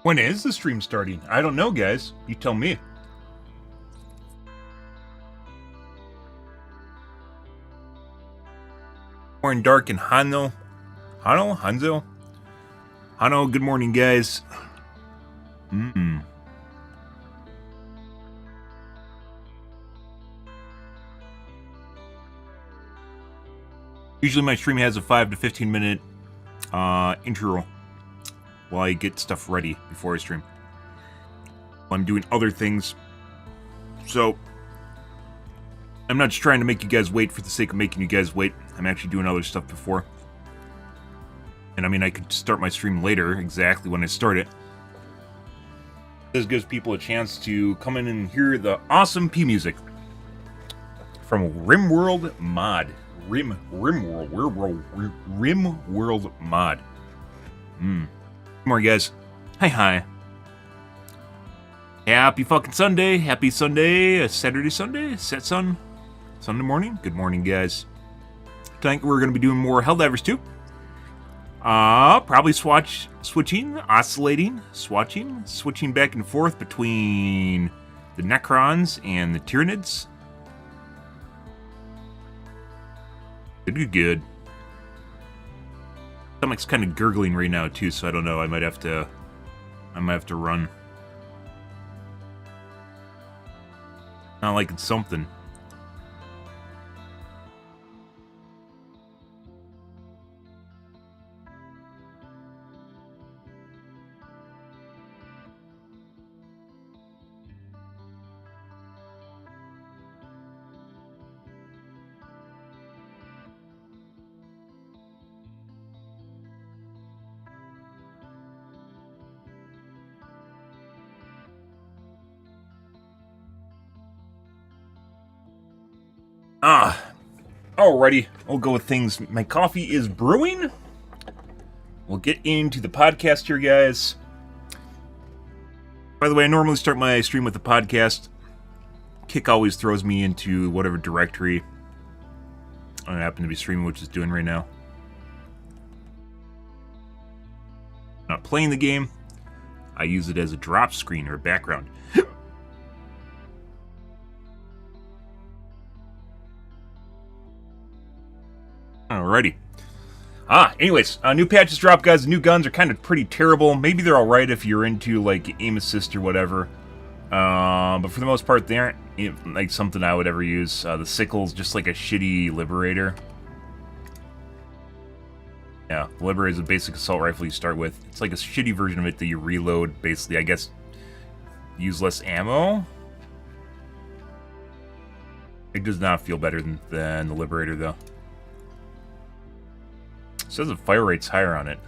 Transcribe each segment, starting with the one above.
When is the stream starting? I don't know, guys. You tell me. Morning, Dark and Hanzo. Hanzo? Hano, good morning, guys. Usually my stream has a 5 to 15 minute intro while I get stuff ready before I stream. I'm doing other things, so I'm not just trying to make you guys wait for the sake of making you guys wait. I'm actually doing other stuff before. And I mean, I could start my stream later, exactly when I start it. This gives people a chance to come in and hear the awesome P music from RimWorld Mod. RimWorld Mod. Good morning, guys. Hi. Happy fucking Sunday. Happy Sunday. Saturday, Sunday. Sunday morning. Good morning, guys. Tonight we're going to be doing more Helldivers 2. Probably switching back and forth between the Necrons and the Tyranids. Good. Stomach's kind of gurgling right now too, so I don't know. I might have to run. Not like it's something. Alrighty, we'll go with things. My coffee is brewing. We'll get into the podcast here, guys. By the way, I normally start my stream with the podcast. Kick always throws me into whatever directory I happen to be streaming, which is doing right now. Not playing the game. I use it as a drop screen or a background. Alrighty. Anyways, new patches dropped, guys. The new guns are kind of pretty terrible. Maybe they're alright if you're into, like, aim assist or whatever. But for the most part, they aren't, like, something I would ever use. The sickle's just like a shitty Liberator. Yeah, the Liberator is a basic assault rifle you start with. It's like a shitty version of it that you reload, basically, I guess, use less ammo? It does not feel better than the Liberator, though. It says the fire rate's higher on it.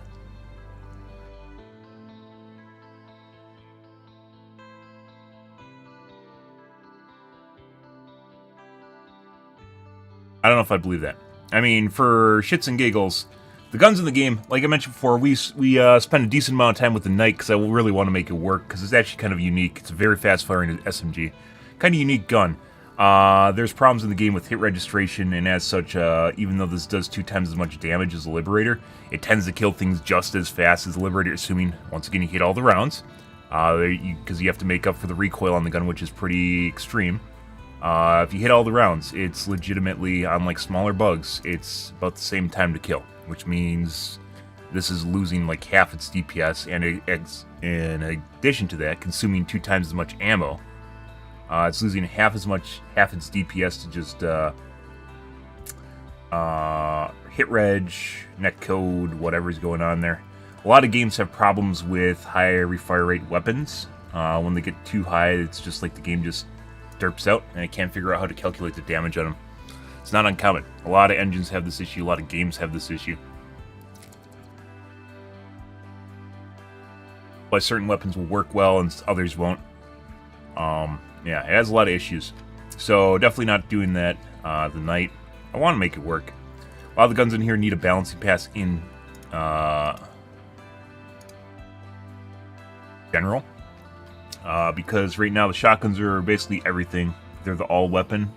I don't know if I believe that. I mean, for shits and giggles, the guns in the game, like I mentioned before, we spend a decent amount of time with the Knight because I really want to make it work because it's actually kind of unique. It's a very fast-firing SMG. Kind of unique gun. There's problems in the game with hit registration, and as such, even though this does 2 times as much damage as the Liberator, it tends to kill things just as fast as the Liberator, assuming, once again, you hit all the rounds, because you have to make up for the recoil on the gun, which is pretty extreme. If you hit all the rounds, it's legitimately, unlike smaller bugs, it's about the same time to kill, which means this is losing like half its DPS, and in addition to that, consuming 2 times as much ammo. It's losing half its DPS to just hit reg, netcode, whatever's going on there. A lot of games have problems with high refire rate weapons. When they get too high, it's just like the game just derps out, and I can't figure out how to calculate the damage on them. It's not uncommon. A lot of engines have this issue, a lot of games have this issue. Why certain weapons will work well and others won't. Yeah, it has a lot of issues. So definitely not doing that. The Knight, I want to make it work. A lot of the guns in here need a balancing pass in general. Because right now the shotguns are basically everything. They're the all weapon.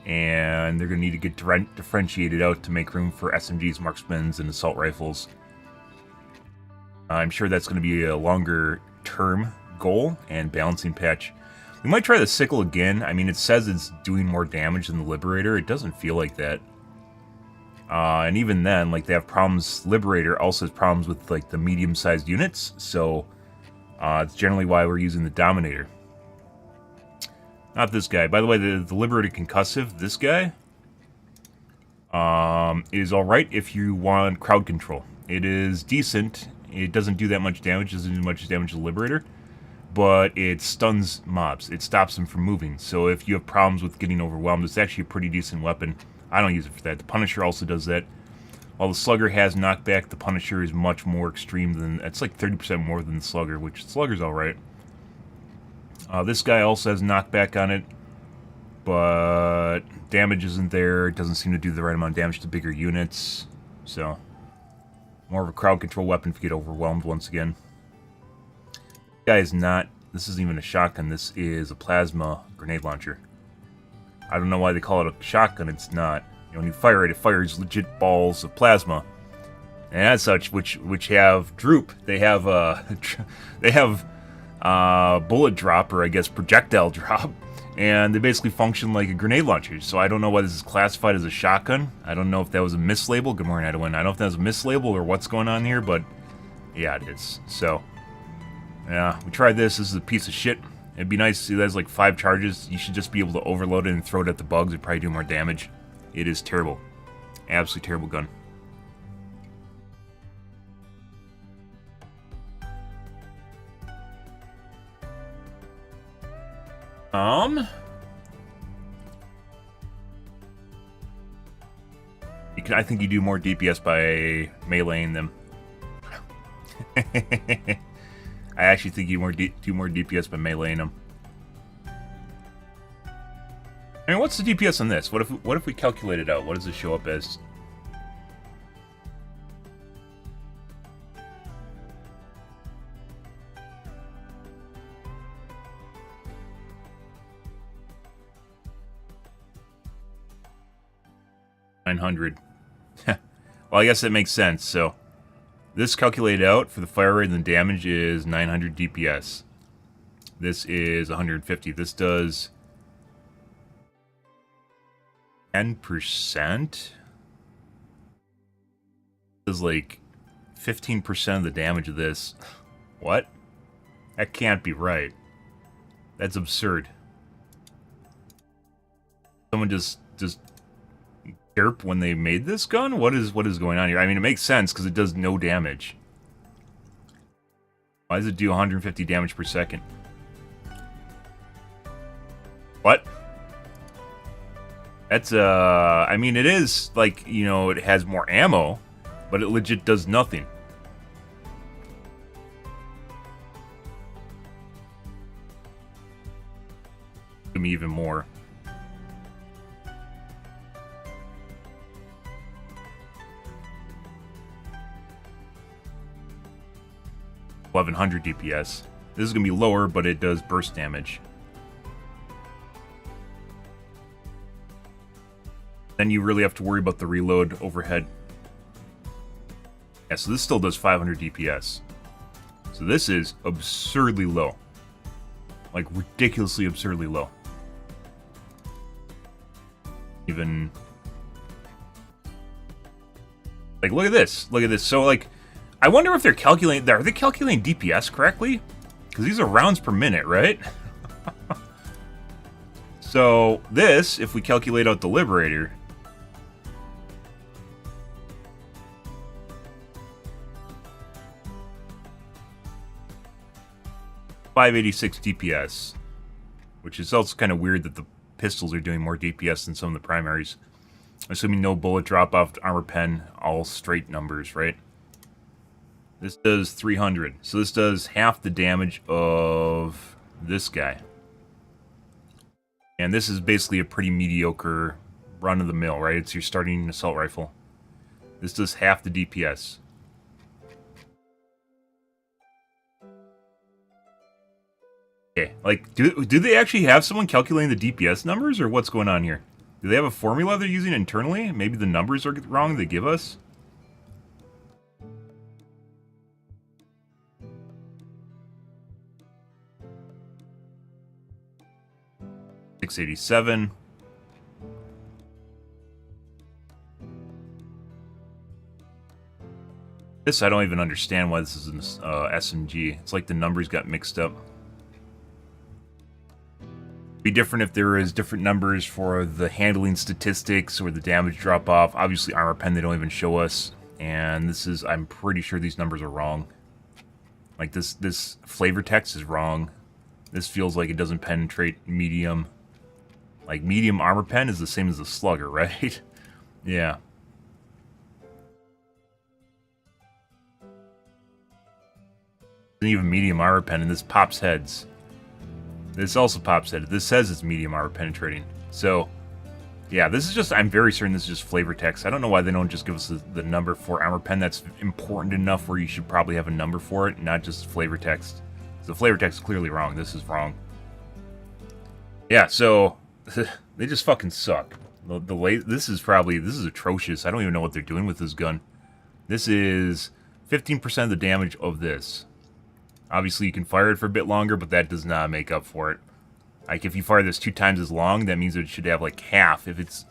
And they're going to need to get differentiated out to make room for SMGs, marksmans, and assault rifles. I'm sure that's going to be a longer term goal and balancing patch. We might try the sickle again. I mean, it says it's doing more damage than the Liberator. It doesn't feel like that. And even then, like, they have problems. Liberator also has problems with, like, the medium-sized units, so it's generally why we're using the Dominator. Not this guy. By the way, the Liberator Concussive, this guy, is alright if you want crowd control. It is decent. It doesn't do that much damage. It doesn't do much damage to the Liberator, but it stuns mobs. It stops them from moving. So if you have problems with getting overwhelmed, it's actually a pretty decent weapon. I don't use it for that. The Punisher also does that. While the Slugger has knockback, the Punisher is much more extreme than... It's like 30% more than the Slugger, which the Slugger's alright. This guy also has knockback on it, but damage isn't there. It doesn't seem to do the right amount of damage to bigger units. So, more of a crowd control weapon if you get overwhelmed once again. This guy is not... This isn't even a shotgun. This is a plasma grenade launcher. I don't know why they call it a shotgun. It's not. You know, when you fire it, it fires legit balls of plasma. And as such, which have droop. They have bullet drop, or I guess projectile drop, and they basically function like a grenade launcher. So I don't know why this is classified as a shotgun. I don't know if that was a mislabel. Good morning, Edwin. I don't know if that was a mislabel or what's going on here, but yeah, it is. So yeah, we tried this. This is a piece of shit. It'd be nice to see that has like 5 charges. You should just be able to overload it and throw it at the bugs. It'd probably do more damage. It is terrible. Absolutely terrible gun. I think you do more DPS by meleeing them. I actually think you do more DPS by meleeing them. I mean, what's the DPS on this? What if we calculate it out? What does it show up as? $900. Well, I guess that makes sense. So this calculated out for the fire rate and the damage is 900 DPS. This is 150. This does 10%. This is like 15% of the damage of this. What? That can't be right. That's absurd. Someone just derp when they made this gun? What is going on here? I mean, it makes sense because it does no damage. Why does it do 150 damage per second? What? That's, I mean, it is, like, you know, it has more ammo, but it legit does nothing. Give me even more. 1100 DPS. This is going to be lower, but it does burst damage. Then you really have to worry about the reload overhead. Yeah, so this still does 500 DPS. So this is absurdly low. Like, ridiculously absurdly low. Even... like, look at this. Look at this. So, like, I wonder if they're calculating... Are they calculating DPS correctly? Because these are rounds per minute, right? So, this, if we calculate out the Liberator... 586 DPS. Which is also kind of weird that the pistols are doing more DPS than some of the primaries. Assuming no bullet drop off armor pen, all straight numbers, right? This does 300. So this does half the damage of this guy. And this is basically a pretty mediocre run-of-the-mill, right? It's your starting assault rifle. This does half the DPS. Okay, like, do they actually have someone calculating the DPS numbers, or what's going on here? Do they have a formula they're using internally? Maybe the numbers are wrong they give us? 687. This, I don't even understand why this is an SMG. It's like the numbers got mixed up. Be different if there is different numbers for the handling statistics or the damage drop off. Obviously, armor pen, they don't even show us. And this is, I'm pretty sure these numbers are wrong. Like this flavor text is wrong. This feels like it doesn't penetrate medium. Like medium armor pen is the same as the slugger, right? Yeah. Isn't even medium armor pen, and this pops heads. This also pops heads. This says it's medium armor penetrating. So, yeah, this is just, I'm very certain this is just flavor text. I don't know why they don't just give us the number for armor pen. That's important enough where you should probably have a number for it, not just flavor text. So flavor text is clearly wrong. This is wrong. Yeah, so they just fucking suck. This is atrocious. I don't even know what they're doing with this gun. This is 15% of the damage of this. Obviously, you can fire it for a bit longer, but that does not make up for it. Like, if you fire this 2 times as long, that means it should have, like, half, if it's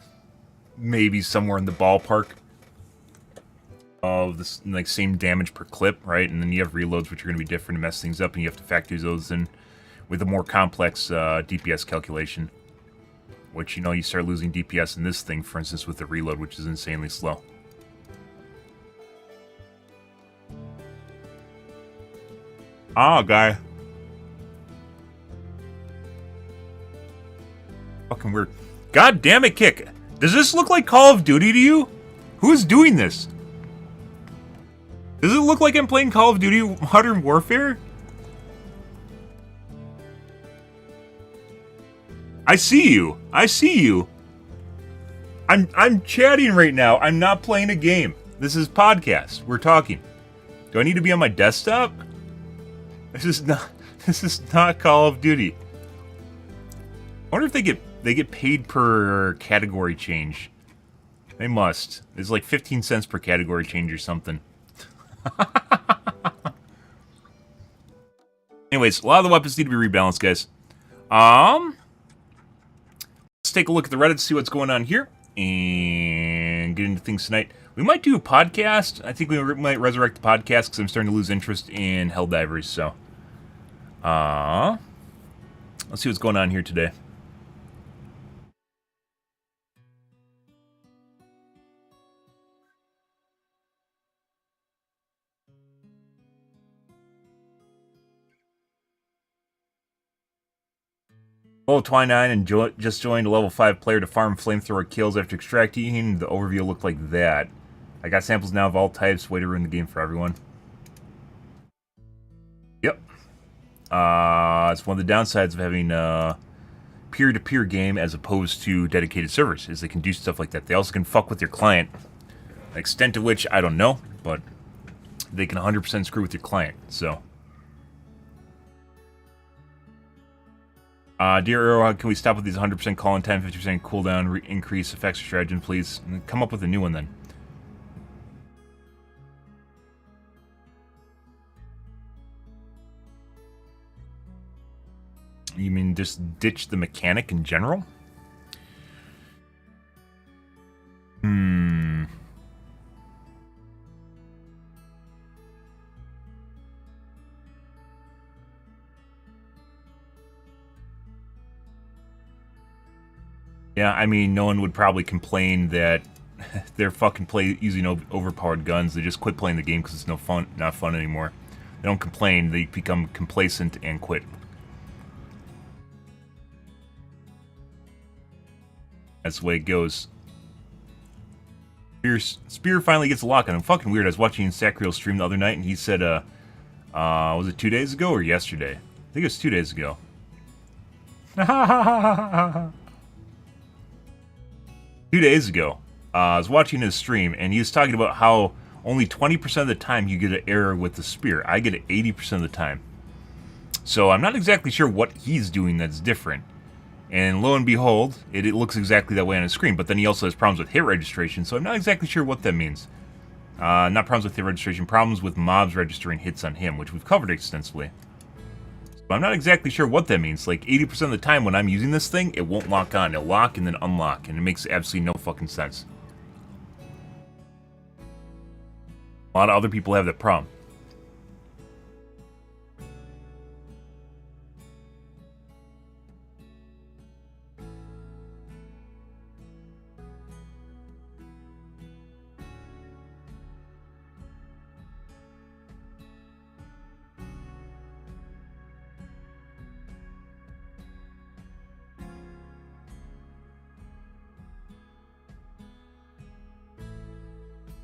maybe somewhere in the ballpark of the, like, same damage per clip, right? And then you have reloads, which are going to be different to mess things up, and you have to factor those in with a more complex DPS calculation. Which, you know, you start losing DPS in this thing, for instance, with the reload, which is insanely slow. Ah, guy. Fucking weird. God damn it, Kick. Does this look like Call of Duty to you? Who's doing this? Does it look like I'm playing Call of Duty Modern Warfare? I see you. I see you. I'm chatting right now. I'm not playing a game. This is podcast. We're talking. Do I need to be on my desktop? This is not Call of Duty. I wonder if they get paid per category change. They must. It's like 15 cents per category change or something. Anyways, a lot of the weapons need to be rebalanced, guys. Let's take a look at the Reddit, see what's going on here, and get into things tonight. We might do a podcast. I think we might resurrect the podcast because I'm starting to lose interest in Helldivers, so. Let's see what's going on here today. Level 29 and just joined a level 5 player to farm flamethrower kills after extracting. The overview looked like that. I got samples now of all types. Way to ruin the game for everyone. Yep. It's one of the downsides of having a peer-to-peer game as opposed to dedicated servers, is they can do stuff like that. They also can fuck with your client. The extent to which, I don't know, but they can 100% screw with your client, so. Dear Arrow, can we stop with these 100% call-in time, 50% cooldown, increase effects stratagem, please? And come up with a new one, then. You mean just ditch the mechanic in general? Yeah, I mean, no one would probably complain that they're fucking using overpowered guns. They just quit playing the game because it's not fun anymore. They don't complain, they become complacent and quit. That's the way it goes. Spear finally gets a lock on him. Fucking weird. I was watching Sacriel stream the other night, and he said, was it 2 days ago or yesterday? I think it was 2 days ago. 2 days ago, I was watching his stream, and he was talking about how only 20% of the time you get an error with the spear. I get it 80% of the time. So I'm not exactly sure what he's doing that's different. And lo and behold, it looks exactly that way on his screen. But then he also has problems with hit registration, so I'm not exactly sure what that means. Not problems with hit registration, problems with mobs registering hits on him, which we've covered extensively. But I'm not exactly sure what that means. Like 80% of the time when I'm using this thing, it won't lock on. It'll lock and then unlock, and it makes absolutely no fucking sense. A lot of other people have that problem.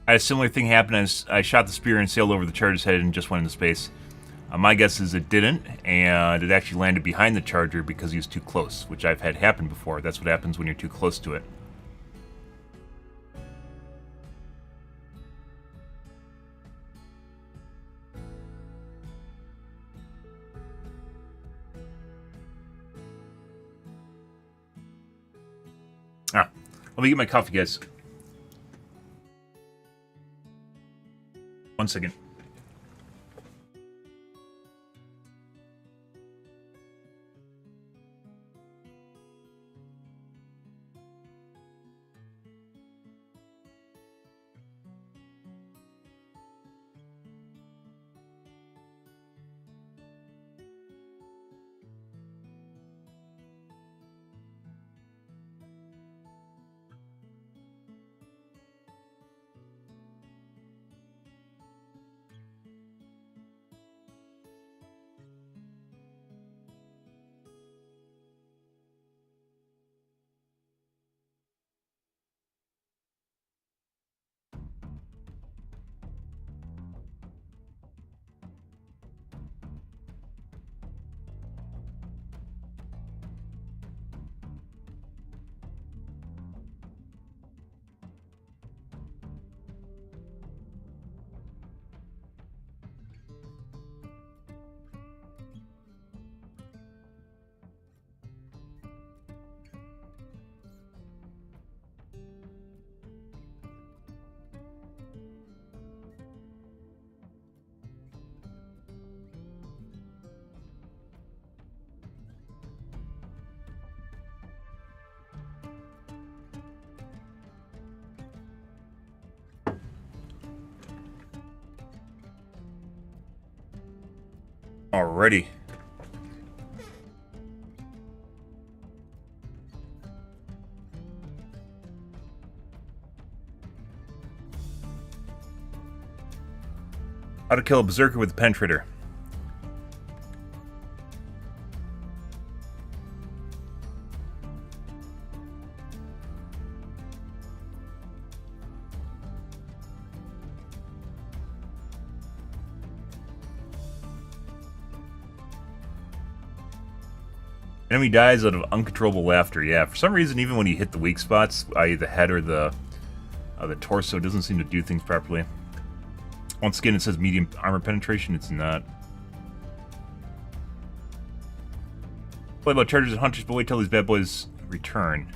I had a similar thing happen as I shot the spear and sailed over the charger's head and just went into space. My guess is it didn't, and it actually landed behind the charger because he was too close, which I've had happen before. That's what happens when you're too close to it. Ah, let me get my coffee, guys. 1 second. Alrighty. How to kill a berserker with a penetrator. Enemy dies out of uncontrollable laughter. Yeah, for some reason, even when you hit the weak spots, i.e. the head or the torso, it doesn't seem to do things properly. Once again, it says medium armor penetration. It's not. Play about chargers and hunters, but wait till these bad boys return.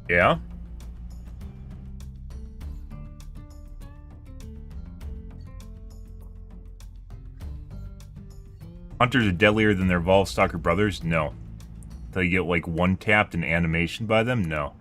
Yeah? Hunters are deadlier than their Evolved Stalker brothers? No. Until you get, like, one-tapped in animation by them? No.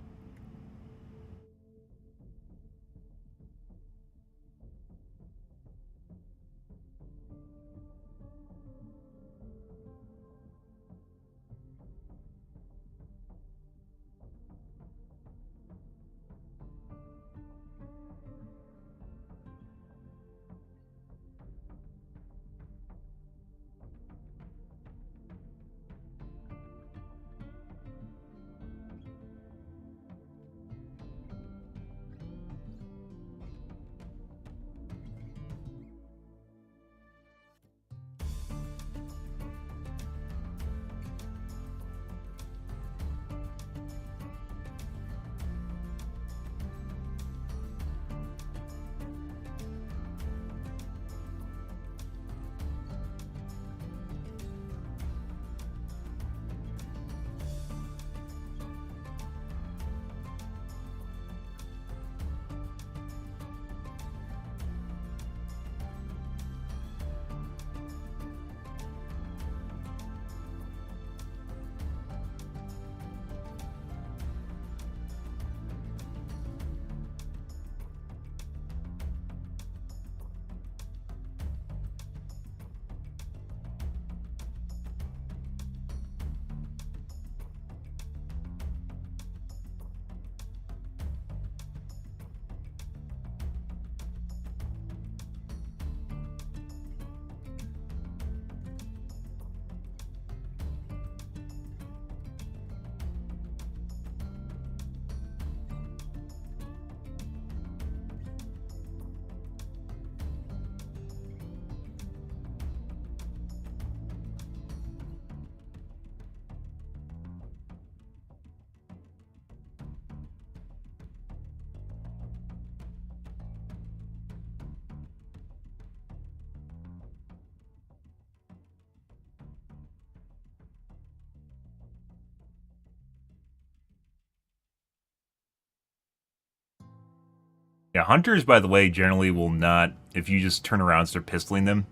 Yeah, hunters, by the way, generally will not, if you just turn around and start pistoling them,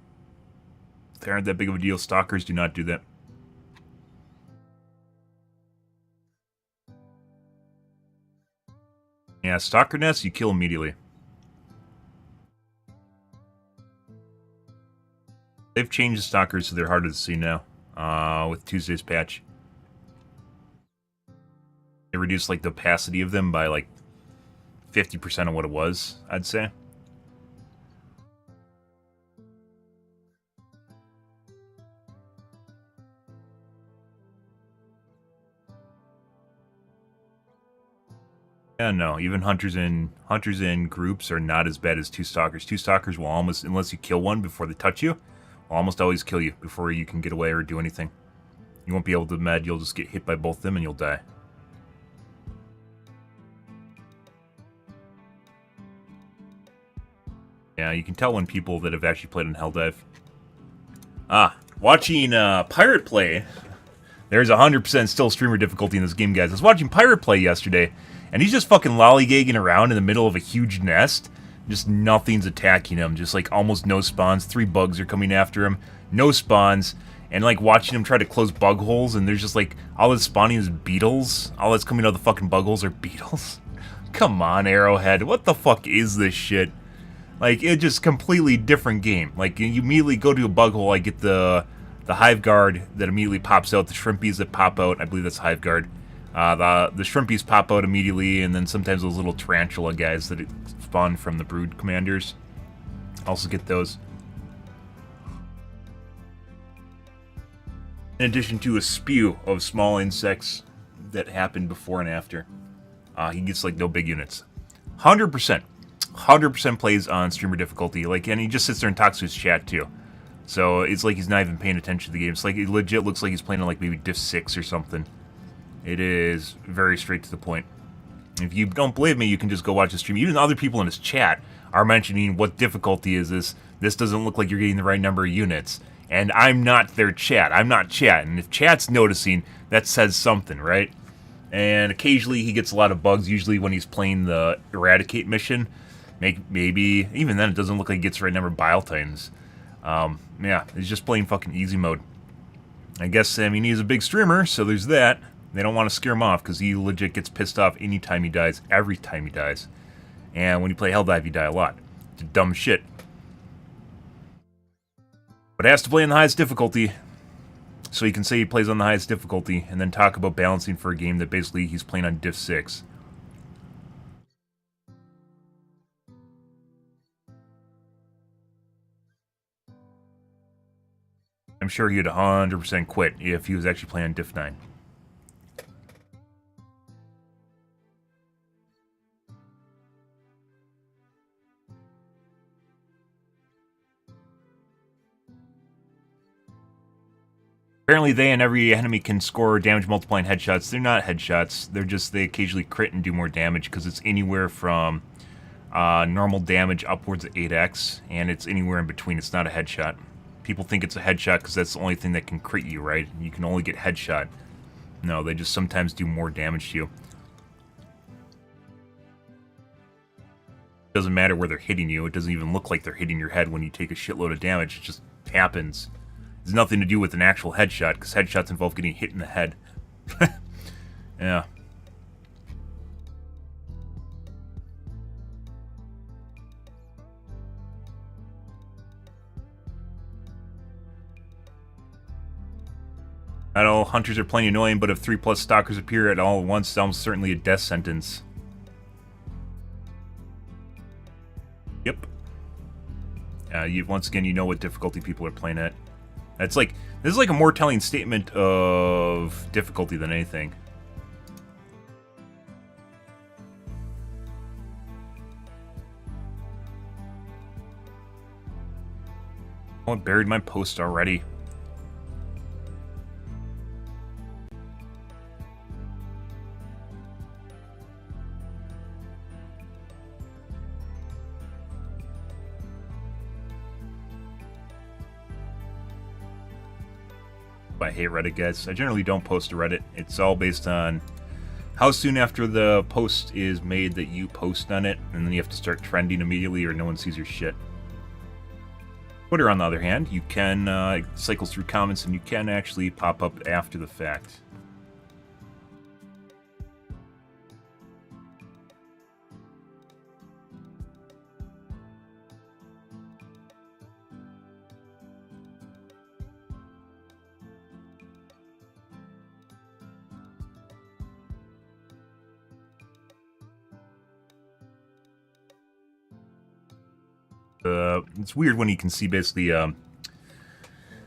they aren't that big of a deal. Stalkers do not do that. Yeah, stalker nests, you kill immediately. They've changed the stalkers so they're harder to see now, with Tuesday's patch. They reduced, like, the opacity of them by, like, 50% of what it was, I'd say. Yeah, no, even hunters in groups are not as bad as two stalkers. Two stalkers will almost, unless you kill one before they touch you, will almost always kill you before you can get away or do anything. You won't be able to med, you'll just get hit by both of them and you'll die. Yeah, you can tell when people that have actually played in Helldive. Watching Pirate play. There's 100% still streamer difficulty in this game, guys. I was watching Pirate play yesterday, and he's just fucking lollygagging around in the middle of a huge nest. Just nothing's attacking him. Just like almost no spawns. 3 bugs are coming after him. No spawns. And like watching him try to close bug holes, and there's just like all that's spawning is beetles. All that's coming out of the fucking bug holes are beetles. Come on, Arrowhead. What the fuck is this shit? Like, it's just completely different game. Like, you immediately go to a bug hole, I get the hive guard that immediately pops out, the shrimpies that pop out, I believe that's hive guard. The shrimpies pop out immediately, and then sometimes those little tarantula guys that spawn from the brood commanders. Also get those. In addition to a spew of small insects that happen before and after. He gets, like, no big units. 100%. 100% plays on streamer difficulty, like, and he just sits there and talks to his chat too. So it's like he's not even paying attention to the game. It's like it legit looks like he's playing on like maybe Diff 6 or something. It is very straight to the point. If you don't believe me, you can just go watch the stream. Even other people in his chat are mentioning what difficulty is this. This doesn't look like you're getting the right number of units. And I'm not their chat. I'm not chat. And if chat's noticing, that says something, right? And occasionally he gets a lot of bugs, usually when he's playing the Eradicate mission. Maybe, even then it doesn't look like he gets the right number of Bile Titans. Yeah, he's just playing fucking easy mode. I guess, I mean, he's a big streamer, so there's that. They don't want to scare him off, because he legit gets pissed off anytime he dies, every time he dies. And when you play Helldive, you die a lot. It's dumb shit. But has to play on the highest difficulty, so he can say he plays on the highest difficulty, and then talk about balancing for a game that basically he's playing on Diff 6. I'm sure he'd 100% quit if he was actually playing Diff 9. Apparently they and every enemy can score damage multiplying headshots. They're not headshots. They're just, they occasionally crit and do more damage because it's anywhere from normal damage upwards of 8x, and it's anywhere in between. It's not a headshot. People think it's a headshot because that's the only thing that can crit you, right? You can only get headshot. No, they just sometimes do more damage to you. It doesn't matter where they're hitting you. It doesn't even look like they're hitting your head when you take a shitload of damage. It just happens. It's nothing to do with an actual headshot, because headshots involve getting hit in the head. Yeah. I know hunters are plenty annoying, but if 3+ stalkers appear at all at once, it's almost certainly a death sentence. Yep. Once again, you know what difficulty people are playing at. That's like, this is like a more telling statement of difficulty than anything. Oh, I buried my post already. I hate Reddit, guys. I generally don't post to Reddit. It's all based on how soon after the post is made that you post on it, and then you have to start trending immediately or no one sees your shit. Twitter, on the other hand, you can cycle through comments and you can actually pop up after the fact. It's weird when you can see basically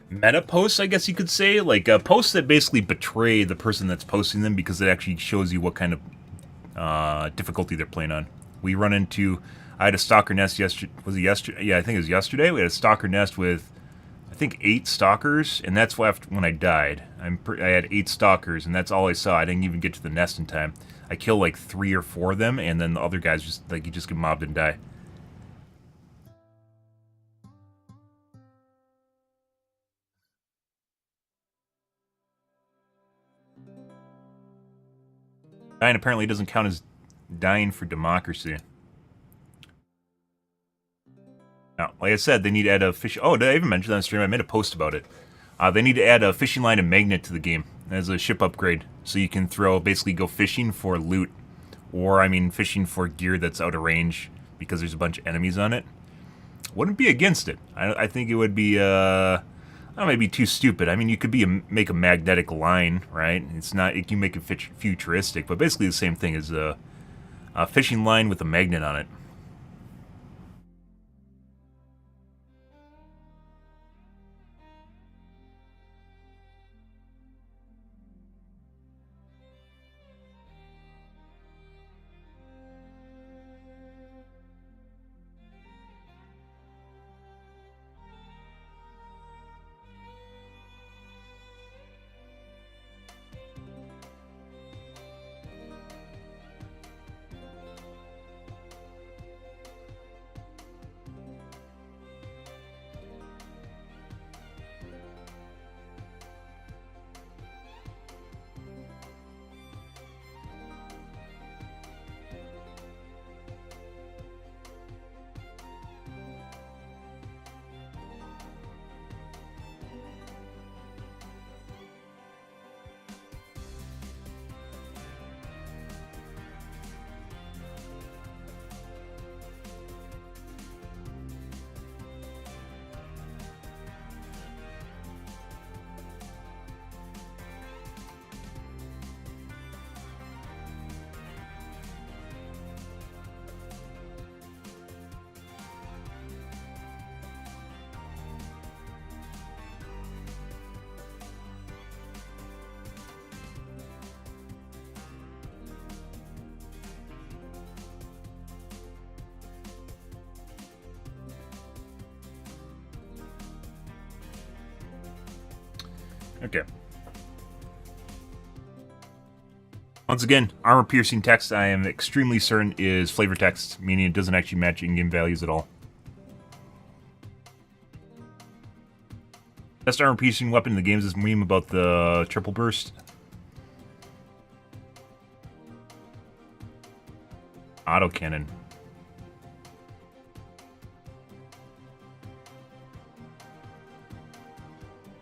meta posts, I guess you could say, like posts that basically betray the person that's posting them because it actually shows you what kind of difficulty they're playing on. We run into, I had a stalker nest yesterday. Was it yesterday? Yeah, I think it was yesterday. We had a stalker nest with, I think, 8 stalkers, and that's left when I died. I had 8 stalkers, and that's all I saw. I didn't even get to the nest in time. I killed like 3 or 4 of them, and then the other guys just like you just get mobbed and die. Dying apparently doesn't count as dying for democracy. Now, like I said, they need to add a fish. Oh, did I even mention that on stream? I made a post about it. They need to add a fishing line and magnet to the game as a ship upgrade, so you can basically go fishing for loot, or I mean, fishing for gear that's out of range because there's a bunch of enemies on it. Wouldn't be against it. I think it would be. That might be too stupid. I mean, you could make a magnetic line, right? It's not. It can make it futuristic, but basically the same thing as a fishing line with a magnet on it. Okay. Once again, armor-piercing text I am extremely certain is flavor text, meaning it doesn't actually match in-game values at all. Best armor-piercing weapon in the game is this meme about the triple burst. Autocannon.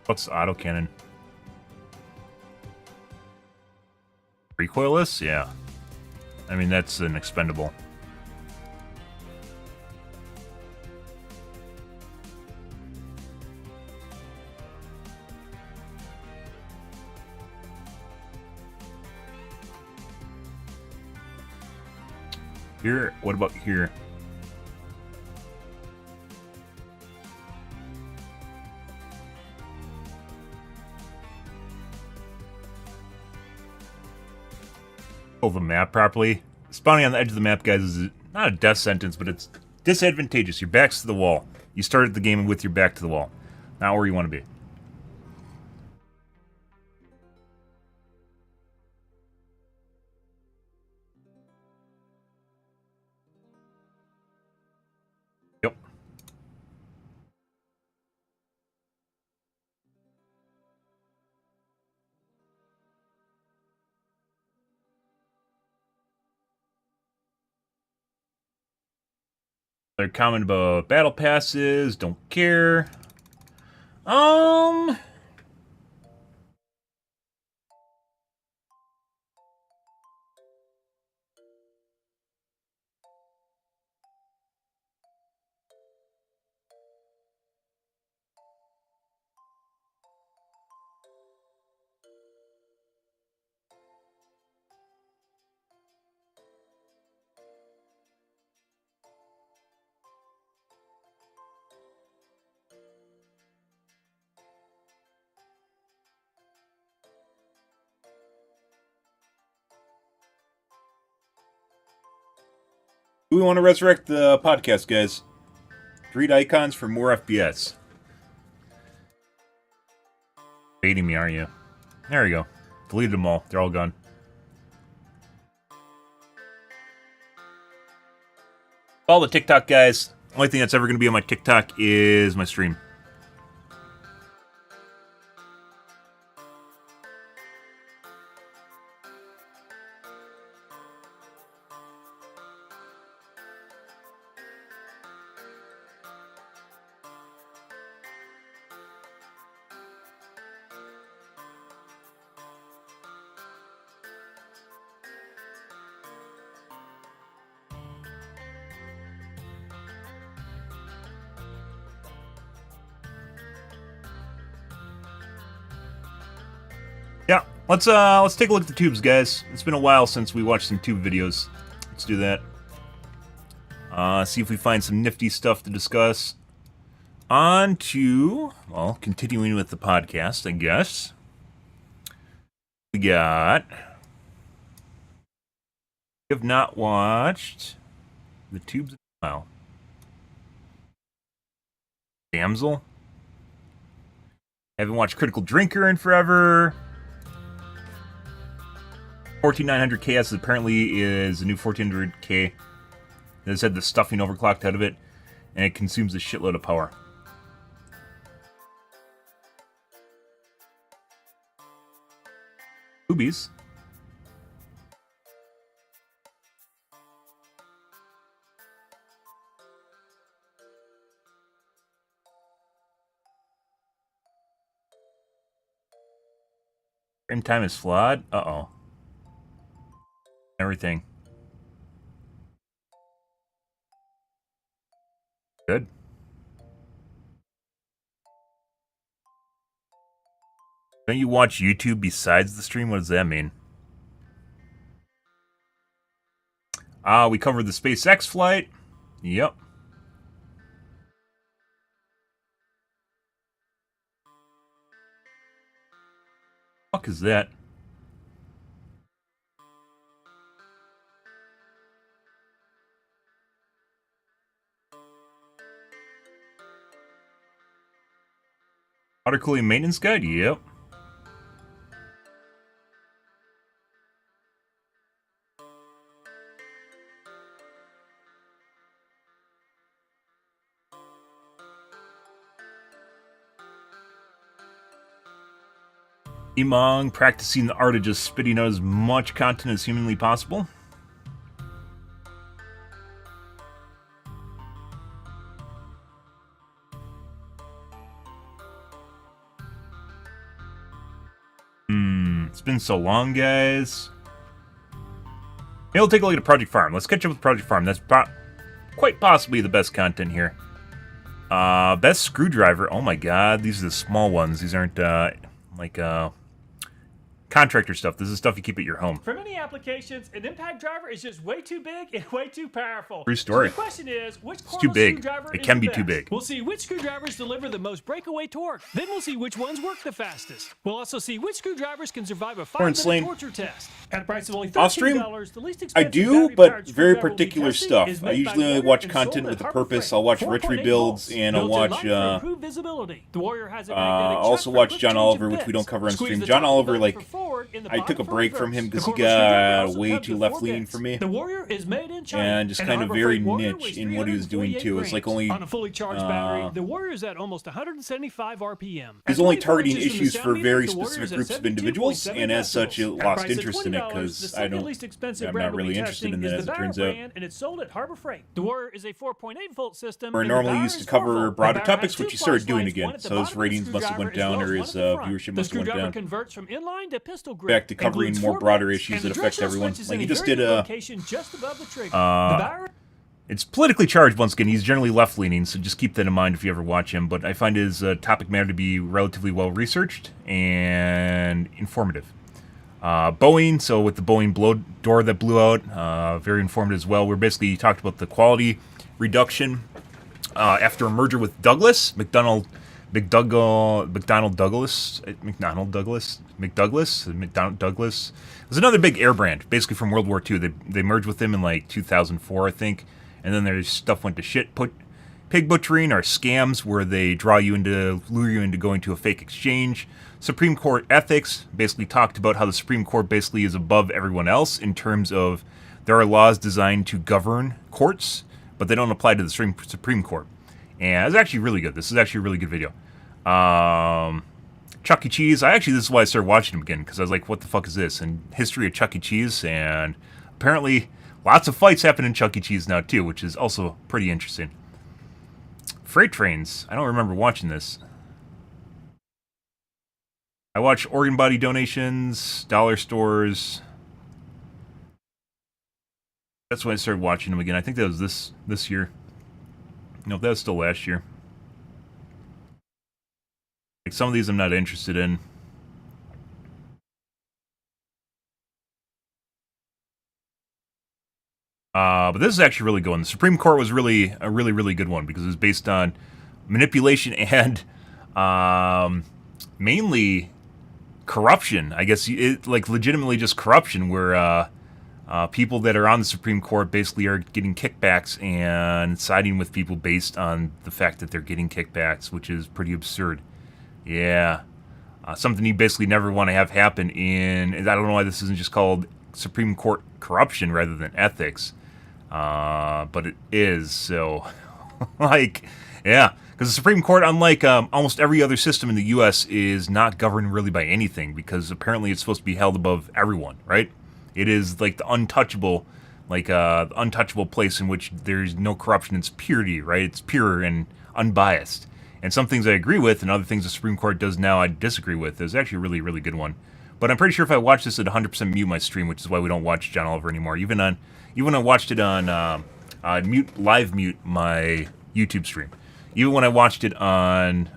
What's autocannon? Recoilless? Yeah. I mean, that's an expendable. Here, what about here? The map properly. Spawning on the edge of the map, guys, is not a death sentence, but it's disadvantageous. Your back's to the wall. You started the game with your back to the wall. Not where you want to be. Yep. They're comment about battle passes. Don't care. Do we want to resurrect the podcast, guys? Read icons for more FPS. Baiting me, aren't you? There we go. Deleted them all. They're all gone. All the TikTok guys. Only thing that's ever going to be on my TikTok is my stream. Yeah, let's take a look at the tubes, guys. It's been a while since we watched some tube videos. Let's do that. See if we find some nifty stuff to discuss. On to, well, continuing with the podcast, I guess. We got... We have not watched the tubes in a while. Damsel. Haven't watched Critical Drinker in forever. 14900KS apparently is a new 1400K. It has had the stuffing overclocked out of it, and it consumes a shitload of power. Boobies. Frame time is flawed. Uh-oh. Everything. Good. Don't you watch YouTube besides the stream? What does that mean? We covered the SpaceX flight. Yep. What the fuck is that? Water cooling maintenance guide? Yep. Emong practicing the art of just spitting out as much content as humanly possible. It's been so long, guys. Maybe we'll take a look at Project Farm. Let's catch up with Project Farm. That's quite possibly the best content here. Best screwdriver. Oh my god, these are the small ones. These aren't like contractor stuff. This is stuff you keep at your home. For many applications, an impact driver is just way too big and way too powerful. True story. So the question is, which it's too big. Screwdriver it can is be the too best? big. We'll see which screwdrivers deliver the most breakaway torque. Then we'll see which ones work the fastest. We'll also see which screwdrivers can survive a 5-minute torture test. At a price of only $13, the least expensive I do, but very screwdriver particular testing stuff. is I made usually by only Warrior watch and content sold with a at Harbor purpose. Freight. I'll watch 4.8 Retry builds, volts. and I'll Built in watch line for improved visibility. The Warrior has a magnetic also chuck for watch quick John change of Oliver, which we bits. don't cover on Squeeze stream. the John top Oliver, button like, for forward in the I took a bottom break for from him reverse. because The he cordless screwdriver got also way comes too with left 4 leaning bits. for me. The Warrior is made in China. And just the kind of Harbor very Freight Warrior niche weighs in what he was doing 348 too. It's like grams. only On a fully charged battery, the Warrior is at almost 175 RPM. he's At only 24 targeting inches from the issues sound for meter, very the Warrior specific is at groups of individuals, 72.7 and as such, you decibels. At a lost price of interest in it $20, because the I second don't. least expensive I'm brand not we'll be really interested in testing that, is as the it turns Barra out. brand, and it's sold at Harbor Freight. The Warrior is a 4.8 volt system. We're and the normally Barra used to is cover 4 volt. broader The Barra topics, has which 2 he started doing flashlights, again, one at the so his bottom of the ratings must have went screwdriver down, as or well his as one at the front. viewership The must have went screwdriver down. converts from inline to pistol grip. Back to covering Includes more 4 broader bits, issues and that the affect directional everyone. switch is Like in he a just very did good a. location just above the trigger. The Barra It's politically charged once again. He's generally left-leaning, so just keep that in mind if you ever watch him. But I find his topic matter to be relatively well-researched and informative. Boeing, so with the Boeing blow door that blew out, very informative as well. We're basically talked about the quality reduction after a merger with Douglas, McDonnell Douglas. There's another big air brand, basically from World War II. They merged with them in like 2004, I think. And then their stuff went to shit. Pig butchering are scams where they lure you into going to a fake exchange. Supreme Court ethics basically talked about how the Supreme Court basically is above everyone else in terms of there are laws designed to govern courts, but they don't apply to the Supreme Court. And it's actually really good. This is actually a really good video. Chuck E. Cheese. This is why I started watching him again, because I was like, what the fuck is this? And history of Chuck E. Cheese, and apparently lots of fights happen in Chuck E. Cheese now too, which is also pretty interesting. Freight trains. I don't remember watching this. I watched organ body donations, dollar stores. That's when I started watching them again. I think that was this year. No, that was still last year. Like some of these I'm not interested in. But this is actually really good one. The Supreme Court was really a really good one because it was based on manipulation and mainly corruption. I guess it like legitimately just corruption, where people that are on the Supreme Court basically are getting kickbacks and siding with people based on the fact that they're getting kickbacks, which is pretty absurd. Yeah. Something you basically never want to have happen in. I don't know why this isn't just called Supreme Court corruption rather than ethics. But it is, so, like, yeah. Because the Supreme Court, unlike almost every other system in the U.S., is not governed really by anything, because apparently it's supposed to be held above everyone, right? It is like the untouchable, untouchable place in which there's no corruption. It's purity, right? It's pure and unbiased. And some things I agree with, and other things the Supreme Court does now I disagree with. It's actually a really good one. But I'm pretty sure if I watch this, it'd 100% mute my stream, which is why we don't watch John Oliver anymore. Even when I watched it on live mute my YouTube stream. Even when I watched it on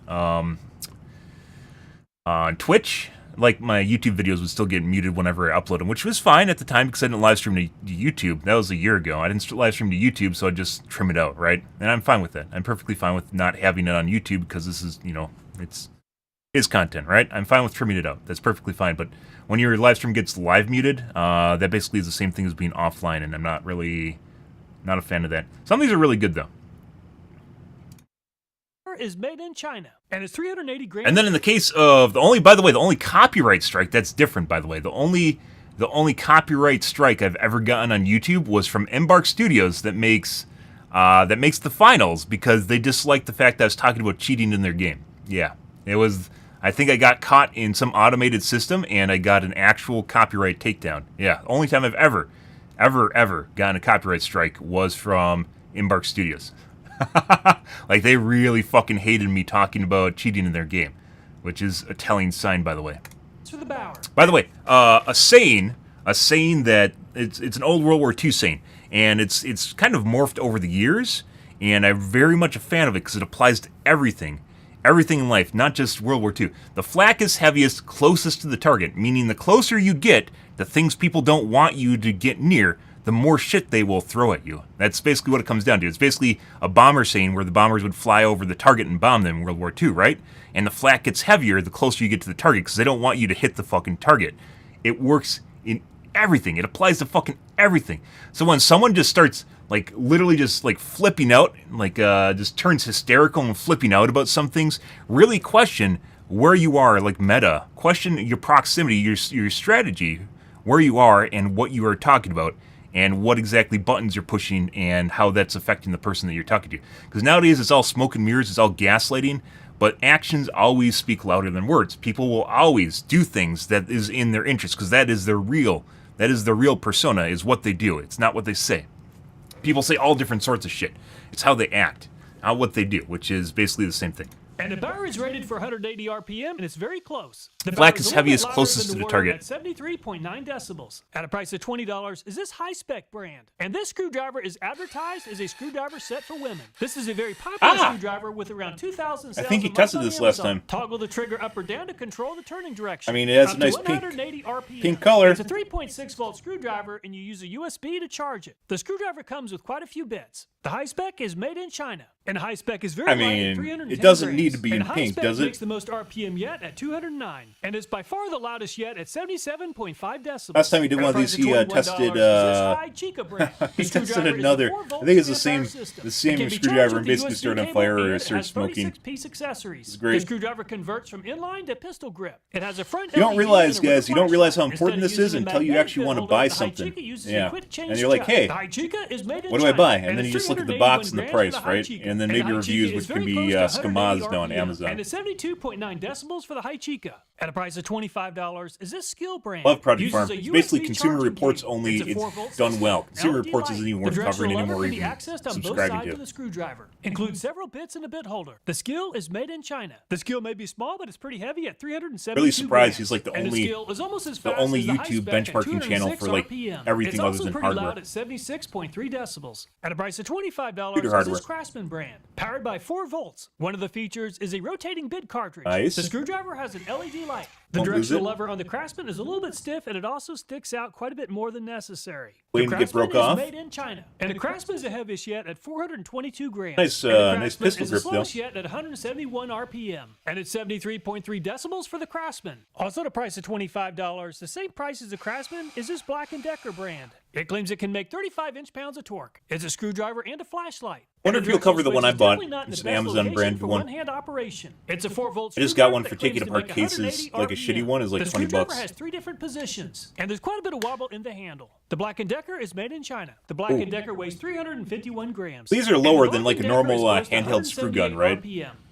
Twitch, like my YouTube videos would still get muted whenever I upload them, which was fine at the time because I didn't live stream to YouTube. That was a year ago. I didn't live stream to YouTube, so I just trim it out, right? And I'm fine with that. I'm perfectly fine with not having it on YouTube because this is, it's his content, right? I'm fine with trimming it out. That's perfectly fine. But when your live stream gets live muted, that basically is the same thing as being offline, and I'm not a fan of that. Some of these are really good though. Is made in China and it's 380 grams. And then in the case of the only copyright strike, that's different, by the way. The only copyright strike I've ever gotten on YouTube was from Embark Studios that makes the finals because they disliked the fact that I was talking about cheating in their game. Yeah. It was, I think I got caught in some automated system and I got an actual copyright takedown. Yeah. Only time I've ever gotten a copyright strike was from Embark Studios. Like, they really fucking hated me talking about cheating in their game, which is a telling sign, by the way. To the Bower. By the way, a saying that it's an old World War II saying, and it's kind of morphed over the years, and I'm very much a fan of it because it applies to everything in life, not just World War II. The flak is heaviest closest to the target, meaning the closer you get, the things people don't want you to get near, the more shit they will throw at you. That's basically what it comes down to. It's basically a bomber saying where the bombers would fly over the target and bomb them in World War II, right? And the flak gets heavier the closer you get to the target because they don't want you to hit the fucking target. It works in everything. It applies to fucking everything. So when someone just starts, like, literally just, like, flipping out, like, just turns hysterical and flipping out about some things, really question where you are, like meta. Question your proximity, your strategy, where you are and what you are talking about, and what exactly buttons you're pushing and how that's affecting the person that you're talking to. Because nowadays it's all smoke and mirrors, it's all gaslighting, but actions always speak louder than words. People will always do things that is in their interest because that is their real persona, is what they do. It's not what they say. People say all different sorts of shit. It's how they act, not what they do, which is basically the same thing. And the power is rated for 180 RPM, and it's very close. The Black is heaviest, closest to the target. At 73.9 decibels. At a price of $20 is this high-spec brand. And this screwdriver is advertised as a screwdriver set for women. This is a very popular screwdriver with around 2,000 sales. I think he tested this last time. Toggle the trigger up or down to control the turning direction. I mean, it has a nice pink color. It's a 3.6-volt screwdriver, and you use a USB to charge it. The screwdriver comes with quite a few bits. The high-spec is made in China. And high spec is very light at 310 it doesn't grams. need to be in pink, does it? Makes the most RPM yet at 209, and is by far the loudest yet at 77.5 decibels. Last time he did one of these, he tested. He tested another. I think it's the same screwdriver, and basically started on fire or started smoking. Piece accessories. It's great. The screwdriver converts from inline to pistol grip. It has a front. You don't realize, guys. You don't realize how important this is until you actually want to buy something. Yeah, and you're like, hey, what do I buy? And then you just look at the box and the price, right? And then maybe reviews, which can be skamazed on Amazon. And it's 72.9 decibels for the High Chica. At a price of $25, is this Skill brand? Love Project Farm. It's basically Consumer Reports only. It's done well. Consumer Reports isn't even worth covering anymore, even subscribing to. The screwdriver includes several bits and a bit holder. The Skill is made in China. The Skill may be small, but it's pretty heavy at 372 Really surprised he's like the only YouTube benchmarking channel for like everything other than hardware. It's also pretty loud at 76.3 decibels. At a price of $25, is this Craftsman brand. Powered by 4 volts. One of the features is a rotating bid cartridge. Nice. The screwdriver has an LED light. The directional lever on the Craftsman is a little bit stiff, and it also sticks out quite a bit more than necessary. The Craftsman is made in China, and the Craftsman is the heaviest yet at 422 grams. Nice pistol grip, though. Yet at 171 RPM, and it's 73.3 decibels for the Craftsman. Also, at a price of $25, the same price as the Craftsman is this Black & Decker brand. It claims it can make 35 inch-pounds of torque. It's a screwdriver and a flashlight. Wonder if you'll cover the one I bought. It's an Amazon brand one. One-hand operation. It's a 4-volt. I just got one for taking apart cases. Like a shitty one is like $20. The screwdriver has 3 different positions, and there's quite a bit of wobble in the handle. The Black & Decker is made in China. The Black & Decker weighs 351 grams. These are lower than like a normal handheld screw gun, right?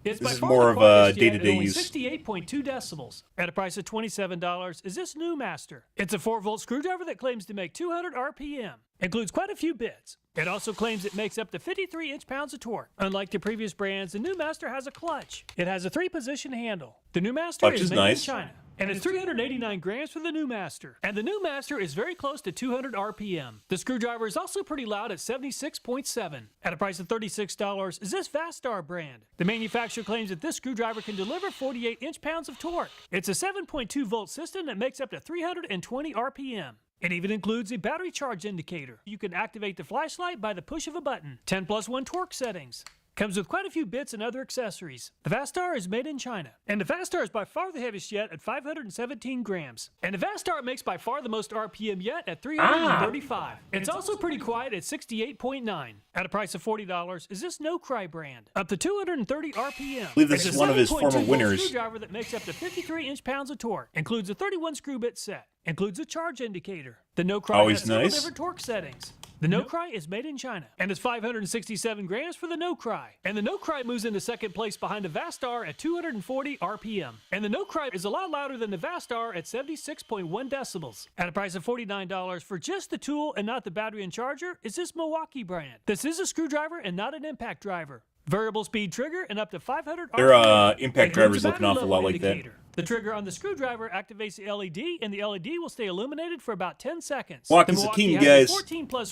This is more of a day-to-day use. 68.2 decibels. At a price of $27, is this New Master. It's a 4-volt screwdriver that claims to make 200 RPM. Includes quite a few bits. It also claims it makes up to 53 inch-pounds of torque. Unlike the previous brands, the New Master has a clutch. It has a 3-position handle. The New Master is made in China. And it's 389 grams for the New Master. And the New Master is very close to 200 RPM. The screwdriver is also pretty loud at 76.7. At a price of $36, is this Vastar brand. The manufacturer claims that this screwdriver can deliver 48 inch-pounds of torque. It's a 7.2 volt system that makes up to 320 RPM. It even includes a battery charge indicator. You can activate the flashlight by the push of a button. 10+1 torque settings. Comes with quite a few bits and other accessories. The Vastar is made in China. And the Vastar is by far the heaviest yet at 517 grams. And the Vastar makes by far the most RPM yet at 335. It's also pretty quiet at 68.9. At a price of $40, is this No Cry brand. Up to 230 RPM. I believe this is one of his former winners. Screwdriver that makes up to 53 inch-pounds of torque. Includes a 31 screw bit set. Includes a charge indicator. The No Cry has several different torque settings. The No Cry is made in China, and it's 567 grams for the No Cry. And the No Cry moves into second place behind the Vastar at 240 RPM. And the No Cry is a lot louder than the Vastar at 76.1 decibels. At a price of $49 for just the tool and not the battery and charger is this Milwaukee brand. This is a screwdriver and not an impact driver. Variable speed trigger and up to 500 RPM. Their impact drivers look an awful lot like that. The trigger on the screwdriver activates the LED, and the LED will stay illuminated for about 10 seconds. Milwaukee's a king, guys.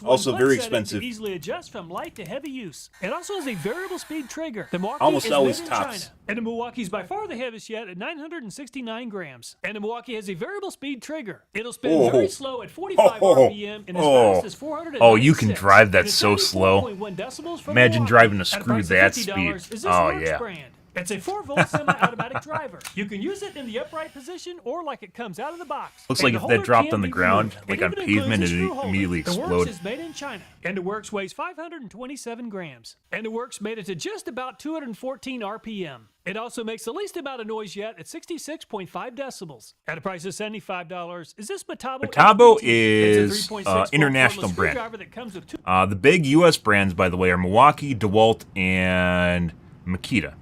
Also very expensive. To easily adjust from light to heavy use. It also has a variable speed trigger. The Milwaukee almost is always made tops. in China, and the Milwaukee is by far the heaviest yet at 969 grams. And the Milwaukee has a variable speed trigger. It'll spin very slow at 45 RPM and as fast as 496. Oh, you can drive that so slow. Imagine driving a screw that speed. Oh, yeah. It's a 4-volt semi-automatic driver. You can use it in the upright position or like it comes out of the box. Looks And like the if that holder dropped can on the be ground, removed. like It on even includes pavement, a it'd screw holder. immediately The Works explode. is made in China, and the Works weighs 527 grams. And the Works made it to just about 214 RPM. It also makes the least amount of noise yet at 66.5 decibels. At a price of $75, is this Metabo? Metabo HPT. is It's a 3.6 international volt brand. screwdriver that comes with two The big U.S. brands, by the way, are Milwaukee, DeWalt, and Makita.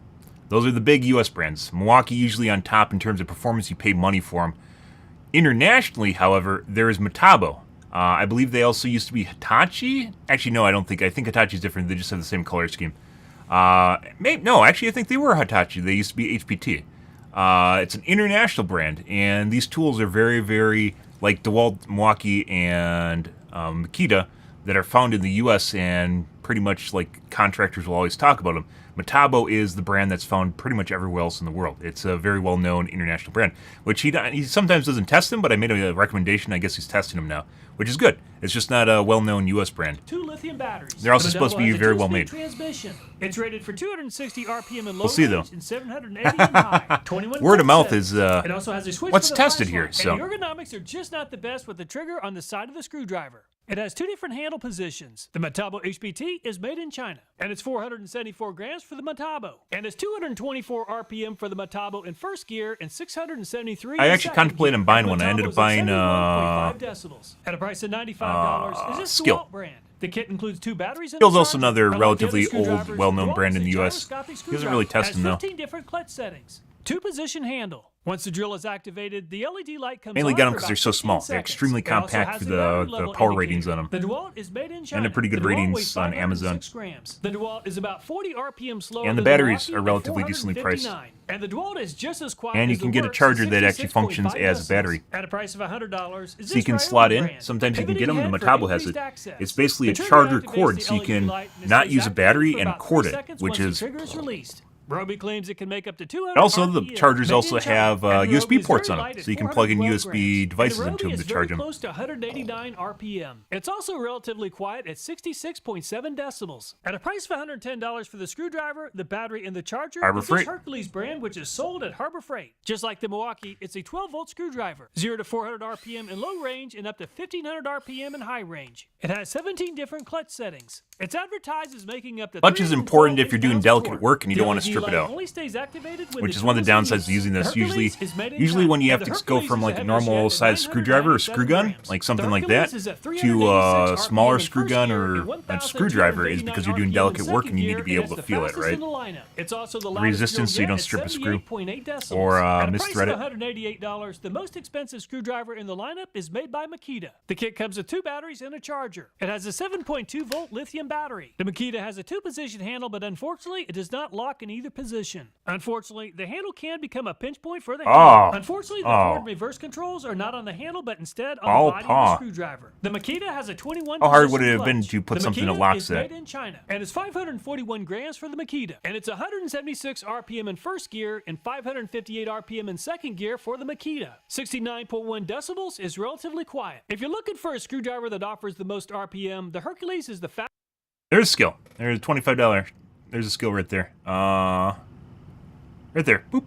Those are the big U.S. brands. Milwaukee usually on top in terms of performance. You pay money for them. Internationally, however, there is Metabo. I believe they also used to be Hitachi. Actually, no, I don't think. I think Hitachi's different. They just have the same color scheme. No, actually, I think they were Hitachi. They used to be HPT. It's an international brand, and these tools are very, very like DeWalt, Milwaukee, and Makita that are found in the U.S. and pretty much like contractors will always talk about them. Metabo is the brand that's found pretty much everywhere else in the world. It's a very well-known international brand, which he sometimes doesn't test them, but I made a recommendation. I guess he's testing them now, which is good. It's just not a well-known U.S. brand. 2 lithium batteries. They're also The supposed to Metabo be has a very well 2-speed made. Transmission. It's rated for 260 RPM in low We'll see, range though. and 780 in high. 21 Word of mouth settings. is It also has a switch what's for the tested flashlight. here. So And the ergonomics are just not the best with the trigger on the side of the screwdriver. It has 2 different handle positions. The Metabo HPT is made in China, and it's 474 grams for the Metabo, and it's 224 RPM for the Metabo in first gear and 673 I in actually second contemplated gear. on buying And one. I ended up Metabo's at buying 71.5 decibels. At a price of $95, is this Skill. DeWalt brand. The kit includes 2 batteries and Skill's a also charger. another Unlike the relatively other old, screwdrivers, well-known DeWalt brand in is the a US. gyroscopic He doesn't really screwdriver. test them, It has though. 15 different clutch settings. 2-position handle. Once the drill is activated, the LED light comes Mainly on got them for because they're about so 15 small. They're seconds. extremely It also compact has for a battery the level power indicator. ratings on them. The DeWalt is made in China. And a pretty good The DeWalt ratings weighs on Amazon. 506 grams. The DeWalt is about 40 RPM slower And the than batteries Milwaukee are at relatively decently priced. 459. And the DeWalt is just as quiet And you as can the get a Works charger at that actually functions 66.5 as a decibels. battery. At a price of $100, is So you this can Ryobi slot in. brand. Sometimes you can get them. Pivoting The head for Metabo has increased it. access. It's basically The a trigger charger activates cord, the so you LED can light and it not stays use a activated battery for and about 3 cord it, seconds which once the is... trigger is released. Ryobi claims it can make up to 200 Also, the RPM. chargers Made also in China. have And the USB Ryobi is ports very on them, light at so you can plug in 412 USB grams. devices And the into them Ryobi to is charge very them. close to 189 RPM. It's also relatively quiet at 66.7 decibels. At a price of $110 for the screwdriver, the battery, and the charger, Harbor is this Freight. Hercules brand, which is sold at Harbor Freight. Just like the Milwaukee, it's a 12-volt screwdriver, 0 to 400 RPM in low range and up to 1500 RPM in high range. It has 17 different clutch settings. It's advertised as making up to Clutch is 312 important if you're doing inch-pounds of delicate torque. work and you The don't want to LED strip it light out. only stays activated when Which the is one of the tool is in downsides to use. using this. The Hercules is made in Usually China, when you and have the to go Hercules from is like a heavier normal yet size at screwdriver or 997 screw gun, grams. like something The like that, Hercules is at to 386 a smaller RPM in screw first gun gear or and a screwdriver is because you're doing 1239 delicate RPM work in and you need to second be gear, able to and feel it's it, the right? fastest in the lineup. It's also the loudest Resistance so you drill don't yet strip at a screw 78.8 decibels. or At a misthread price it. of $188, the most expensive screwdriver in the lineup is made by Makita. The kit comes with 2 batteries and a charger. It has a 7.2-volt lithium battery. The Makita has a 2-position handle, but unfortunately, it does not lock in either position. Unfortunately, the handle can become a pinch point for the handle. Unfortunately, the forward and reverse controls are not on the handle, but instead on the body of the screwdriver. The Makita has a 21 How hard would it have clutch. been to put The something Makita that locks is that? made in China, and it's 541 grams for the Makita, and it's 176 RPM in first gear and 558 RPM in second gear for the Makita. 69.1 decibels is relatively quiet. If you're looking for a screwdriver that offers the most RPM, the Hercules is the fastest. There's a skill. There's $25. There's a skill right there. Right there. Boop.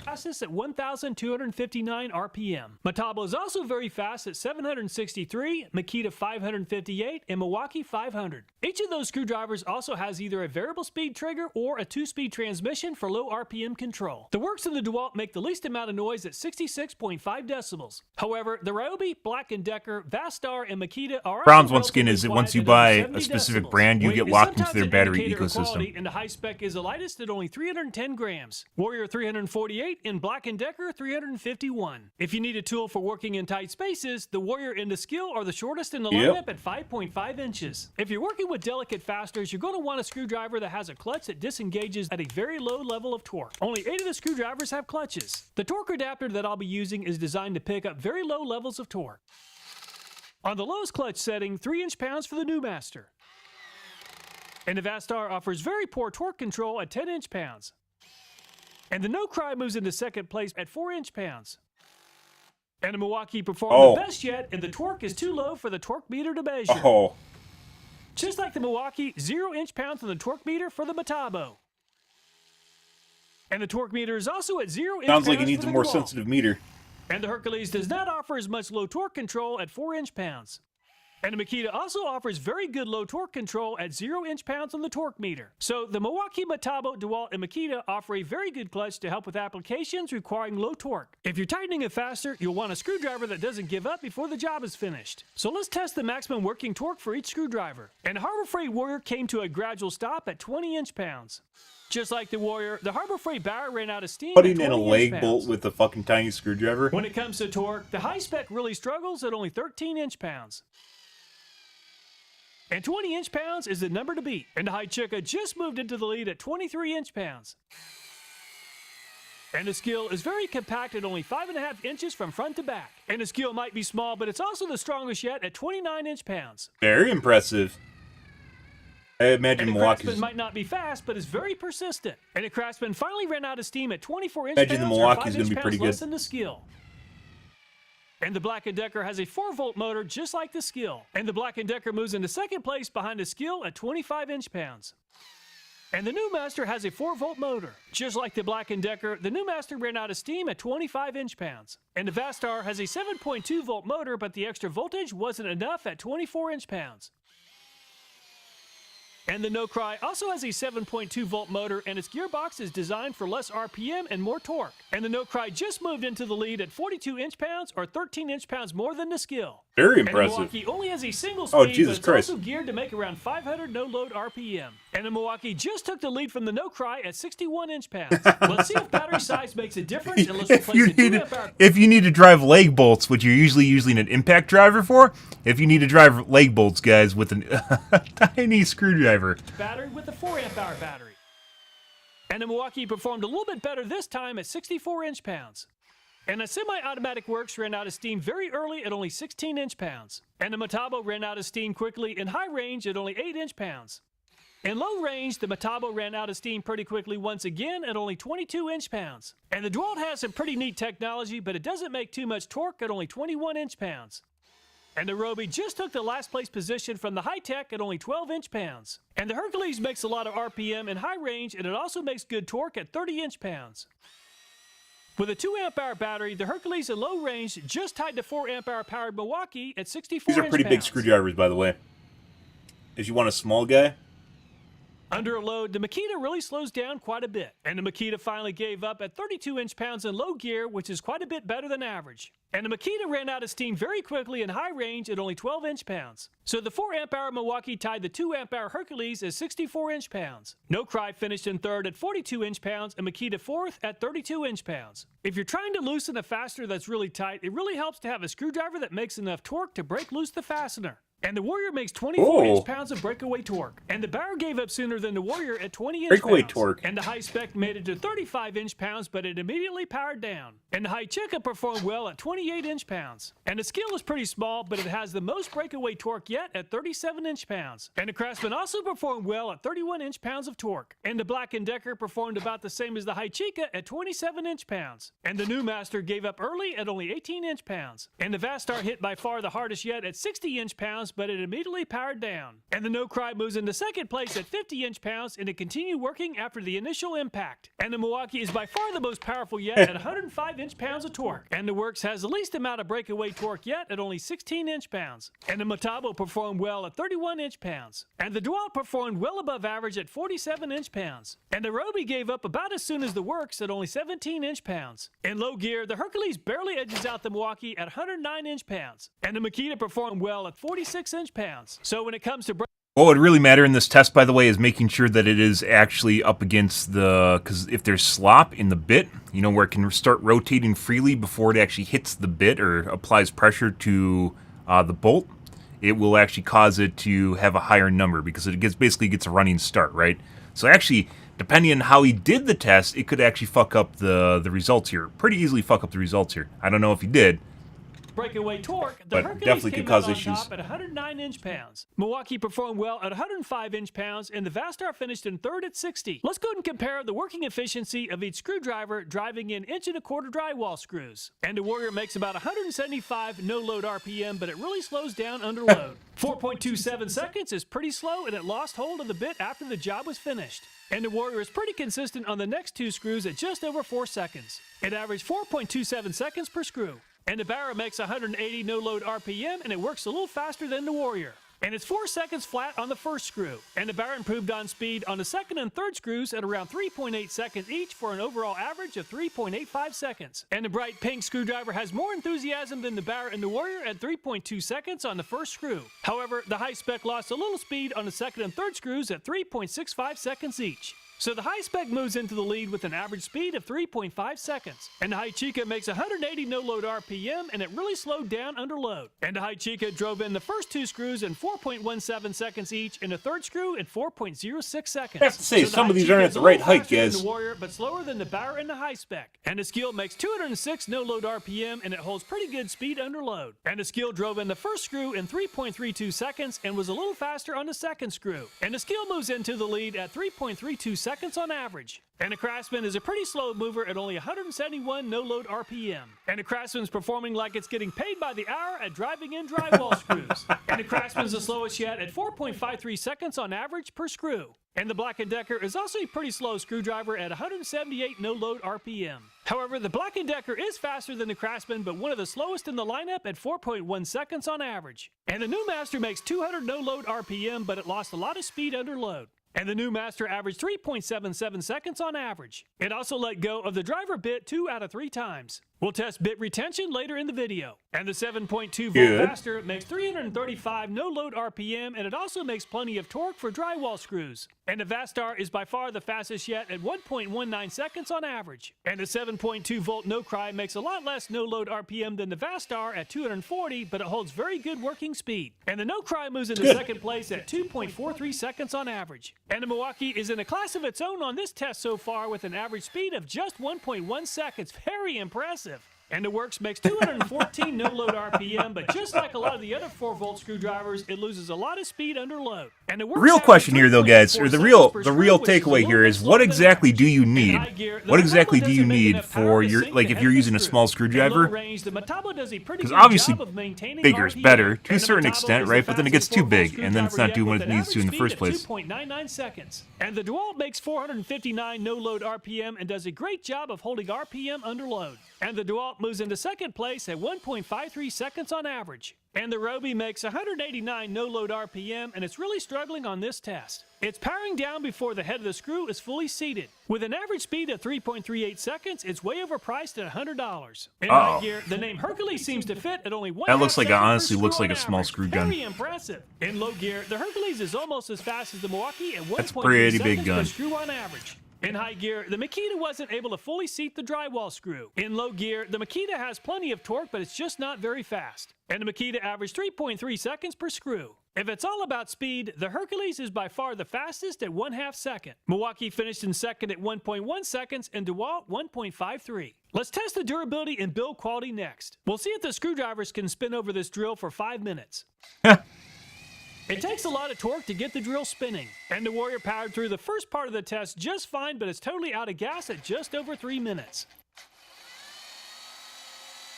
Fastest at 1,259 RPM. Metabo is also very fast at 763, Makita 558, and Milwaukee 500. Each of those screwdrivers also has either a variable speed trigger or a 2-speed transmission for low RPM control. The Works and the DeWalt make the least amount of noise at 66.5 decibels. However, the Ryobi, Black & Decker, Vastar, and Makita are also Problems once again relatively is that quiet once you at buy over 70 a specific decibels. brand, you Weight get is locked into sometimes their an battery indicator of quality, ecosystem. and the high spec is the lightest at only 310 grams. Warrior 348 and Black & Decker 351. If you need a tool for working in tight spaces, the Warrior and the Skill are the shortest in the lineup at 5.5 inches. If you're working with delicate fasteners, you're going to want a screwdriver that has a clutch that disengages at a very low level of torque. Only 8 of the screwdrivers have clutches. The torque adapter that I'll be using is designed to pick up very low levels of torque. On the lowest clutch setting, 3 inch-pounds for the New Master. And the Vastar offers very poor torque control at 10 inch-pounds. And the No Cry moves into second place at 4 inch-pounds. And the Milwaukee performed the best yet, and the torque is too low for the torque meter to measure. Just like the Milwaukee, 0 inch-pounds on the torque meter for the Metabo. And the torque meter is also at 0 inch-pounds. Sounds like he needs a more sensitive meter. And the Hercules does not offer as much low torque control at 4 inch-pounds. And the Makita also offers very good low torque control at 0 inch-pounds on the torque meter. So the Milwaukee, Metabo, DeWalt, and Makita offer a very good clutch to help with applications requiring low torque. If you're tightening it faster, you'll want a screwdriver that doesn't give up before the job is finished. So let's test the maximum working torque for each screwdriver. And the Harbor Freight Warrior came to a gradual stop at 20 inch-pounds. Just like the Warrior, the Harbor Freight Barra ran out of steam. Putting in a leg bolt with a fucking tiny screwdriver. When it comes to torque, the high spec really struggles at only 13 inch-pounds. And 20 inch-pounds is the number to beat. And the Haichika just moved into the lead at 23 inch-pounds. And the Skill is very compact at only 5.5 inches from front to back. And the Skill might be small, but it's also the strongest yet at 29 inch-pounds. Very impressive. I imagine Milwaukee's... Milwaukee's... might not be fast, but is very persistent. And the Craftsman finally ran out of steam at 24 inch-pounds. Imagine the Milwaukee's going to be pretty good. Less than the Skill. And the Black & Decker has a 4-volt motor just like the Skill. And the Black & Decker moves into second place behind the Skill at 25 inch-pounds. And the New Master has a 4-volt motor. Just like the Black & Decker, the New Master ran out of steam at 25 inch-pounds. And the Vastar has a 7.2-volt motor, but the extra voltage wasn't enough at 24 inch-pounds. And the No Cry also has a 7.2-volt motor, and its gearbox is designed for less RPM and more torque. And the No Cry just moved into the lead at 42 inch-pounds, or 13 inch-pounds more than the Skill. Very impressive. And the Milwaukee only has a single speed, Jesus but it's Christ. also geared to make around 500 no-load RPM. And the Milwaukee just took the lead from the No Cry at 61 inch-pounds. Let's see if battery size makes a difference, and let's replace the 2-amp-hour... If you need to drive leg bolts, which you're usually using an impact driver for, if you need to drive leg bolts, guys, with a tiny screwdriver. Battery with a 4-amp-hour battery. And the Milwaukee performed a little bit better this time at 64 inch-pounds. And the Semi-Automatic Works ran out of steam very early at only 16 inch-pounds. And the Metabo ran out of steam quickly in high range at only 8 inch-pounds. In low range, the Metabo ran out of steam pretty quickly once again at only 22 inch-pounds. And the DeWalt has some pretty neat technology, but it doesn't make too much torque at only 21 inch-pounds. And the Roby just took the last place position from the High-Tech at only 12 inch-pounds. And the Hercules makes a lot of RPM in high range, and it also makes good torque at 30 inch-pounds. With a 2-amp-hour battery, the Hercules in low range just tied the 4-amp-hour powered Milwaukee at 64 These are pretty big screwdrivers, by the way. If you want a small guy. Under a load, the Makita really slows down quite a bit. And the Makita finally gave up at 32 inch-pounds in low gear, which is quite a bit better than average. And the Makita ran out of steam very quickly in high range at only 12 inch-pounds. So the 4-amp-hour Milwaukee tied the 2-amp-hour Hercules at 64 inch-pounds. No Cry finished in third at 42 inch-pounds and Makita fourth at 32 inch-pounds. If you're trying to loosen a fastener that's really tight, it really helps to have a screwdriver that makes enough torque to break loose the fastener. And the Warrior makes 24 inch-pounds of breakaway torque. And the Barra gave up sooner than the Warrior at 20 inch-pounds. Breakaway torque. And the High Spec made it to 35 inch-pounds, but it immediately powered down. And the Haichika performed well at 28 inch-pounds. And the Skill is pretty small, but it has the most breakaway torque yet at 37 inch-pounds. And the Craftsman also performed well at 31 inch-pounds of torque. And the Black & Decker performed about the same as the Haichika at 27 inch-pounds. And the New Master gave up early at only 18 inch-pounds. And the Vastar hit by far the hardest yet at 60 inch-pounds, but it immediately powered down. And the No Cry moves into second place at 50 inch-pounds and it continued working after the initial impact. And the Milwaukee is by far the most powerful yet at 105 inch-pounds of torque. And the Works has the least amount of breakaway torque yet at only 16 inch-pounds. And the Metabo performed well at 31 inch-pounds. And the DeWalt performed well above average at 47 inch-pounds. And the Roby gave up about as soon as the Works at only 17 inch-pounds. In low gear, the Hercules barely edges out the Milwaukee at 109 inch-pounds. And the Makita performed well at 46 inch-pounds. So when it comes to what would really matter in this test, by the way, is making sure that it is actually up against the... Because if there's slop in the bit, you know, where it can start rotating freely before it actually hits the bit or applies pressure to the bolt, it will actually cause it to have a higher number because it basically gets a running start, right? So actually, depending on how he did the test, it could actually fuck up the results here. Pretty easily fuck up the results here. I don't know if he did. breakaway torque, the But Hercules definitely came could cause out on issues. top at 109 inch-pounds. Milwaukee performed well at 105 inch-pounds, and the Vastar finished in third at 60. Let's go ahead and compare the working efficiency of each screwdriver driving in 1.25" drywall screws. And the Warrior makes about 175 no-load RPM, but it really slows down under load. 4.27 seconds is pretty slow, and it lost hold of the bit after the job was finished. And the Warrior is pretty consistent on the next two screws at just over 4 seconds. It averaged 4.27 seconds per screw. And the Barra makes 180 no-load RPM, and it works a little faster than the Warrior. And it's 4 seconds flat on the first screw. And the Barra improved on speed on the second and third screws at around 3.8 seconds each for an overall average of 3.85 seconds. And the bright pink screwdriver has more enthusiasm than the Barra and the Warrior at 3.2 seconds on the first screw. However, the high spec lost a little speed on the second and third screws at 3.65 seconds each. So the high spec moves into the lead with an average speed of 3.5 seconds. And the High Chica makes 180 no-load RPM, and it really slowed down under load. And the High Chica drove in the first two screws in 4.17 seconds each, and the third screw in 4.06 seconds. I have to say, So the some of High these aren't Chica at is the a right little height, faster than guys. the Warrior, but slower than the Barra and the High Spec. And the Skill makes 206 no-load RPM, and it holds pretty good speed under load. And the Skill drove in the first screw in 3.32 seconds and was a little faster on the second screw. And the Skill moves into the lead at 3.32 seconds on average. And the Craftsman is a pretty slow mover at only 171 no-load RPM. And the Craftsman's performing like it's getting paid by the hour at driving in drywall screws. And the Craftsman's the slowest yet at 4.53 seconds on average per screw. And the Black & Decker is also a pretty slow screwdriver at 178 no-load RPM. However, the Black & Decker is faster than the Craftsman, but one of the slowest in the lineup at 4.1 seconds on average. And the New Master makes 200 no-load RPM, but it lost a lot of speed under load. And the New Master averaged 3.77 seconds on average. It also let go of the driver bit 2 out of 3 times. We'll test bit retention later in the video. And the 7.2 volt Vaster makes 335 no-load RPM, and it also makes plenty of torque for drywall screws. And the Vastar is by far the fastest yet at 1.19 seconds on average. And the 7.2 volt No Cry makes a lot less no-load RPM than the Vastar at 240, but it holds very good working speed. And the No Cry moves into second place at 2.43 seconds on average. And the Milwaukee is in a class of its own on this test so far with an average speed of just 1.1 seconds. Very impressive. And the Works makes 214 no-load RPM, but just like a lot of the other 4-volt screwdrivers, it loses a lot of speed under load. And the Works Real question here, though, guys, or the real screw, takeaway here is, what exactly do you need? What exactly do you need for your, like, if you're using a small screwdriver? Because obviously, bigger is better to a certain extent, right? But then it gets too big, and then it's not doing what it needs to in the first place. 2.99 seconds. And the DeWalt makes 459 no-load RPM and does a great job of holding RPM under load. And the DeWalt moves into second place at 1.53 seconds on average. And the Roby makes 189 no-load RPM, and it's really struggling on this test. It's powering down before the head of the screw is fully seated. With an average speed of 3.38 seconds, it's way overpriced at $100. In high gear, the name Hercules seems to fit at only 1 That looks like, second honestly per looks screw like a on small average. screw gun. Very impressive. In low gear, the Hercules is almost as fast as the Milwaukee at 1.3 That's a pretty big seconds gun. per screw on average. In high gear, the Makita wasn't able to fully seat the drywall screw. In low gear, the Makita has plenty of torque, but it's just not very fast. And the Makita averaged 3.3 seconds per screw. If it's all about speed, the Hercules is by far the fastest at 1/2 second. Milwaukee finished in second at 1.1 seconds, and DeWalt 1.53. Let's test the durability and build quality next. We'll see if the screwdrivers can spin over this drill for 5 minutes. It takes a lot of torque to get the drill spinning, and the Warrior powered through the first part of the test just fine, but it's totally out of gas at just over 3 minutes.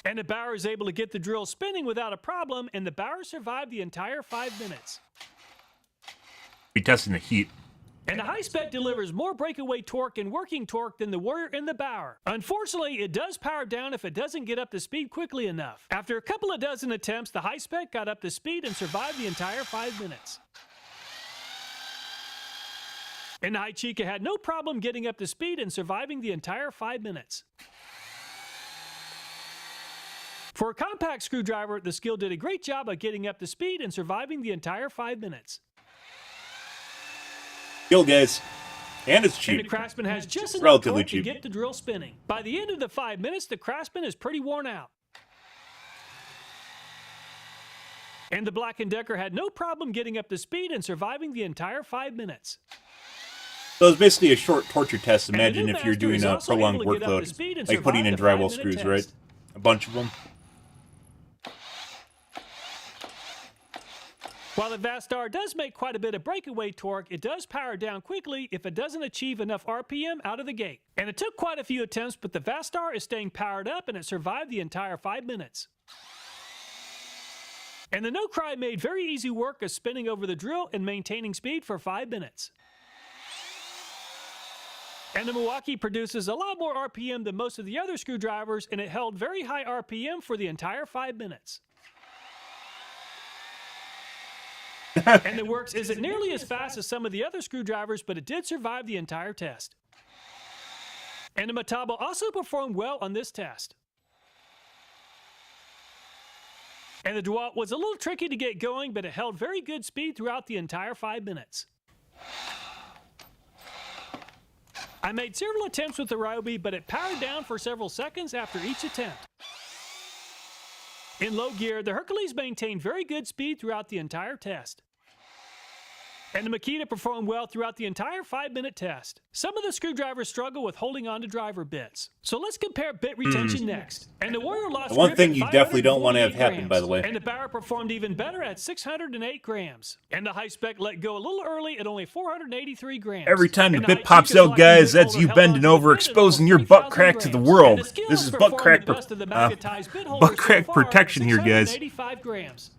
And the Bauer is able to get the drill spinning without a problem, and the Bauer survived the entire 5 minutes. Be testing the heat. And the High Spec delivers more breakaway torque and working torque than the Warrior and the Bauer. Unfortunately, it does power down if it doesn't get up to speed quickly enough. After a couple of dozen attempts, the High Spec got up to speed and survived the entire 5 minutes. And the High Chica had no problem getting up to speed and surviving the entire 5 minutes. For a compact screwdriver, the Skill did a great job of getting up to speed and surviving the entire 5 minutes. Skill, guys. And it's And cheap. the Craftsman has just enough Relatively torque to cheap. get the drill spinning. By the end of the 5 minutes, the Craftsman is pretty worn out. And the Black & Decker had no problem getting up to speed and surviving the entire 5 minutes. So it's basically a short torture test. And the Imagine New if you're Master doing is a also prolonged able to get up to workload, speed and like putting survive in the drywall 5-minute screws, test. right? A bunch of them. While the Vastar does make quite a bit of breakaway torque, it does power down quickly if it doesn't achieve enough RPM out of the gate. And it took quite a few attempts, but the Vastar is staying powered up and it survived the entire 5 minutes. And the No Cry made very easy work of spinning over the drill and maintaining speed for 5 minutes. And the Milwaukee produces a lot more RPM than most of the other screwdrivers, and it held very high RPM for the entire 5 minutes. And the works isn't nearly as fast as some of the other screwdrivers, but it did survive the entire test. And the Metabo also performed well on this test. And the DeWalt was a little tricky to get going, but it held very good speed throughout the entire 5 minutes. I made several attempts with the Ryobi, but it powered down for several seconds after each attempt. In low gear, the Hercules maintained very good speed throughout the entire test. And the Makita performed well throughout the entire 5-minute test. Some of the screwdrivers struggle with holding on to driver bits. So let's compare bit retention next. And the Warrior lost one thing you definitely don't want to have happen, by the way. And the Bauer performed even better at 608 grams. And the High Spec let go a little early at only 483 grams. Every time the bit pops out, guys, that's you bending over, exposing your butt crack to the world. This is butt crack protection here, guys.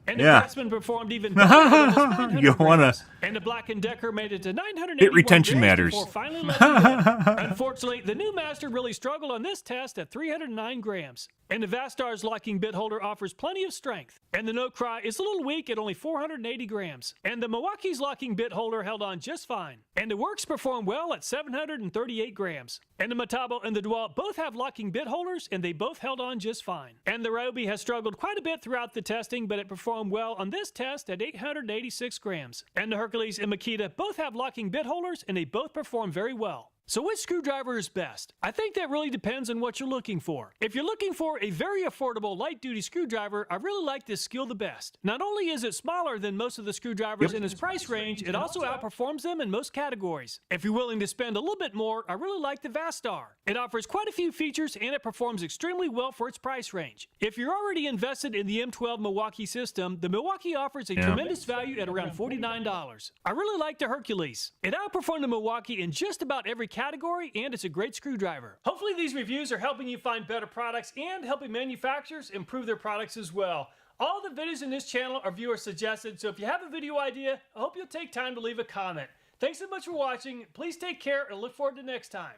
And the Craftsman performed even better. You wanna... And the Black & Decker made it to 981 Bit retention grams matters. before finally letting go. Unfortunately, the new Master really struggled on this test at 309 grams. And the Vastar's locking bit holder offers plenty of strength. And the No Cry is a little weak at only 480 grams. And the Milwaukee's locking bit holder held on just fine. And the Works performed well at 738 grams. And the Metabo and the DeWalt both have locking bit holders, and they both held on just fine. And the Ryobi has struggled quite a bit throughout the testing, but it performed well on this test at 886 grams. And the Hercules and Makita both have locking bit holders, and they both perform very well. So which screwdriver is best? I think that really depends on what you're looking for. If you're looking for a very affordable light-duty screwdriver, I really like this Skill the best. Not only is it smaller than most of the screwdrivers in its price range, it also outperforms them in most categories. If you're willing to spend a little bit more, I really like the Vastar. It offers quite a few features and it performs extremely well for its price range. If you're already invested in the M12 Milwaukee system, the Milwaukee offers a tremendous value at around $49. I really like the Hercules. It outperformed the Milwaukee in just about every category, and it's a great screwdriver. Hopefully these reviews are helping you find better products and helping manufacturers improve their products as well. All the videos in this channel are viewer suggested, so if you have a video idea, I hope you'll take time to leave a comment. Thanks so much for watching. Please take care and look forward to next time.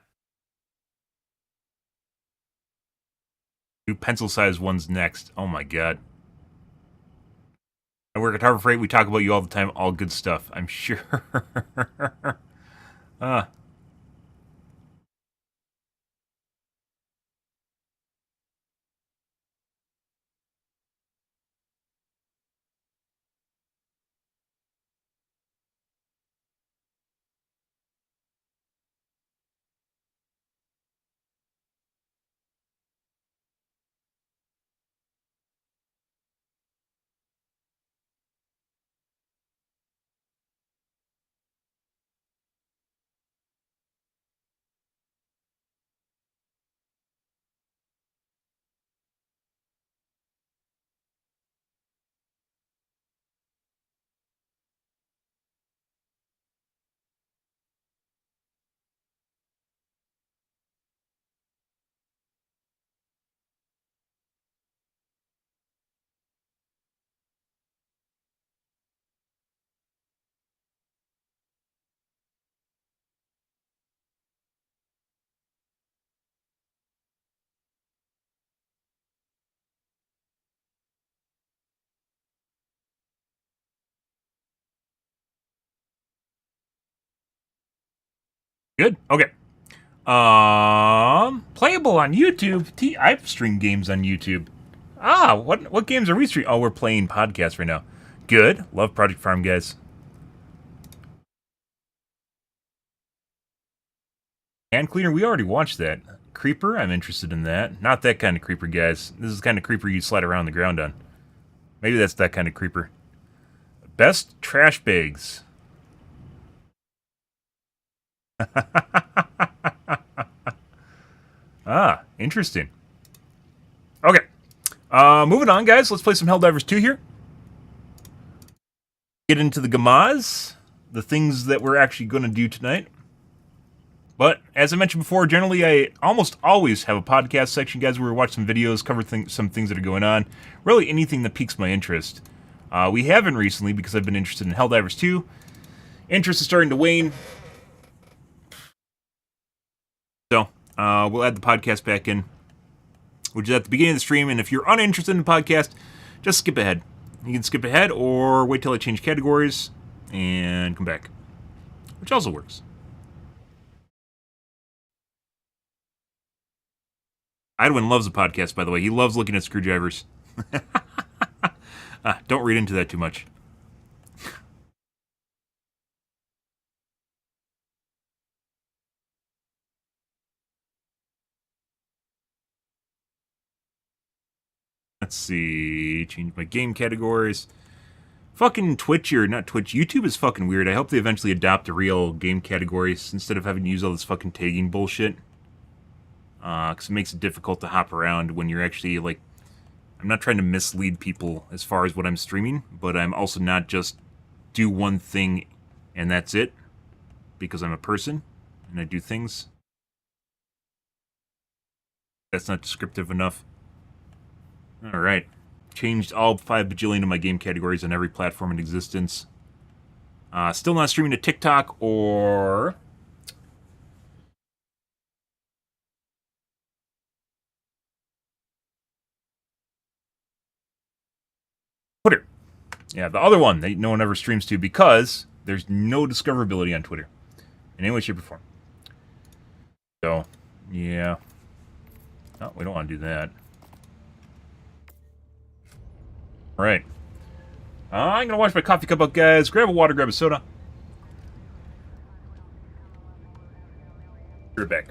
Do pencil-sized ones next. Oh my god. I work at Harbor Freight. We talk about you all the time. All good stuff, I'm sure. Good. Okay. Playable on YouTube. I've streamed games on YouTube. What games are we streaming? Oh, we're playing podcasts right now. Good. Love Project Farm, guys. Hand cleaner, we already watched that. Creeper, I'm interested in that. Not that kind of creeper, guys. This is the kind of creeper you slide around the ground on. Maybe that's that kind of creeper. Best trash bags. Interesting. Okay. Moving on, guys. Let's play some Helldivers 2 here. get into the gamaz, the things that we're actually going to do tonight. But as I mentioned before, generally I almost always have a podcast section, guys, where we watch some videos, cover some things that are going on. Really anything that piques my interest. We haven't recently because I've been interested in Helldivers 2. Interest is starting to wane. So, we'll add the podcast back in, which is at the beginning of the stream. And if you're uninterested in the podcast, just skip ahead. You can skip ahead or wait till I change categories and come back, which also works. Edwin loves the podcast, by the way. He loves looking at screwdrivers. Don't read into that too much. Let's see. Change my game categories. Fucking Twitch, or not Twitch, YouTube is fucking weird. I hope they eventually adopt the real game categories instead of having to use all this fucking tagging bullshit. Because it makes it difficult to hop around when you're actually, like... I'm not trying to mislead people as far as what I'm streaming, but I'm also not just do one thing and that's it. Because I'm a person, and I do things. That's not descriptive enough. Alright. Changed all 5 bajillion of my game categories on every platform in existence. Still not streaming to TikTok or... Twitter. Yeah, the other one that no one ever streams to because there's no discoverability on Twitter. In any way, shape, or form. So, yeah. No, we don't want to do that. Alright. I'm gonna wash my coffee cup up, guys. Grab a water, grab a soda. Be right back.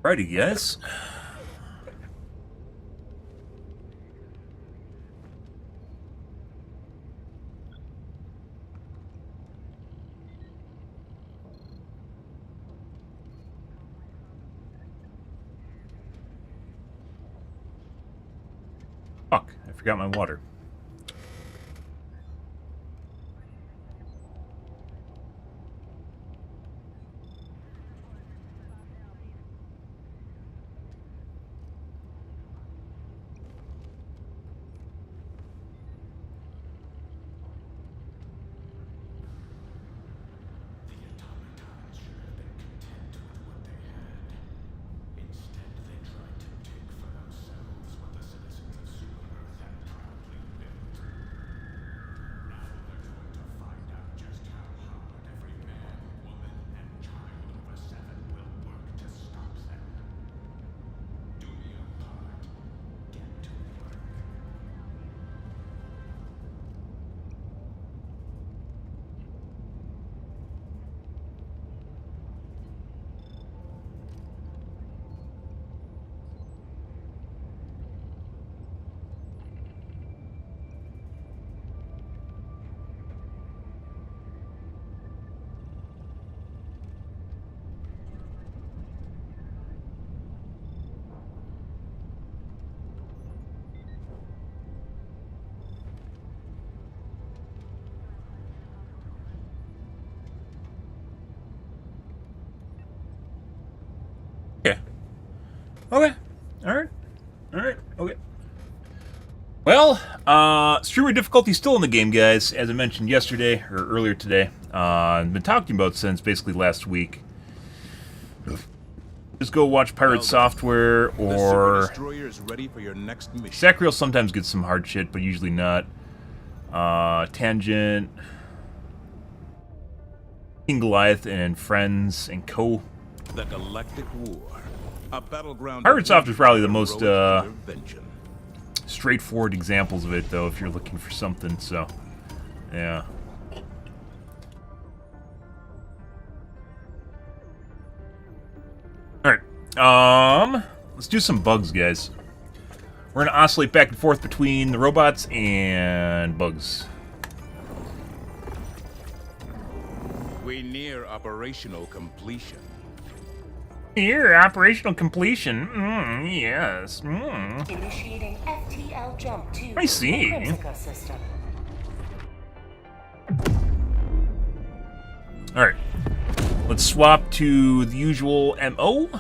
Alrighty, guys. Fuck, I forgot my water. Okay. Alright. Alright. Okay. Well, streamer difficulty still in the game, guys. As I mentioned yesterday, or earlier today. I've been talking about since basically last week. Just go watch Pirate Software, or Sacriel sometimes gets some hard shit, but usually not. Tangent, King Goliath, and Friends, and Co. The Galactic War, a battleground. Pirate Software is probably the most straightforward examples of it, though, if you're looking for something. So, yeah. Alright, let's do some bugs, guys. We're gonna oscillate back and forth between the robots and bugs. We near operational completion. Near operational completion. Yes. Initiating FTL jump to I see. the Crimsica system. Alright. Let's swap to the usual MO.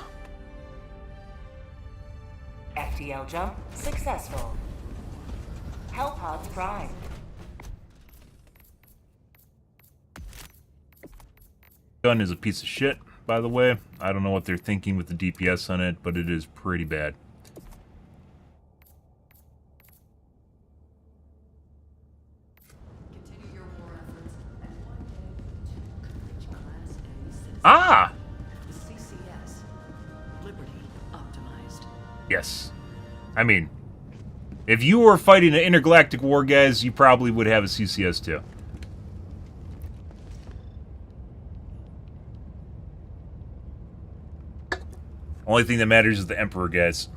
FTL jump successful. Hellpods prime. Gun is a piece of shit, by the way. I don't know what they're thinking with the DPS on it, but it is pretty bad. Continue your war efforts and one day to courage class A citizens. Ah! The CCS. Liberty optimized. Yes. I mean, if you were fighting an intergalactic war, guys, you probably would have a CCS too. Only thing that matters is the Emperor, guys.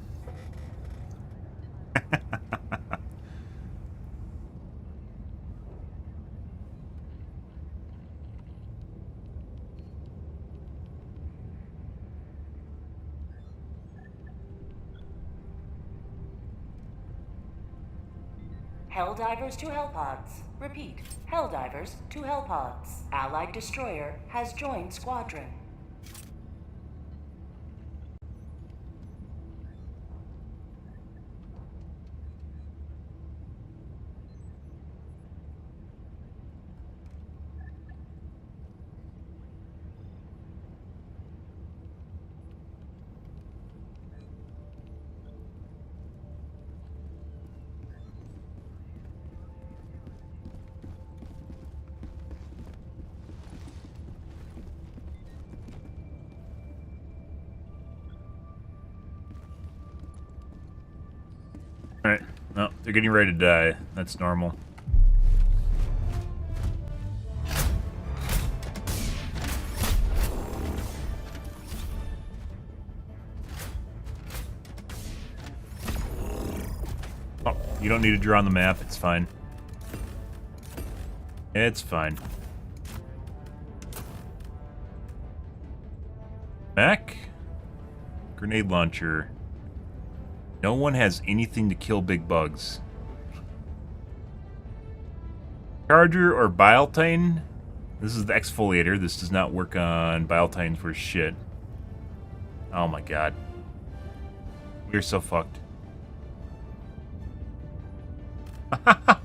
Helldivers to Hellpods. Repeat. Helldivers to Hellpods. Allied destroyer has joined squadron. Alright. No, they're getting ready to die. That's normal. Oh, you don't need to draw on the map. It's fine. It's fine. Back. Grenade launcher. No one has anything to kill big bugs. Charger or Biotine? This is the exfoliator. This does not work on Biotines for shit. Oh my god. We're so fucked.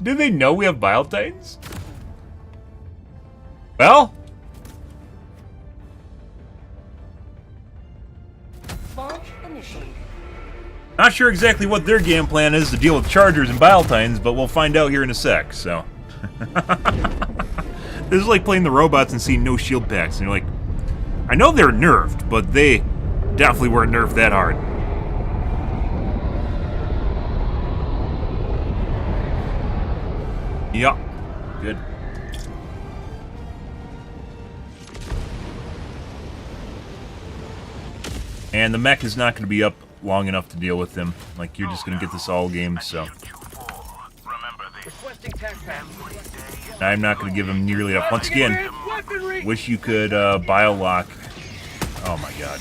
Do they know we have Biotines? Well? Launch initiated. Not sure exactly what their game plan is to deal with Chargers and Biotines, but we'll find out here in a sec, so. This is like playing the robots and seeing no shield packs, and you're like, I know they're nerfed, but they definitely weren't nerfed that hard. Yup. Good. And the mech is not going to be up long enough to deal with them. Like, you're just going to get this all game, so. I'm not going to give him nearly enough. Once again, wish you could bio-lock. Oh my god.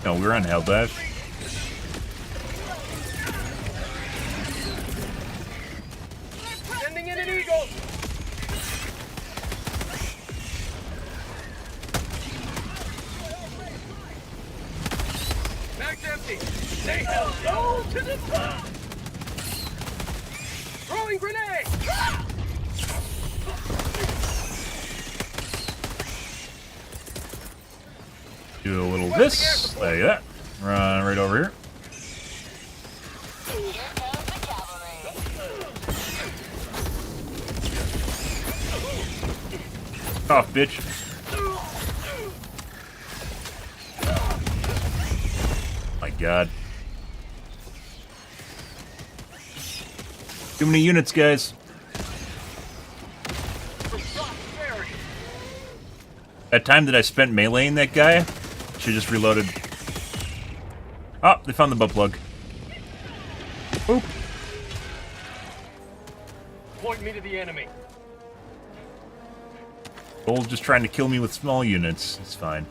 No, we're on Helldive. Say hello to the top! Throwing grenade! Do a little this, like that. Run right over here. Off, bitch. My God. Too many units, guys. That time that I spent meleeing that guy, should just reloaded. Oh, they found the butt plug. Oop. Point me to the enemy. Bull's just trying to kill me with small units. It's fine.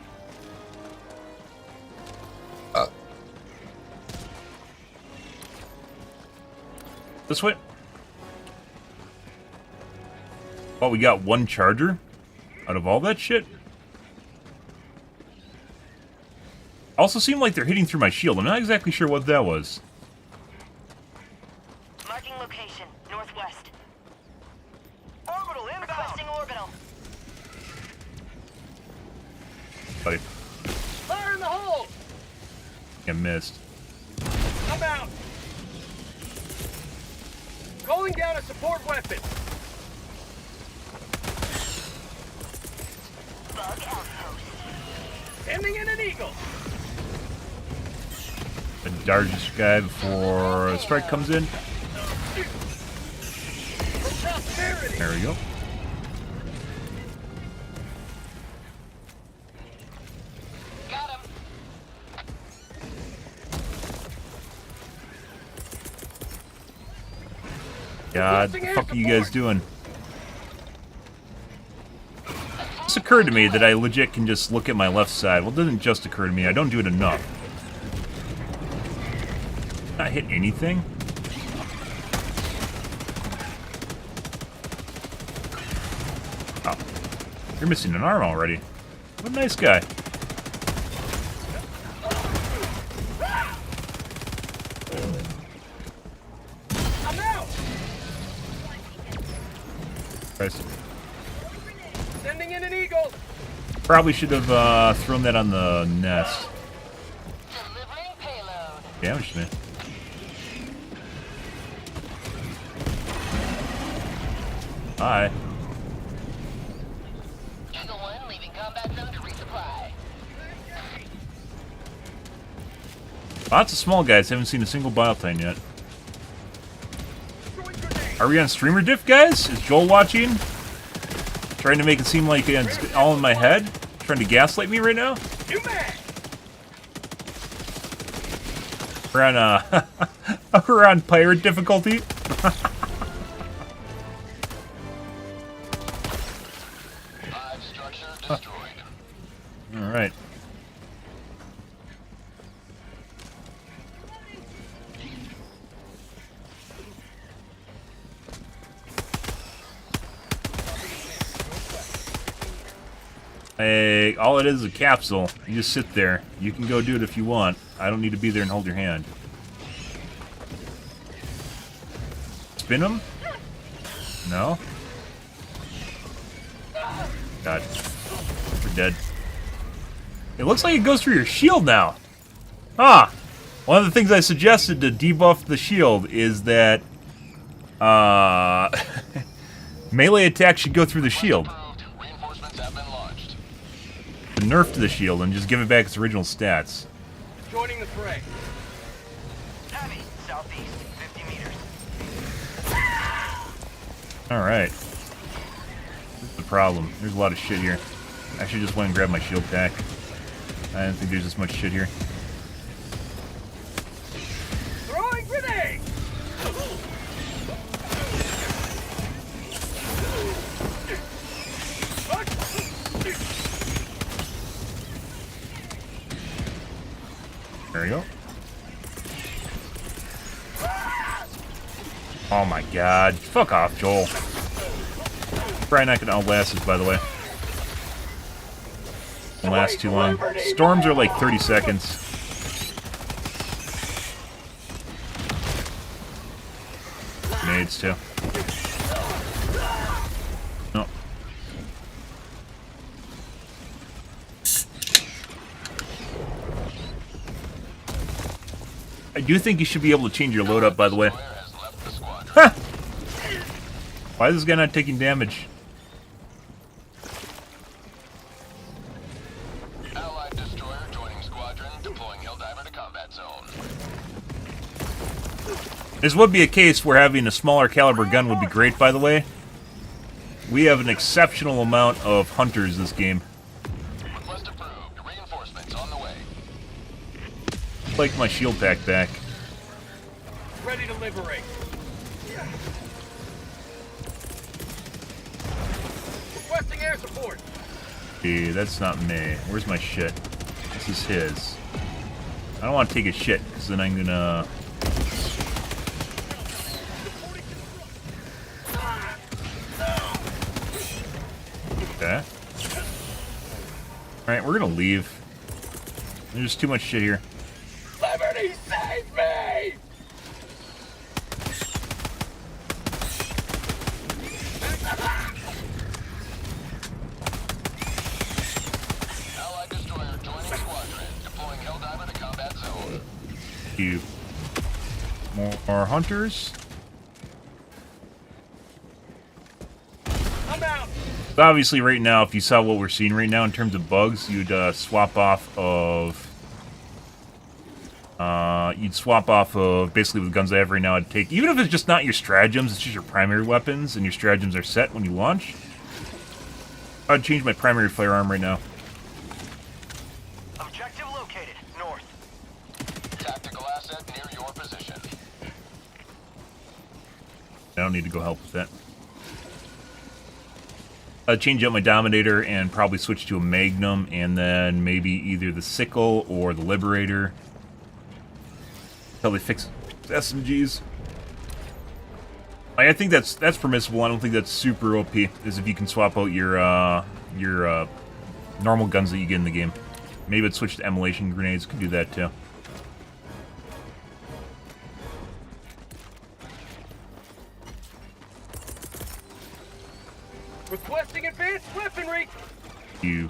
This way. Oh, we got one charger out of all that shit. Also seemed like they're hitting through my shield. I'm not exactly sure what that was. Marking location, northwest. Orbital inbound. Requesting orbital. Buddy, Fire in the hole! I missed. I'm out. Calling down a support weapon. Bug outpost. Sending in an eagle. A dart this guy before a strike comes in. For prosperity. There we go. Got him. God, what the fuck are you guys doing? This occurred to me that I legit can just look at my left side. Well, it doesn't just occur to me. I don't do it enough. Not hit anything. Oh, you're missing an arm already. What a nice guy. I'm out. Christ. Sending in an eagle. Probably should have thrown that on the nest. Delivering payload. Damaged me. Hi. Eagle 1 leaving combat zone to resupply. Lots of small guys. Haven't seen a single Biotine yet. Are we on streamer diff, guys? Is Joel watching? Trying to make it seem like it's all in my head? Trying to gaslight me right now? New mag. We're on, we're on pirate difficulty. Alright. Hey, all it is a capsule. You just sit there. You can go do it if you want. I don't need to be there and hold your hand. Spin them? No? God. We're dead. It looks like it goes through your shield now. Ah! One of the things I suggested to debuff the shield is that melee attacks should go through the shield. The nerf to the shield and just give it back its original stats. Joining the fray. Heavy, southeast, 50 meters. Alright. This is the problem. There's a lot of shit here. I should just went and grab my shield pack. I don't think there's this much shit here. Throwing grenade. There we go. Oh my god. Fuck off, Joel. Probably not gonna outlast us, by the way. Won't last too long. Storms are like 30 seconds. grenades too. No. I do think you should be able to change your load up, by the way. Ha! Why is this guy not taking damage? Allied destroyer joining squadron, deploying Helldiver to combat zone. This would be a case where having a smaller caliber gun would be great, by the way. We have an exceptional amount of hunters this game. Request approved. Reinforcements on the way. Like my shield pack back. Ready to liberate. Requesting air support. Hey, that's not me. Where's my shit? This is his. I don't want to take his shit, because then I'm gonna... Okay. Alright, we're gonna leave. There's too much shit here. Liberty, save me! Allied destroyer joining squadron, deploying Helldiver to combat zone. You. More hunters. I'm out. So obviously, right now, if you saw what we're seeing right now in terms of bugs, you'd swap off of basically with the guns I have right now. I'd take, even if it's just not your stratagems, it's just your primary weapons, and your stratagems are set when you launch. I'd change my primary firearm right now. Objective located, north. Tactical asset near your position. I don't need to go help with that. I'd change out my Dominator and probably switch to a Magnum, and then maybe either the Sickle or the Liberator. Until they fix SMGs. I think that's permissible. I don't think that's super OP, is if you can swap out your normal guns that you get in the game. Maybe it'd switch to emulation grenades. Could do that too. Requesting advanced weaponry. You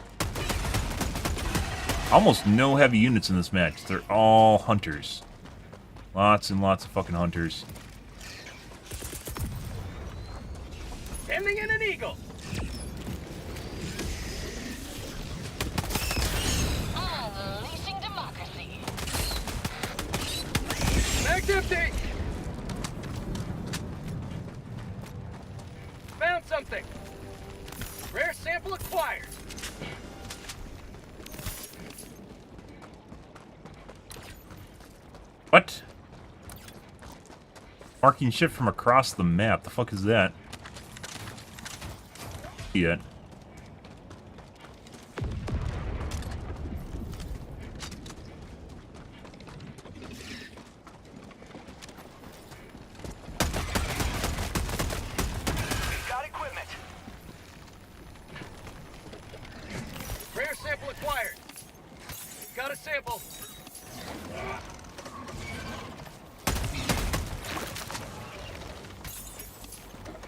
almost no heavy units in this match. They're all hunters. Lots and lots of fucking hunters. Sending in an eagle. Unleashing democracy. Mag's empty. Found something. Rare sample acquired. What? Marking ship from across the map. The fuck is that? Yet. Got equipment. Rare sample acquired. Got a sample.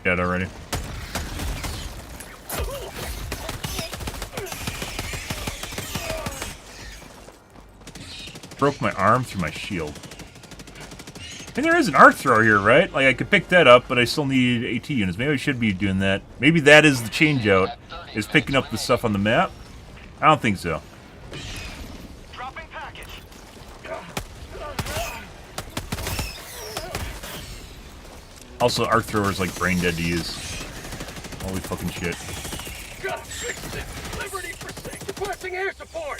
Dead already. Broke my arm through my shield. And there is an arc thrower here, right? Like, I could pick that up, but I still need AT units. Maybe I should be doing that. Maybe that is the changeout, is picking up the stuff on the map. I don't think so. Dropping package. Also, arc thrower is like brain dead to use. Holy fucking shit. Gotta fix it. Liberty for sake. Requesting air support.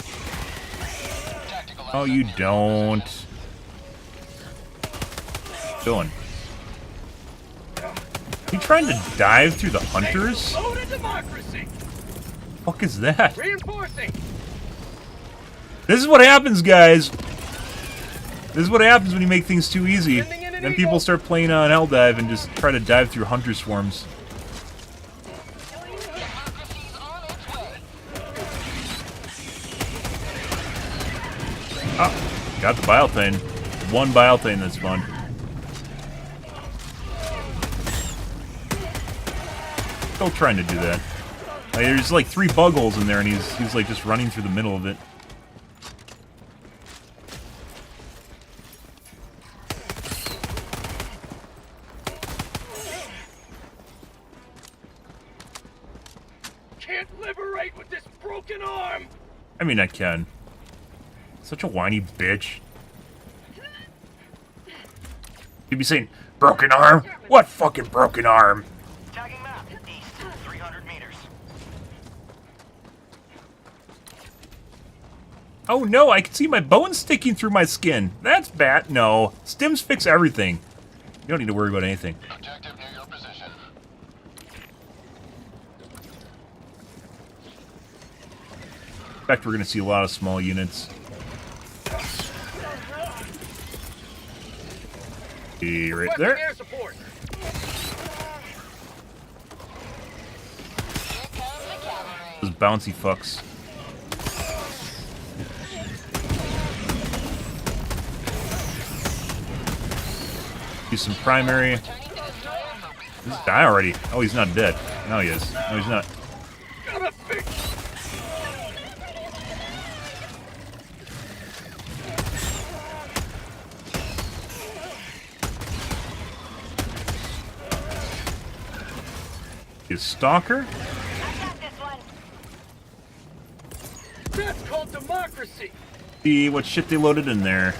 Tactical Oh, asset you near your don't. position. Doing. You trying to dive through the hunters? Load of democracy. Fuck is that? Reinforcing. This is what happens, guys. This is what happens when you make things too easy. Then people start playing on Helldive and just try to dive through hunter swarms. Democracy's on its way. Ah, got the Biotane. One Biotane that's fun. Still trying to do that. Like, there's like 3 bug holes in there, and he's like just running through the middle of it. Can't liberate with this broken arm. I mean, I can. Such a whiny bitch. You'd be saying, broken arm? What fucking broken arm? Tagging map. East, 300 meters. Oh no, I can see my bones sticking through my skin. That's bad. No. Stims fix everything. You don't need to worry about anything. Objective near your position. In fact, we're going to see a lot of small units. Be right Requesting there. air support. Those bouncy fucks. Do some primary. This guy already. Oh, he's not dead. No, he is. No, he's not. Gotta fix. Is Stalker? That's called democracy. See what shit they loaded in there.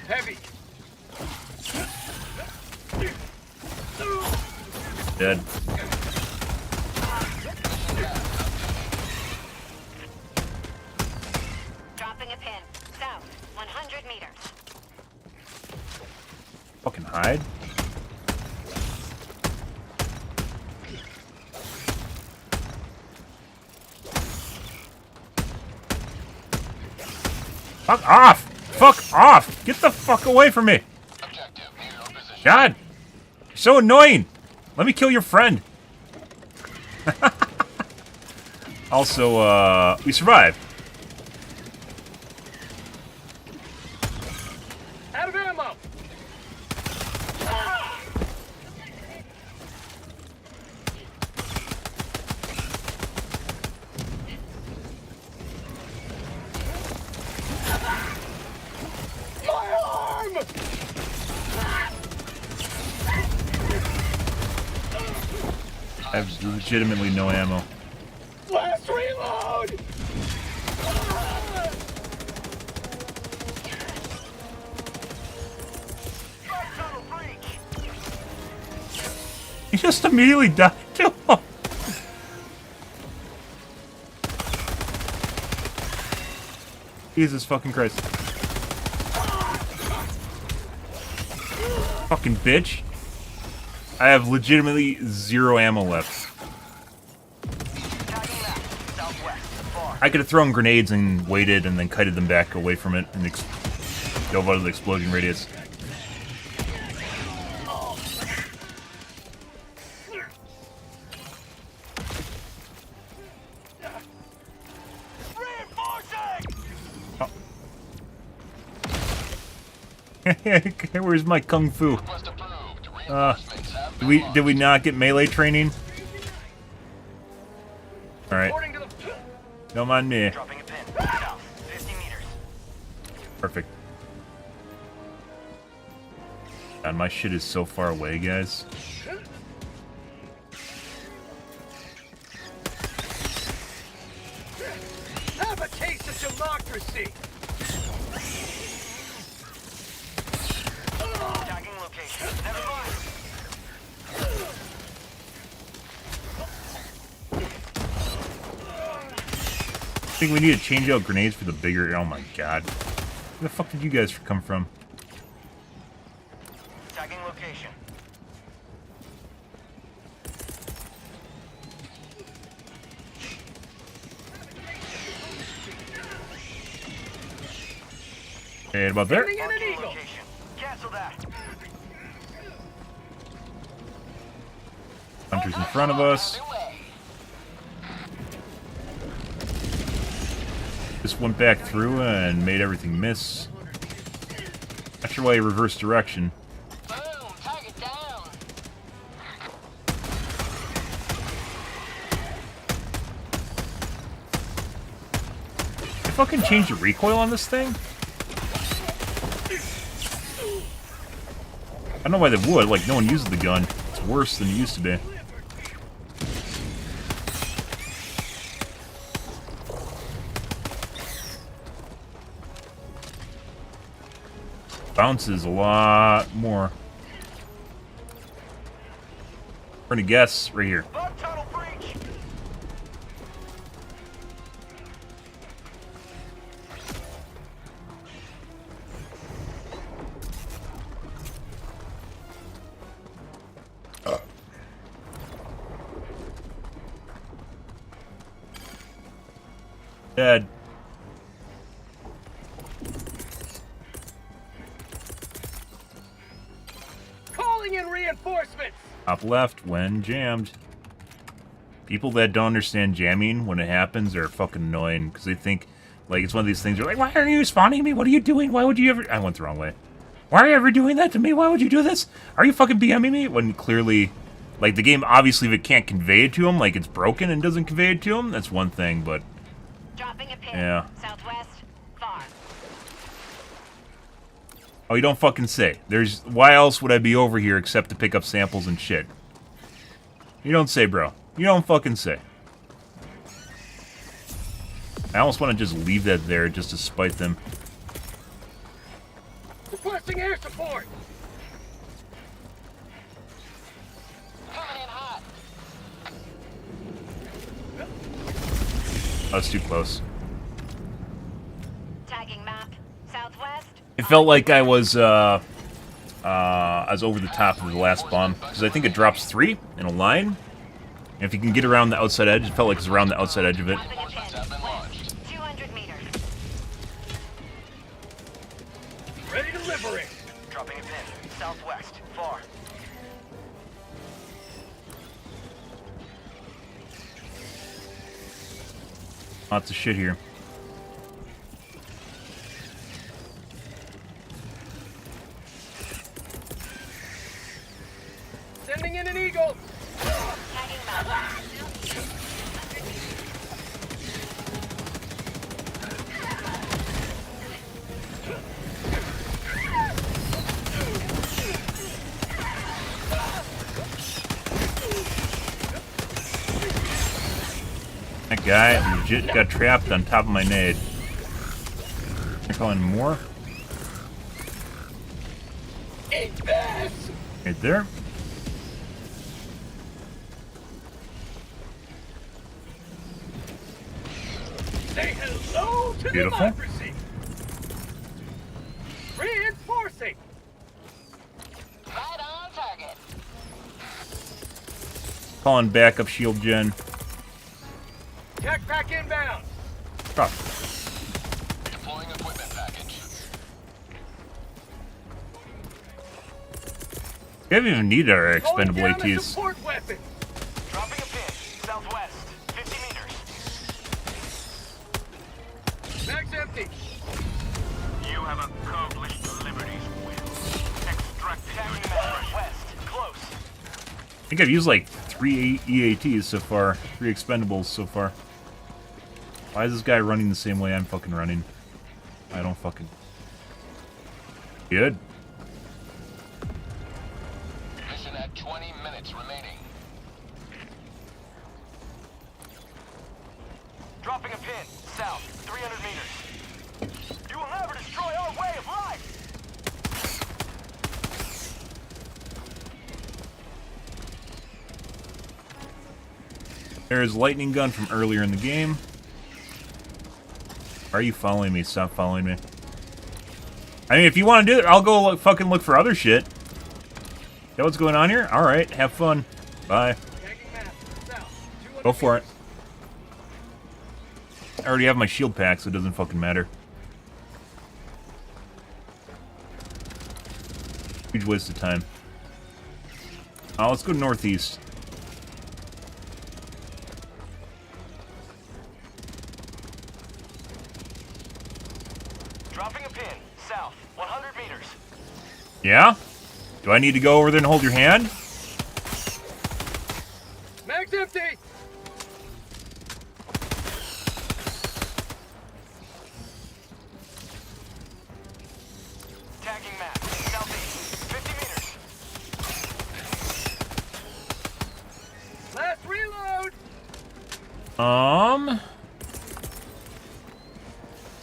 Heavy. Dead. Dropping a pin. South, 100 meters. Fucking hide. Fuck off! Fuck off! Get the fuck away from me! Objective near your position. God! You're so annoying! Let me kill your friend! Also, we survived. Out of ammo. My arm. I have legitimately no ammo. Last reload. He just immediately died too. Jesus fucking Christ. Fucking bitch. I have legitimately 0 ammo left. I could have thrown grenades and waited and then kited them back away from it and dove out of the explosion radius. Where's my kung fu? Request approved. Reinforcements have been Did we not get melee training? All right, According to the don't mind me. dropping a pin. South, 50 meters. Perfect. God, my shit is so far away, guys. have a taste of democracy. Tagging location. Never mind. I think we need to change out grenades for the bigger. Oh my god. Where the fuck did you guys come from? Tagging location. Okay, about there. Sending in an Marking eagle. location. Cancel that. Hunters in front of us. Underway. Just went back through and made everything miss. Not sure why he reversed direction. Burn They fucking change the recoil on this thing? I don't know why they would. Like, no one uses the gun. It's worse than it used to be. Bounces a lot more. We're gonna guess right here. Tunnel breach. Dead. Calling in reinforcements. Top left when jammed. People that don't understand jamming when it happens are fucking annoying because they think like it's one of these things. They're like, "Why are you spawning me? What are you doing? Why would you ever?" I went the wrong way. Why are you ever doing that to me? Why would you do this? Are you fucking BMing me? When clearly, like the game obviously if it can't convey it to him, like it's broken and doesn't convey it to him, that's one thing. But Dropping a pin. yeah. Southwest. Far. Oh, you don't fucking say. There's why else would I be over here except to pick up samples and shit? You don't say, bro. You don't fucking say. I almost want to just leave that there just to spite them. Requesting air support. Coming in hot. That's too close. Tagging map. Southwest. It felt like I was over the top of the last bomb because I think it drops 3 in a line. And if you can get around the outside edge, it felt like it was around the outside edge of it. Dropping a pin. Have been launched. West. 200 meters. Ready to liberate. Dropping a pin. Southwest. Far. Lots of shit here. Sending in an eagle. Tagging map. That guy legit got trapped on top of my nade. They're calling more. Eat this. Right there. Say hello to Beautiful. democracy. Reinforcing. Right on target. Calling backup shield gen. Tech pack inbound. Drop. Deploying equipment package. We haven't even needed our Calling expendable down a ATs. support weapon. Dropping a pin. Southwest. 50 meters. Mag's empty. You have accomplished Liberty's will. Extract tagging west. Close. I think I've used like 3 EATs so far. 3 expendables so far. Why is this guy running the same way I'm fucking running? I don't fucking... Good. Mission at 20 minutes remaining. Dropping a pin. South. 300 meters. You will never destroy our way of life! There's lightning gun from earlier in the game. Why are you following me? Stop following me. I mean, if you want to do it, I'll go fucking look for other shit. Is that what's going on here? Alright, have fun. Bye. Tagging map. South. 200 Go for it. meters. I already have my shield pack, so it doesn't fucking matter. Huge waste of time. Let's go northeast. Dropping a pin. South. 100 meters. Yeah? Do I need to go over there and hold your hand? Mag's empty.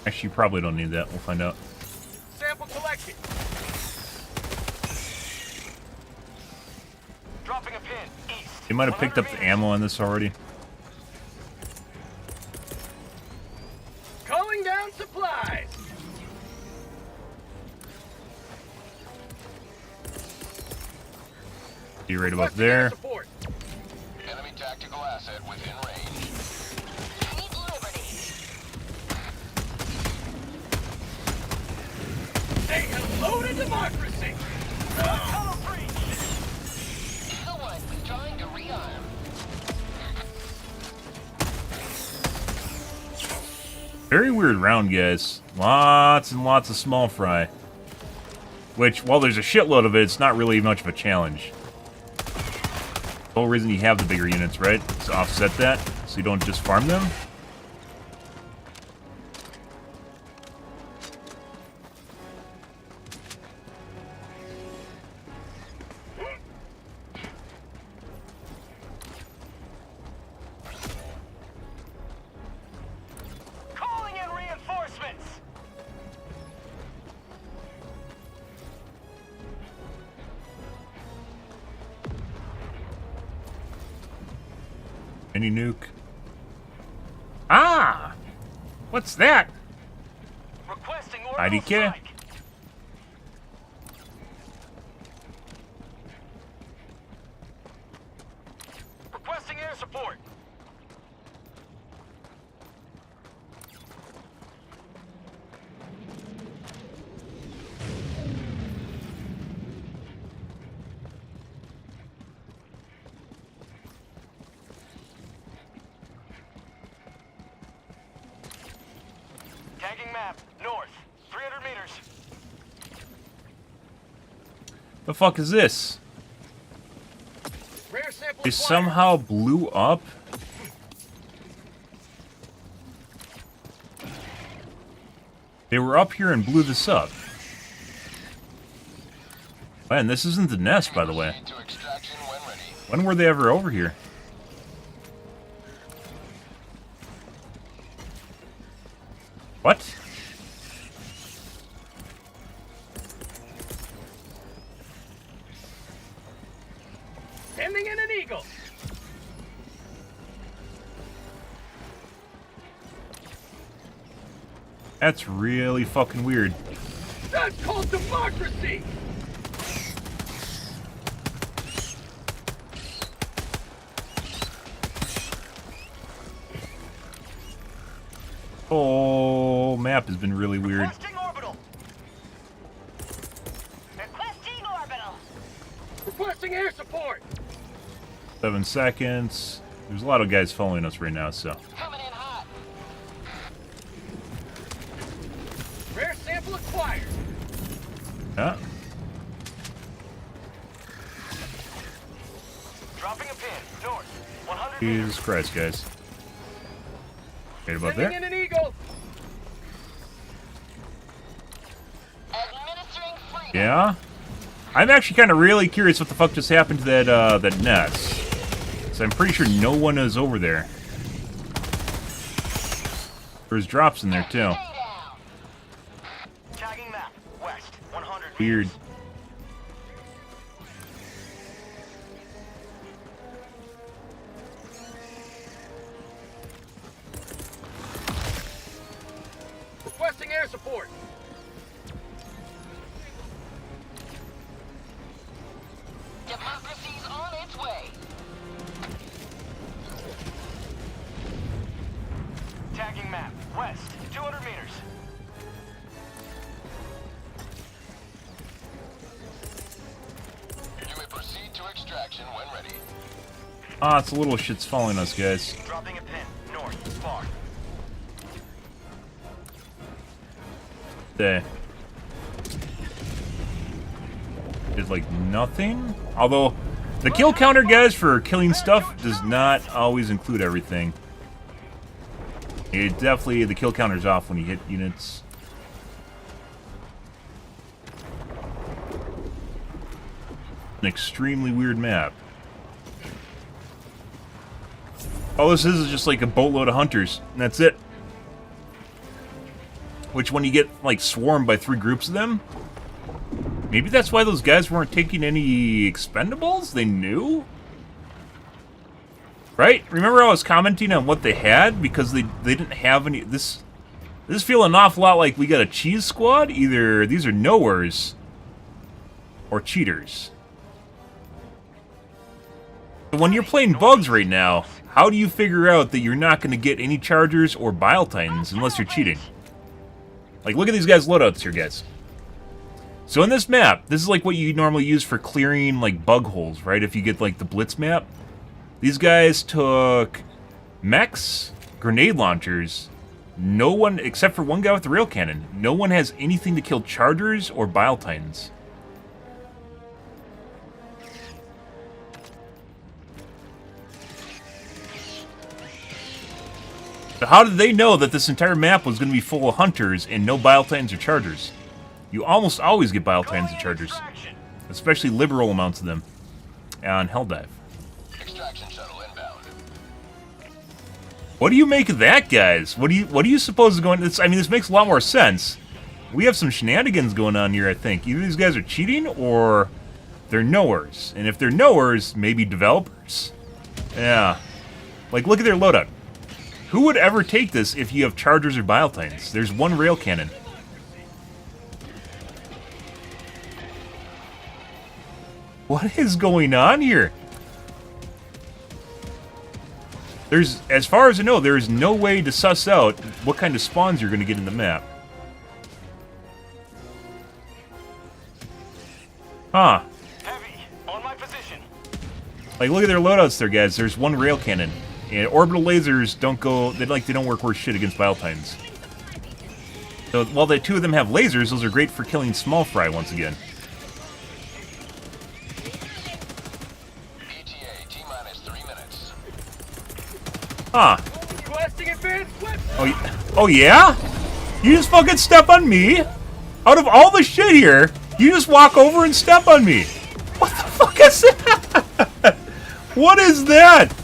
Actually, you probably don't need that. We'll find out. Sample collected. Dropping a pin. East. You might have picked up the ammo on this already. Calling down supplies. See right about there. Support. Enemy tactical asset within range. Need liberty. Say hello to democracy. Tunnel breach. Someone trying to rearm. Very weird round, guys. Lots and lots of small fry. Which, while there's a shitload of it, it's not really much of a challenge. The whole reason you have the bigger units, right? Is to offset that, so you don't just farm them. Calling in reinforcements. Any nuke? Ah! What's that? Requesting IDK. orbital strike. Requesting air support. Tagging map, north, 300 meters. The fuck is this? Rare sample They acquired. somehow blew up? They were up here and blew this up. Man, this isn't the nest, by the way. Proceed to extraction when ready. When were they ever over here? What? Sending in an eagle. That's really fucking weird. That's called democracy. Oh, map has been really weird. Requesting orbital. Requesting orbital. Requesting air support. 7 seconds. There's a lot of guys following us right now, so. Coming in hot. Rare sample acquired. Yeah. Dropping a pin, north, 100 Jesus meters. Christ, guys. Right about Sending there. in an eagle. Administering freedom. Yeah. I'm actually kind of really curious what the fuck just happened to that that nest. So I'm pretty sure no one is over there. There's drops in there too. Stay down. Tagging map, west, 100 Weird. meters. Requesting air support. Democracy's on its way. Tagging map, west, 200 meters. You may proceed to extraction when ready. Ah, it's a little shit's following us, guys. Dropping a pin, north, far. They did like nothing. Although the kill counter, guys, for killing stuff does not always include everything. It definitely, the kill counter's off when you hit units. An extremely weird map. All this is just like a boatload of hunters, and that's it. Which, when you get, like, swarmed by 3 groups of them, maybe that's why those guys weren't taking any expendables? They knew? Right? Remember I was commenting on what they had? Because they didn't have any... This feels an awful lot like we got a cheese squad. Either these are knowers or cheaters. When you're playing bugs right now, how do you figure out that you're not going to get any chargers or bile titans unless you're cheating? Like, look at these guys' loadouts here, guys. So in this map, this is like what you normally use for clearing, like, bug holes, right? If you get, like, the Blitz map. These guys took mechs, grenade launchers. No one, except for one guy with the rail cannon, no one has anything to kill chargers or bile titans. So how did they know that this entire map was going to be full of hunters and no bile titans or chargers? You almost always get bile titans and chargers, especially liberal amounts of them on Helldive. Extraction shuttle inbound. What do you make of that, guys? What do you suppose is going? I mean, this makes a lot more sense. We have some shenanigans going on here, I think. Either these guys are cheating or they're knowers, and if they're knowers, maybe developers. Yeah, like look at their loadout. Who would ever take this if you have chargers or bile titans? There's one rail cannon. What is going on here? There's, as far as I know, there is no way to suss out what kind of spawns you're going to get in the map. Huh. Heavy, on my position. Like, look at their loadouts there, guys. There's one rail cannon. And orbital lasers don't go... They don't work worth shit against bile titans. So, while the 2 of them have lasers, those are great for killing small fry once again. ETA, T-minus 3 minutes. Huh. Requesting advanced flip. Oh, yeah? You just fucking step on me? Out of all the shit here, you just walk over and step on me. What the fuck is that? What is that?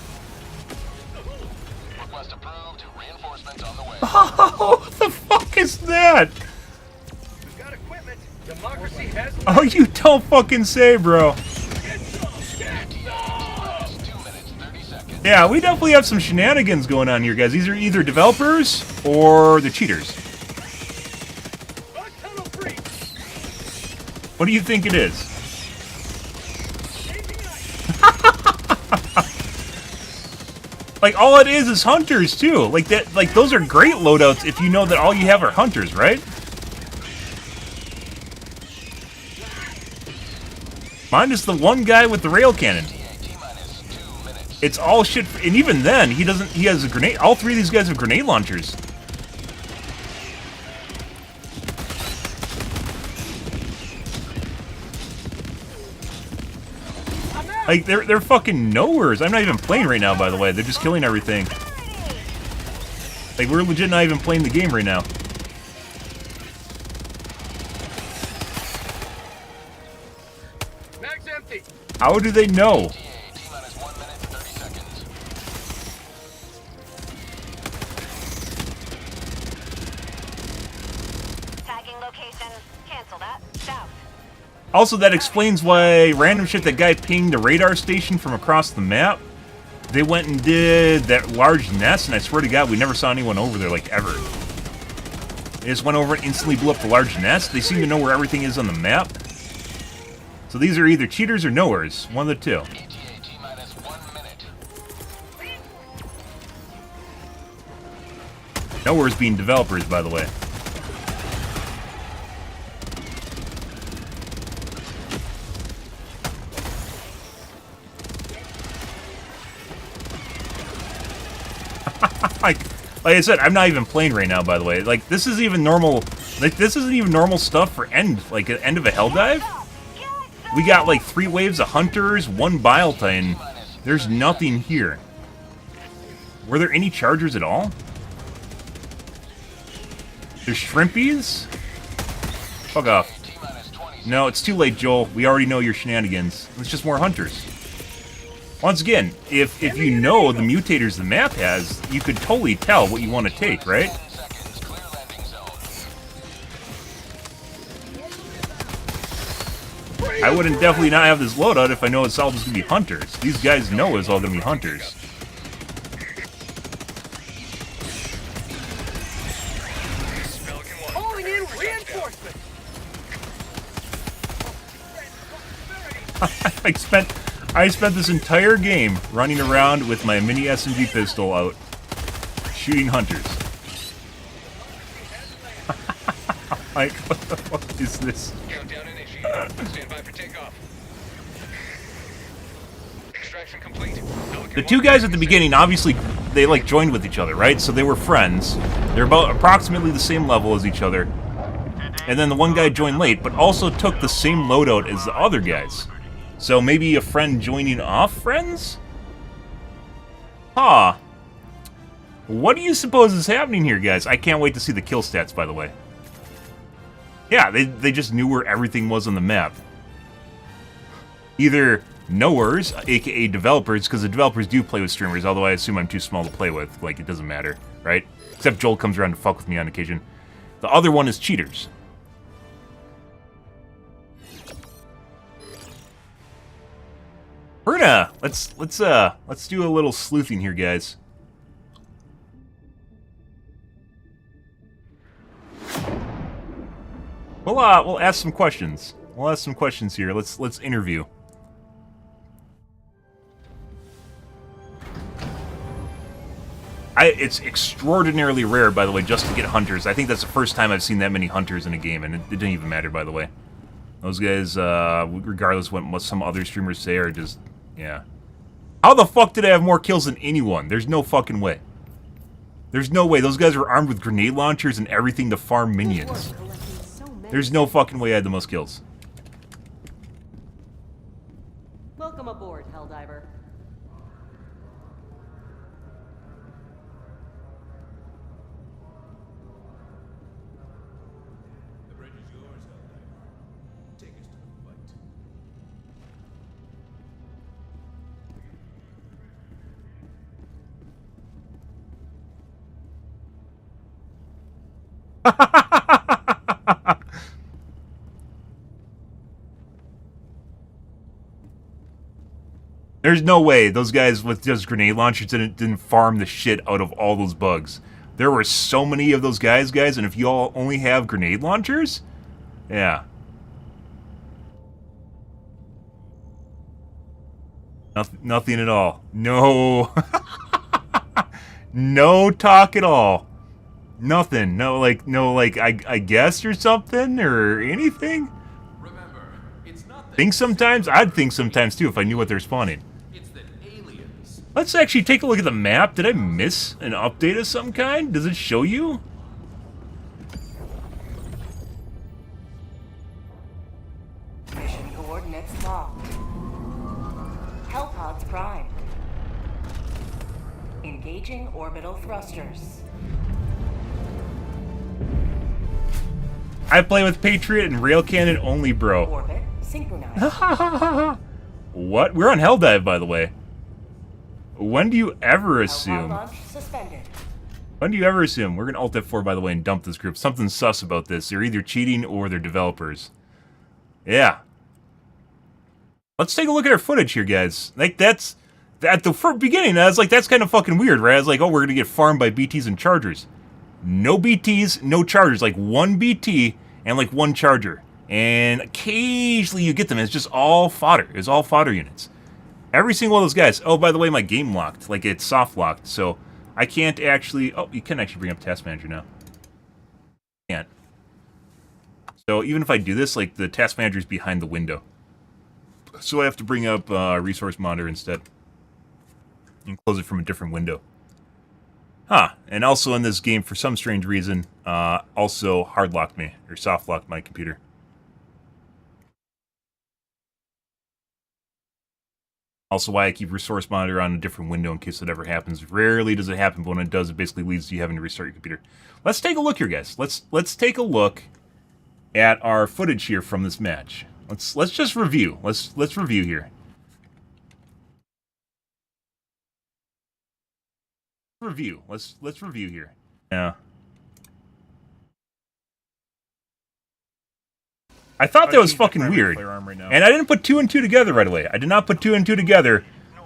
Request approved. Reinforcements on the way. Oh, what the fuck is that? We've got equipment. Democracy has... Oh, you don't fucking say, bro. ETA, T-minus 2 minutes, 30 seconds. Yeah, we definitely have some shenanigans going on here, guys. These are either developers or the cheaters. Tunnel breach. What do you think it is? Like, all it is hunters, too. Like, that, like, those are great loadouts if you know that all you have are hunters, right? Minus the one guy with the rail cannon. T-minus 2 minutes. It's all shit, and even then, he has a grenade. All 3 of these guys have grenade launchers. Like, they're fucking knowers. I'm not even playing right now, by the way. They're just killing everything. Like, we're legit not even playing the game right now. Mag's empty. How do they know? ETA, T-minus 1 minute, 30 seconds. Tagging location. Cancel that. South. Also, that explains why random shit that guy pinged a radar station from across the map. They went and did that large nest, and I swear to God, we never saw anyone over there, like, ever. They just went over and instantly blew up the large nest. They seem to know where everything is on the map. So these are either cheaters or knowers. One of the two. ETA, T-minus 1 minute. Knowers being developers, by the way. Like I said, I'm not even playing right now, by the way. Like, this is even normal. Like, this isn't even normal stuff for end of a Helldive. We got like 3 waves of hunters, 1 bile titan. There's nothing here. Were there any chargers at all? There's shrimpies? Fuck off. T-minus 20 No, it's too late, Joel. We already know your shenanigans. It's just more hunters. Once again, if you know the mutators the map has, you could totally tell what you want to take, right? 10 seconds. Clear landing zone. I wouldn't definitely not have this loadout if I know it's all just gonna be hunters. These guys know it's all gonna be hunters. Calling in reinforcements. I spent this entire game running around with my mini SMG pistol out, shooting hunters. Like, what the fuck is this? Countdown initiated. Stand by for takeoff. Extraction complete. The two guys at the beginning, obviously, they like joined with each other, right? So they were friends. They're about approximately the same level as each other. And then the one guy joined late, but also took the same loadout as the other guys. So maybe a friend joining off friends? Huh. What do you suppose is happening here, guys? I can't wait to see the kill stats, by the way. Yeah, they just knew where everything was on the map. Either knowers, aka developers, because the developers do play with streamers, although I assume I'm too small to play with. Like, it doesn't matter, right? Except Joel comes around to fuck with me on occasion. The other one is cheaters. We're gonna let's do a little sleuthing here, guys. We'll ask some questions. We'll ask some questions here. Let's interview. It's extraordinarily rare, by the way, just to get hunters. I think that's the first time I've seen that many hunters in a game, and it didn't even matter, by the way. Those guys, regardless of what some other streamers say, are just, yeah. How the fuck did I have more kills than anyone? There's no fucking way. There's no way. Those guys were armed with grenade launchers and everything to farm minions. There's no fucking way I had the most kills. Welcome aboard, Helldiver. The bridge is yours, Helldiver. Take us to the fight. There's no way those guys with just grenade launchers didn't farm the shit out of all those bugs. There were so many of those guys, and if you all only have grenade launchers, yeah. Nothing at all. No. No talk at all. Nothing. No, like, I guess or something or anything. Remember, it's not the Think sometimes? I'd think sometimes too if I knew what they're spawning. it's the aliens. Let's actually take a look at the map. Did I miss an update of some kind? Does it show you? Mission coordinates locked. Hellpods primed. Engaging orbital thrusters. I play with Patriot and Rail Cannon only, bro. Orbit synchronized. What? We're on Helldive, by the way. When do you ever Hellpod assume? launch suspended. When do you ever assume? We're gonna Alt F4, by the way, and dump this group. Something's sus about this. They're either cheating or they're developers. Yeah. Let's take a look at our footage here, guys. Like, that's... At the beginning, I was like, that's kind of fucking weird, right? I was like, oh, we're gonna get farmed by BTs and Chargers. No BTs, no Chargers. Like, one BT and, like, one Charger. And occasionally you get them. It's just all fodder. It's all fodder units. Every single one of those guys. Oh, by the way, my game locked. Like, it's soft locked. So I can't actually... Oh, you can actually bring up Task Manager now. Can't. So even if I do this, like, the Task Manager is behind the window. So I have to bring up Resource Monitor instead. And close it from a different window. Huh. And also in this game, for some strange reason, also hard locked me. Or soft locked my computer. Also why I keep Resource Monitor on a different window in case it ever happens. Rarely does it happen, but when it does, it basically leads to you having to restart your computer. Let's take a look here, guys. Let's take a look at our footage here from this match. Let's just review. Let's review here. review. Let's review here. Yeah. I thought that was fucking weird, and I didn't put 2 and 2 together right away. I did not put 2 and 2 together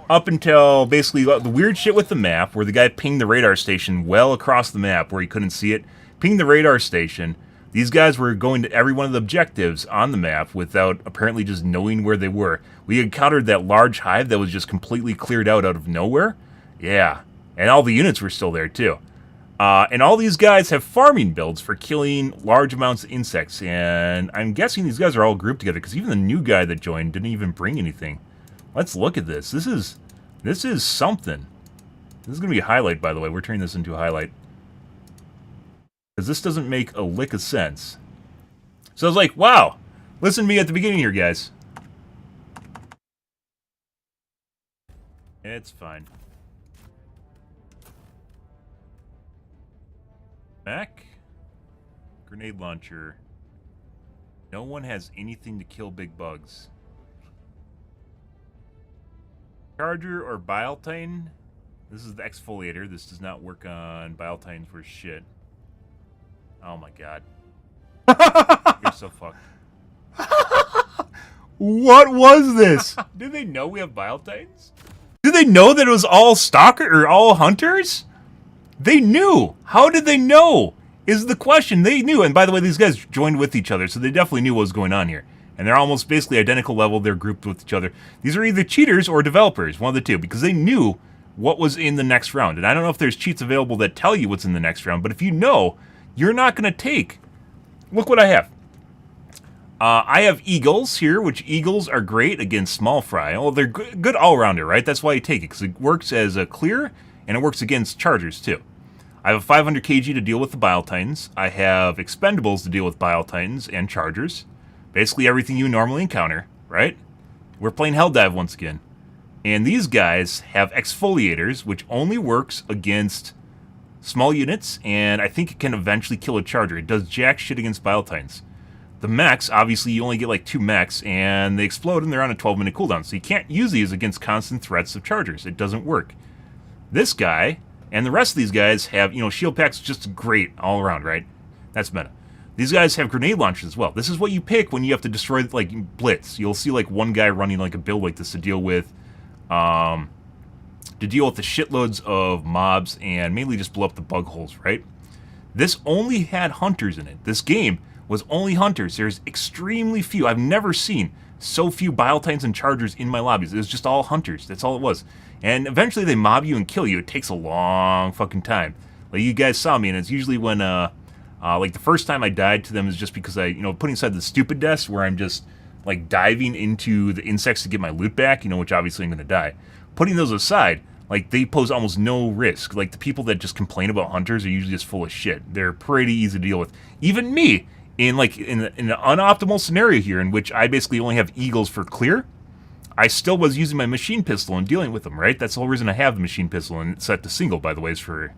up until basically the weird shit with the map, where the guy pinged the radar station well across the map where he couldn't see it. Pinged the radar station. These guys were going to every one of the objectives on the map without apparently just knowing where they were. We encountered that large hive that was just completely cleared out of nowhere. Yeah, and all the units were still there too. And all these guys have farming builds for killing large amounts of insects. And I'm guessing these guys are all grouped together, because even the new guy that joined didn't even bring anything. Let's look at this. This is something. This is going to be a highlight, by the way. We're turning this into a highlight, because this doesn't make a lick of sense. So I was like, wow, listen to me at the beginning here, guys. It's fine. Back. Grenade launcher. No one has anything to kill big bugs. Charger or Biotine. This is the exfoliator. This does not work on Biotines for shit. Oh my god. You're so fucked. What was this? Did they know we have Biotines? Did they know that it was all stalker or all hunters? They knew. How did they know? Is the question. They knew. And by the way, these guys joined with each other, so they definitely knew what was going on here. And they're almost basically identical level. They're grouped with each other. These are either cheaters or developers, one of the two, because they knew what was in the next round. And I don't know if there's cheats available that tell you what's in the next round, but if you know, you're not going to take. Look what I have. I have eagles here, which eagles are great against small fry. Well, they're good all-rounder, right? That's why you take it, because it works as a clear, and it works against chargers, too. I have a 500 kg to deal with the Biotitans. I have expendables to deal with Biotitans and chargers. Basically everything you normally encounter, right? We're playing Helldive once again. And these guys have exfoliators, which only works against small units, and I think it can eventually kill a charger. It does jack shit against Biotitans. The mechs, obviously you only get like 2 mechs, and they explode and they're on a 12-minute cooldown, so you can't use these against constant threats of chargers. It doesn't work. This guy, and the rest of these guys have, shield packs just great all around, right? That's meta. These guys have grenade launchers as well. This is what you pick when you have to destroy, like, blitz. You'll see, like, one guy running, like, a build like this to deal with the shitloads of mobs and mainly just blow up the bug holes, right? This only had hunters in it. This game was only hunters. There's extremely few. I've never seen so few Biotines and chargers in my lobbies. It was just all hunters. That's all it was. And eventually they mob you and kill you. It takes a long fucking time. Like, you guys saw me, and it's usually when, like, the first time I died to them is just because I, putting aside the stupid deaths where I'm just, like, diving into the insects to get my loot back, which obviously I'm going to die. Putting those aside, like, they pose almost no risk. Like, the people that just complain about hunters are usually just full of shit. They're pretty easy to deal with. Even me, in an unoptimal scenario here, in which I basically only have eagles for clear, I still was using my machine pistol and dealing with them, right? That's the whole reason I have the machine pistol, and it's set to single, by the way, is for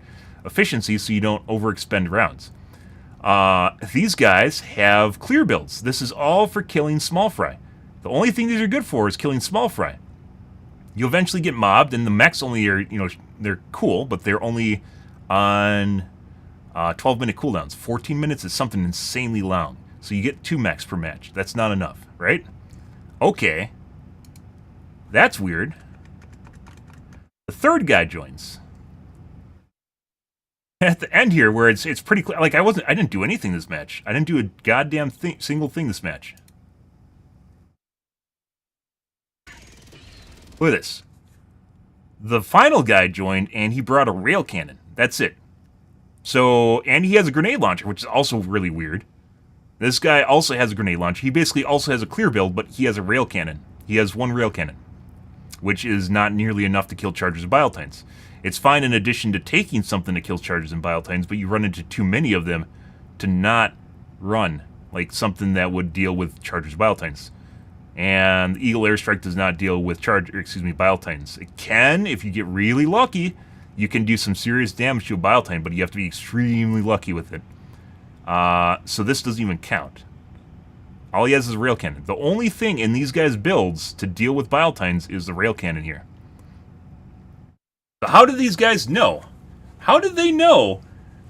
efficiency, so you don't overexpend rounds. These guys have clear builds. This is all for killing small fry. The only thing these are good for is killing small fry. You eventually get mobbed, and the mechs only are, they're cool, but they're only on 12-minute cooldowns. 14 minutes is something insanely long. So you get 2 mechs per match. That's not enough, right? Okay. That's weird. The third guy joins. At the end here, where it's pretty clear, like, I didn't do anything this match. I didn't do a goddamn single thing this match. Look at this. The final guy joined, and he brought a rail cannon. That's it. So, and he has a grenade launcher, which is also really weird. This guy also has a grenade launcher. He basically also has a clear build, but he has a rail cannon. He has 1 rail cannon, which is not nearly enough to kill chargers and Biotines. It's fine in addition to taking something to kill chargers and Biotines, but you run into too many of them to not run, like something that would deal with chargers and Biotines. And the Eagle Airstrike does not deal with Biotines. It can, if you get really lucky, you can do some serious damage to a Biotine, but you have to be extremely lucky with it. So this doesn't even count. All he has is a rail cannon. The only thing in these guys' builds to deal with Biotines is the rail cannon here. So how do these guys know How did they know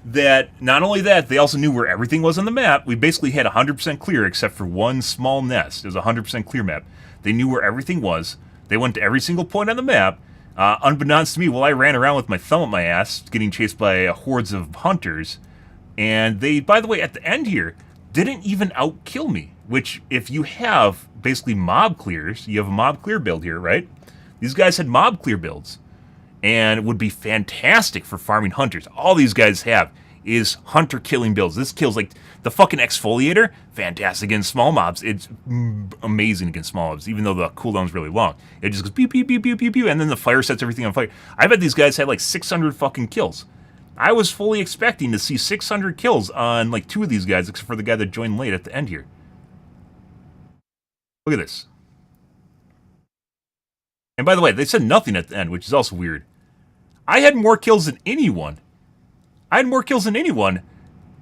that, not only that, they also knew where everything was on the map? We basically had 100% clear except for one small nest. It was a 100% clear map. They knew where everything was. They went to every single point on the map. Unbeknownst to me, while I ran around with my thumb up my ass, getting chased by hordes of hunters. And they, by the way, at the end here, didn't even outkill me. Which, if you have basically mob clears, you have a mob clear build here, right? These guys had mob clear builds. And it would be fantastic for farming hunters. All these guys have is hunter killing builds. This kills like the fucking exfoliator. Fantastic against small mobs. It's amazing against small mobs, even though the cooldown's really long. It just goes pew pew pew pew pew pew, and then the fire sets everything on fire. I bet these guys had like 600 fucking kills. I was fully expecting to see 600 kills on like 2 of these guys, except for the guy that joined late at the end here. Look at this. And by the way, they said nothing at the end, which is also weird. I had more kills than anyone. I had more kills than anyone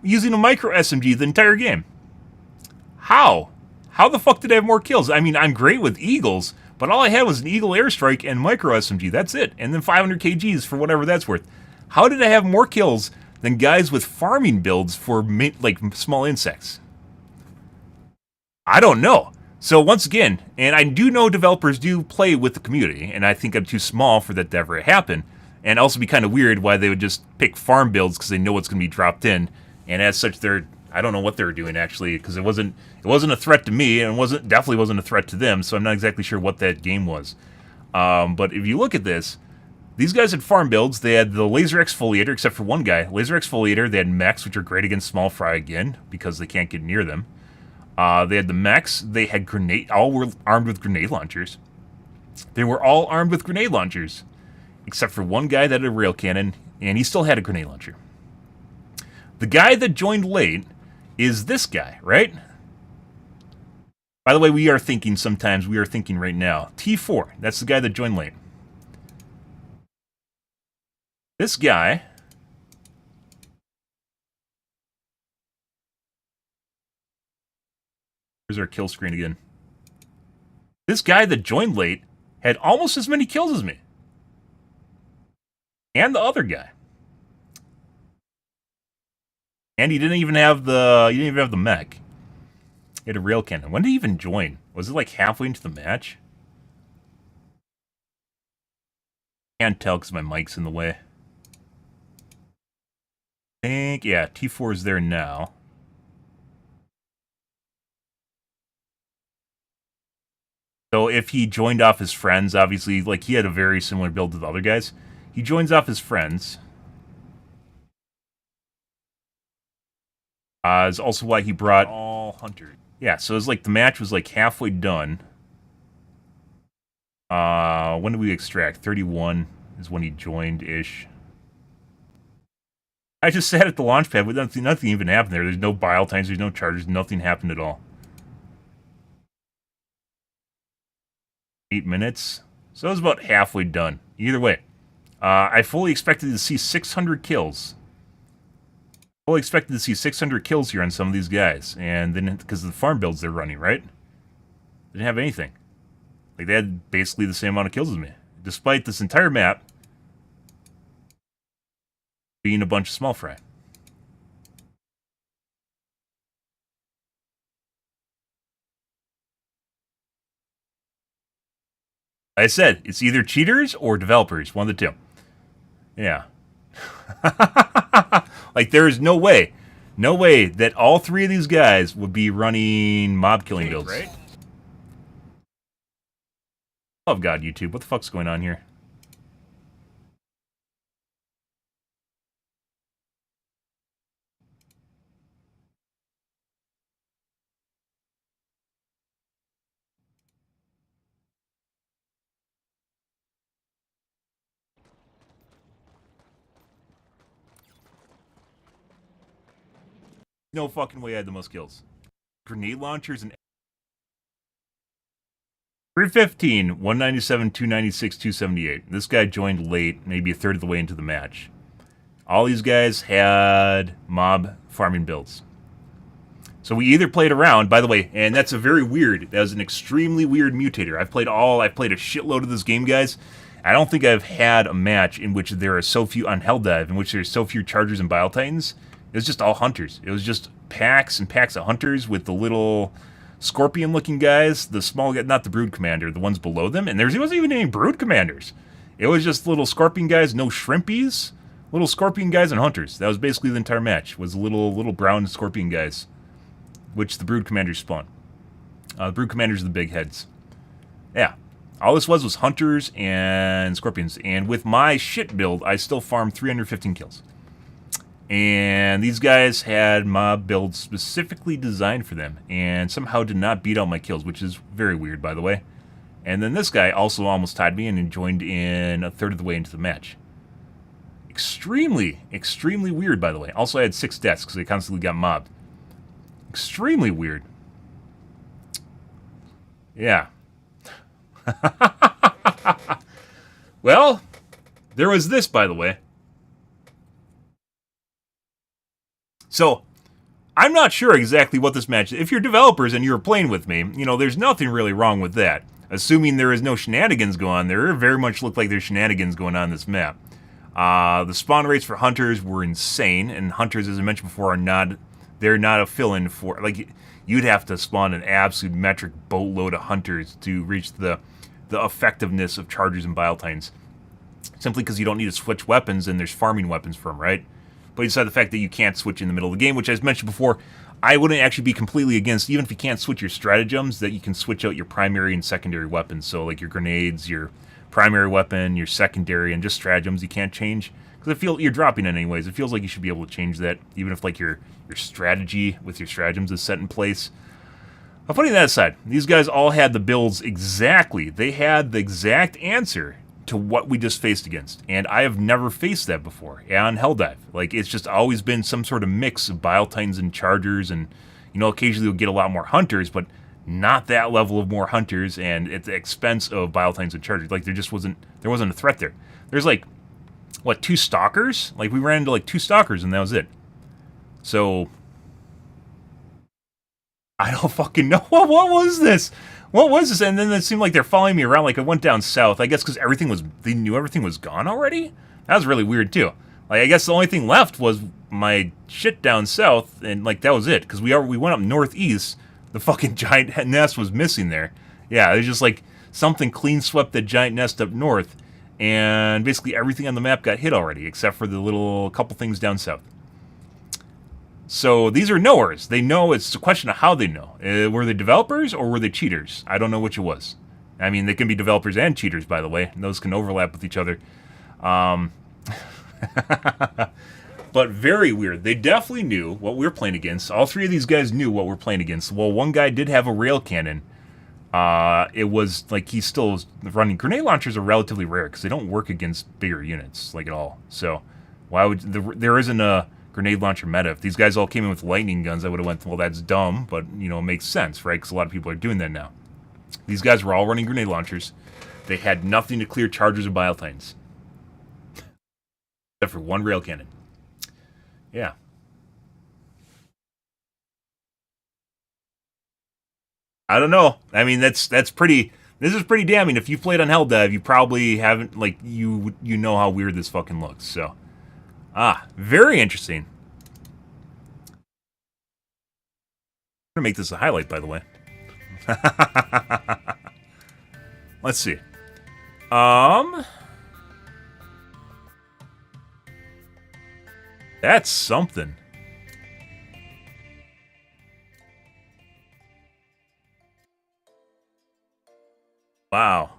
using a micro SMG the entire game. How? How the fuck did I have more kills? I mean, I'm great with eagles, but all I had was an eagle airstrike and micro SMG. That's it. And then 500 kgs for whatever that's worth. How did I have more kills than guys with farming builds for like small insects? I don't know. So once again, and I do know developers do play with the community, and I think I'm too small for that to ever happen. And also be kind of weird why they would just pick farm builds because they know what's going to be dropped in. And as such, I don't know what they were doing actually, because it wasn't a threat to me, and definitely wasn't a threat to them. So I'm not exactly sure what that game was. But if you look at this, these guys had farm builds. They had the laser exfoliator, except for one guy, laser exfoliator. They had mechs, which are great against small fry again because they can't get near them. They had the mechs. They had all were armed with grenade launchers. They were all armed with grenade launchers, except for one guy that had a rail cannon, and he still had a grenade launcher. The guy that joined late is this guy, right? By the way, we are thinking right now. T4, that's the guy that joined late. This guy... Here's our kill screen again. This guy that joined late had almost as many kills as me. And the other guy. And he didn't even have the mech. He had a rail cannon. When did he even join? Was it like halfway into the match? Can't tell because my mic's in the way. I think, yeah, T4 is there now. So if he joined off his friends, obviously, like he had a very similar build to the other guys. He joins off his friends. Is also why he brought all hunters. Yeah, so it's like the match was like halfway done. When did we extract? 31 is when he joined-ish. I just sat at the launch pad, but nothing even happened there. There's no bile times, there's no charges, nothing happened at all. 8 minutes. So it was about halfway done. Either way. I fully expected to see 600 kills. Fully expected to see 600 kills here on some of these guys. And then, because of the farm builds they're running, right? They didn't have anything. Like, they had basically the same amount of kills as me. Despite this entire map being a bunch of small fry. I said, it's either cheaters or developers. One of the two. Yeah. Like, there is no way that all 3 of these guys would be running mob killing builds. Right? Oh, God, YouTube. What the fuck's going on here? No fucking way I had the most kills. Grenade launchers and... 315, 197, 296, 278. This guy joined late, maybe a third of the way into the match. All these guys had mob farming builds. So we either played around, by the way, and that's a very weird, that was an extremely weird mutator. I've played a shitload of this game, guys. I don't think I've had a match in which there are so few on Helldive, in which there's so few Chargers and Bile Titans. It was just all Hunters. It was just packs and packs of Hunters with the little Scorpion-looking guys, the small guy, not the Brood Commander, the ones below them. And there wasn't even any Brood Commanders. It was just little Scorpion guys, no Shrimpies, little Scorpion guys and Hunters. That was basically the entire match, was little brown Scorpion guys, which the Brood Commanders spawn. The Brood Commanders are the big heads. Yeah. All this was Hunters and Scorpions. And with my shit build, I still farmed 315 kills. And these guys had mob builds specifically designed for them, and somehow did not beat out my kills, which is very weird, by the way. And then this guy also almost tied me and joined in a third of the way into the match. Extremely, extremely weird, by the way. Also, I had 6 deaths because I constantly got mobbed. Extremely weird. Yeah. Well, there was this, by the way. So, I'm not sure exactly what this match is. If you're developers and you're playing with me, you know, there's nothing really wrong with that. Assuming there is no shenanigans going on, there very much look like there's shenanigans going on this map. The spawn rates for Hunters were insane, and Hunters, as I mentioned before, they're not a fill-in for, like, you'd have to spawn an absolute metric boatload of Hunters to reach the effectiveness of Chargers and Bile Titans. Simply because you don't need to switch weapons, and there's farming weapons for them, right? But aside the fact that you can't switch in the middle of the game, which, as mentioned before, I wouldn't actually be completely against, even if you can't switch your stratagems, that you can switch out your primary and secondary weapons. So, like your grenades, your primary weapon, your secondary, and just stratagems you can't change. Because I feel you're dropping it anyways. It feels like you should be able to change that, even if like your strategy with your stratagems is set in place. But putting that aside, these guys all had the builds exactly. They had the exact answer to what we just faced against. And I have never faced that before on Helldive. Like, it's just always been some sort of mix of Bile Titans and Chargers, and, you know, occasionally you'll get a lot more Hunters, but not that level of more Hunters, and at the expense of Bile Titans and Chargers. Like, there wasn't a threat there. There's, like, what, 2 Stalkers? Like, we ran into, like, 2 Stalkers, and that was it. So, I don't fucking know. What was this? What was this? And then it seemed like they're following me around. Like, I went down south. I guess because they knew everything was gone already? That was really weird, too. Like, I guess the only thing left was my shit down south, and, like, that was it. Because we went up northeast. The fucking giant nest was missing there. Yeah, it was just, like, something clean swept the giant nest up north. And basically everything on the map got hit already, except for the little couple things down south. So these are knowers. They know. It's a question of how they know. Were they developers or were they cheaters? I don't know which it was. I mean, they can be developers and cheaters, by the way. And those can overlap with each other. But very weird. They definitely knew what we were playing against. All 3 of these guys knew what we're playing against. Well, one guy did have a rail cannon. It was like he's still running. Grenade launchers are relatively rare because they don't work against bigger units, like, at all. So why would there isn't a grenade launcher meta? If these guys all came in with lightning guns, I would have went, well, that's dumb, but, you know, it makes sense, right? Because a lot of people are doing that now. These guys were all running grenade launchers. They had nothing to clear Chargers or Bile Titans. Except for 1 rail cannon. Yeah. I don't know. I mean, that's pretty... This is pretty damning. If you've played on Helldive, you probably haven't, like, you know how weird this fucking looks, so... very interesting. I'm gonna make this a highlight, by the way. Let's see. That's something. Wow.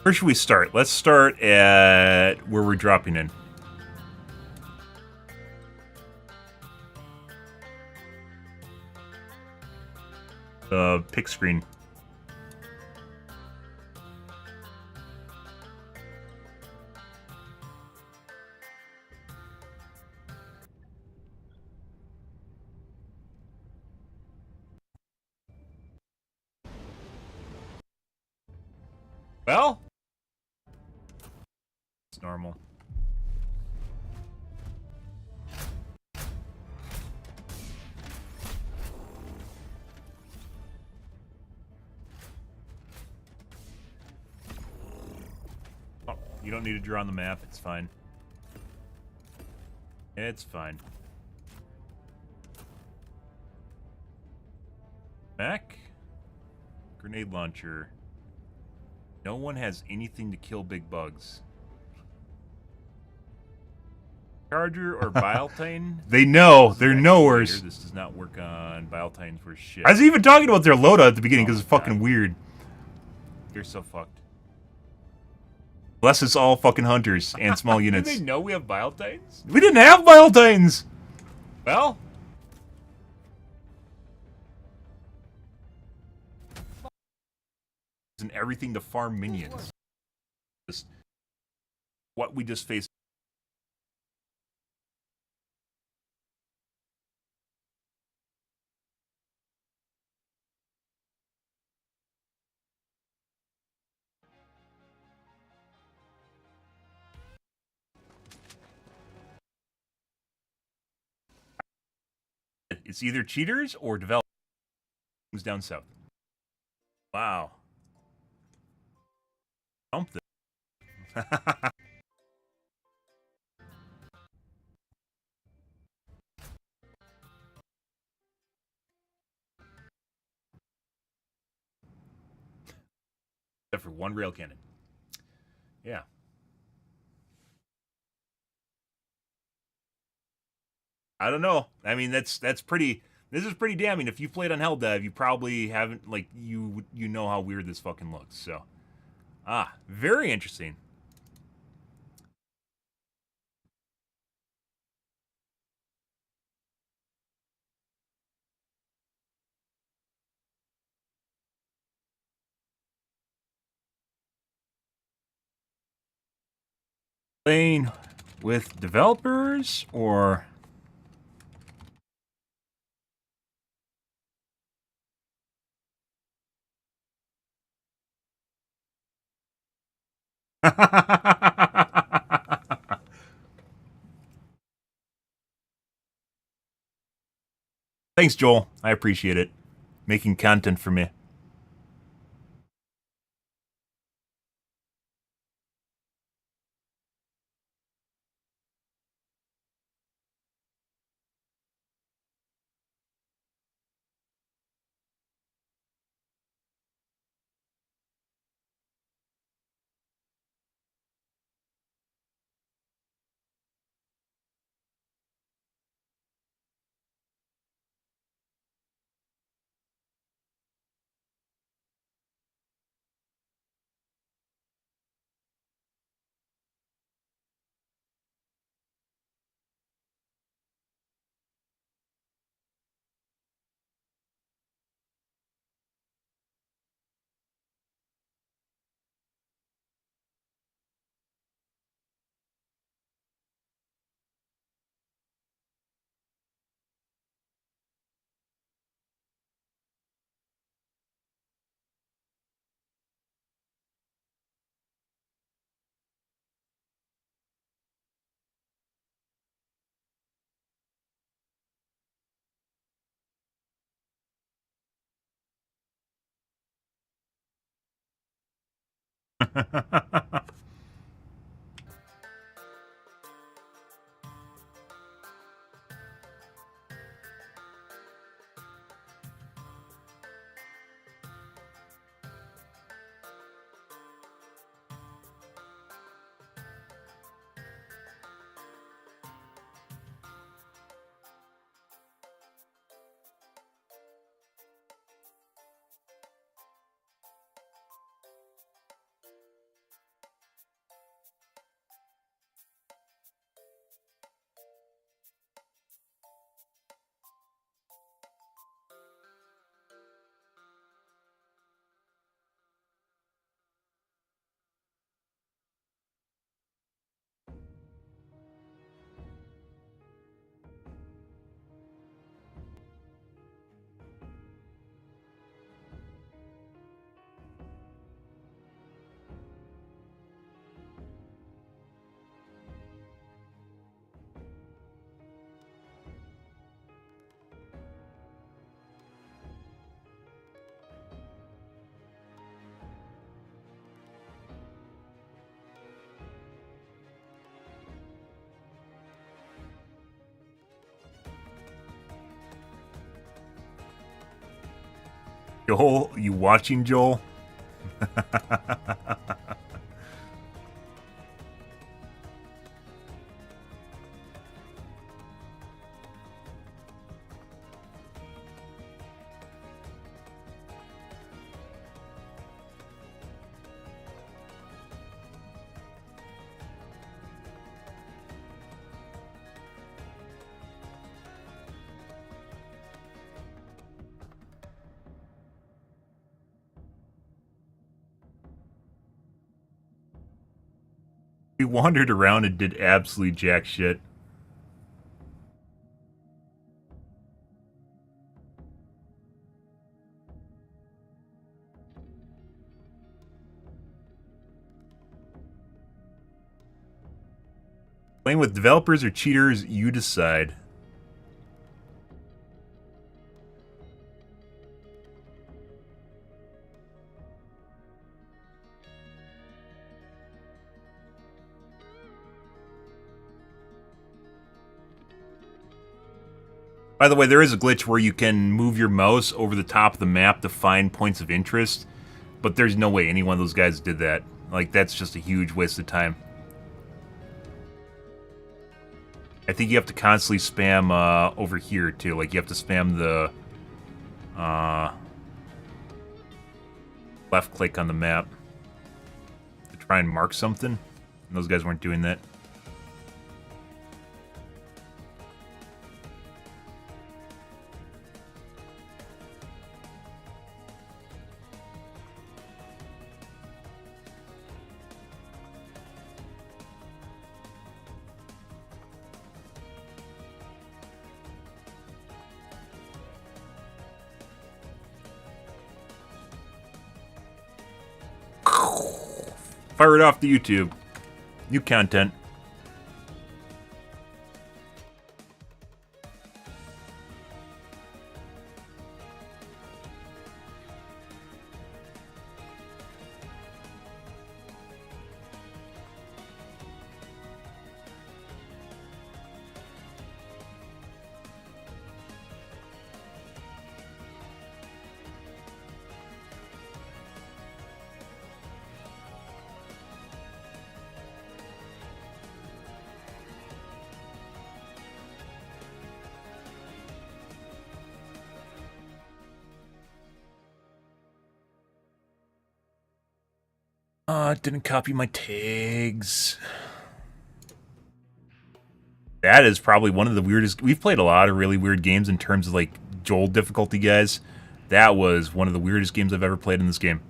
Where should we start? Let's start at where we're dropping in. Pick screen. Well, it's normal. Oh, you don't need to draw on the map. It's fine. It's fine. Back. Grenade launcher. No one has anything to kill big bugs. Charger or Biotine? They know. They're knowers. This does not work on Biotines for shit. I was even talking about their loadout at the beginning because it's fucking weird. You're so fucked. Unless it's all fucking hunters and small units. Do they know we have Biotines? We didn't have Biotines! Well... and everything to farm minions. Just what we just faced. It's either cheaters or developers down south. Wow. Something. Except for one rail cannon. Yeah. I don't know. I mean, that's pretty. This is pretty damning. If you played on Helldive, you probably haven't, like, you know how weird this fucking looks. So, very interesting. Playing with developers or Thanks, Joel. I appreciate it. Making content for me. Joel? You watching, Joel? We wandered around and did absolutely jack shit. Playing with developers or cheaters, you decide. By the way, there is a glitch where you can move your mouse over the top of the map to find points of interest, but there's no way any one of those guys did that. Like, that's just a huge waste of time. I think you have to constantly spam over here, too. Like, you have to spam the left click on the map to try and mark something. And those guys weren't doing that. Fire it off to YouTube. New content. Didn't copy my tags. That is probably one of the weirdest. We've played a lot of really weird games in terms of like Joel difficulty, guys. That was one of the weirdest games I've ever played in this game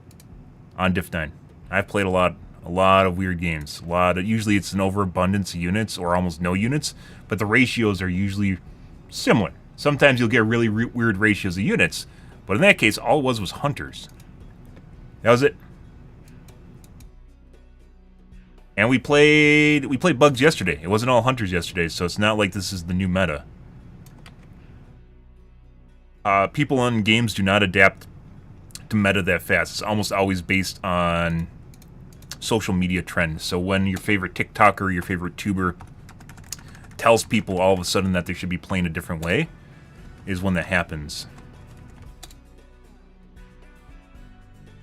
on Diff 9. I've played a lot of weird games. Usually it's an overabundance of units or almost no units, but the ratios are usually similar. Sometimes you'll get really weird ratios of units, but in that case, all it was hunters. That was it. And we played bugs yesterday. It wasn't all hunters yesterday, so it's not like this is the new meta. People on games do not adapt to meta that fast. It's almost always based on social media trends. So when your favorite TikToker, your favorite tuber tells people all of a sudden that they should be playing a different way, is when that happens.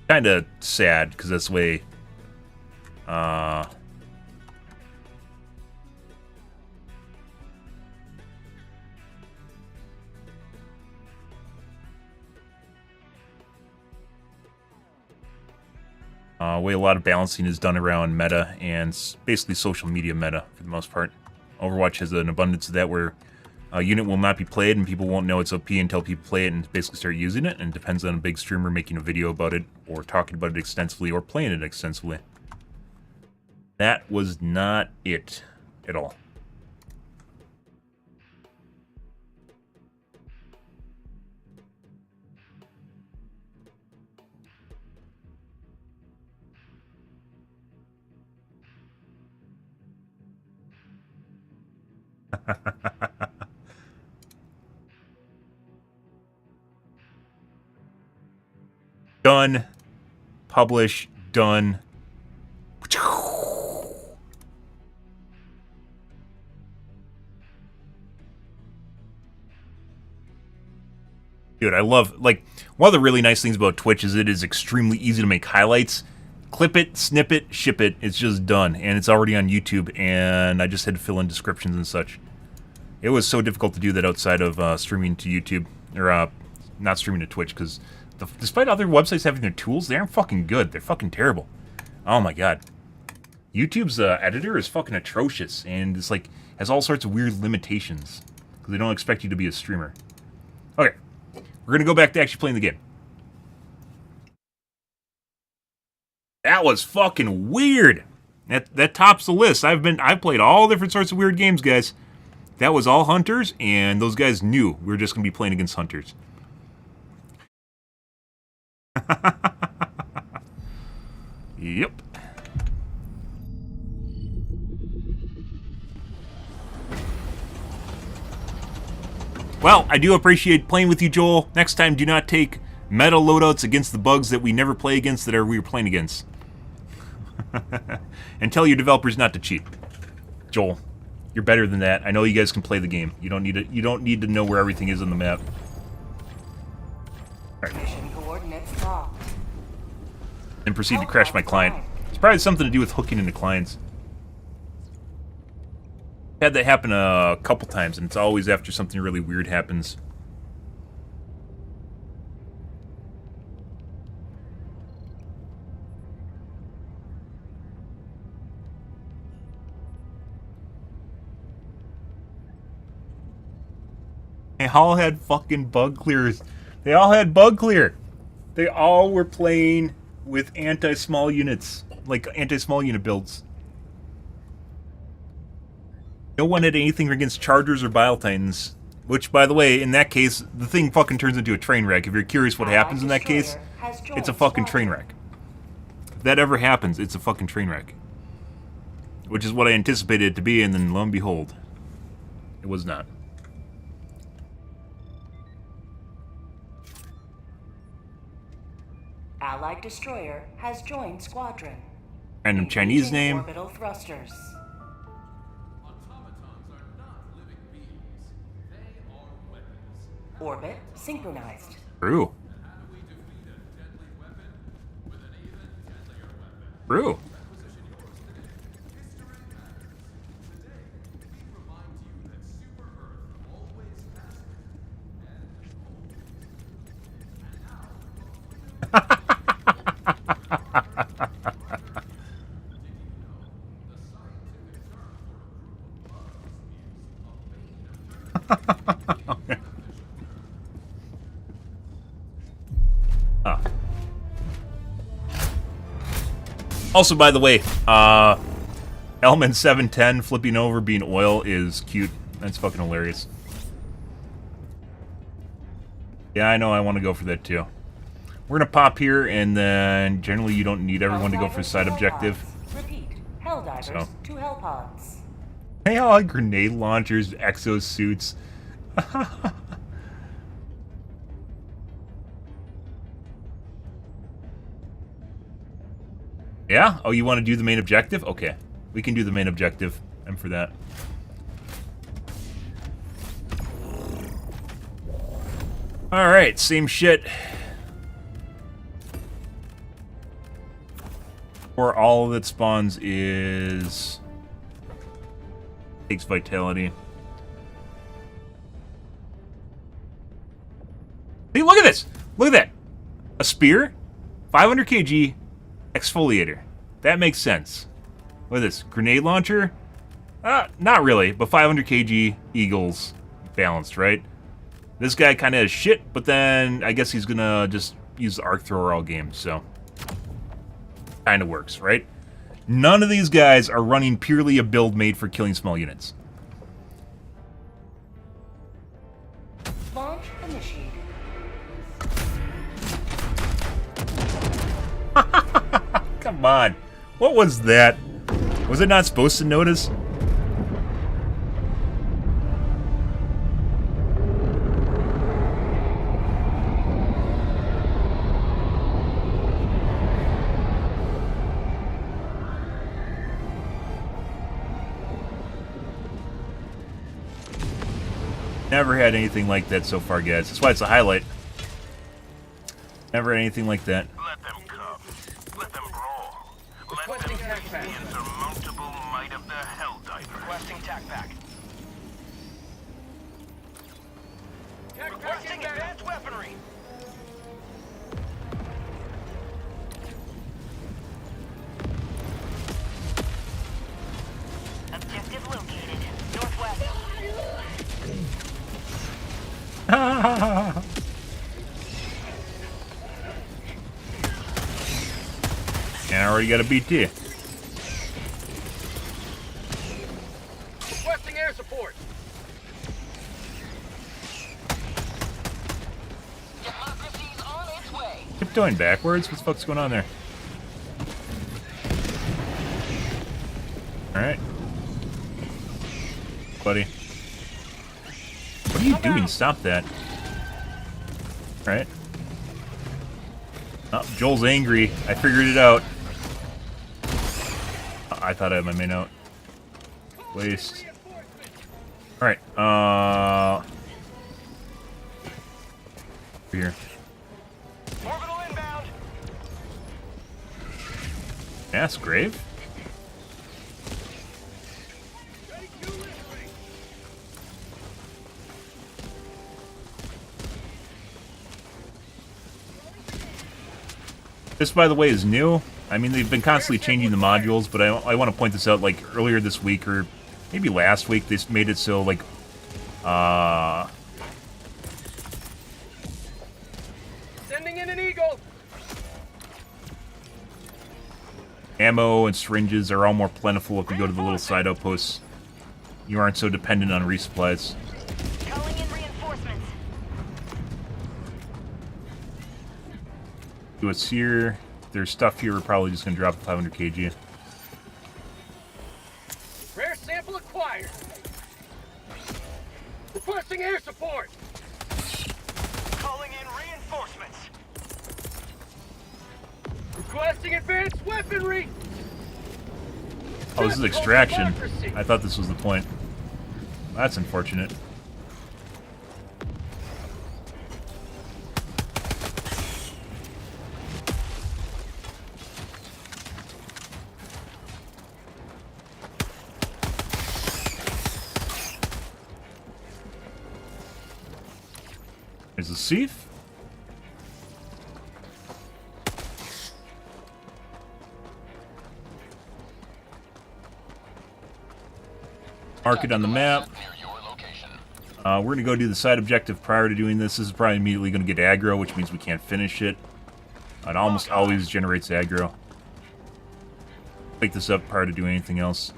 Kind of sad, because that's the way... way a lot of balancing is done around meta and basically social media meta for the most part. Overwatch has an abundance of that where a unit will not be played and people won't know it's OP until people play it and basically start using it, and it depends on a big streamer making a video about it or talking about it extensively or playing it extensively. That was not it at all. Done. Publish. Done. Dude, I love, like, one of the really nice things about Twitch is it is extremely easy to make highlights. Clip it, snip it, ship it, it's just done. And it's already on YouTube, and I just had to fill in descriptions and such. It was so difficult to do that outside of streaming to YouTube, or not streaming to Twitch, because despite other websites having their tools, they aren't fucking good. They're fucking terrible. Oh my god. YouTube's editor is fucking atrocious, and it's like, has all sorts of weird limitations, because they don't expect you to be a streamer. Okay. We're gonna go back to actually playing the game. That was fucking weird. That tops the list. I've played all different sorts of weird games, guys. That was all hunters, and those guys knew we were just gonna be playing against hunters. Yep. Well, I do appreciate playing with you, Joel. Next time, do not take meta loadouts against the bugs that we never play against that we were playing against. And tell your developers not to cheat. Joel, you're better than that. I know you guys can play the game. You don't need to know where everything is on the map. Mission coordinates locked. And proceed to crash my client. It's probably something to do with hooking into clients. Had that happen a couple times, and it's always after something really weird happens. They all had fucking bug clears. They all had bug clear. They all were playing with anti-small units, like anti-small unit builds. No one had anything against Chargers or Bile Titans, which, by the way, in that case, the thing fucking turns into a train wreck. If you're curious what happens in that case, it's a fucking train wreck. If that ever happens, it's a fucking train wreck. Which is what I anticipated it to be, and then lo and behold, it was not. Allied destroyer has joined squadron. Random Chinese Engaging name. Orbital thrusters. Orbit synchronized. True. True. Also, by the way, Elman 710 flipping over being oil is cute. That's fucking hilarious. Yeah, I know I want to go for that too. We're gonna pop here, and then generally you don't need everyone to go for a side objective. Repeat. Helldivers So. to Hellpods. Hey, all like grenade launchers, exosuits. Yeah? Oh, you want to do the main objective? Okay. We can do the main objective. I'm for that. Alright, same shit. Or all that spawns is... takes vitality. See, look at this! Look at that! A spear, 500 kg, exfoliator. That makes sense. Look at this. Grenade launcher? Not really, but 500 kg, eagles, balanced, right? This guy kind of has shit, but then I guess he's gonna just use the arc thrower all game, so... kind of works, right? None of these guys are running purely a build made for killing small units. Launch initiated. Come on. What was that? Was it not supposed to notice? Never had anything like that so far, guys. That's why it's a highlight. Never anything like that. Let them come. Let them brawl. Let them Requesting see tac back. the insurmountable might of the Helldivers. Requesting tac back. Requesting advanced weaponry. Objective located. Northwest. And I already got a BT. Requesting air support. Democracy's on its way. Tiptoeing backwards? What the fuck's going on there? Alright. Buddy. What are you doing? Stop that. Alright. Oh, Joel's angry. I figured it out. I thought I had my main out. Waste. Alright, here. Orbital inbound. Mass grave? This, by the way, is new. I mean, they've been constantly changing the modules, but I want to point this out, like, earlier this week, or maybe last week, they made it so, like, Sending in an eagle. ammo and syringes are all more plentiful if you go to the little side outposts. You aren't so dependent on resupplies. Calling in reinforcements. Do what's here. There's stuff here. We're probably just going to drop 500 kg. Rare sample acquired. Requesting air support. Calling in reinforcements. Requesting advanced weaponry. Oh, this is extraction. I thought this was the point. That's unfortunate. There's a sieve. Mark it on the map. We're going to go do the side objective prior to doing this. This is probably immediately going to get aggro, which means we can't finish it. It almost always generates aggro. Pick this up prior to doing anything else.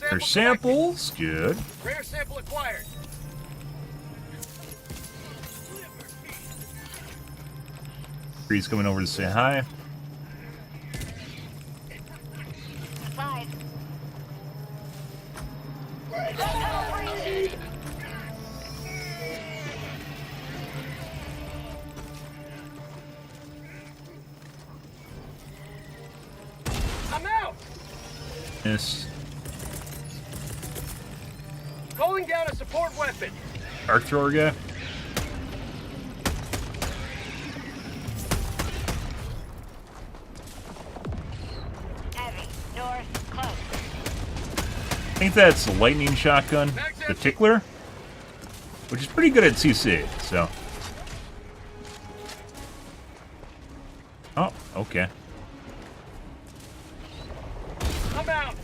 There's samples. Good. Rare sample acquired. Bree's coming over to say hi. Supplies. I'm out. Miss. Calling down a support weapon. Arc thrower guy. Heavy. North. Close. I think that's a lightning shotgun, the tickler, which is pretty good at CC, so. Oh, okay. I'm out.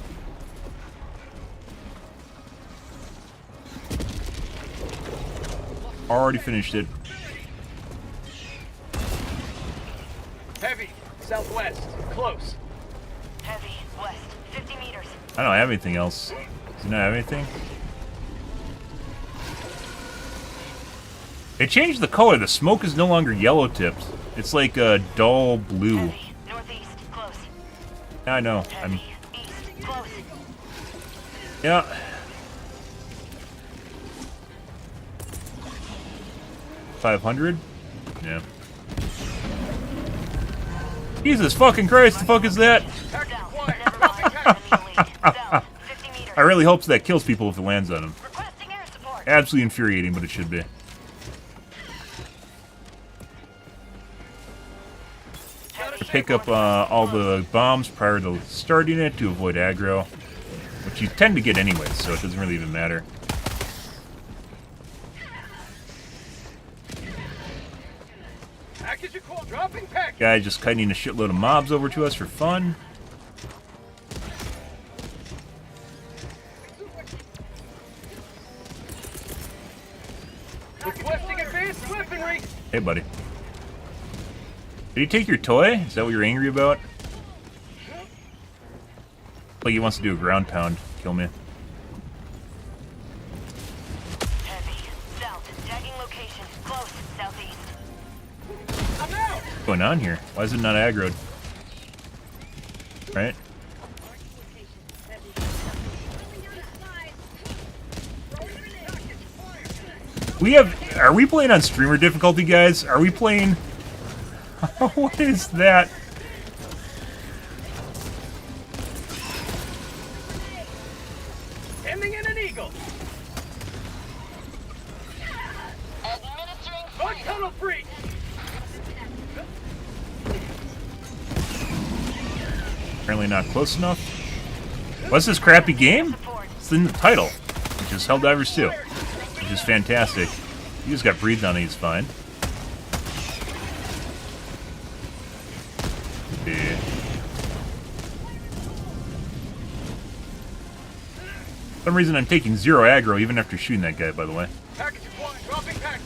Already finished it. Heavy. Southwest. Close. Heavy. West. 50 meters. I don't have anything else. Does it not have anything? It changed the color. The smoke is no longer yellow tipped. It's like a dull blue. Heavy. Northeast. Close. Yeah, I know. Heavy. East. Close. Yeah. $500? Yeah. Jesus fucking Christ, the fuck is that? South. Never mind. Enemy elite. South. 50 meters. I really hope that kills people if it lands on them. Requesting air support. Absolutely infuriating, but it should be. Pick up all the bombs prior to starting it to avoid aggro, which you tend to get anyway, so it doesn't really even matter. Package a call, dropping package. Guy just kiting a shitload of mobs over to us for fun. Requesting advanced weaponry. Hey, buddy. Did he take your toy? Is that what you're angry about? Like he wants to do a ground pound. Kill me. Heavy. South. Tagging location. Close. Southeast. I'm out. What's going on here? Why is it not aggroed? Right? Are we playing on streamer difficulty, guys? Are we playing... What is that? Ending in an eagle. Administering Bug tunnel free. Apparently not close enough. What's this crappy game? It's in the title, which is Helldivers 2, which is fantastic. He just got breathed on, he's fine. Yeah. For some reason I'm taking 0 aggro even after shooting that guy, by the way. Package acquired, dropping package.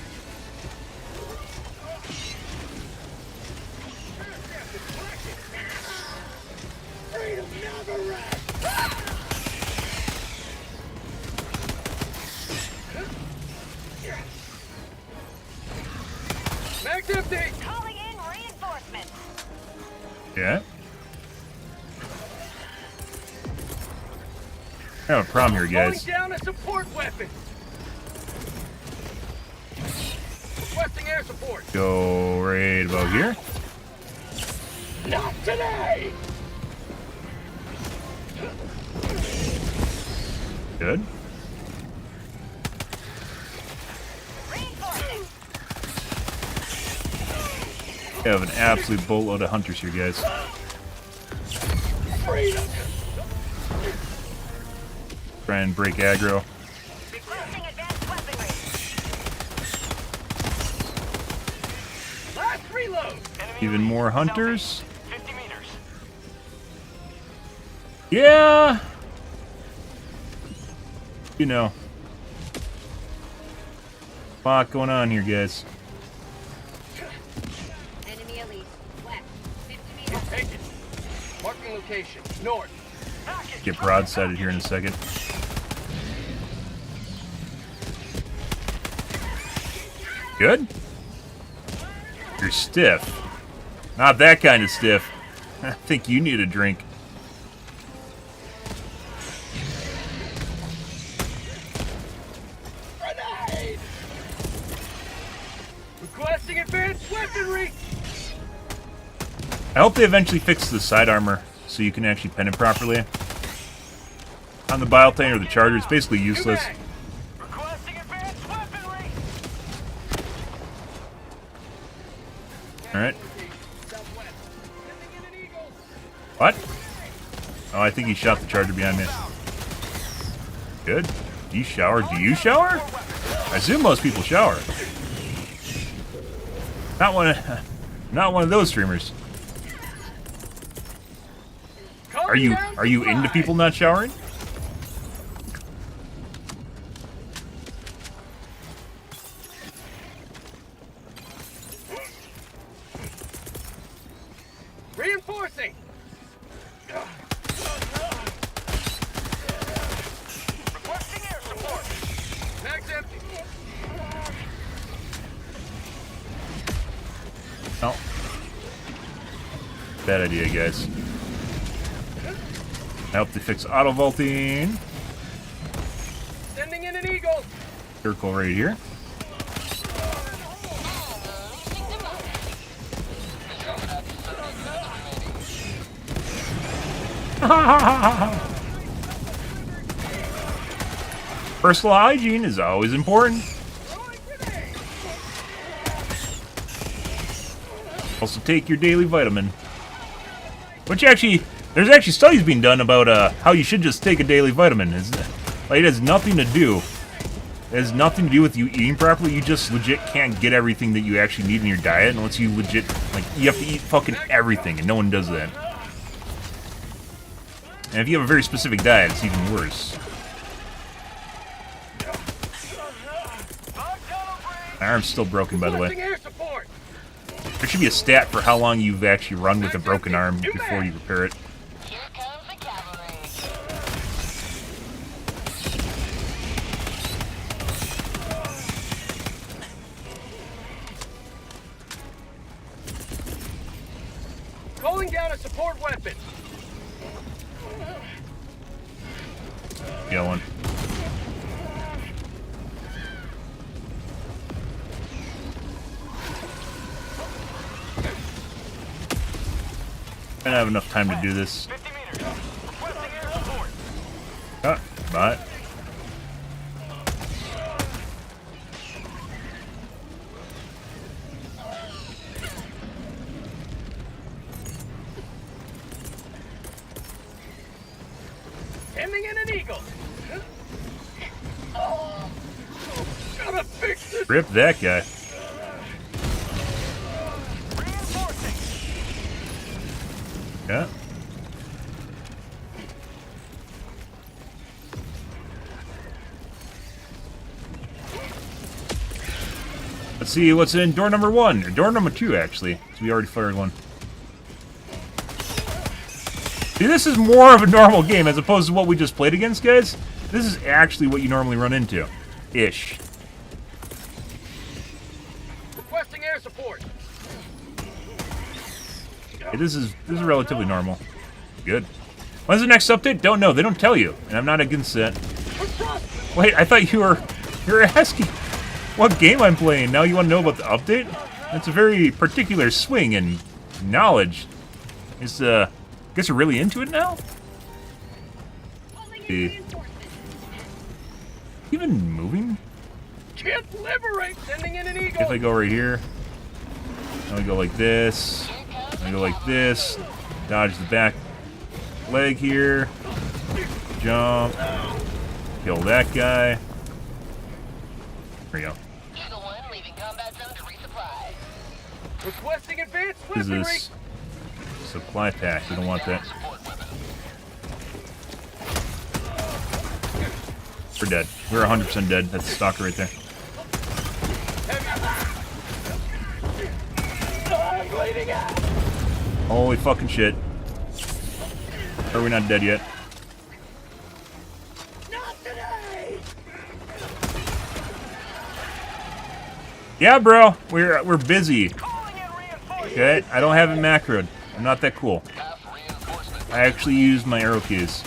Freedom never rests. Mag's empty. Calling in reinforcements. Yeah? I have a problem here, Calling guys. down a support weapon. Requesting air support. Go right about here. Not today. Good. Reinforcing. I have an absolute boatload of hunters here, guys. Freedom. Try and break aggro. Requesting advanced weaponry. Last reload. Even more hunters. 50 meters. Yeah. You know. A lot going on here, guys. Enemy elite. West. 50 meters. Take it. Marking location. North. Get broadsided here in a second. Good? You're stiff. Not that kind of stiff. I think you need a drink. Grenade. Requesting advanced weaponry. I hope they eventually fix the side armor so you can actually pen it properly. On the Biotane or the Charger, it's basically useless. Requesting advanced weaponry. Alright. Southwest. Sending in an eagle. What? Oh, I think he shot the Charger behind me. Good. Do you shower? Do you shower? I assume most people shower. Not one of those streamers. Are you into people not showering? Reinforcing. Requesting air support. Mag's empty. Oh. Bad idea, guys. I hope they fix auto vaulting. Sending in an eagle. Circle right here. Personal hygiene is always important. Also take your daily vitamin. Which actually, there's actually studies being done about how you should just take a daily vitamin. Like, it has nothing to do. It has nothing to do with you eating properly. You just legit can't get everything that you actually need in your diet unless you legit, like, you have to eat fucking everything, and no one does that. And if you have a very specific diet, it's even worse. My arm's still broken, by the way. There should be a stat for how long you've actually run with a broken arm before you repair it. Here comes the cavalry. Calling down a support weapon. Going. I don't have enough time to do this. 50 meters. Requesting air support. But Sending in an eagle. Oh, gotta fix this. rip that guy. Reinforcing. Yeah. Let's see what's in door number 1. Or door number 2, actually. So we already fired one. See, this is more of a normal game as opposed to what we just played against, guys. This is actually what you normally run into. Ish. Requesting air support. Okay, this is relatively normal. Good. When's the next update? Don't know. They don't tell you, and I'm not against that. Wait, I thought you were asking what game I'm playing. Now you want to know about the update? That's a very particular swing in knowledge. Is guess you're really into it now? Even moving? Can't liberate. Sending in an eagle. If I go right here, then we go like this. I go like this. Dodge the back leg here. Jump. Kill that guy. There we go. Eagle 1 leaving combat zone to resupply. Requesting advanced What is weaponry. this? Supply pack. We don't want that. We're dead. We're 100% dead. That's the stalker right there. I'm bleeding out. Holy fucking shit. Are we not dead yet? Not today. Yeah, bro. We're busy. Calling in reinforcements. Okay? I don't have it macroed. I'm not that cool. I actually use my arrow keys.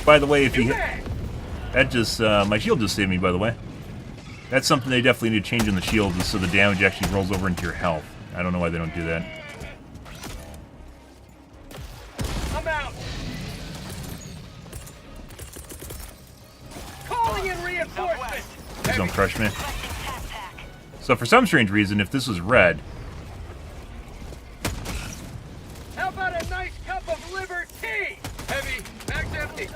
By the way, if you hit... That just... my shield just saved me, by the way. That's something they definitely need to change in the shield, so the damage actually rolls over into your health. I don't know why they don't do that. I'm out. Calling in reinforcements. Please don't crush me. So for some strange reason, if this was red... How about a nice cup of liver tea? Heavy. Max empty.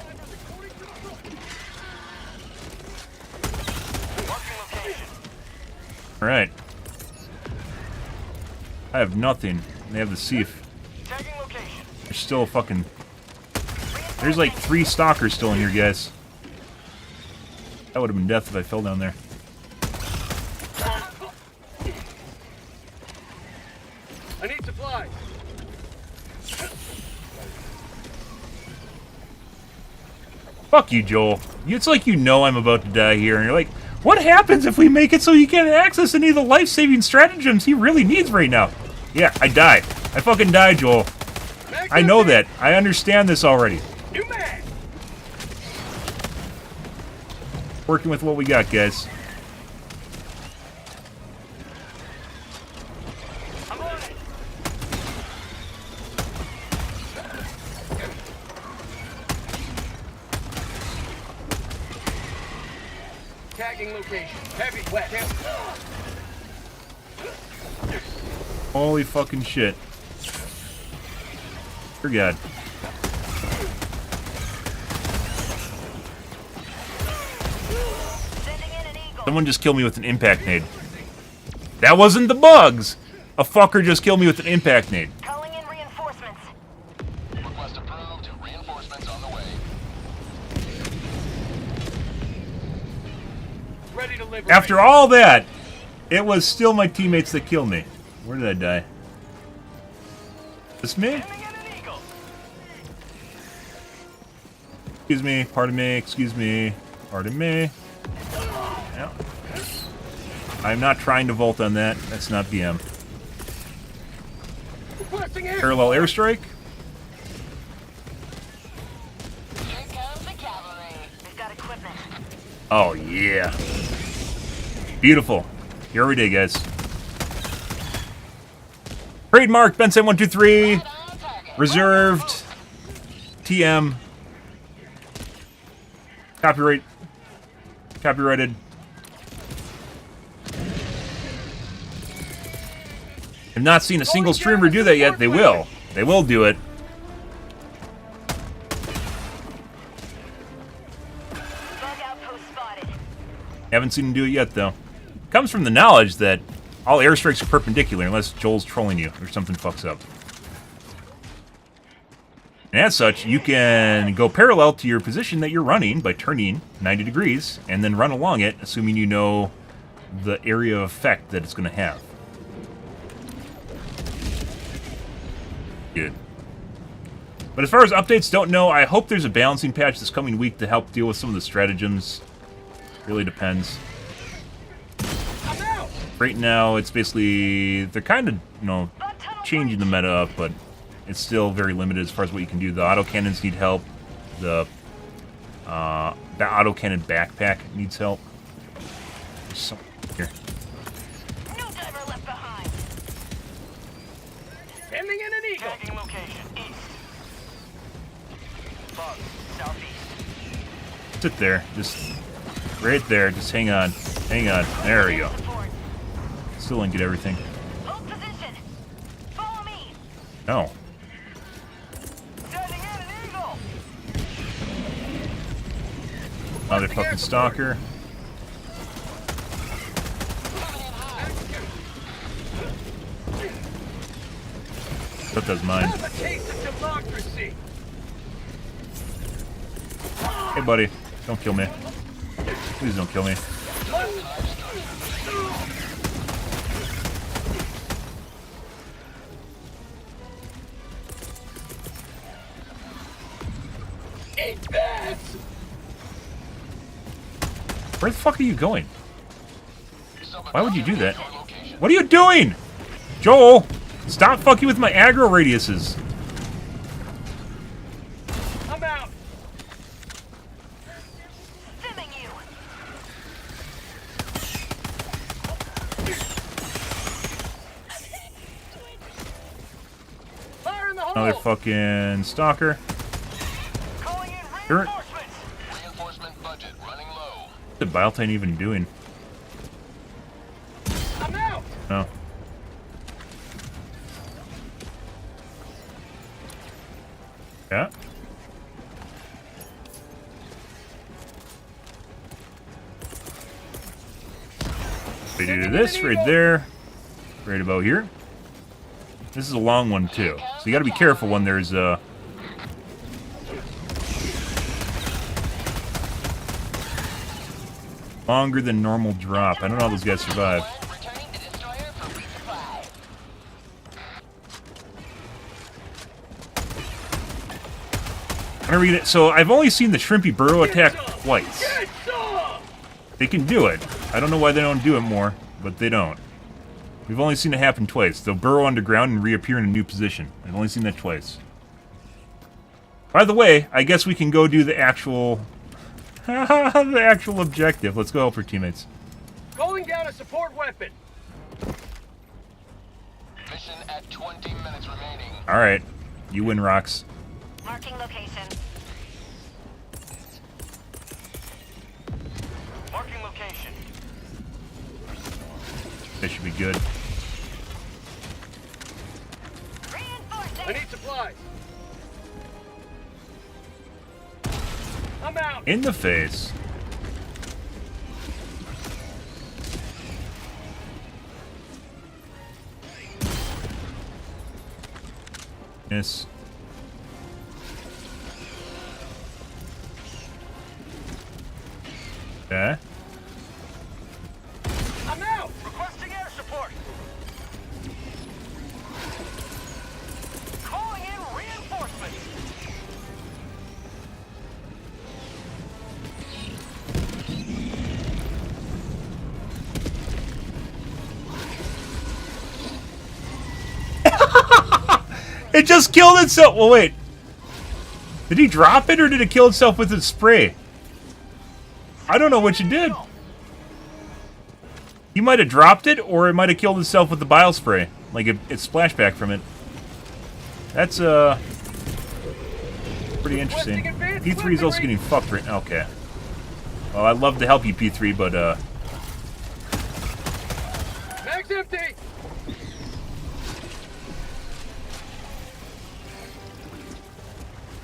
Marking location. Alright. I have nothing. They have the Sief. Tagging location. There's still a fucking... There's like 3 stalkers still in here, guys. That would have been death if I fell down there. I need supplies. Fuck you, Joel. It's like you know I'm about to die here, and you're like, what happens if we make it so he can't access any of the life-saving stratagems he really needs right now? Yeah, I died. I fucking died, Joel. I know that. I understand this already. New man. Working with what we got, guys. I'm on it. Tagging location. Heavy, wet. Holy fucking shit. Dear God. Sending in an eagle. Someone just killed me with an impact nade. That wasn't the bugs! A fucker just killed me with an impact nade. Calling in reinforcements. Request approved. Reinforcements on the way. Ready to liberate. After all that, it was still my teammates that killed me. Where did I die? This me? Sending in an eagle. Excuse me, pardon me, excuse me, pardon me. Yeah. I'm not trying to vault on that. That's not BM. Requesting air. Parallel airstrike? Here comes the cavalry. We've got equipment. Oh, yeah. Beautiful. Here we go, guys. Trademark, Benson123. Reserved. TM. Copyrighted. I've not seen a single streamer do that yet. They will. They will do it. Bug outpost spotted. Haven't seen him do it yet, though. Comes from the knowledge that all airstrikes are perpendicular unless Joel's trolling you or something fucks up. And as such, you can go parallel to your position that you're running by turning 90 degrees and then run along it, assuming you know the area of effect that it's going to have. Good. But as far as updates, don't know. I hope there's a balancing patch this coming week to help deal with some of the stratagems. Really depends. Right now, it's basically... They're kind of, you know, changing the meta up, but it's still very limited as far as what you can do. The autocannons need help. The autocannon backpack needs help. There's some here. No diver left behind. Sending in an eagle. Tagging location. East. Bug, southeast. Sit there. Just right there. Just hang on. Hang on. There we go. Support. Still didn't get everything. Hold position. Follow me. No. Sending in an eagle. Another fucking stalker. That does mine. Have a taste of democracy. Hey, buddy. Don't kill me. Please don't kill me. Eat this! Where the fuck are you going? Why would you do that? What are you doing? Joel! Stop fucking with my aggro radiuses. I'm out. Stimming you. Fire in the hole. Another fucking stalker. Calling in Sure. reinforcements. Reinforcement budget running low. What's the Biotine even doing? I'm out. No. Yeah. We do this right there. Right about here. This is a long one too, so you got to be careful when there's longer than normal drop. I don't know how those guys survive. Returning to destroyer for resupply. I'm gonna read it. So I've only seen the Shrimpy Burrow attack twice. Get some. They can do it. I don't know why they don't do it more, but they don't. We've only seen it happen twice. They'll burrow underground and reappear in a new position. I've only seen that twice. By the way, I guess we can go do the actual... the actual objective. Let's go help our teammates. Calling down a support weapon. Mission at 20 minutes remaining. Alright. You win, Rocks. Marking location. Marking location. That should be good. I need supplies. I'm out. In the face. Yes. Okay. I'm out. Requesting air support. Calling in reinforcements. It just killed itself. Well, wait. Did he drop it or did it kill itself with its spray? I don't know what you did. You might have dropped it, or it might have killed itself with the bile spray. Like, it splashed back from it. That's, pretty interesting. P3 is also getting fucked right now. Okay. Well, I'd love to help you, P3, but, Mag's empty.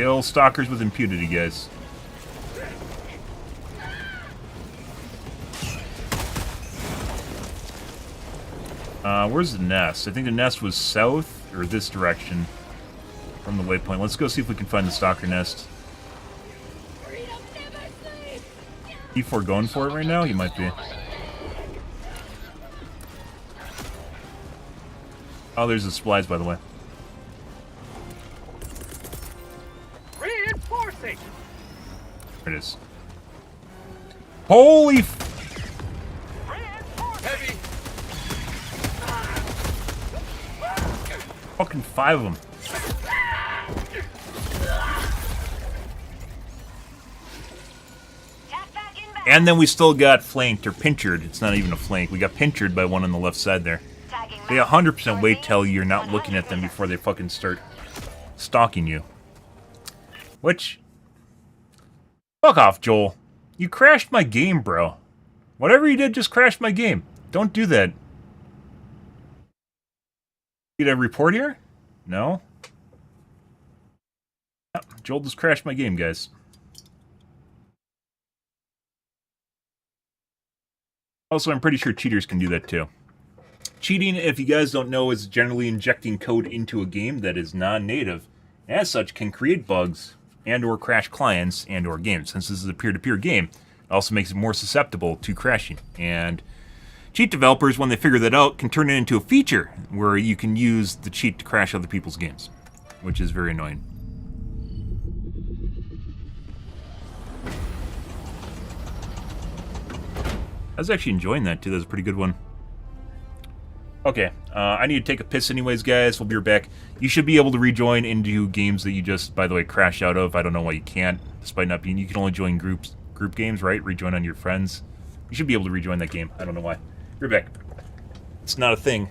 kill stalkers with impunity, guys. Where's the nest? I think the nest was south, or this direction from the waypoint. Let's go see if we can find the stalker nest. E4 going for it right now? He might be. Oh, there's the supplies, by the way. Reinforcing. There it is. Holy Heavy. fucking 5 of them. And then we still got flanked, or pinchered. It's not even a flank. We got pinchered by one on the left side there. They 100% wait till you're not looking at them before they fucking start stalking you. Which... Fuck off, Joel. You crashed my game, bro. Whatever you did just crashed my game. Don't do that. Get a report here? No? Yeah, Joel just crashed my game, guys. Also, I'm pretty sure cheaters can do that too. Cheating, if you guys don't know, is generally injecting code into a game that is non-native. As such, can create bugs and or crash clients and or games. Since this is a peer-to-peer game, it also makes it more susceptible to crashing. And cheat developers, when they figure that out, can turn it into a feature where you can use the cheat to crash other people's games, which is very annoying. I was actually enjoying that too. That was a pretty good one. Okay, I need to take a piss anyways, guys. We'll be right back. You should be able to rejoin into games that you just, by the way, crash out of. I don't know why you can't, despite not being... You can only join group games, right? Rejoin on your friends. You should be able to rejoin that game. I don't know why. Be right back. It's not a thing.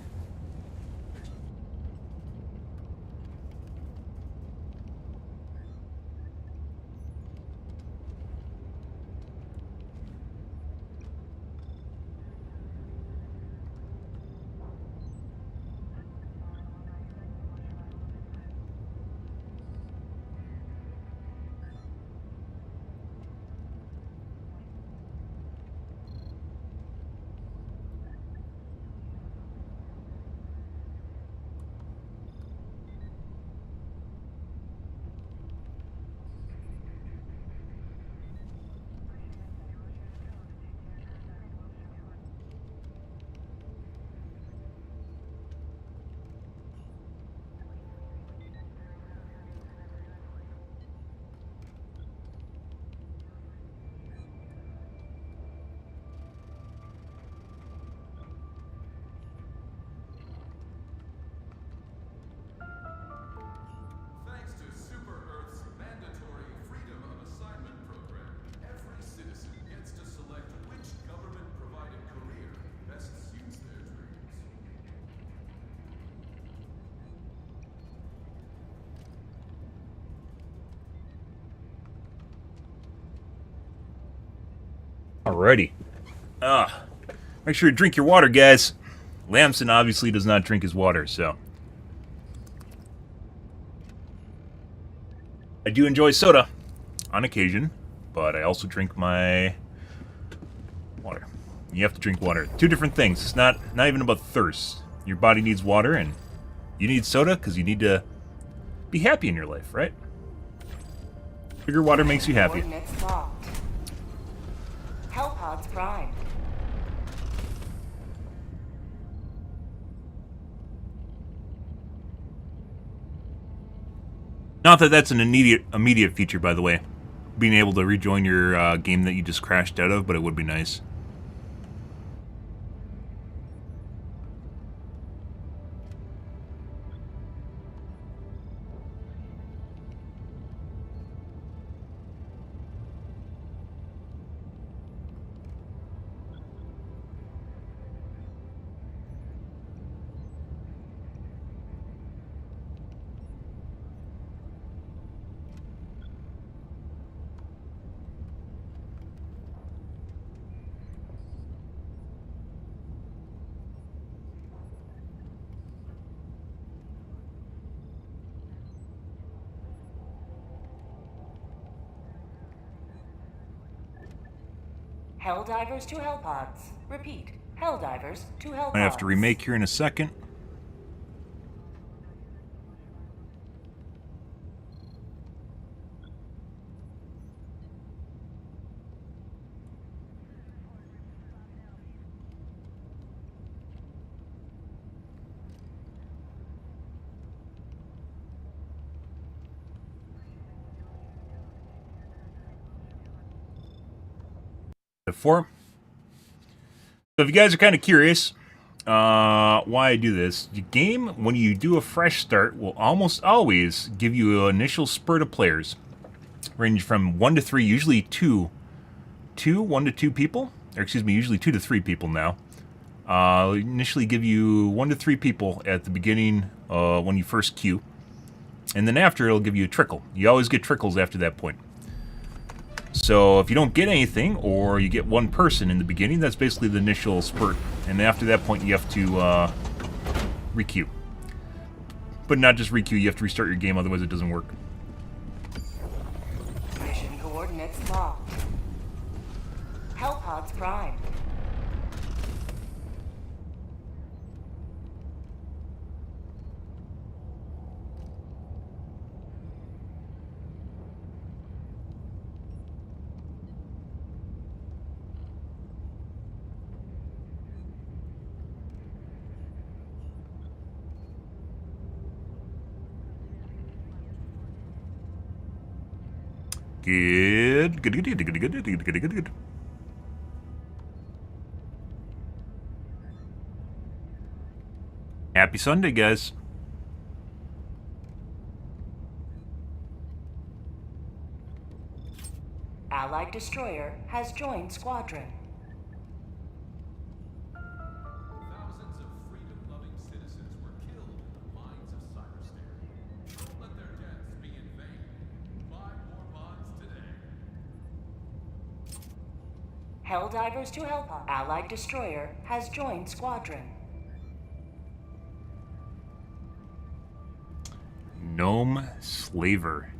Thanks to Super Earth's mandatory freedom of assignment program, every citizen gets to select which government-provided career best suits their dreams. Alrighty. Make sure to drink your water, guys. Lamson obviously does not drink his water, so. I do enjoy soda on occasion, but I also drink my water. You have to drink water. Two different things. It's not even about thirst. Your body needs water, and you need soda because you need to be happy in your life, right? Sugar water makes you happy. Coordinates locked. Hellpods primed. Not that that's an immediate feature, by the way. Being able to rejoin your game that you just crashed out of, but it would be nice. Helldivers to Hellpods. Repeat. Helldivers to Hellpods. I have to remake here in a second. Before. So if you guys are kind of curious why I do this, the game, when you do a fresh start, will almost always give you an initial spurt of players. Range from 1 to 3, usually 1 to 2 people. Or excuse me, usually 2 to 3 people now. Initially give you 1 to 3 people at the beginning when you first queue. And then after, it'll give you a trickle. You always get trickles after that point. So if you don't get anything, or you get one person in the beginning, that's basically the initial spurt. And after that point, you have to re-queue. But not just re-queue, you have to restart your game, otherwise it doesn't work. Mission coordinates locked. Hellpods primed. Good. Happy Sunday, guys. Allied destroyer has joined squadron. Thousands of freedom-loving citizens were killed in the mines of Cyberstare. Don't let their deaths be in vain. Buy more pods today. Helldivers to Hellpod. Allied destroyer has joined squadron. Gnome Slaver.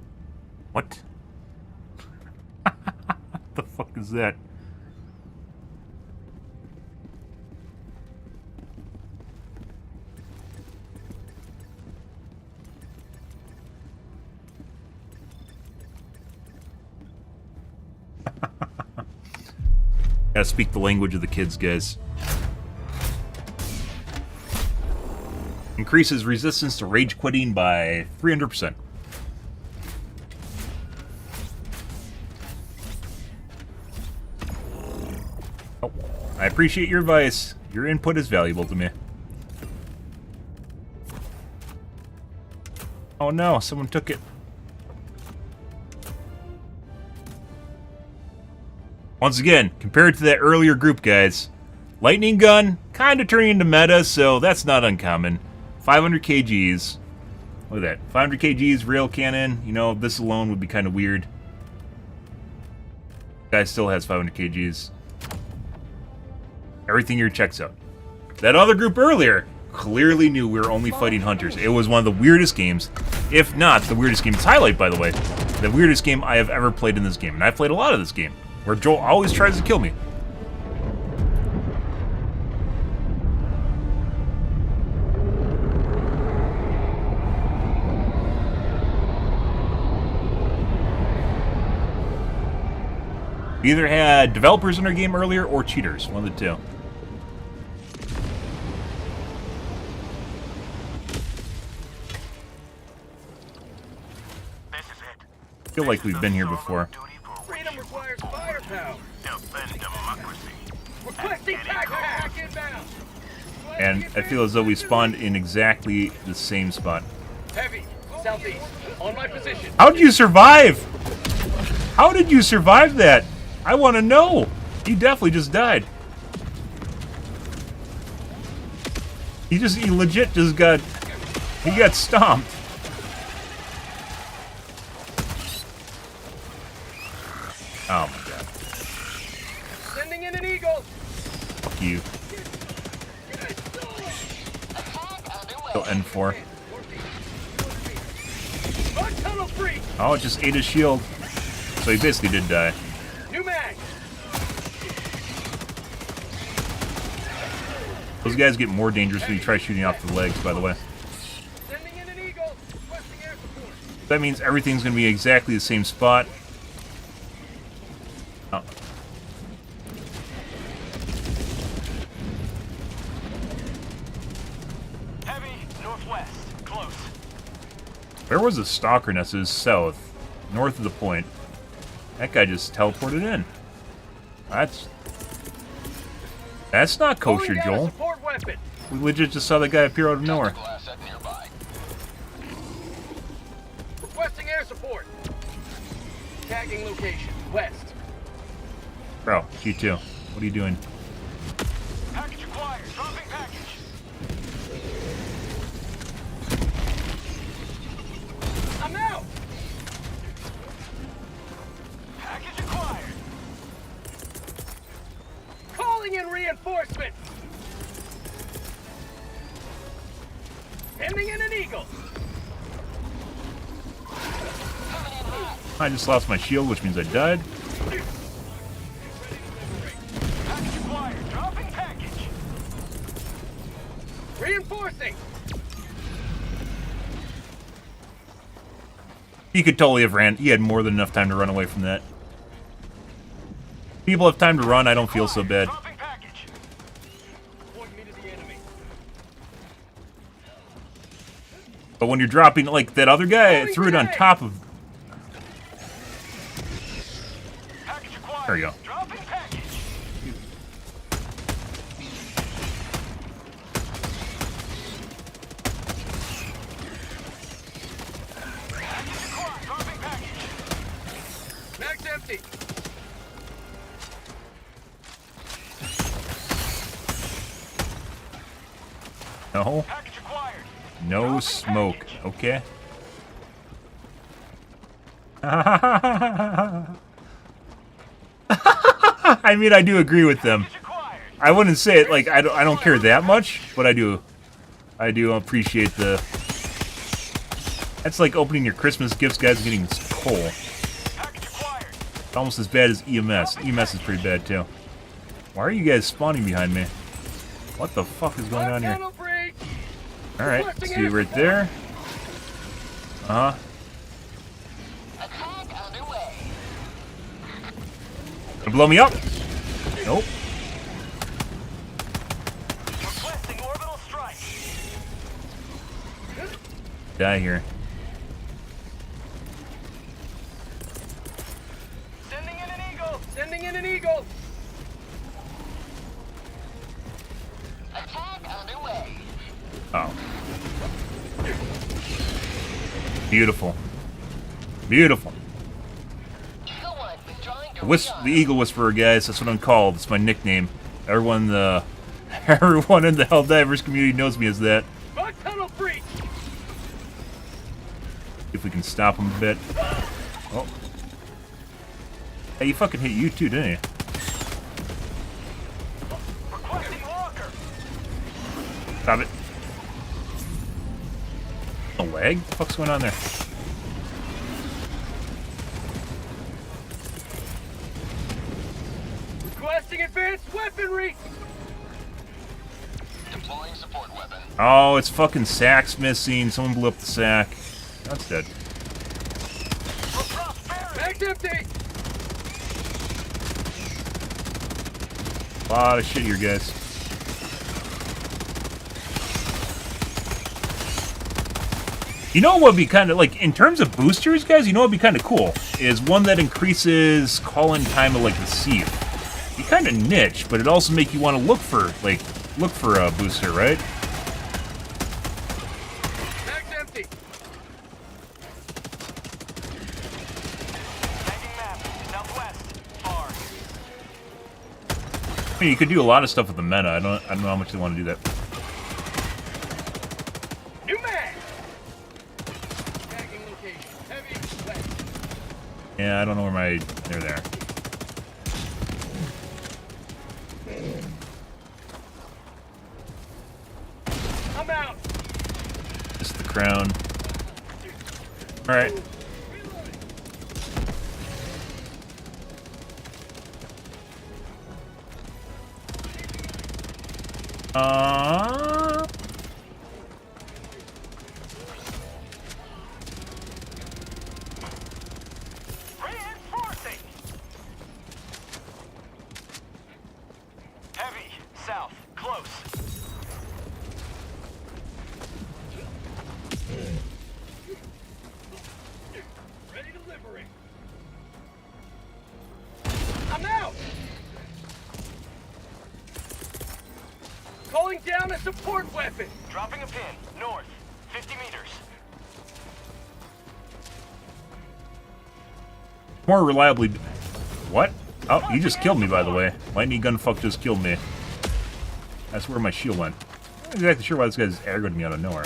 What? What the fuck is that? Gotta speak the language of the kids, guys. Increases resistance to rage quitting by 300%. Oh, I appreciate your advice. Your input is valuable to me. Oh no, someone took it. Once again, compared to that earlier group, guys, lightning gun kind of turning into meta, so that's not uncommon. 500 kgs. Look at that. 500 kgs, rail cannon. You know, this alone would be kind of weird. Guy still has 500 kgs. Everything here checks out. That other group earlier clearly knew we were only fighting hunters. It was one of the weirdest games, if not the weirdest game. It's highlight, by the way, the weirdest game I have ever played in this game. And I've played a lot of this game, where Joel always tries to kill me. We either had developers in our game earlier or cheaters, one of the two. I feel like we've been here before. Freedom requires firepower. Defend democracy. Requesting pack inbound. And I feel as though we spawned in exactly the same spot. Heavy, southeast, on my position. How did you survive? How did you survive that? I want to know. He definitely just died. He legit just got, he got stomped. Oh my god. Sending in an eagle. Fuck you. Kill N4. Bug tunnel free. Oh, it just ate his shield. So he basically did die. New mag. Those guys get more dangerous when you try shooting off the legs, by the way. Sending in an eagle. Requesting air support. That means everything's going to be exactly the same spot. Oh. Heavy, northwest. Close. Where was the stalker nest? It was south. North of the point. That guy just teleported in. That's not kosher, Joel. Support weapon. We legit just saw that guy appear out of nowhere. Asset nearby. Requesting air support. Tagging location, west. Bro, G2, what are you doing? Package acquired. Dropping package. I'm out. Package acquired. Calling in reinforcement. Sending in an eagle. I just lost my shield, which means I died. Package acquired. Dropping package. Reinforcing. He could totally have ran. He had more than enough time to run away from that. People have time to run, I don't feel so bad. Dropping package. Point me to the enemy. But when you're dropping, like that other guy, threw it on top of... Package acquired. There you go. Dropping package. Package acquired. Dropping package. Mag's empty. No. Package acquired. No smoke, okay? I mean, I do agree with them. Package acquired. I wouldn't say it like I don't care that much, but I do appreciate the. That's like opening your Christmas gifts, guys, and getting coal. Package acquired. It's almost as bad as EMS. EMS is pretty bad too. Why are you guys spawning behind me? What the fuck is going on here? Tunnel free. Alright, let's do it right there. Uh-huh. Attack underway. Gonna blow me up? Nope. Requesting orbital strike. Die here. Sending in an eagle. Sending in an eagle. Attack underway. Oh. Beautiful. Beautiful. Eagle One withdrawing to The Eagle Whisperer, guys. That's what I'm called. It's my nickname. Everyone in the Helldivers community knows me as that. Bug tunnel free. If we can stop him a bit. Oh. Hey, he fucking hit you too, didn't he? Requesting Stop it. A lag? What the fuck's going on there? Requesting advanced weaponry! Deploying support weapon. Oh, it's fucking sacks missing. Someone blew up the sack. That's dead. Mag's empty! A lot of shit here, guys. You know what would be kind of, like, in terms of boosters, guys, you know what would be kind of cool? Is one that increases call-in time of, like, the sieve. Be kind of niche, but it also make you want to look for a booster, right? Mag's empty! Tagging map. Southwest. Far. I mean, you could do a lot of stuff with the meta. I don't know how much they want to do that. New mag! Tagging location. Heavy west. Yeah, I don't know where my... They're there. I'm out! Just the crown. Alright. Reinforcing! Heavy. South. Close. Ready to liberate. I'm out! Calling down a support weapon! Dropping a pin. North. 50 meters. More reliably... What? Oh, you just killed me, by the way. Lightning gunfuck just killed me. That's where my shield went. I'm not exactly sure why this guy's aggroed me out of nowhere.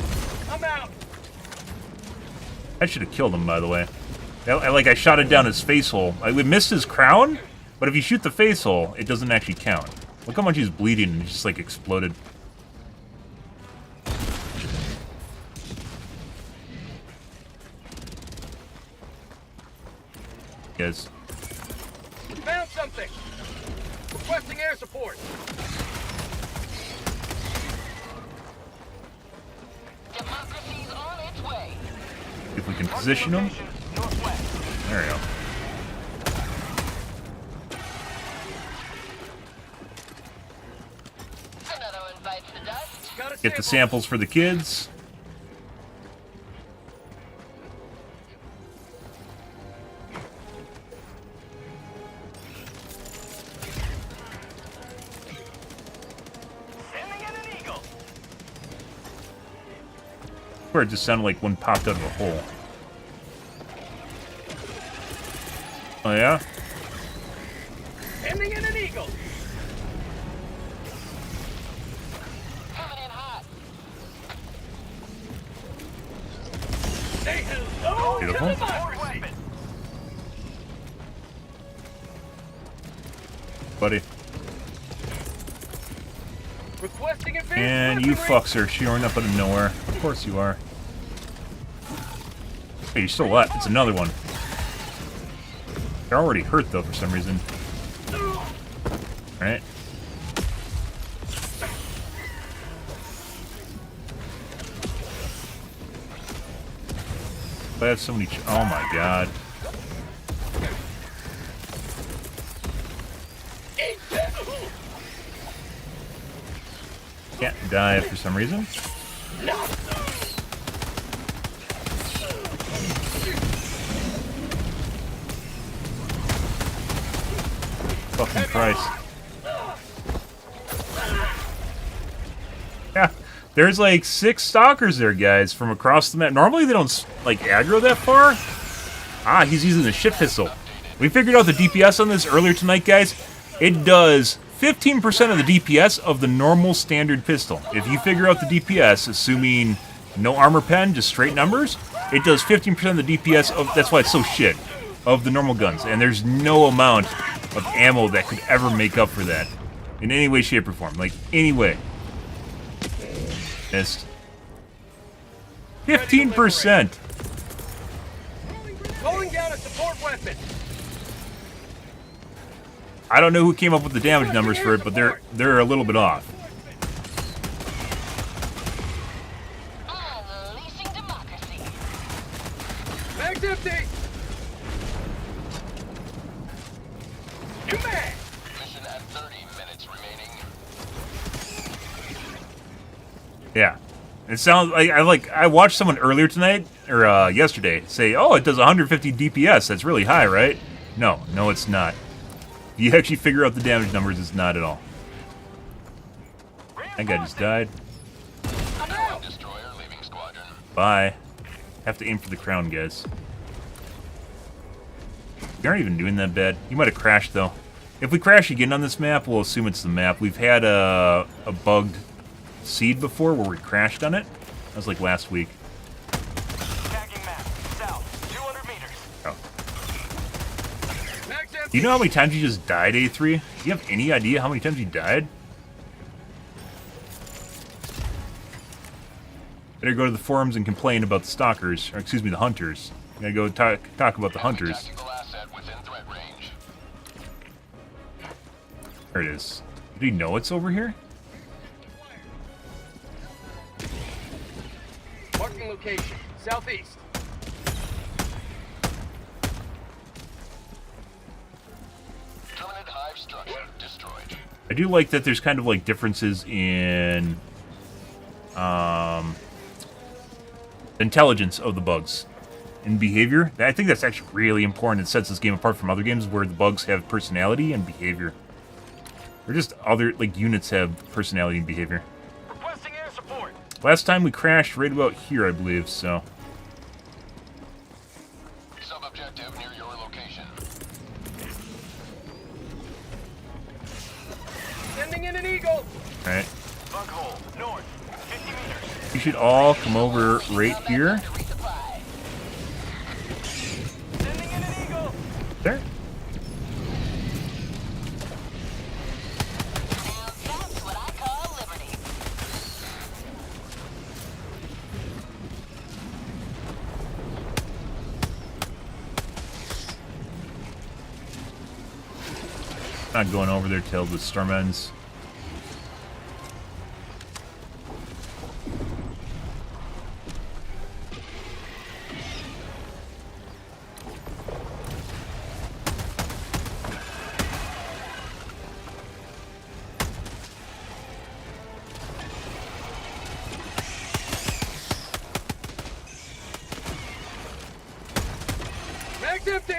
I'm out! I should have killed him, by the way. I shot it down his face hole. We missed his crown, but if you shoot the face hole, it doesn't actually count. Look how much he's bleeding and he just, like, exploded. Guys. Found something! Requesting air support! Democracy's on its way. If we can position him. Northwest. There we go. Another one bites the dust. Got a Get the sample. samples for the kids. Sending in an eagle. Where it just sounded like one popped out of a hole. Oh yeah? Sending in an eagle. Coming in hot. Say hello Beautiful. to democracy. Weapon. Buddy. Requesting advanced And you weaponry. fucks are showing up out of nowhere. Of course you are. Hey, you're still alive. It's another one. They're already hurt, though, for some reason. Alright. I have so many... Oh, my God. Can't die for some reason. Fucking Christ. Yeah, there's like 6 stalkers there, guys, from across the map. Normally they don't, like, aggro that far. Ah, he's using the shit pistol. We figured out the DPS on this earlier tonight, guys. It does 15% of the DPS of the normal standard pistol. If you figure out the DPS, assuming no armor pen, just straight numbers, it does 15% of the DPS of, that's why it's so shit, of the normal guns. And there's no amount of ammo that could ever make up for that. In any way, shape, or form. Like, any way. Missed. 15%. Calling down a support weapon. I don't know who came up with the damage numbers for it, but they're a little bit off. Unleashing democracy. Mag's empty. Command. Mission at 30 minutes remaining. Yeah. It sounds like I watched someone earlier tonight or yesterday say, "Oh, it does 150 DPS. That's really high, right?" No, it's not. If you actually figure out the damage numbers, it's not at all. That guy just died. Destroyer leaving squadron. Bye. Have to aim for the crown, guys. You aren't even doing that bad. You might have crashed, though. If we crash again on this map, we'll assume it's the map. We've had a bugged seed before where we crashed on it. That was like last week. Tagging map. South. 200 meters. Oh. Mag's empty. Do you know how many times you just died, A3? Do you have any idea how many times you died? Better go to the forums and complain about the stalkers, or excuse me, the hunters. You gotta go talk about the hunters. Tactical asset within threat range. There it is. Did he know it's over here? Marking location. Southeast. Permanent hive structure destroyed. I do like that there's kind of like differences in intelligence of the bugs and behavior. I think that's actually really important. It sets this game apart from other games where the bugs have personality and behavior. Or just other, like, units have personality and behavior. Requesting air support. Last time we crashed right about here, I believe, so. Sub-objective near your location. Sending in an eagle. Alright. Bug hole. North. 50 meters. You should all come over right here. Resupply. Sending in an eagle. There. Now that's what I call liberty. Not going over there till the storm ends. Mag's empty.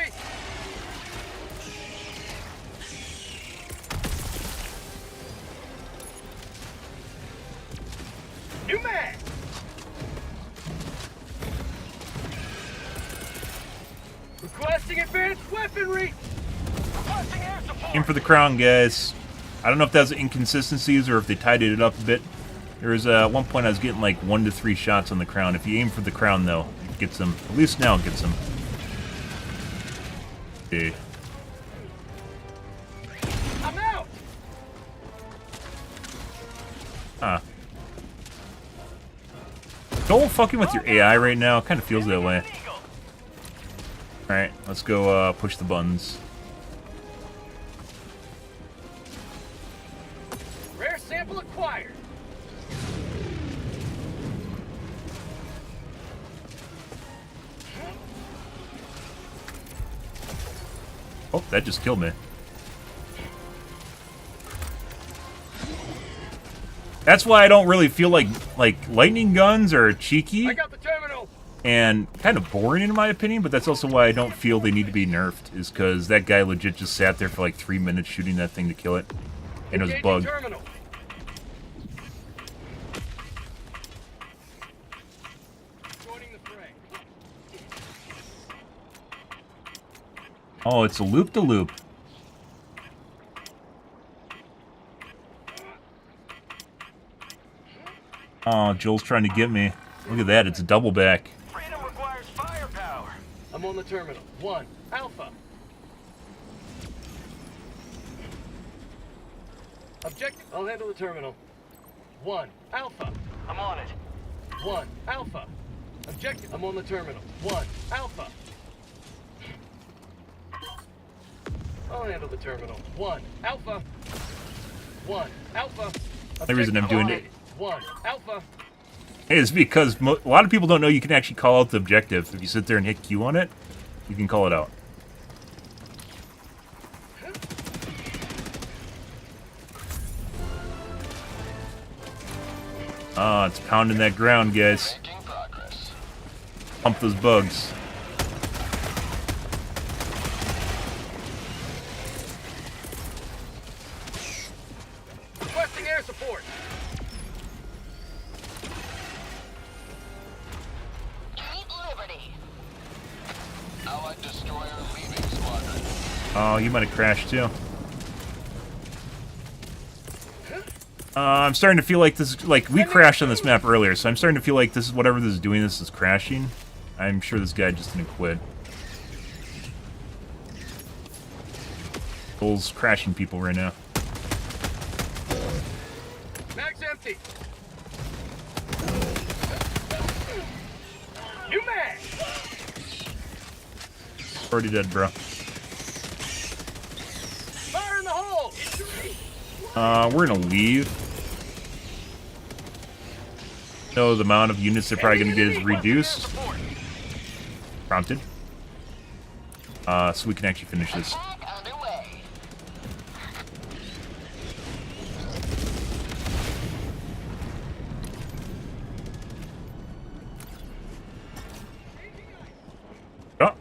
New mag. Requesting advanced weaponry. Requesting air support. Aim for the crown, guys. I don't know if that's inconsistencies or if they tidied it up a bit. There was at one point I was getting like 1 to 3 shots on the crown. If you aim for the crown, though, it gets them. At least now it gets them. Okay. I'm out. Huh. Don't fucking with your AI right now. It kind of feels that way. Alright, let's go push the buttons. Rare sample acquired. Oh, that just killed me. That's why I don't really feel like lightning guns are cheeky I got the terminal. and kind of boring in my opinion, but that's also why I don't feel they need to be nerfed, is because that guy legit just sat there for like 3 minutes shooting that thing to kill it, and it was Engaging bugged. terminal. Joining the fray. Oh, it's a loop-de-loop. Oh, Joel's trying to get me. Look at that, it's a double back. Freedom requires firepower. I'm on the terminal. 1 Alpha. Objective. I'll handle the terminal. 1 Alpha. I'm on it. 1 Alpha. Objective. I'm on the terminal. 1 Alpha. I'll handle the terminal. 1 Alpha. 1 Alpha. The reason I'm doing it 1 Alpha. is because a lot of people don't know you can actually call out the objective. If you sit there and hit Q on it, you can call it out. Ah, it's pounding that ground, guys. Making progress. Pump those bugs. Requesting air support. Keep Liberty. Allied destroyer leaving squadron. Oh, you might have crashed too. I'm starting to feel like this is, like, we crashed on this map earlier, so I'm starting to feel like this is, whatever this is doing, this is crashing. I'm sure this guy just didn't quit. Bull's crashing people right now. Mag's empty. New mag. Already dead, bro. Fire in the hole. We're gonna leave. So the amount of units they're probably gonna get is reduced. Prompted. So we can actually finish this. Attack underway. Oh.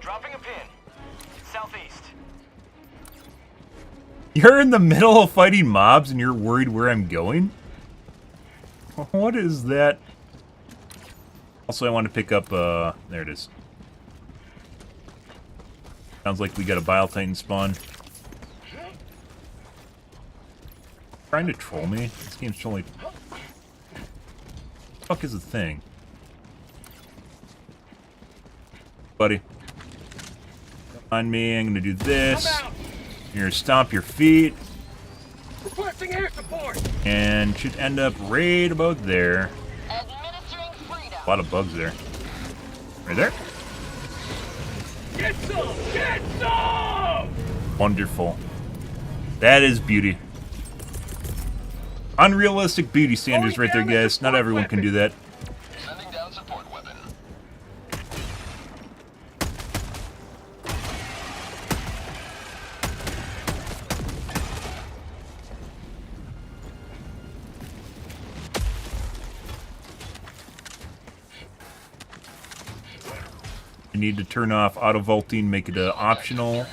Dropping a pin. Southeast. You're in the middle of fighting mobs and you're worried where I'm going? What is that? Also, I want to pick up, there it is. Sounds like we got a Bile Titan spawn. Trying to troll me? This game's totally... Fuck is the thing? Buddy. Don't mind me, I'm gonna do this. You're gonna stomp your feet. Requesting air support. And should end up right about there. Administering freedom. A lot of bugs there. Right there. Get some. Get some. Wonderful. That is beauty. Unrealistic beauty standards right there, guys. Not everyone can do that. Sending down support weapon. You need to turn off auto vaulting, make it an optional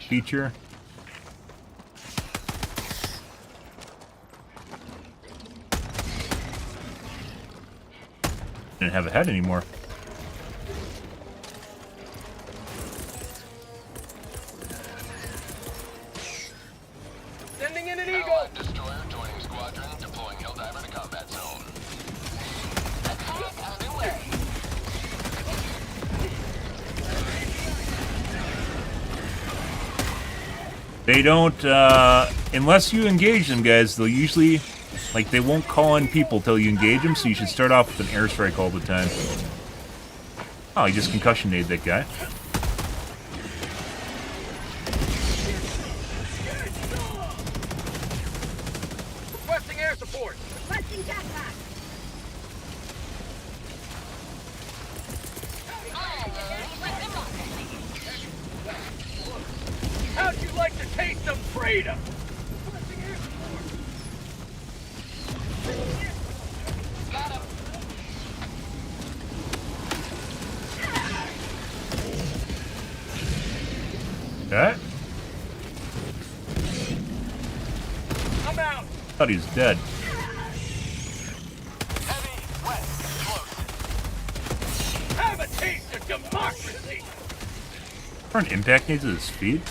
feature. Didn't have a head anymore. Sending in an eagle. Allied destroyer joining squadron, deploying Helldiver to combat zone. Attack underway. They don't, unless you engage them, guys, they'll usually, like, they won't call in people till you engage them, so you should start off with an airstrike all the time. Oh, he just concussion-aid that guy. Requesting air support. Requesting jetpack. How'd you like to taste of freedom? Requesting air support. Got him. Okay. I'm out. Thought he was dead. Heavy, wet, close. Have a taste of democracy. Aren't impact needs at his speed?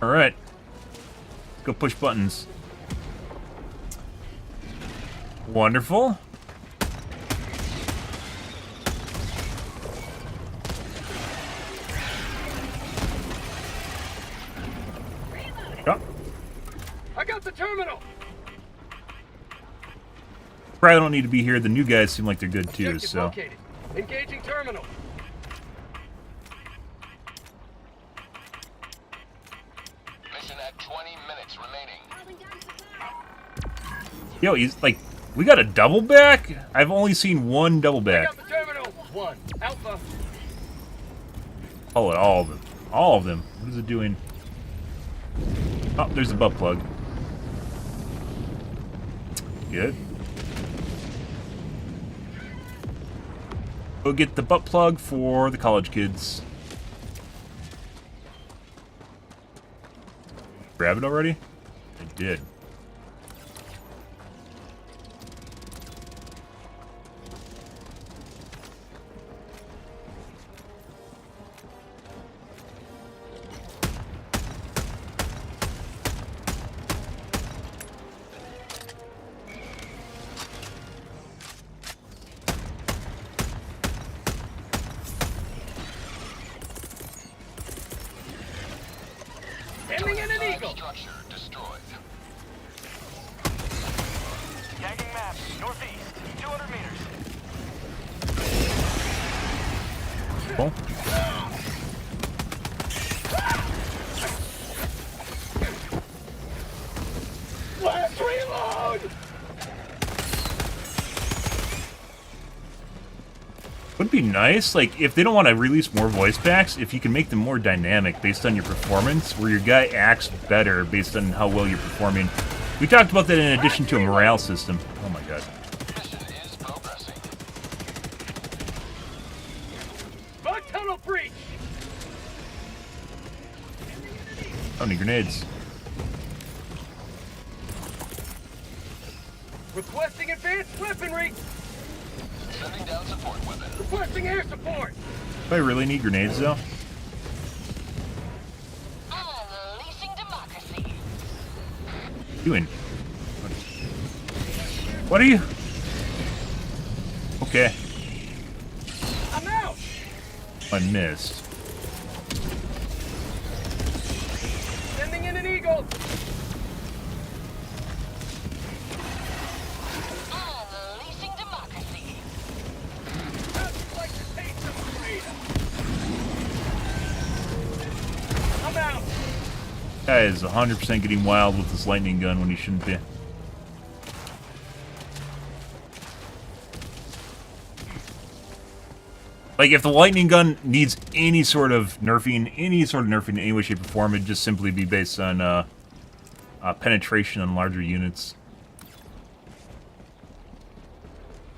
Alright. Go push buttons. Wonderful. Oh. I got the terminal. Probably don't need to be here. The new guys seem like they're good too, Objective so. located. Engaging terminal. Mission at 20 minutes remaining. Yo, he's like, we got a double back? I've only seen one double I back. got the terminal. 1 Alpha. Oh, all of them. All of them. What is it doing? Oh, there's a butt plug. Good. Go get the butt plug for the college kids. Grab it already? I did. Ending in an eagle. Structure destroyed. Tagging map. Northeast. 200 meters. Cool. Let's reload. Would be nice, like, if they don't want to release more voice packs, if you can make them more dynamic based on your performance, where your guy acts better based on how well you're performing. We talked about that in addition to a morale system. Oh my god. Mission is progressing. Bug tunnel breach. How many grenades? Requesting advanced weaponry. Sending down support weapon. Requesting air support. Do I really need grenades though? Unleashing democracy. Doing? What are you? Okay, I'm out. I missed. Sending in an eagle. Unleashing democracy. How'd you like to taste some freedom? I'm out. Guy is 100% getting wild with this lightning gun when he shouldn't be. Like, if the lightning gun needs any sort of nerfing in any way, shape, or form, it'd just simply be based on penetration on larger units.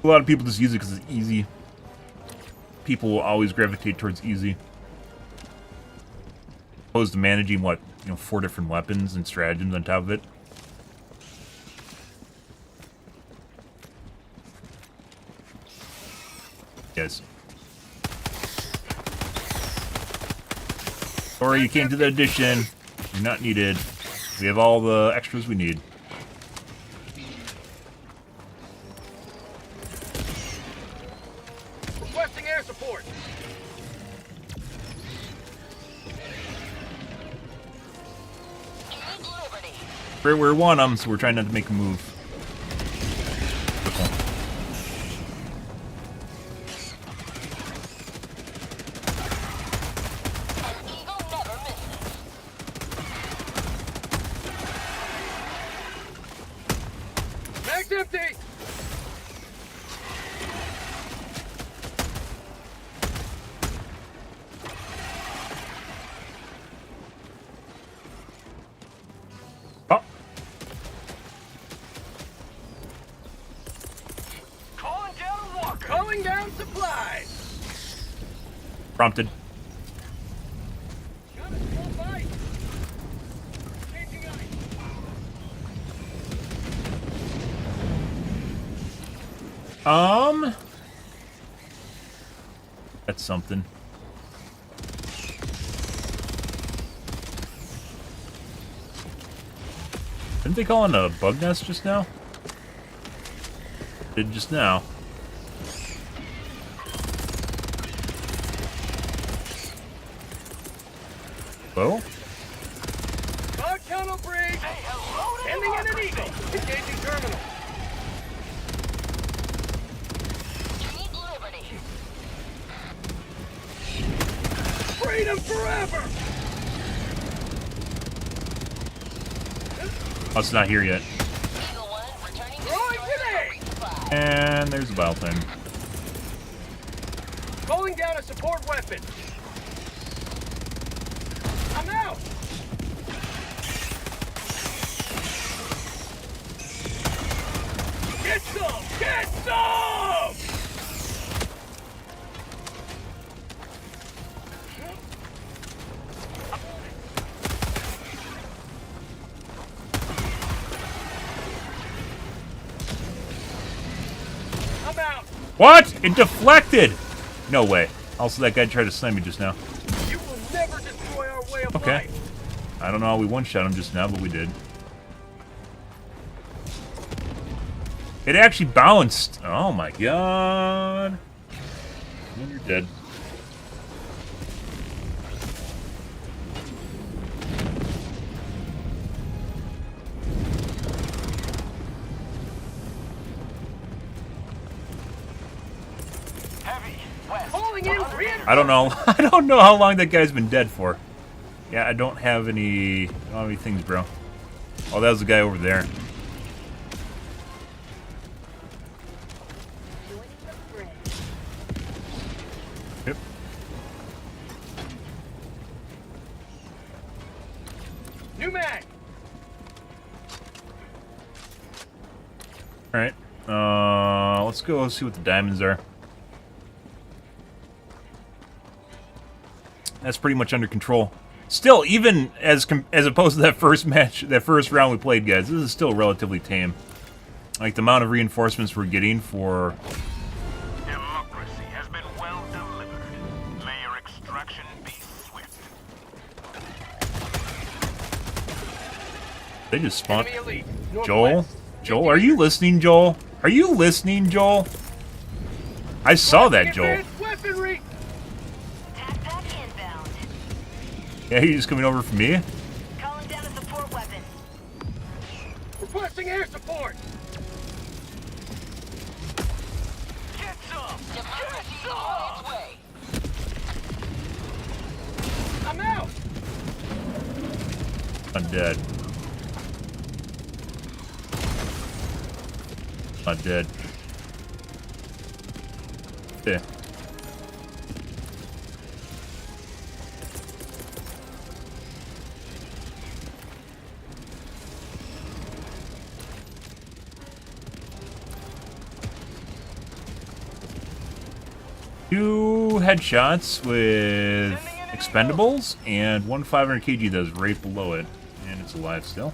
A lot of people just use it because it's easy. People will always gravitate towards easy. Opposed to managing, what, 4 different weapons and stratagems on top of it. Yes. Sorry you came to the edition. You're not needed. We have all the extras we need. Requesting air support. Liberty. We want them, so we're trying not to make a move. An eagle never misses. Mag's empty. Oh, Calling down a walker. Calling down supplies. prompted. Got a small bite. Changing ice. That's something. Didn't they call in a bug nest just now? Did just now. Whoa. Guard tunnel breach! Sending in an eagle! Engaging terminal! Treat liberty. Freedom forever! Oh, it's not here yet. Eagle 1, returning to Throwing grenade! And there's the battle thing. Calling down a support weapon! I'm out! Get some! Get some! I'm out! What? It deflected! No way. Also, that guy tried to snipe me just now. You will never destroy our way of Okay. life! I don't know how we one-shot him just now, but we did. It actually bounced. Oh my god. And you're dead. Calling in reinforcements! I don't know. I don't know how long that guy's been dead for. Yeah, I don't have any things, bro. Oh, that was the guy over there. Joining the fray. Yep. New mag! All right. Let's go see what the diamonds are. That's pretty much under control. Still, even as opposed to that first match, that first round we played, guys, this is still relatively tame. Like the amount of reinforcements we're getting for. Democracy has been well delivered. May your extraction be swift. They just spawned. Enemy elite. Joel, Northwest. Joel, are you listening, Joel? Are you listening, Joel? I saw that, Joel. Advanced weaponry! Tac pack inbound. Yeah, you just coming over for me? Calling down a support weapon. Requesting air support! Get some! Democracy on its way. I'm out! I'm dead. I'm dead. Yeah. Two headshots with expendables and one 500 kg that's right below it, and it's alive still.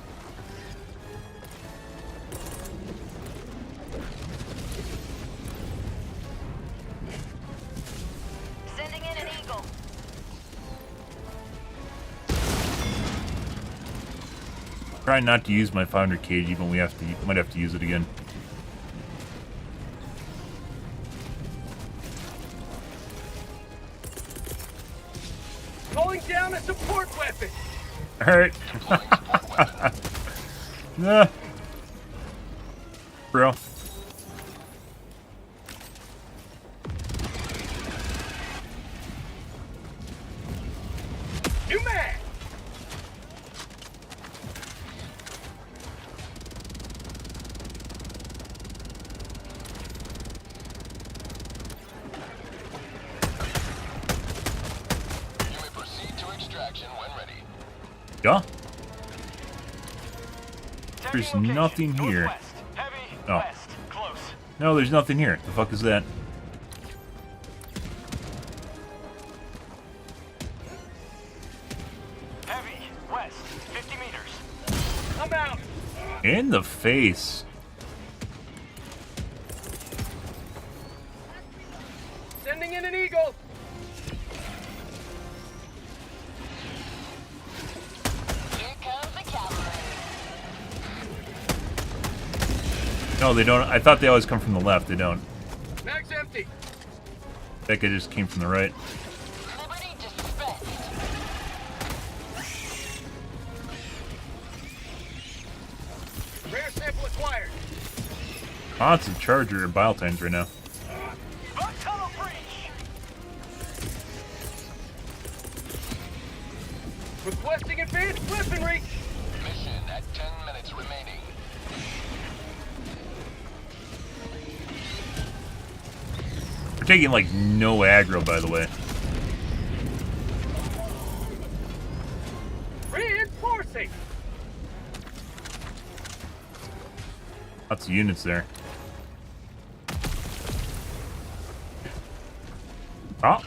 Sending in an eagle. Try not to use my 500 kg, but might have to use it again. Calling down a support weapon! Alright. Nah. Bro. New mag! You may proceed to extraction when ready. Yeah? There's nothing here. Northwest. Heavy. Oh. West. Close. No, there's nothing here. The fuck is that? Heavy. West. 50 meters. I'm out! In the face. Sending in an eagle! Here comes the cavalry. No, they don't. I thought they always come from the left. They don't. Mag's empty. That guy just came from the right. Liberty dispensed. Rare sample acquired. Lots of charger bile times right now. Tunnel breach! Requesting advanced weaponry. Mission at 10 minutes remaining. We're taking like no aggro, by the way. Reinforcing. Lots of units there. Oh.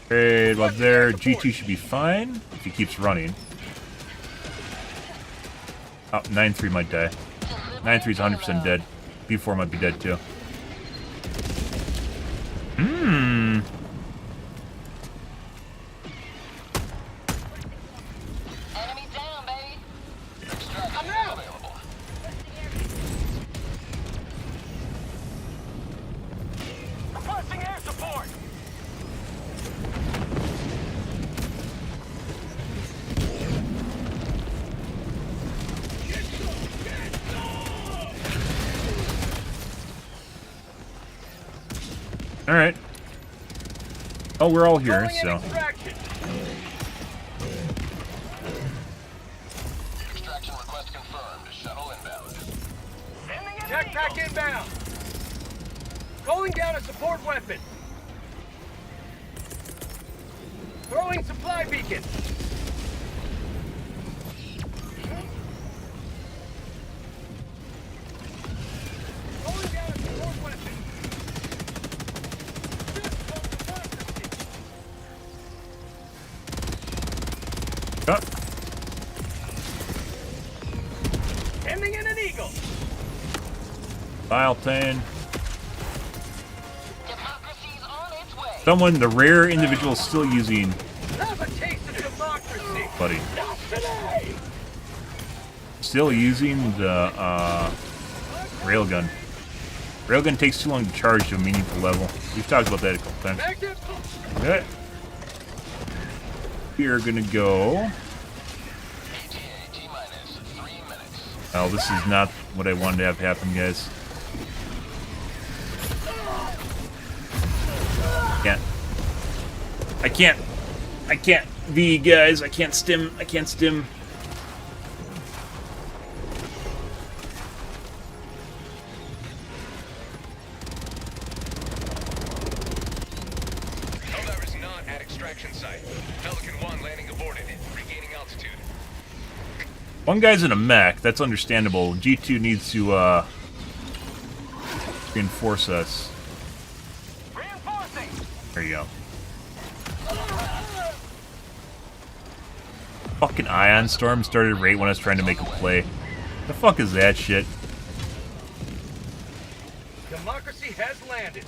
Okay, about there. G2 should be fine if he keeps running. Oh, 9-3 might die. 9-3 is 100% dead. B4 might be dead too. Hmm. Enemy down, baby. Extraction is available. Requesting air support! All right. Oh, we're all here, Calling in so. extraction. Extraction request confirmed. Shuttle inbound. Sending in an Jetpack eagle. inbound. Calling down a support weapon. Throwing supply beacon. Calling down a support weapon. Oh, Sending in an eagle. bile tin. Democracy's on its way. Someone, the rare individual, still using. Have a taste of democracy. Buddy. Not today. Still using the railgun. Railgun takes too long to charge to a meaningful level. We've talked about that a couple times. Active. Okay. We are gonna go. ETA T-minus 3 minutes. Oh, this is not what I wanted to have happen, guys. Can't. I can't. V, guys. I can't stim. Helldivers not at extraction site. Pelican 1 landing aborted. Regaining altitude. One guy's in a mech. That's understandable. G2 needs to reinforce us. Reinforcing! There you go. Fucking Ion Storm started right when I was trying to make a play. The fuck is that shit? Democracy has landed.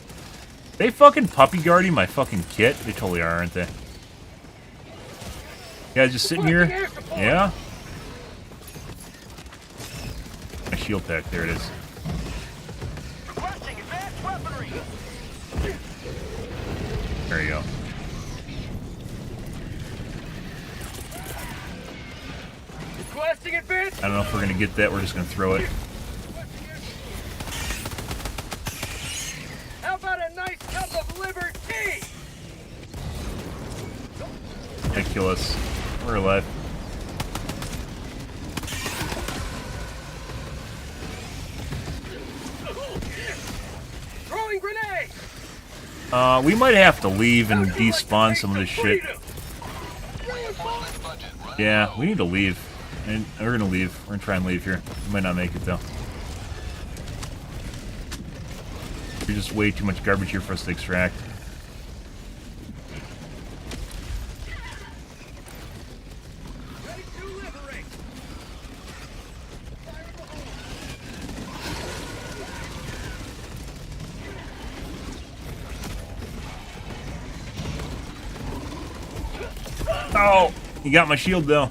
They fucking puppy guarding my fucking kit? They totally are, aren't they? You guys just sitting here? Yeah? My shield pack, there it is. Requesting advanced weaponry! There you go. Requesting advance. I don't know if we're gonna get that, we're just gonna throw it. How about a nice cup of liberty? They kill us. We're alive. Throwing grenade. We might have to leave and despawn some of this shit. Reinforcement budget running Yeah, low. we need to leave. And we're gonna leave. We're gonna try and leave here. We might not make it though. There's just way too much garbage here for us to extract. Ready to liberate. Oh, he got my shield though.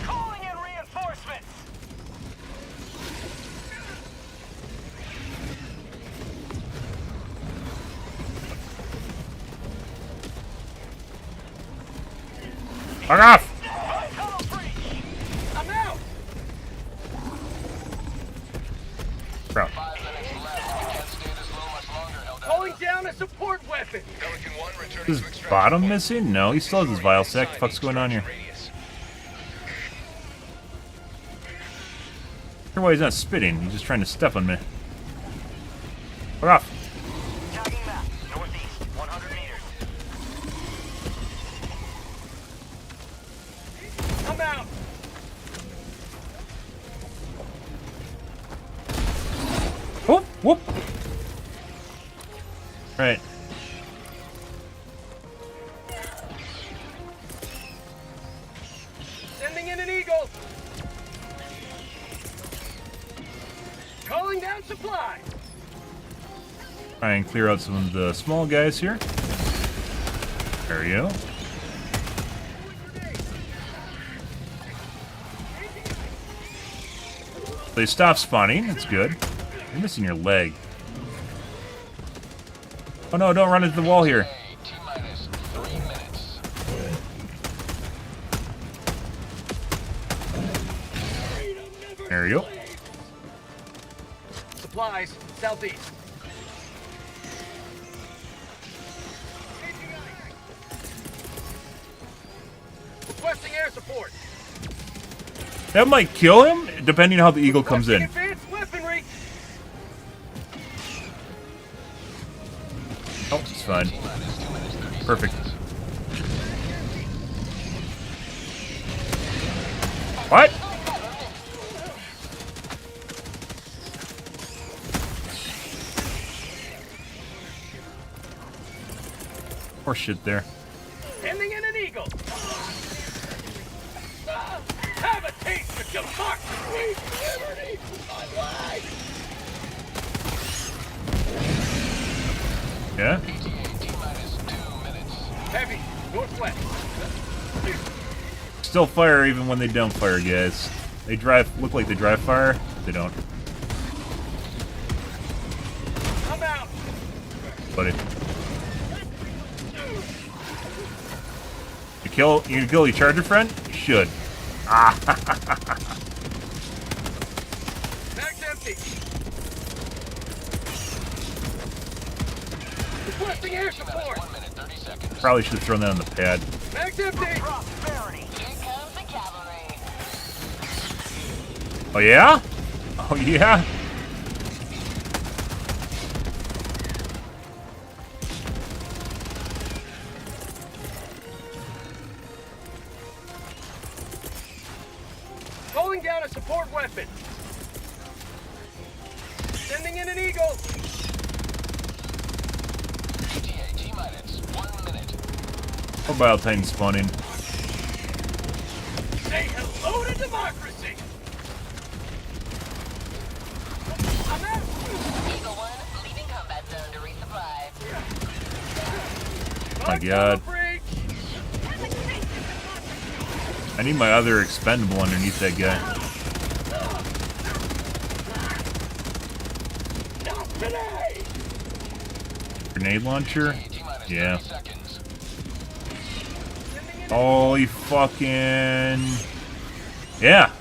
Calling in reinforcements. Fuck off! I'm out. Bro. 5 minutes left. We can't stay this low much longer, Helldivers. Calling down a support weapon. Pelican 1 returning Is to extraction bottom point. missing? No, he still has his vial sack. What the fuck's going on here? Radius. I wonder why he's not spitting. He's just trying to step on me. Fuck off. Tagging map. Northeast. 100 meters. I'm out. Whoop, whoop. Right. Sending in an eagle. Calling down supply. Try and clear out some of the small guys here. There you go. They stop spawning. That's good. You're missing your leg. Oh no, don't run into the wall here. Okay, T-minus 3 minutes. There you go. Supplies, southeast. Requesting air support. That might kill him, depending on how the eagle comes in. Advanced weaponry. Oh, it's fine. T-minus 2 minutes 30 Perfect. seconds. What? More shit there. Sending in an eagle. Have a taste of democracy. Liberty. My life. Yeah? ETA T-minus 2 minutes. Heavy. Northwest. Still fire even when they don't fire, guys. They look like they drive fire. They don't. I'm out. Buddy. You gonna kill your charger friend? You should. Bag's empty. Requesting air support. 1 minute 30 seconds. Probably should have thrown that on the pad. Bag's empty. Prosperity. Here comes the cavalry. Oh yeah? Oh yeah? Calling down a support weapon. Sending in an eagle. ETA T-minus 1 minute. Mobile Titan spawning. Say hello to democracy. I'm out. Eagle 1, leaving combat zone to resupply. My God. Breach. I need my other expendable underneath that guy. Not today. Grenade launcher? T-minus Yeah. 30 seconds. Holy fucking... Yeah.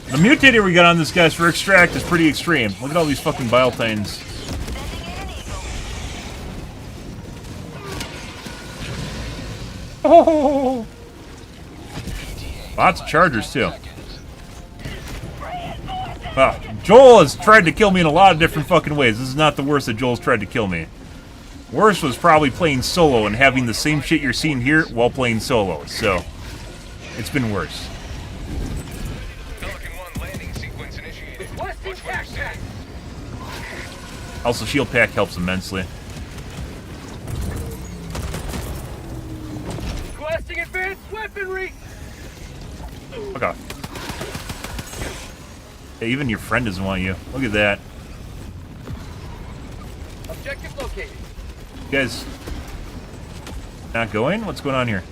The mutator we got on this guy's for extract is pretty extreme. Look at all these fucking bile titans. Sending in an eagle. Oh! Lots of chargers, too. Joel has tried to kill me in a lot of different fucking ways. This is not the worst that Joel's tried to kill me. Worst was probably playing solo and having the same shit you're seeing here while playing solo. So, it's been worse. Pelican 1 landing sequence initiated. Requesting Watch where you're backpack. standing. Also, shield pack helps immensely. Requesting advanced weaponry. Fuck off. Hey, even your friend doesn't want you. Look at that. Objective located. You guys not going? What's going on here?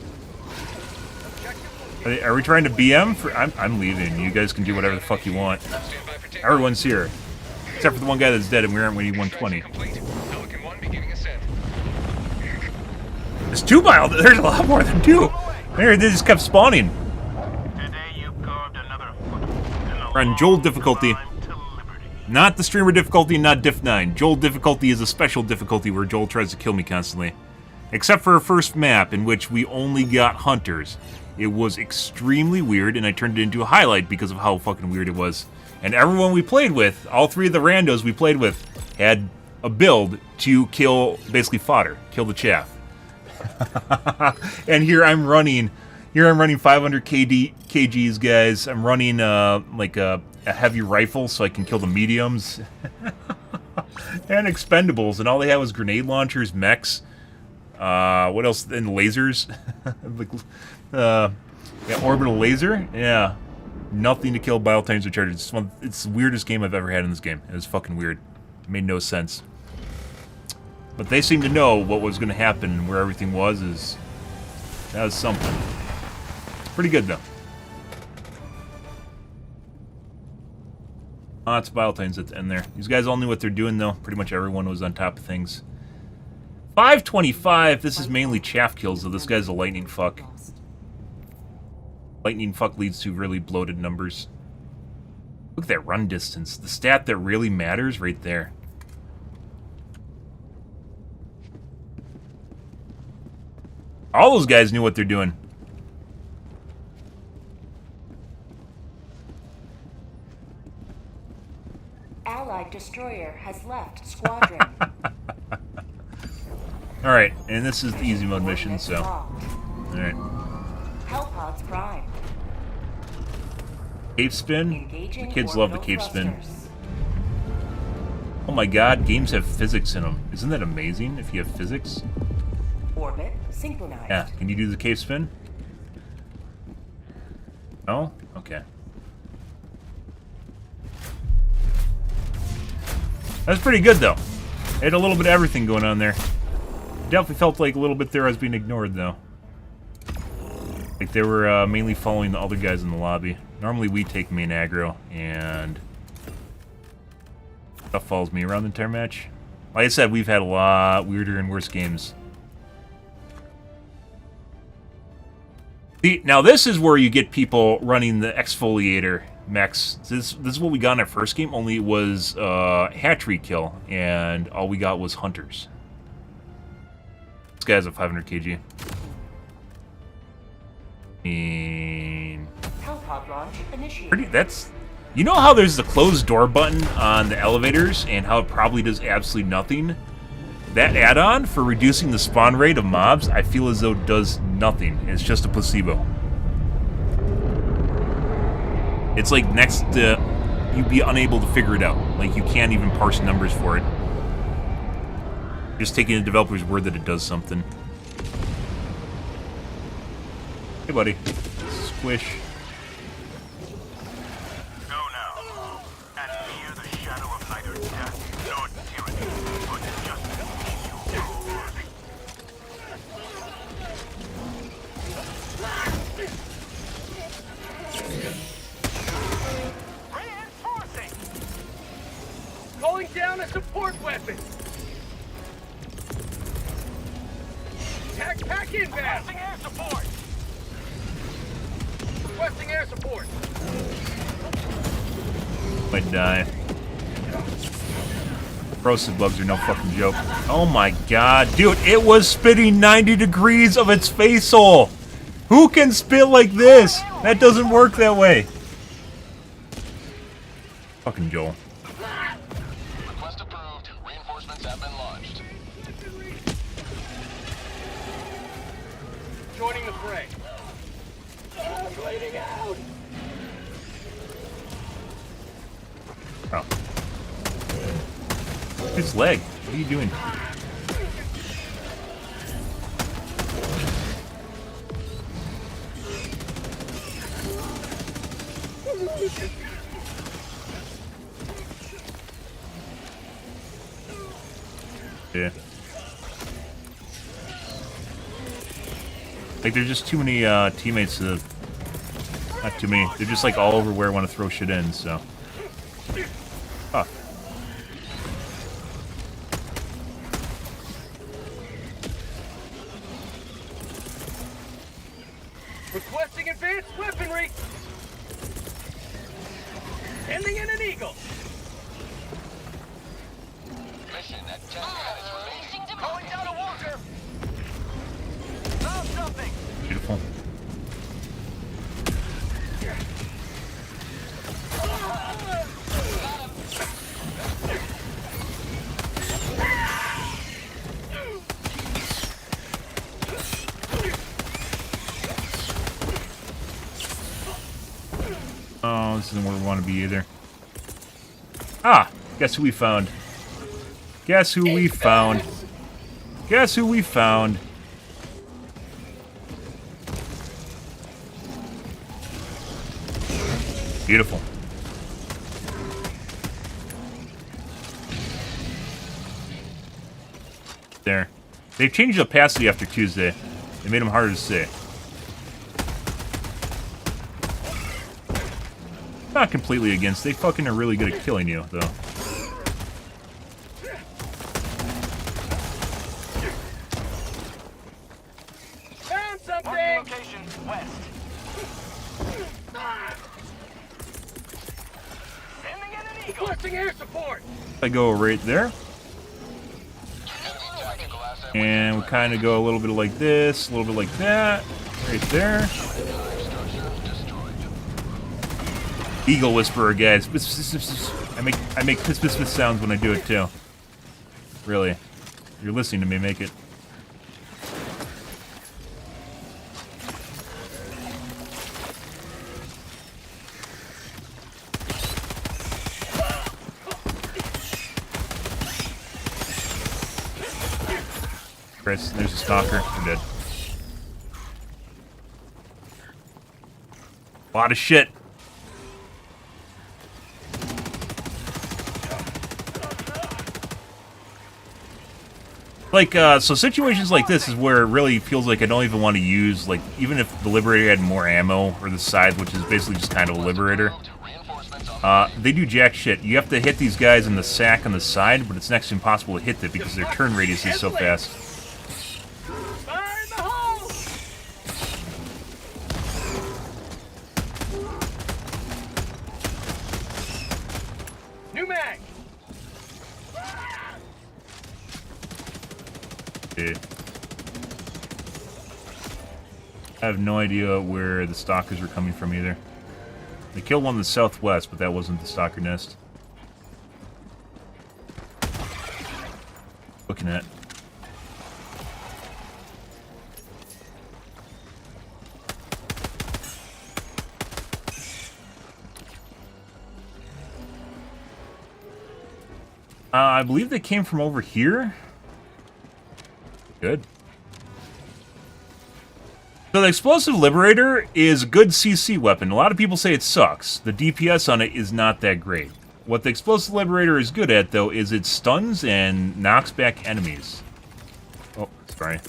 Are we trying to BM? I'm leaving. You guys can do whatever the fuck you want. Everyone's here. Except for the one guy that's dead and we aren't waiting 120. It's 2 mile. There's a lot more than 2. They just kept spawning. We're on Joel difficulty. Not the streamer difficulty, not Diff 9. Joel difficulty is a special difficulty where Joel tries to kill me constantly. Except for our first map, in which we only got hunters. It was extremely weird, and I turned it into a highlight because of how fucking weird it was. And everyone we played with, all 3 of the randos we played with, had a build to kill, basically fodder, kill the chaff. And here I'm running 500 kgs, guys. I'm running like a heavy rifle so I can kill the mediums. And expendables, and all they had was grenade launchers, mechs. What else? And lasers. Yeah, orbital laser. Yeah, nothing to kill battle tanks or chargers. It's the weirdest game I've ever had in this game. It was fucking weird. It made no sense. But they seemed to know what was going to happen and where everything was. That was something. Pretty good though. Lots of battle tanks at the end there. These guys all knew what they're doing though. Pretty much everyone was on top of things. 525. This is mainly chaff kills, though. This guy's a lightning fuck. Lightning fuck leads to really bloated numbers. Look at that run distance. The stat that really matters right there. All those guys knew what they're doing. Allied destroyer has left squadron. Alright, and this is the easy mode mission, so... Alright. Hellpods prime. Cave spin? The kids love the cave spin. Oh my god, games have physics in them. Isn't that amazing if you have physics? Orbit synchronized. Yeah, can you do the cave spin? No? Okay. That's pretty good, though. It had a little bit of everything going on there. Definitely felt like a little bit there I was being ignored, though. Like they were mainly following the other guys in the lobby. Normally we take main aggro, and stuff follows me around the entire match. Like I said, we've had a lot weirder and worse games. See, now this is where you get people running the exfoliator mechs. This is what we got in our first game, only it was hatchery kill, and all we got was hunters. This guy's a 500 kg. Hellpod launch initiated. That's... You know how there's the closed door button on the elevators, and how it probably does absolutely nothing? That add-on for reducing the spawn rate of mobs, I feel as though it does nothing. It's just a placebo. It's like next to... You'd be unable to figure it out. Like, you can't even parse numbers for it. Just taking the developer's word that it does something. Hey, buddy. Squish. Go now. And fear the shadow of neither death nor tyranny, but Reinforcing! Calling down a support weapon! Pack inbound! Requesting air support! Requesting air support! Might die. Corrosive bugs are no fucking joke. Oh my god, dude, it was spitting 90 degrees of its face hole! Who can spit like this? That doesn't work that way. Fucking Joel. Request approved. Reinforcements have been launched. Joining the fray. I'm bleeding out! Oh. His leg. What are you doing? Yeah. Like, there's just too many teammates to Not too many. They're just like all over where I want to throw shit in, so. Huh. Requesting advanced weaponry. Ending in an eagle. Mission at 10 minutes remaining. Calling down a walker. Found something. Beautiful. Oh, this isn't where we want to be either. Ah! Guess who we found? Guess who we found? Guess who we found? Beautiful. There. They've changed the opacity after Tuesday. They made them harder to see. Not completely against. They fucking are really good at killing you, though. Found something. Location west. Sending in an eagle. Requesting air support. I go right there. Enemy tactical asset And we kind of go a little bit like this, a little bit like that. Right there. structure destroyed. Eagle Whisperer, guys. I make piss sounds when I do it, too. Really. You're listening to me make it. Chris, there's a stalker. We're dead. A lot of shit. Like, so situations like this is where it really feels like I don't even want to use, like, even if the Liberator had more ammo, or the Scythe, which is basically just kind of a Liberator, they do jack shit. You have to hit these guys in the sack on the side, but it's next to impossible to hit them because their turn radius is so fast. Fire in the hole. New mag. Dude. I have no idea where the stalkers were coming from either. They killed one in the southwest, but that wasn't the stalker nest. Looking at. I believe they came from over here. Good. So the Explosive Liberator is a good CC weapon. A lot of people say it sucks. The DPS on it is not that great. What the Explosive Liberator is good at, though, is it stuns and knocks back enemies. Oh, sorry.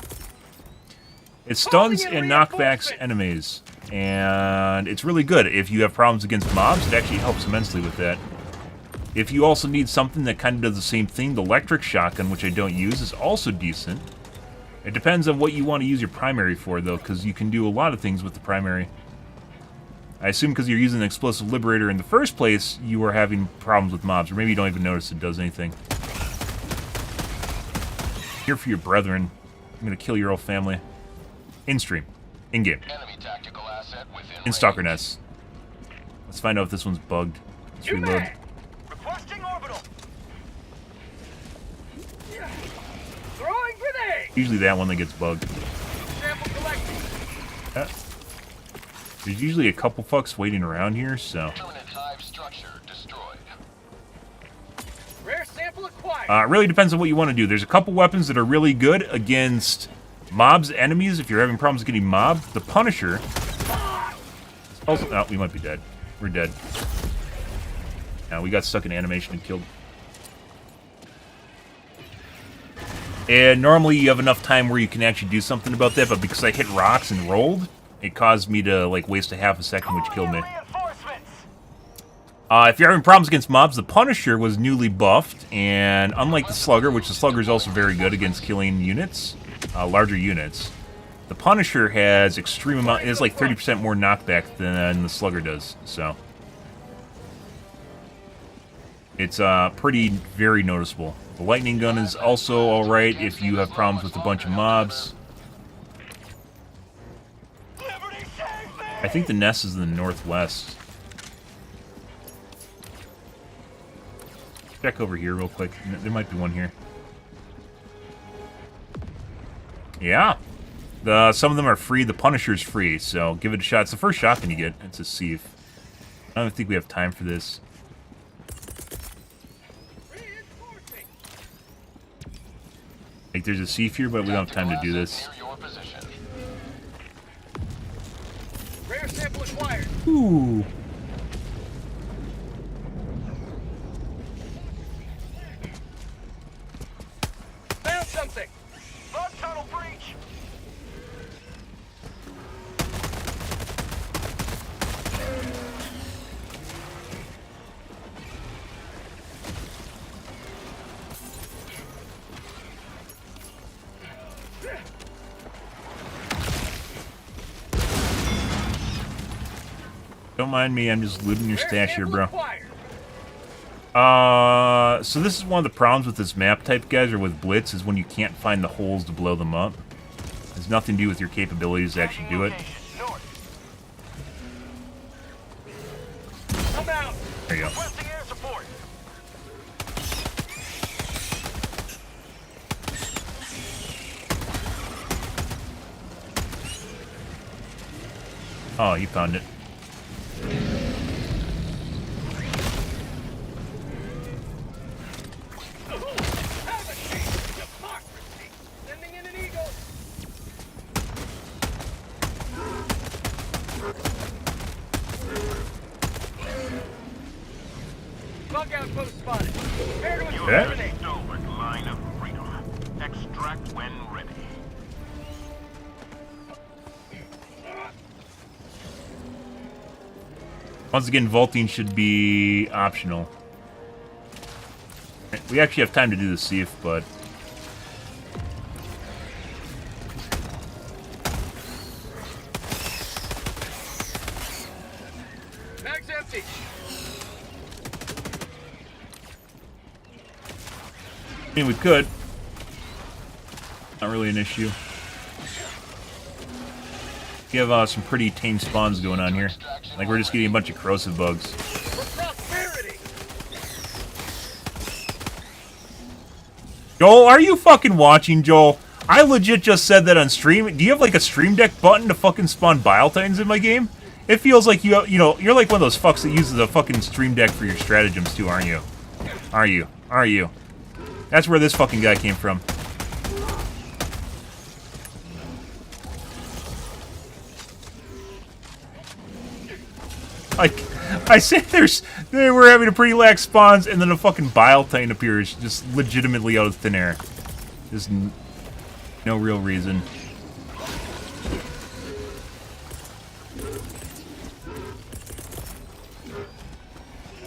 It stuns and knocks back enemies. And it's really good. If you have problems against mobs, it actually helps immensely with that. If you also need something that kind of does the same thing, the Electric Shotgun, which I don't use, is also decent. It depends on what you want to use your primary for, though, because you can do a lot of things with the primary. I assume because you're using the Explosive Liberator in the first place, you are having problems with mobs, or maybe you don't even notice it does anything. Here for your brethren. I'm going to kill your whole family. In-stream. In-game. Enemy tactical asset within In Stalker Nest. Let's find out if this one's bugged. Let's reload. Requesting orbital. Throwing grenade. Usually that one that gets bugged. Sample collected. There's usually a couple fucks waiting around here, so... Permanent hive structure destroyed. Rare sample acquired. It really depends on what you want to do. There's a couple weapons that are really good against mobs, enemies, if you're having problems getting mobbed. The Punisher... Also, oh, we might be dead. We're dead. Now we got stuck in animation and killed. And normally you have enough time where you can actually do something about that, but because I hit rocks and rolled, it caused me to like waste a half a second, which killed me. If you're having problems against mobs, the Punisher was newly buffed, and unlike the Slugger, which the Slugger is also very good against killing units, larger units, the Punisher has extreme amount. It has like 30% more knockback than the Slugger does. So it's pretty very noticeable. The Lightning Gun is also all right if you have problems with a bunch of mobs. I think the nest is in the northwest. Check over here real quick. There might be one here. Yeah. Some of them are free. The Punisher's free, so give it a shot. It's the first shotgun you get. It's a sieve. I don't think we have time for this. Like, there's a sieve here, but we don't have time to do this. Rare sample acquired. Ooh. Found something. Bug tunnel breach. Don't mind me, I'm just looting your stash here, bro. Acquired. So this is one of the problems with this map type, guys, or with Blitz, is when you can't find the holes to blow them up. It has nothing to do with your capabilities to actually do it. I'm out. There you go. Requesting air support. Oh, you found it. Sending in an eagle. Bug outpost spotted. Prepare to Yeah. exterminate. Stalwart line of freedom. Extract when ready. Once again, vaulting should be optional. We actually have time to do the sieve, but... Bag's empty. I mean, we could. Not really an issue. We have some pretty tame spawns going on here. Like, we're just getting a bunch of corrosive bugs. For prosperity. Joel, are you fucking watching, Joel? I legit just said that on stream. Do you have, like, a stream deck button to fucking spawn Bile Titans in my game? It feels like you know, you're like one of those fucks that uses a fucking stream deck for your stratagems, too, aren't you? Are you? Are you? That's where this fucking guy came from. Like, I said they were having a pretty lax spawns, and then a fucking Bile Titan appears just legitimately out of thin air. Just no real reason.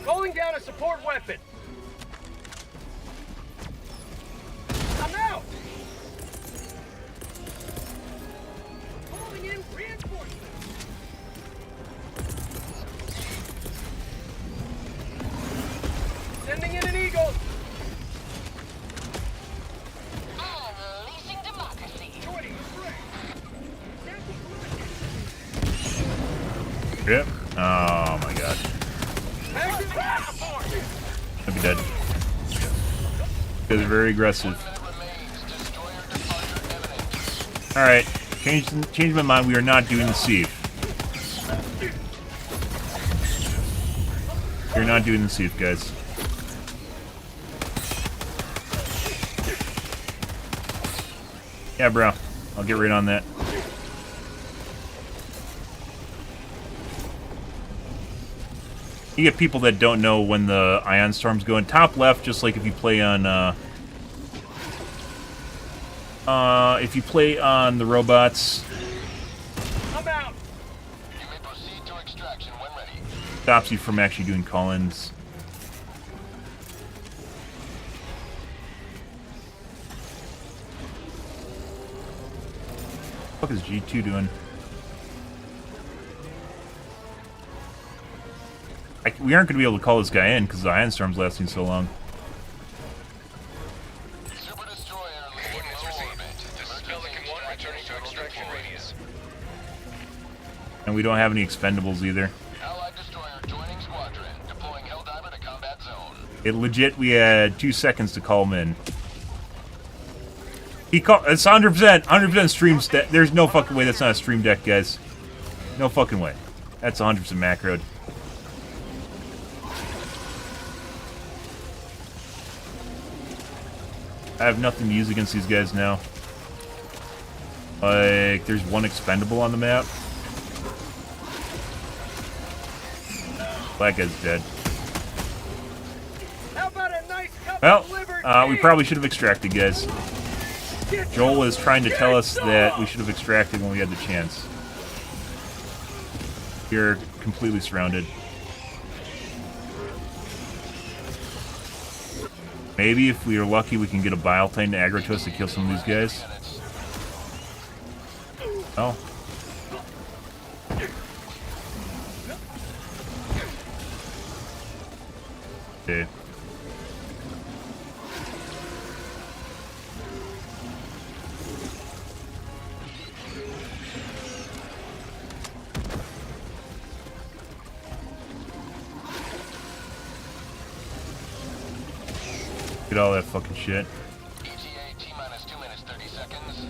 Calling down a support weapon. I'm out. Calling in reinforcements. Sending in an eagle. Unleashing democracy. Joining the fray. Yep. Oh my god. I'd be dead. Guys are very aggressive. Alright. Change my mind. We are not doing the sieve. We're not doing the sieve, guys. Yeah, bro. I'll get right on that. You get people that don't know when the ion storm's going. Top left, just like if you play on the robots. I'm out. Stops you from actually doing call-ins. What the fuck is G2 doing? We aren't going to be able to call this guy in because the Ion Storm's lasting so long. Super Destroyer leaving low orbit. This is Pelican 1 returning to extraction radius. And we don't have any expendables either. Allied Destroyer joining squadron. Deploying Helldiver to combat zone. It legit, we had 2 seconds to call him in. He called. It's 100% stream deck. There's no fucking way that's not a stream deck, guys. No fucking way. That's 100% macroed. I have nothing to use against these guys now. Like, there's one expendable on the map. That guy's dead. How about a nice cup Well, of liver we tea? probably should have extracted, guys. Joel was trying to tell us that we should have extracted when we had the chance. You're completely surrounded. Maybe if we are lucky, we can get a Bile Titan to aggro to us to kill some of these guys. Oh. Okay. Get all that fucking shit. ETA T-minus 2 minutes 30 seconds.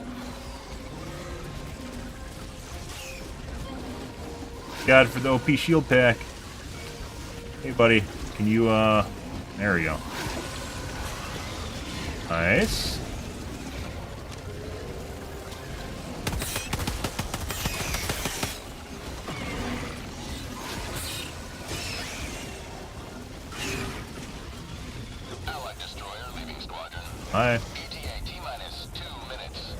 God, for the OP shield pack. Hey, buddy. Can you, there we go. Nice. Allied Destroyer leaving squadron. Hi. ETA T-minus 2 minutes.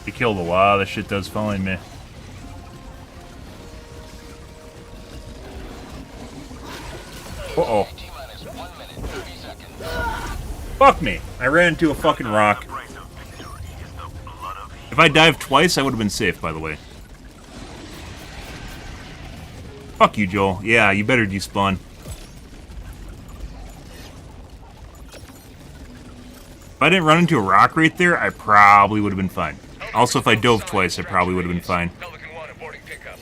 He killed a lot of the shit that's following me. Uh-oh. T-minus 1 minute 30 seconds. Fuck me. I ran into a fucking rock. If I dived twice, I would have been safe, by the way. Fuck you, Joel. Yeah, you better despawn. If I didn't run into a rock right there, I probably would have been fine. Also, if I dove twice, I probably would have been fine. Pelican 1 aborting pickup.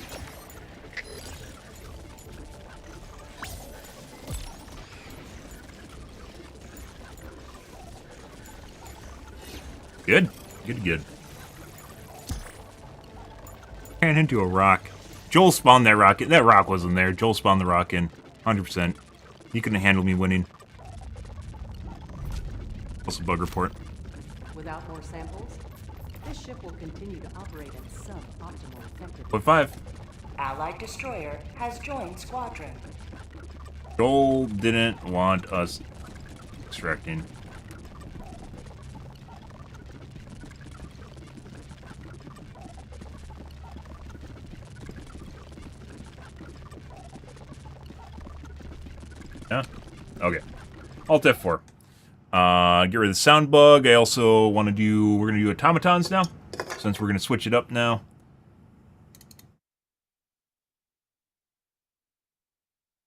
Good. Good. Ran into a rock. Joel spawned that rock in. That rock wasn't there. Joel spawned the rock in. 100%. He couldn't handle me winning. Also bug report. Without more samples, this ship will continue to operate at sub-optimal effectiveness. Point 5. Allied destroyer has joined squadron. Joel didn't want us extracting. Yeah? Okay. Alt F4. Get rid of the sound bug. I also want to do... We're going to do automatons now, since we're going to switch it up now.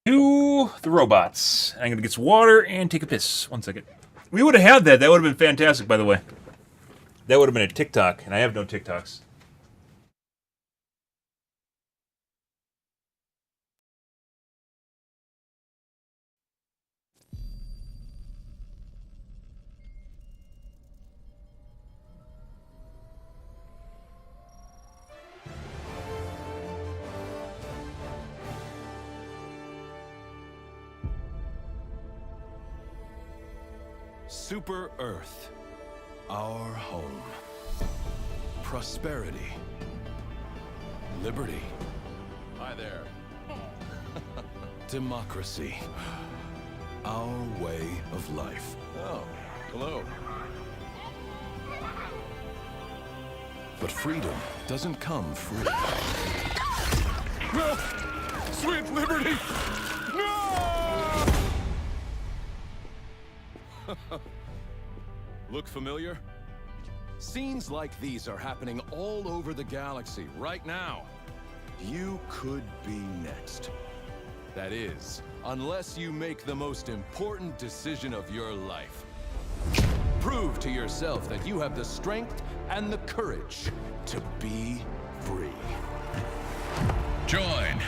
To the robots. I'm going to get some water and take a piss. 1 second. We would have had that. That would have been fantastic, by the way. That would have been a TikTok, and I have no TikToks. Super Earth, our home. Prosperity Liberty. Hi there. Democracy. Our way of life. Oh, hello. But freedom doesn't come free. No! Sweet liberty! No! Look familiar? Scenes like these are happening all over the galaxy right now. You could be next. That is, unless you make the most important decision of your life. Prove to yourself that you have the strength and the courage to be free. Join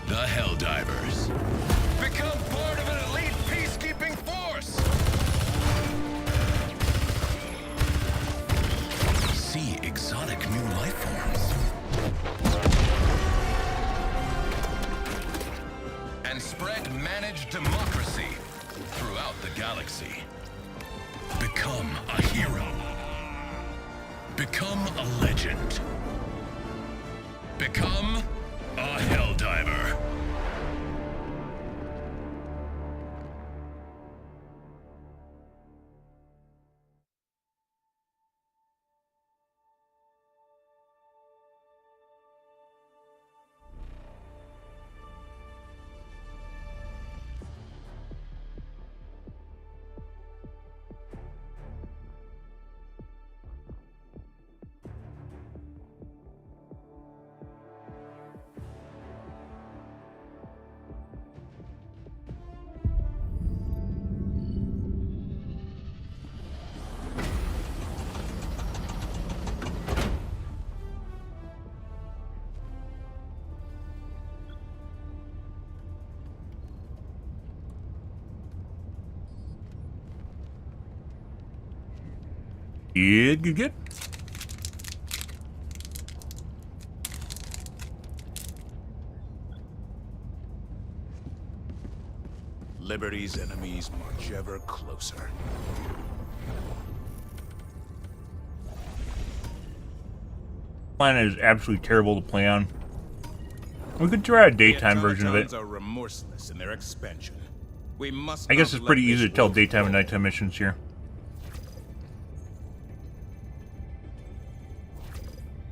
the Helldivers. Become part of an elite peacekeeping force! See exotic new life forms. And spread managed democracy throughout the galaxy. Become a hero. Become a legend. Become a Helldiver. Good. Liberty's enemies march ever closer. Planet is absolutely terrible to play on. We could try a daytime version of it. The Automatons are remorseless in their expansion. We must I guess not it's pretty let easy this to tell wolf daytime and go. nighttime missions here.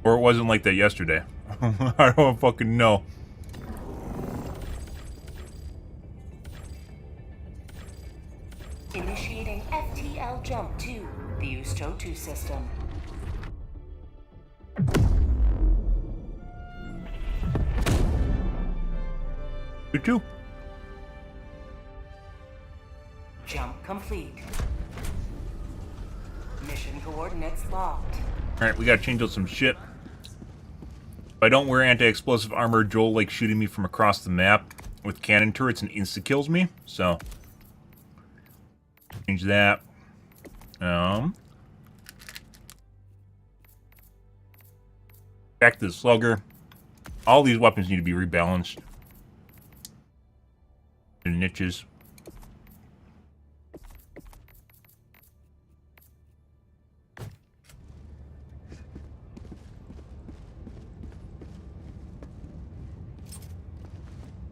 Or it wasn't like that yesterday. I don't fucking know. Initiating FTL jump to the Usto-2 system. You too. Jump complete. Mission coordinates locked. Alright, we gotta change out some shit. If I don't wear anti-explosive armor, Joel likes shooting me from across the map with cannon turrets and insta-kills me, so... change that. Back to the slugger. All these weapons need to be rebalanced. The niches.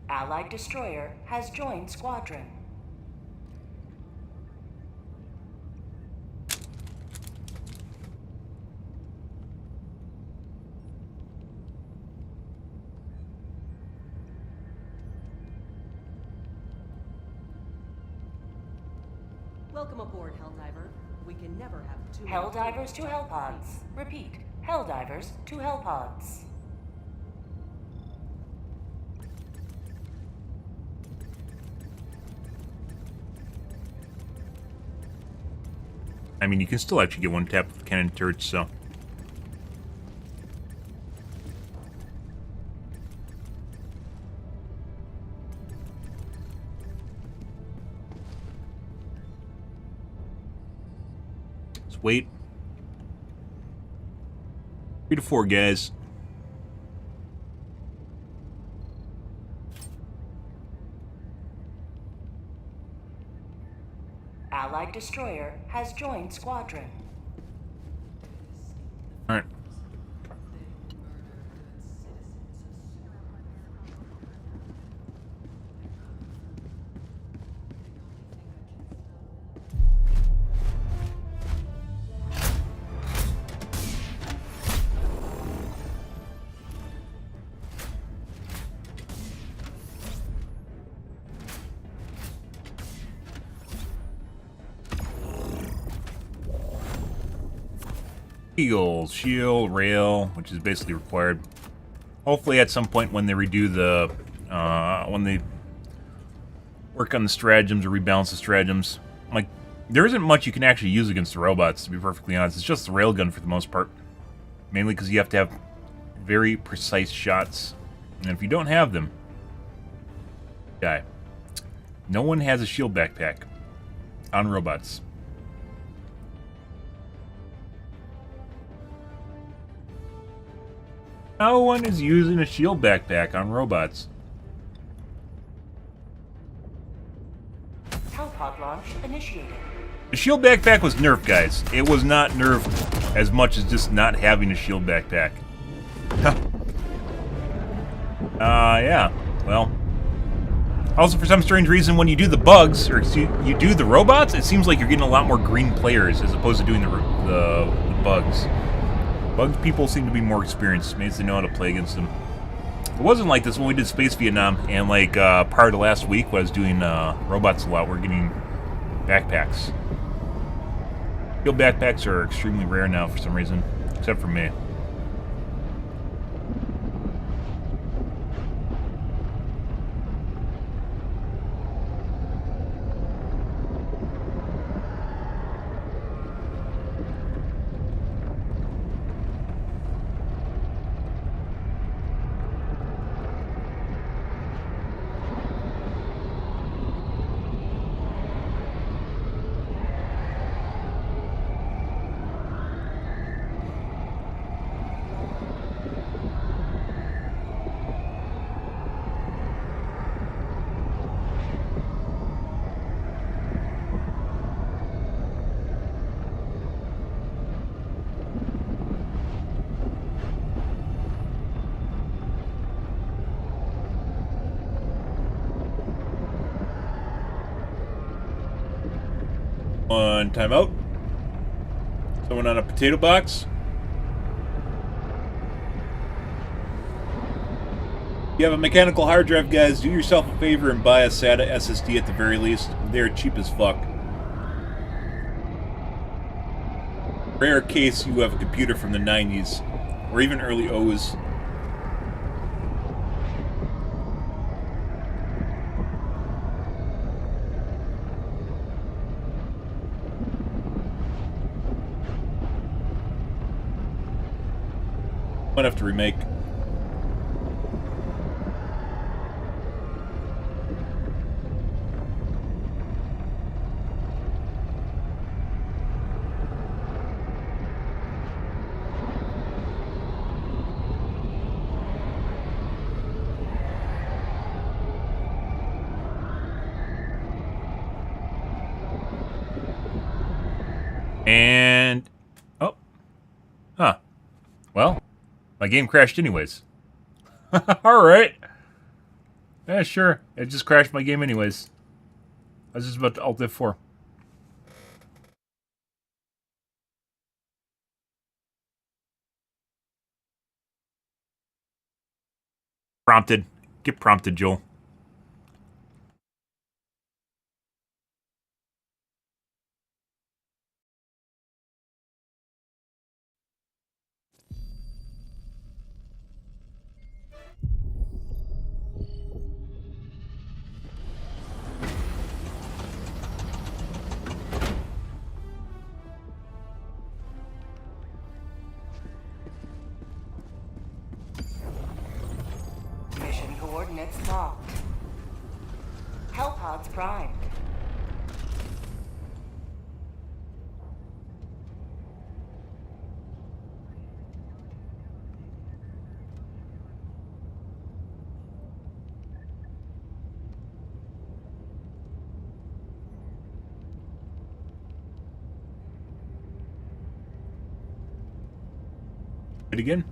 Allied destroyer has joined squadron. Welcome aboard, Helldiver. We can never have too many Helldivers to Hellpods. Repeat. Helldivers to Hellpods. I mean, you can still actually get one tap with cannon turrets, so... let's wait. 3 to 4 guys. Allied destroyer has joined squadron. Alright. Eagles, shield, rail, which is basically required. Hopefully at some point when they redo the, when they work on the stratagems or rebalance the stratagems, like, there isn't much you can actually use against the robots, to be perfectly honest. It's just the railgun for the most part. Mainly because you have to have very precise shots. And if you don't have them, die. No one has a shield backpack on robots. No one is using a shield backpack on robots. Hellpod launch initiated. The shield backpack was nerfed, guys. It was not nerfed as much as just not having a shield backpack. Yeah. Well. Also, for some strange reason, when you do the bugs, or you do the robots, it seems like you're getting a lot more green players as opposed to doing the bugs. Bug people seem to be more experienced. Maybe they know how to play against them. It wasn't like this when we did Space Vietnam, and like prior to last week when I was doing robots a lot, we're getting backpacks. Shield backpacks are extremely rare now for some reason, except for me. One timeout. Someone on a potato box. If you have a mechanical hard drive, guys, do yourself a favor and buy a SATA SSD at the very least. They're cheap as fuck. Rare case you have a computer from the 90s, or even early O's. Might have to remake. And oh, huh. Well. My game crashed anyways. Alright. Yeah, sure. It just crashed my game anyways. I was just about to Alt F4. Prompted. Get prompted, Joel. Mission coordinates locked. Hellpods primed. It again.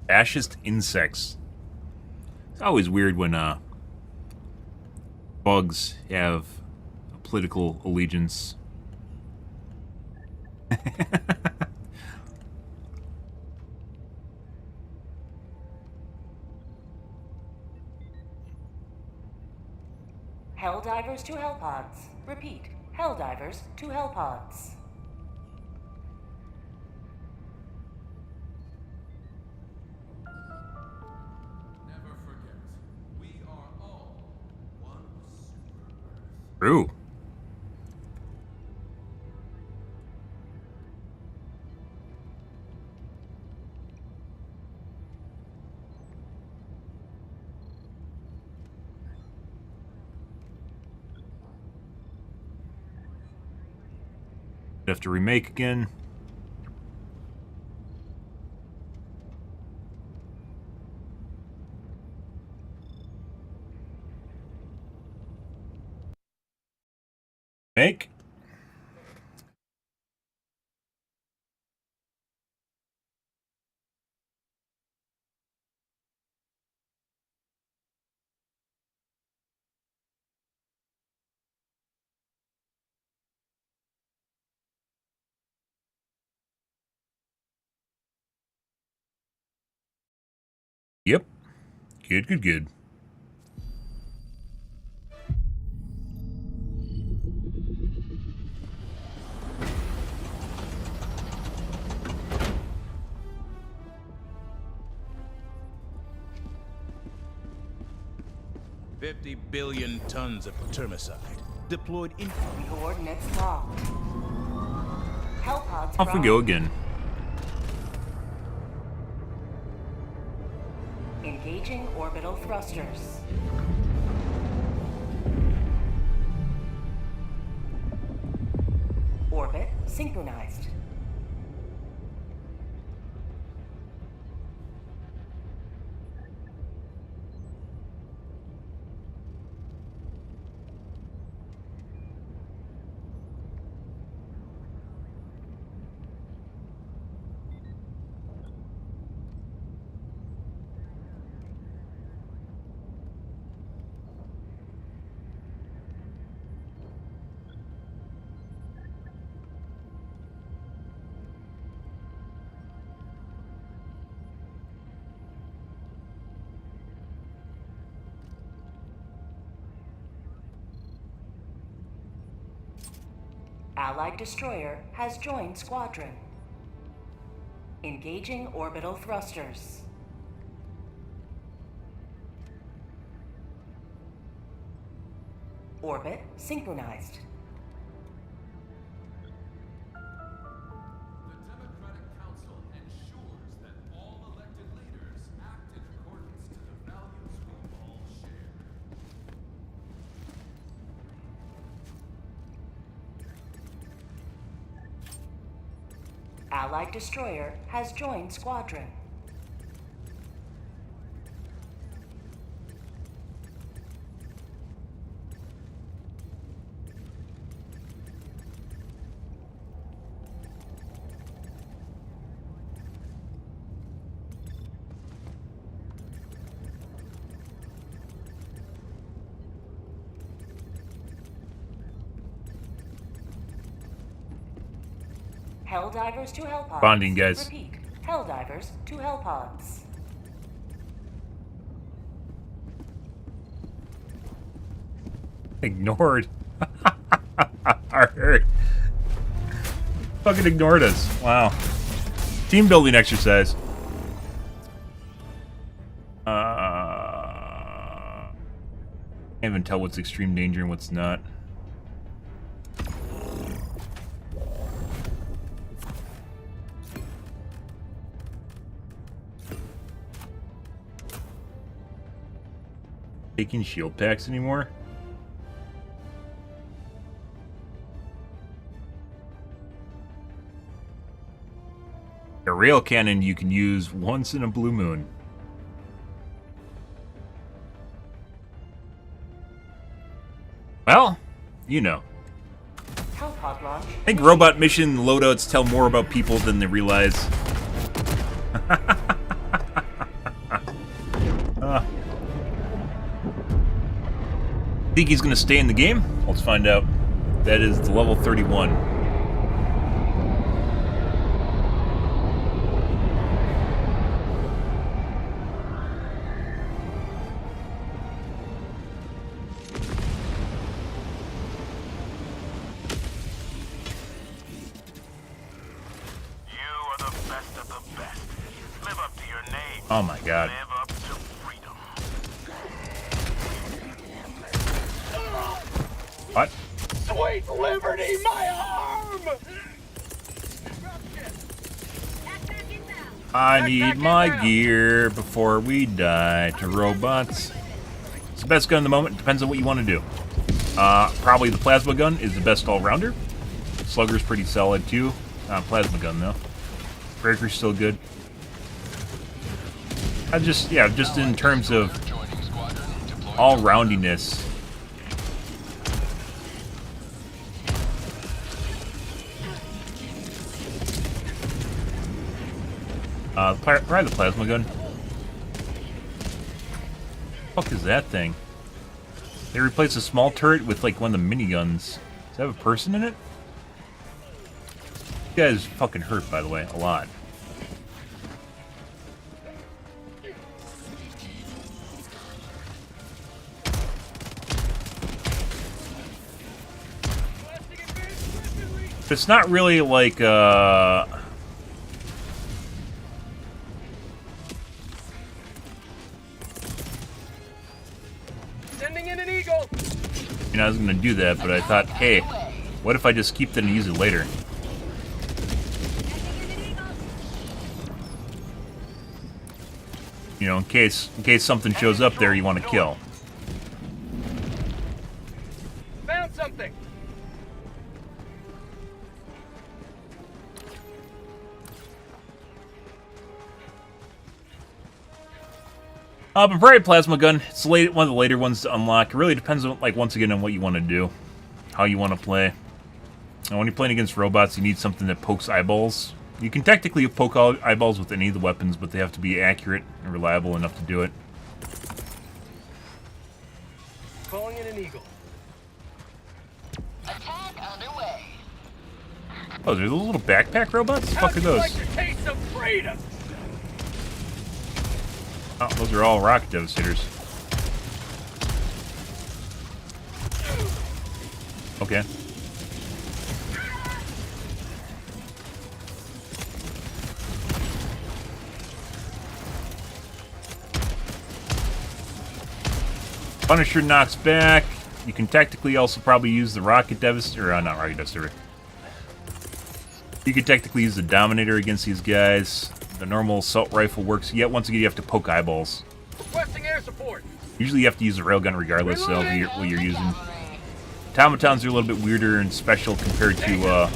Fascist insects. It's always weird when bugs have a political allegiance. Helldivers to Hellpods. Repeat, Helldivers to Hellpods. Never forget, we are all one super Earth. True. Have to remake again. Make. Yep. Good, good, good. $50 billion tons of termicide deployed in... Coordinates locked. Hellpods Off we go again. Engaging orbital thrusters. Orbit synchronized. Allied destroyer has joined squadron. Engaging orbital thrusters. Orbit synchronized. The Democratic Council ensures that all elected leaders act in accordance to the values we all share. Allied destroyer has joined squadron. Helldivers to Hellpods. Bonding, guys. Repeat, Helldivers to Hellpods. Ignored. Alright. Fucking ignored us. Wow. Team building exercise. Can't even tell what's extreme danger and what's not. Taking shield packs anymore? A rail cannon you can use once in a blue moon. Well, you know. Hellpod launch. I think robot mission loadouts tell more about people than they realize. Think he's gonna stay in the game? Let's find out. That is the level 31. Oh my god. Live up to freedom. What? Sweet liberty, my arm! I need my gear before we die to robots. It's the best gun in the moment. Depends on what you want to do. Probably the plasma gun is the best all-rounder. Slugger's pretty solid too. Plasma gun though. Breaker's still good. Just in terms of all-roundiness. Probably the plasma gun. What the fuck is that thing? They replaced a small turret with like one of the miniguns. Does it have a person in it? This guy's fucking hurt, by the way, a lot. It's not really like Sending in an eagle. you know, I was gonna do that, but I thought, hey, what if I just keep that and use it later? You know, in case something shows up there you want to kill. Found something. But probably plasma gun. It's one of the later ones to unlock. It really depends on, like, once again, on what you want to do, how you want to play. And when you're playing against robots, you need something that pokes eyeballs. You can technically poke eyeballs with any of the weapons, but they have to be accurate and reliable enough to do it. Calling in an eagle. Attack underway. Oh, there's those little backpack robots? The How fuck are do you those? like the taste of freedom? Oh, those are all rocket devastators. Okay. Punisher knocks back. You can tactically also probably use the rocket devastator. Not rocket devastator. You could technically use the Dominator against these guys. The normal assault rifle works. Yet once again, you have to poke eyeballs. Requesting air support. Usually, you have to use a railgun regardless of what you're using. Automatons are a little bit weirder and special compared to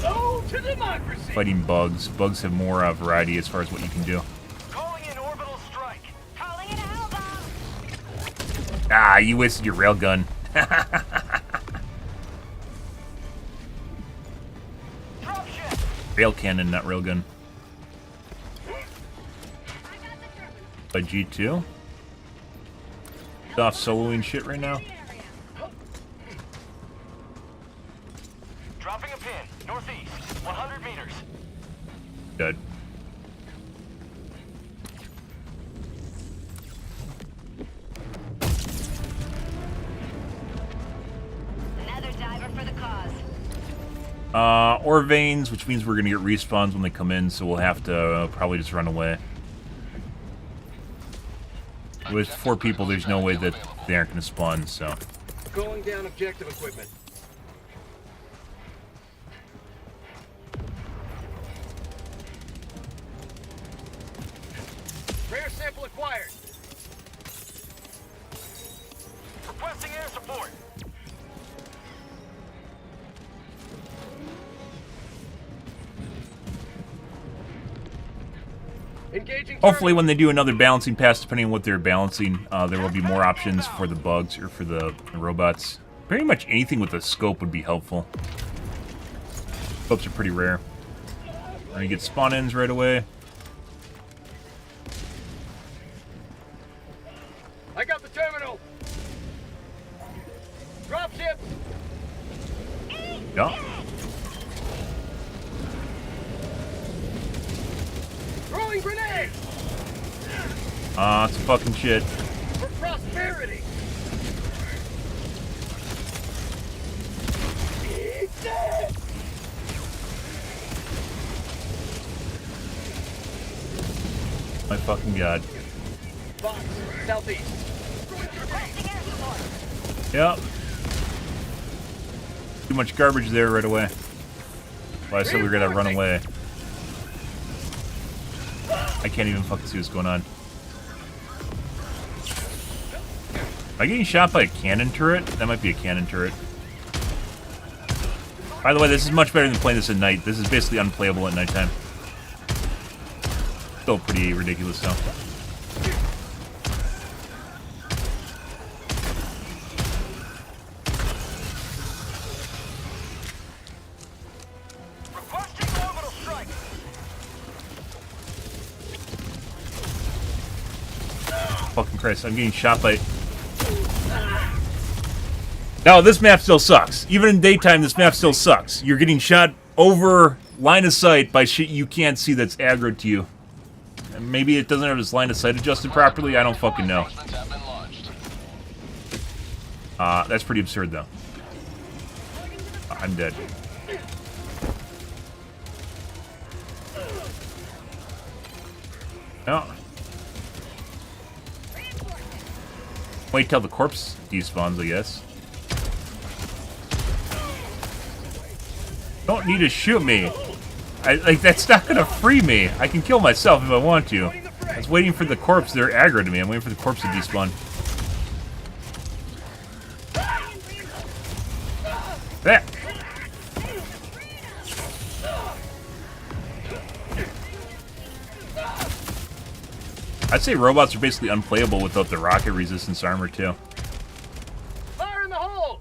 democracy. fighting bugs. Bugs have more variety as far as what you can do. Calling in orbital strike. Calling in a Helldivers. Ah, you wasted your railgun. Dropship. Rail cannon, not railgun. By G2. Off soloing shit right now. Dropping a pin. Northeast. 100 meters. Dead. Another diver for the cause. Ore veins, which means we're gonna get respawns when they come in, so we'll have to probably just run away. With 4 people, there's no way that they aren't gonna spawn, so. Going down objective equipment. Rare sample acquired. Requesting air support. Engaging. Hopefully when they do another balancing pass, depending on what they're balancing, there will be more options for the bugs or for the robots. Pretty much anything with a scope would be helpful. Scopes are pretty rare. And you get spawn-ins right away. I got the terminal. Dropship. Yeah. Throwing grenade. It's fucking shit. For prosperity. Eat that. My fucking god. Box, southeast. Yep. Too much garbage there right away. Well, I said we were gonna run away. I can't even fucking see what's going on. Am I getting shot by a cannon turret? That might be a cannon turret. By the way, this is much better than playing this at night. This is basically unplayable at nighttime. Still pretty ridiculous though. Fucking Christ, I'm getting shot by... No, this map still sucks. Even in daytime, this map still sucks. You're getting shot over line of sight by shit you can't see that's aggro to you. And maybe it doesn't have its line of sight adjusted properly, I don't fucking know. That's pretty absurd, though. I'm dead. No. Wait till the corpse despawns, I guess. Don't need to shoot me. Like, that's not gonna free me. I can kill myself if I want to. I was waiting for the corpse. They're aggro to me. I'm waiting for the corpse to despawn. That. I'd say robots are basically unplayable without the rocket resistance armor, too. Fire in the hole!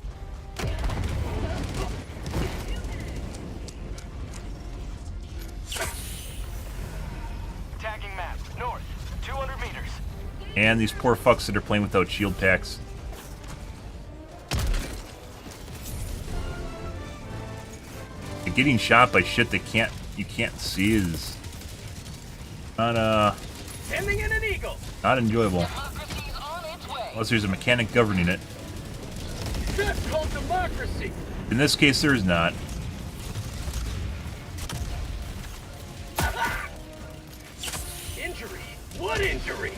Tagging map, north, 200 meters. And these poor fucks that are playing without shield packs. Getting shot by shit that you can't see is not Sending in an eagle. not enjoyable. Unless there's a mechanic governing it. That's called democracy. In this case, there is not. Injury? What injury?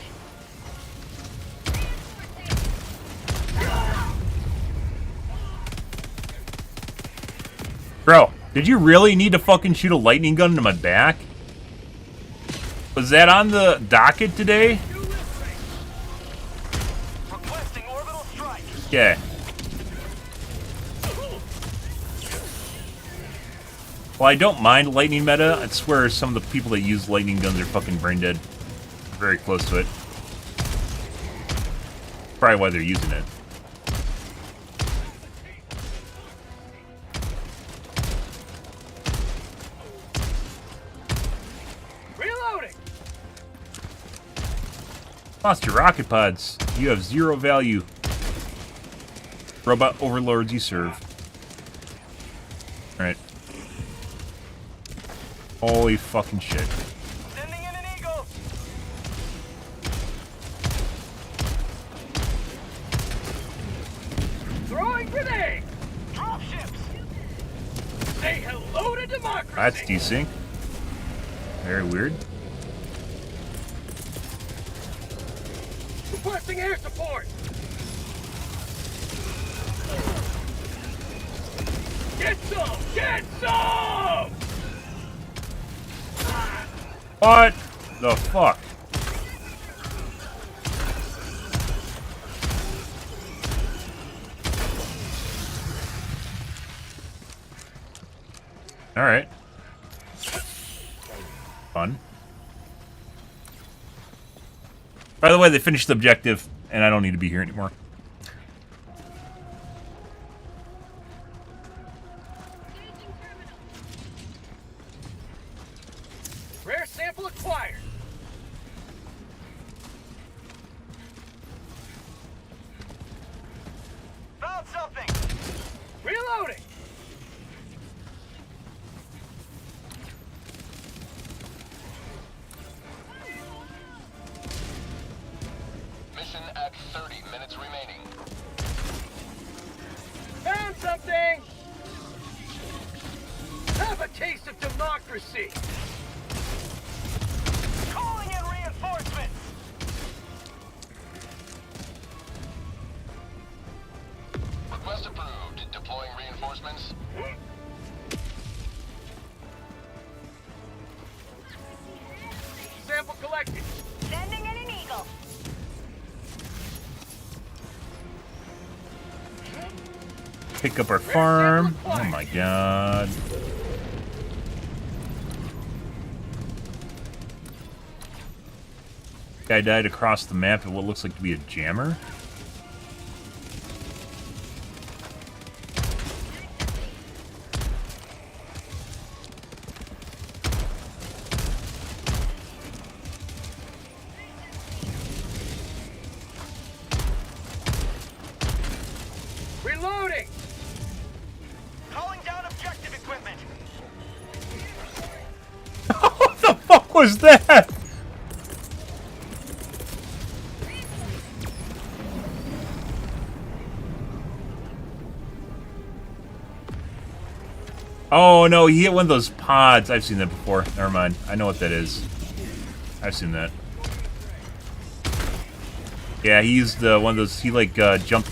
Bro, did you really need to fucking shoot a lightning gun into my back? Was that on the docket today? Requesting orbital strike. Okay. Well, I don't mind lightning meta. I swear some of the people that use lightning guns are fucking brain dead. Very close to it. Probably why they're using it. Reloading. Lost your rocket pods. You have 0 value. Robot overlords you serve. Alright. Holy fucking shit. Sending in an eagle. Throwing grenade. Drop ships. Say hello to democracy. That's desync. Very weird. Requesting air support. Get some! Get some! What the fuck? Alright. Fun. By the way, they finished the objective, and I don't need to be here anymore. Rare sample acquired. Found something. Reloading. Mission at 30 minutes remaining. Found something. Have a taste of democracy. Calling in reinforcements. Pick up our farm. Oh my god. Guy died across the map at what looks like to be a jammer. Reloading! Calling down objective equipment. What the fuck was that? Oh no, he hit one of those pods. I've seen that before. Never mind. I know what that is. I've seen that. Yeah, he used one of those. He like jumped.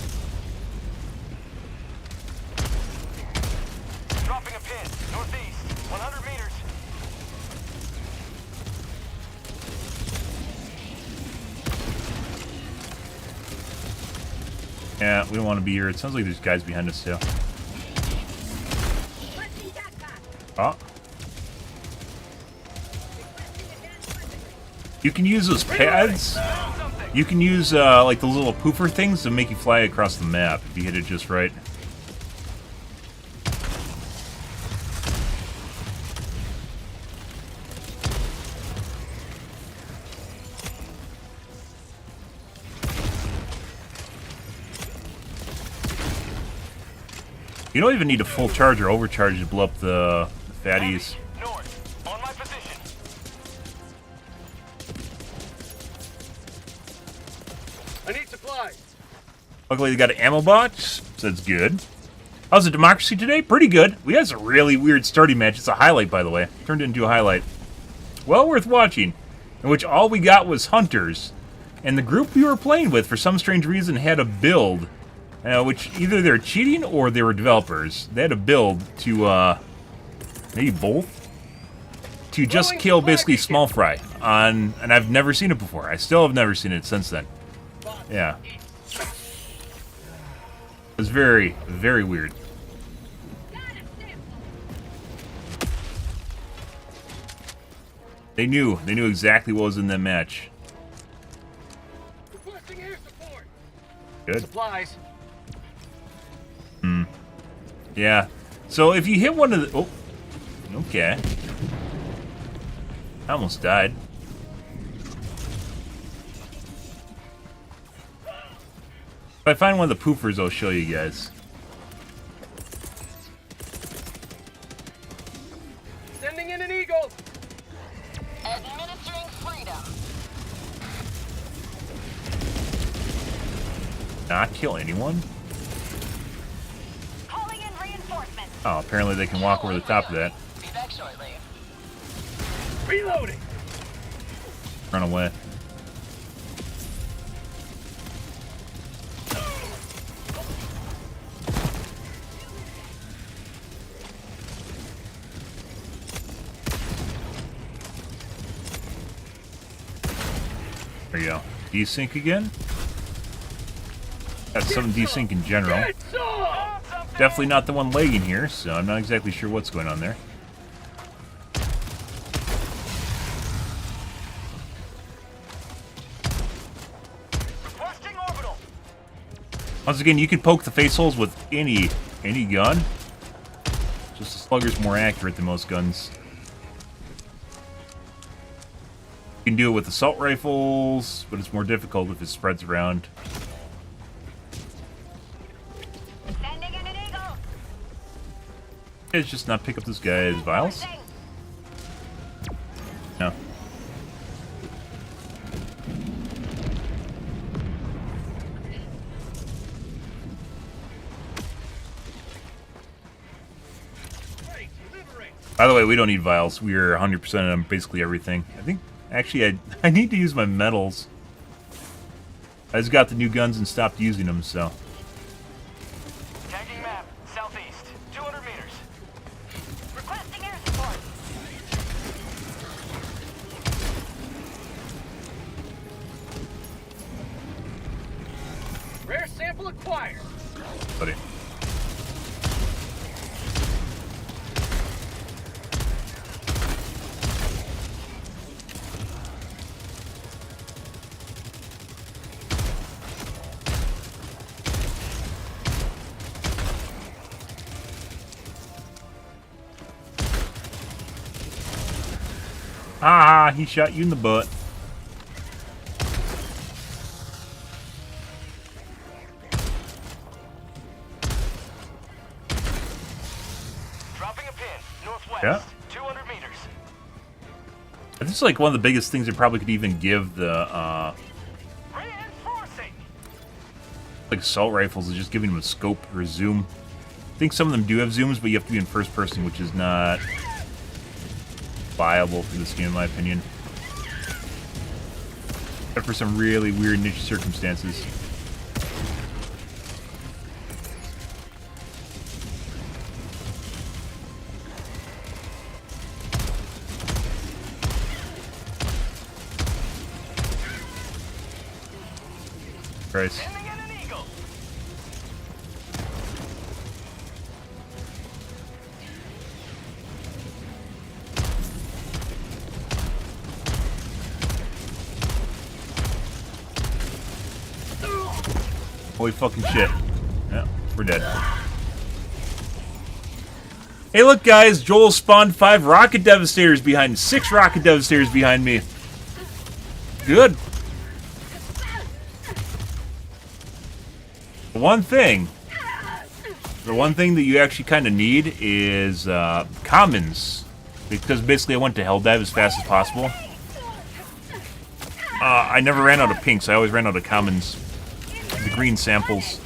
Dropping a pin. Northeast. 100 meters. Yeah, we don't want to be here. It sounds like there's guys behind us too. Oh. You can use those pads. You can use like the little poofer things to make you fly across the map if you hit it just right. You don't even need a full charge or overcharge to blow up the fatties. North. On my position. I need supplies. Luckily they got an ammo box, so that's good. How's the democracy today? Pretty good. We had a really weird starting match. It's a highlight, by the way. Turned into a highlight. Well worth watching. In which all we got was hunters. And the group we were playing with, for some strange reason, had a build. Which either they're cheating or they were developers. They had a build to, maybe both, to just kill basically small fry on, and I've never seen it before. I still have never seen it since then. Yeah. It was very, very weird. They knew exactly what was in that match. Requesting air support. Good. Supplies. Yeah. So if you hit one of the... Oh. Okay. I almost died. If I find one of the poofers, I'll show you guys. Sending in an eagle. Administering freedom. Not kill anyone? Calling in reinforcements. Oh, apparently they can walk over the top of that. Be back shortly. Reloading. Run away. There you go. Desync again? That's some desync in general. Definitely not the one lagging here, so I'm not exactly sure what's going on there. Requesting orbital. Once again, you can poke the face holes with any gun. Just the slugger's more accurate than most guns. You can do it with assault rifles, but it's more difficult if it spreads around. Sending in an eagle. It's just not pick up this guy's vials. No. By the way, we don't need vials. We are 100% on basically everything. I think, actually, I need to use my medals. I just got the new guns and stopped using them, so. Tagging map. Southeast. 200 meters. Requesting air support. Rare sample acquired. Buddy. Ha ha, he shot you in the butt. Dropping a pin, northwest, Yeah. 200 meters. This is like one of the biggest things they probably could even give the, Reinforcing. like assault rifles, is just giving them a scope or a zoom. I think some of them do have zooms, but you have to be in first person, which is not viable for this game, in my opinion. Except for some really weird niche circumstances. Christ. Sending in an eagle. Holy fucking shit. Yeah, we're dead. Hey, look, guys. Joel spawned 5 rocket devastators behind 6 rocket devastators behind me. Good. The one thing that you actually kind of need is commons, because basically I went to Helldive as fast as possible. I never ran out of pinks. I always ran out of commons, the green samples.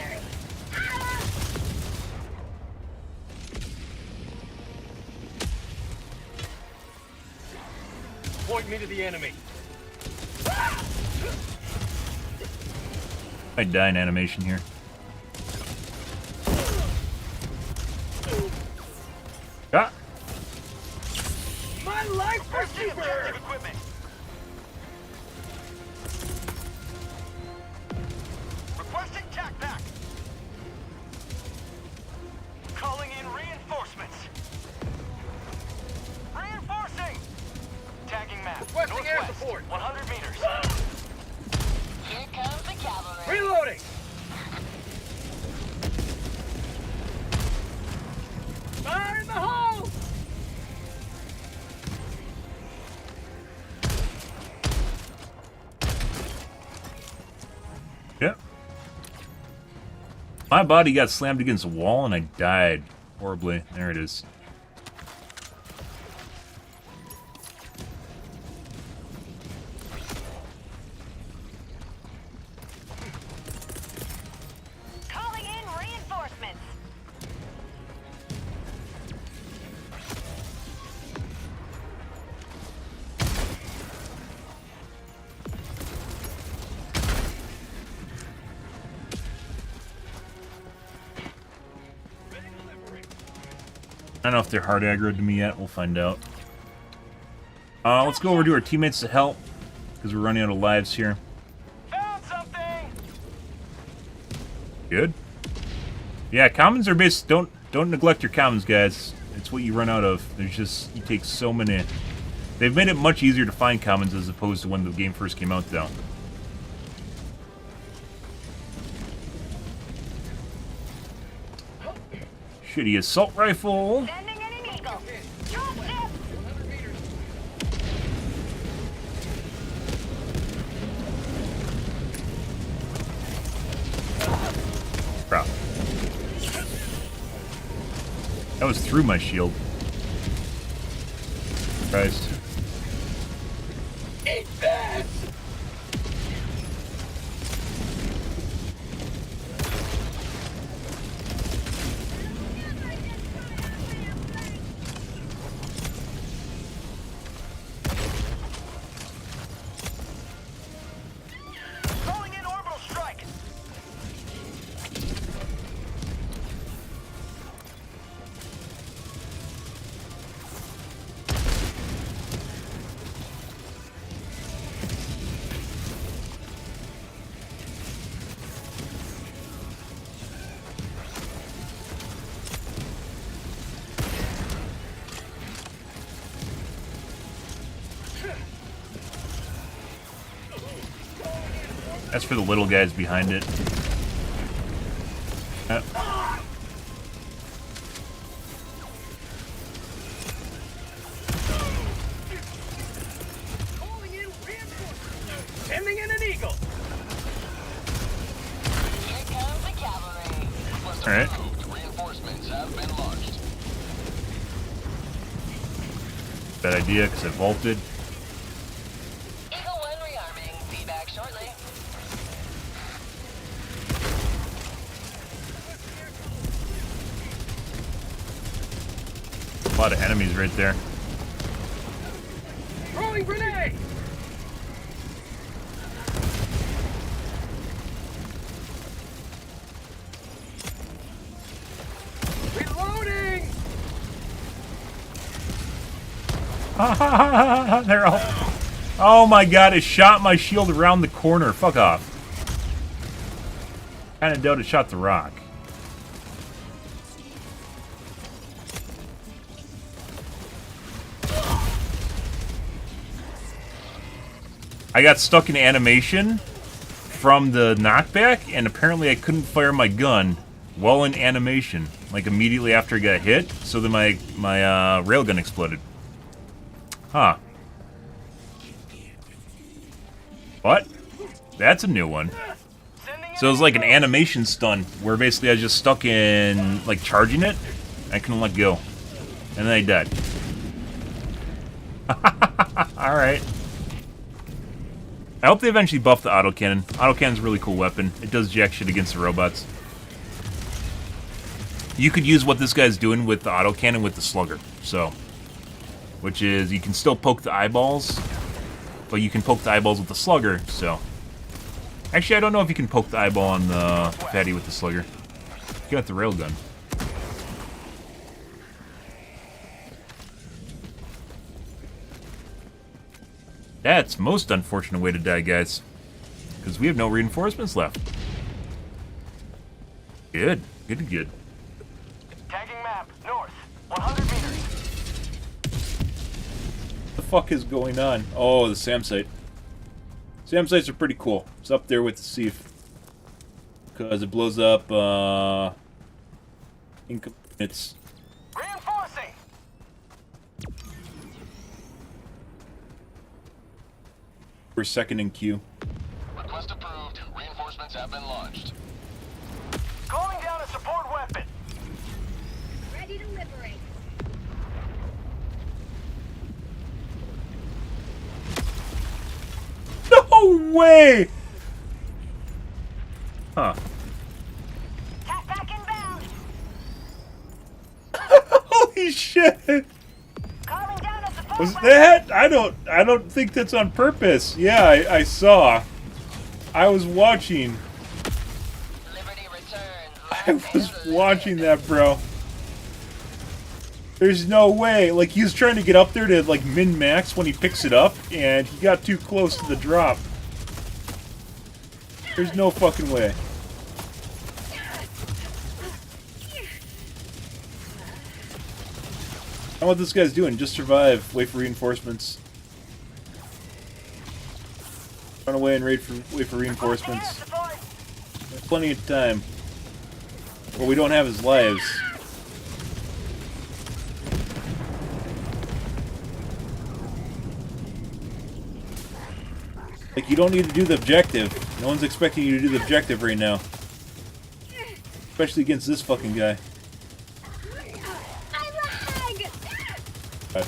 Point me to the enemy. I die in animation here. Ah! My life for Requesting objective equipment. Requesting tac pack. Calling in reinforcements. Reinforcing. Tagging map. Requesting air Northwest, support. 100 meters. Here comes the cavalry. Reloading. Fire in the hole. Yeah. My body got slammed against a wall and I died horribly. There it is. Calling in reinforcements. I don't know if they're hard aggroed to me yet. We'll find out. Let's go over to our teammates to help, because we're running out of lives here. Found something. Good. Yeah, commons are based. Don't neglect your commons, guys. It's what you run out of. There's just, you take so many. They've made it much easier to find commons as opposed to when the game first came out, though. Shitty assault rifle. Sending in an eagle. Drop ship. Crap. That was through my shield. Christ. Eat this. Calling in orbital strike. That's for the little guys behind it. Alright. Reinforcements have been launched. Bad idea, because I vaulted. Eagle 1 rearming. Be back shortly. A lot of enemies right there. Throwing grenade! Reloading! They're all... Oh my god, it shot my shield around the corner. Fuck off. Kinda doubt it shot the rock. I got stuck in animation from the knockback, and apparently I couldn't fire my gun while in animation, like immediately after I got hit, so then my railgun exploded. Huh. What? That's a new one. So it was like an animation stun, where basically I was just stuck in, like, charging it. I couldn't let go. And then I died. Alright. I hope they eventually buff the autocannon. Autocannon's a really cool weapon. It does jack shit against the robots. You could use what this guy's doing with the autocannon with the slugger. So, which is, you can still poke the eyeballs, but you can poke the eyeballs with the slugger, so. Actually, I don't know if you can poke the eyeball on the fatty with the slugger. You got the railgun. That's most unfortunate way to die, guys. Because we have no reinforcements left. Good. Good, good. Tagging map, north, 100 meters. What the fuck is going on? Oh, the SAM site. SAM sites are pretty cool. It's up there with the Sieve. Because it blows up, it's... Reinforcing! We're second in queue. Request approved. Reinforcements have been launched. Calling down a support weapon. Ready to liberate. No way! Huh. Cat back inbound. Holy shit! Calling down a support Was that? I don't think that's on purpose. Yeah, I saw. I was watching. Liberty returns. I was watching that, bro. There's no way. Like, he was trying to get up there to, like, min-max when he picks it up, and he got too close to the drop. There's no fucking way. I know what this guy's doing. Just survive. Wait for reinforcements. Run away and wait for reinforcements. There's plenty of time. Well, we don't have his lives. Like, you don't need to do the objective. No one's expecting you to do the objective right now. Especially against this fucking guy. God.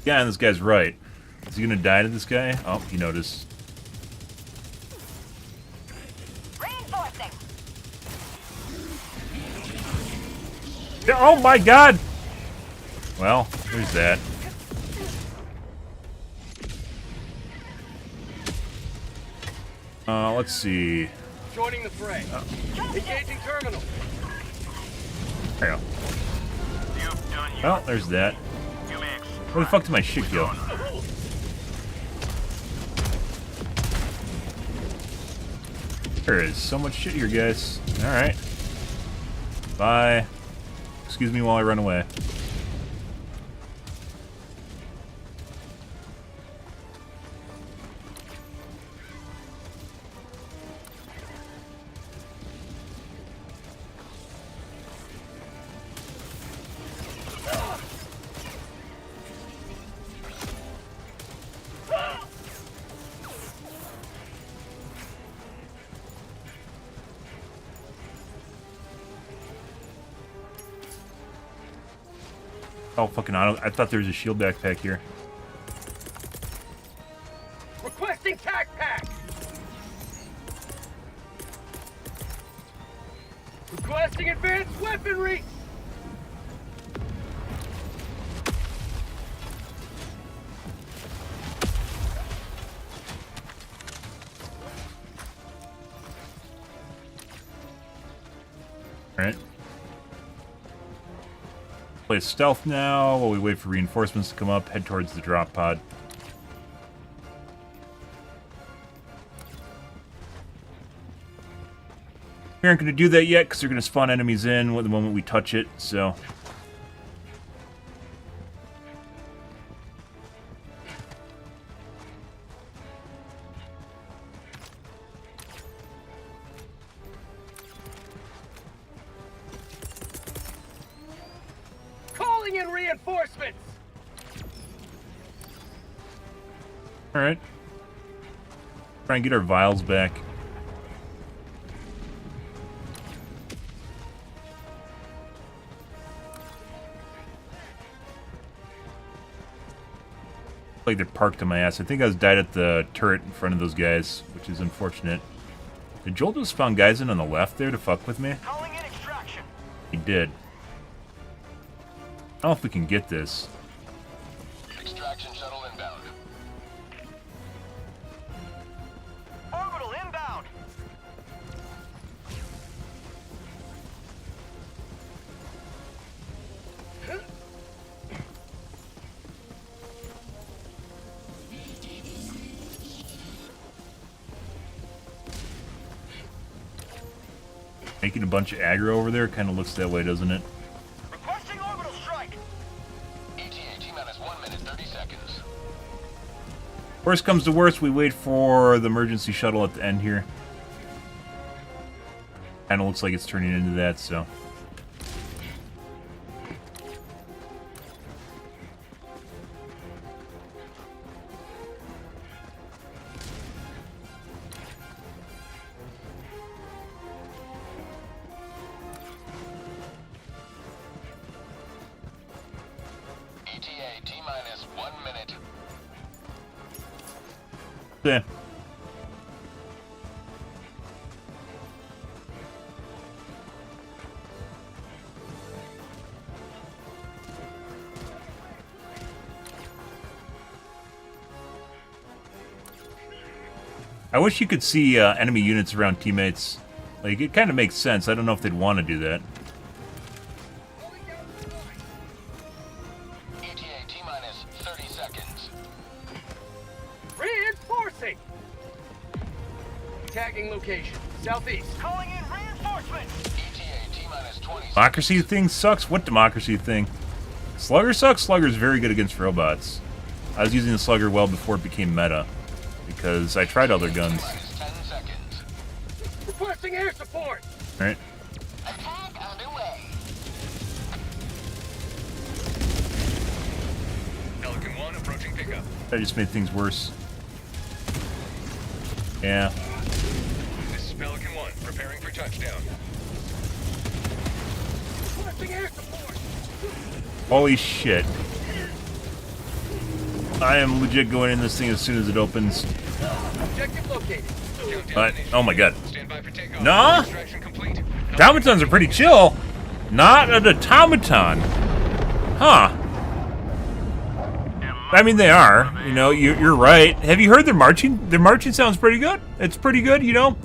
Yeah, and this guy's right. Is he gonna die to this guy? Oh, he noticed. Reinforcing. Oh my god! Well, there's that. Let's see. Joining the fray. Engaging terminal. There you go. You've done your Well, there's that. You may Where the fuck did my shit go? There is so much shit here, guys. Alright. Bye. Excuse me while I run away. Oh, fucking auto. I thought there was a shield backpack here. Requesting tac pack. Requesting advanced weaponry. Alright. Play stealth now while we wait for reinforcements to come up. Head towards the drop pod. We aren't going to do that yet because they're going to spawn enemies in the moment we touch it, so... Calling in reinforcements. Alright. Try and get our vials back. Like they're parked on my ass. I think I was died at the turret in front of those guys, which is unfortunate. Did Joel just spawn guys in on the left there to fuck with me? Calling in extraction. He did. I don't know if we can get this. Extraction shuttle inbound. Orbital inbound. Making a bunch of aggro over there kind of looks that way, doesn't it? Requesting orbital strike. ETA T-minus 1 minute, 30 seconds. Worst comes to worst, we wait for the emergency shuttle at the end here. Kind of looks like it's turning into that, so... ETA T-minus 1 minute. Yeah. I wish you could see enemy units around teammates. Like, it kind of makes sense. I don't know if they'd want to do that. ETA T-minus 30 seconds. Reinforcing. Tagging location. Southeast. Calling in reinforcements. ETA T-minus 20 Democracy thing sucks? What democracy thing? Slugger sucks? Slugger's very good against robots. I was using the Slugger well before it became meta. Because I tried other guns. T-minus 10 seconds. Requesting air support. Alright. Attack underway. Pelican 1 approaching pickup. That just made things worse. Yeah. This is Pelican 1, preparing for touchdown. Requesting air support. Holy shit. I am legit going in this thing as soon as it opens. Objective located. But, oh my god. Stand by for takeoff. Nah? Extraction complete. Automatons are pretty chill. Not an automaton. Huh. I mean, they are. You know, you're right. Have you heard their marching? Their marching sounds pretty good. It's pretty good, you know.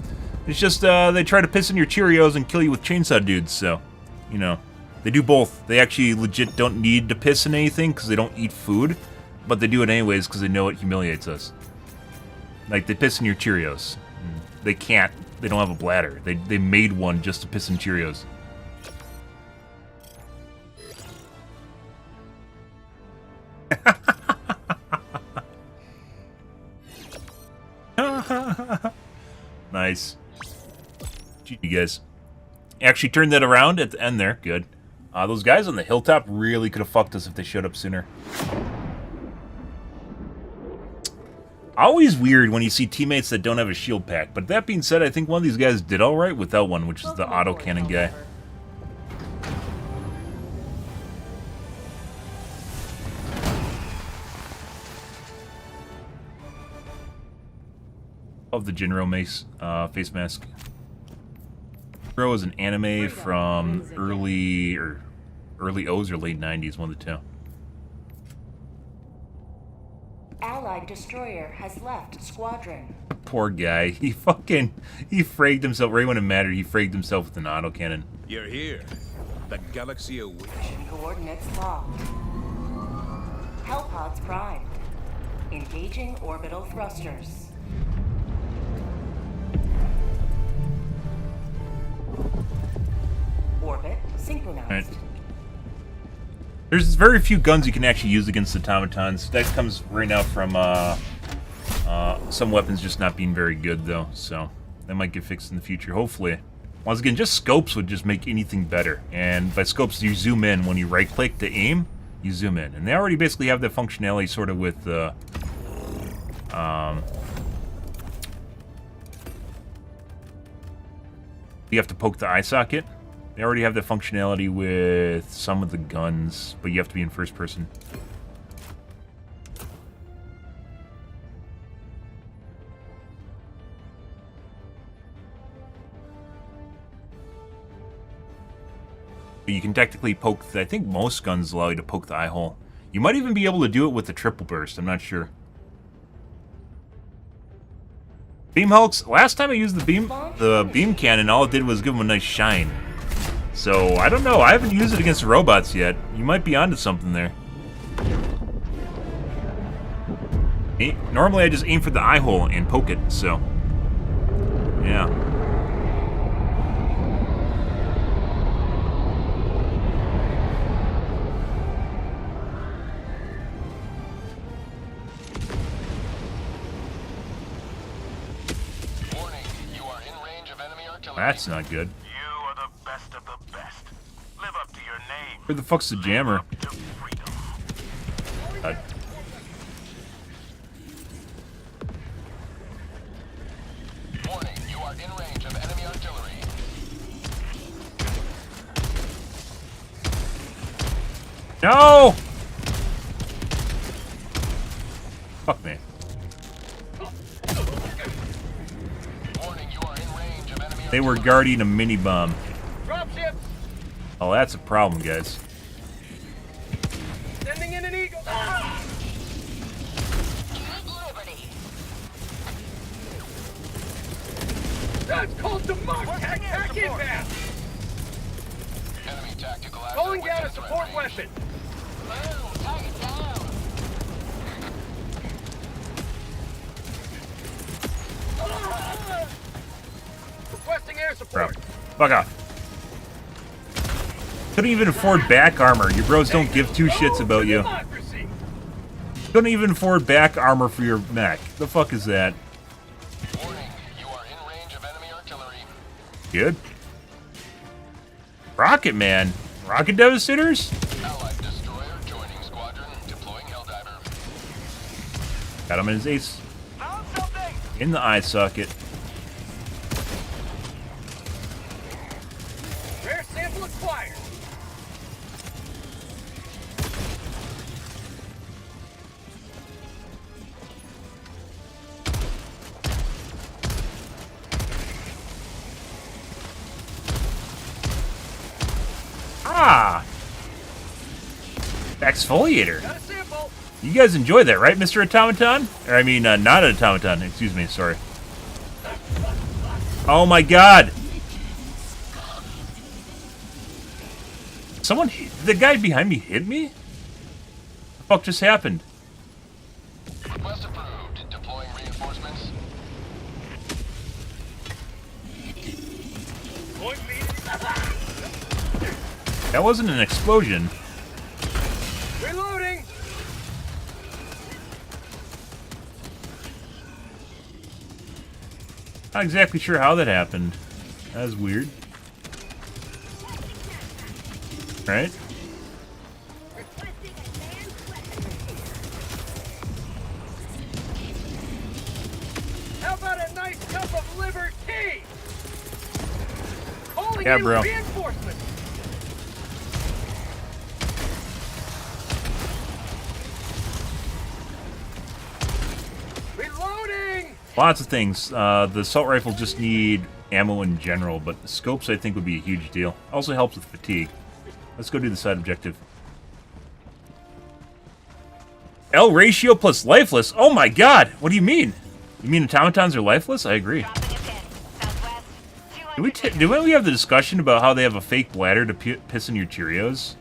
It's just, they try to piss in your Cheerios and kill you with chainsaw dudes, so, you know. They do both. They actually legit don't need to piss in anything because they don't eat food. But they do it anyways because they know it humiliates us. Like, they piss in your Cheerios. They can't. They don't have a bladder. They made one just to piss in Cheerios. Nice. GG, guys. Actually turned that around at the end there. Good. Those guys on the hilltop really could have fucked us if they showed up sooner. Always weird when you see teammates that don't have a shield pack. But that being said, I think one of these guys did alright without one, which is the autocannon guy. of the Jinro face mask. Jinro is an anime from early O's or late 90s, one of the two. Allied destroyer has left squadron. Poor guy. He fragged himself right when it mattered. He fragged himself with an autocannon. You're here. The galaxy awaits. Mission coordinates locked. Hellpods primed. Engaging orbital thrusters. Orbit synchronized. Right. There's very few guns you can actually use against automatons. That comes right now from some weapons just not being very good, though. So that might get fixed in the future, hopefully. Once again, just scopes would just make anything better. And by scopes, you zoom in. When you right-click to aim, you zoom in. And they already basically have that functionality sort of with the... you have to poke the eye socket. They already have the functionality with some of the guns, but you have to be in first person. But you can technically poke, I think most guns allow you to poke the eye hole. You might even be able to do it with the triple burst, I'm not sure. Beam Hulks, last time I used the beam cannon, all it did was give them a nice shine. So, I don't know, I haven't used it against robots yet. You might be onto something there. Normally I just aim for the eye hole and poke it, so... yeah. Warning, you are in range of enemy artillery. That's not good. You are the best of the best. Live up to your name. Where the fuck's the jammer? To freedom. Warning, you are in range of enemy artillery. No! Fuck me. Warning, you are in range of enemy They were guarding a mini bomb. Dropship! Oh, that's a problem, guys. Sending in an eagle! Liberty. That's called democracy! Hack inbound! enemy tactical asset. Calling down a within threat support range. weapon! Boom, target down. Requesting air Crap. support! Fuck off. Couldn't even afford back armor. Your bros don't give two shits about you. Democracy! Couldn't even afford back armor for your mech. The fuck is that? Warning, you are in range of enemy artillery. Good. Rocket Man. Rocket Devastators? Allied destroyer joining squadron, deploying Helldiver. Got him in his ace. Found something! In the eye socket. Rare sample acquired! Ah! Exfoliator. Got a sample! You guys enjoy that, right, Mr. Automaton? Or, I mean, not an automaton. Excuse me, sorry. Oh my god! Someone... the guy behind me hit me? What the fuck just happened? Request approved. Deploying reinforcements. Point me! That wasn't an explosion. Reloading! Not exactly sure how that happened. That was weird. Right? How about a nice cup of liver tea? Calling Yeah, in bro. reinforcements! Reloading! Lots of things. The assault rifle just need ammo in general, but the scopes I think would be a huge deal. Also helps with fatigue. Let's go do the side objective. L ratio plus lifeless? Oh my god! What do you mean? You mean automatons are lifeless? I agree. Did we have the discussion about how they have a fake bladder to piss in your Cheerios?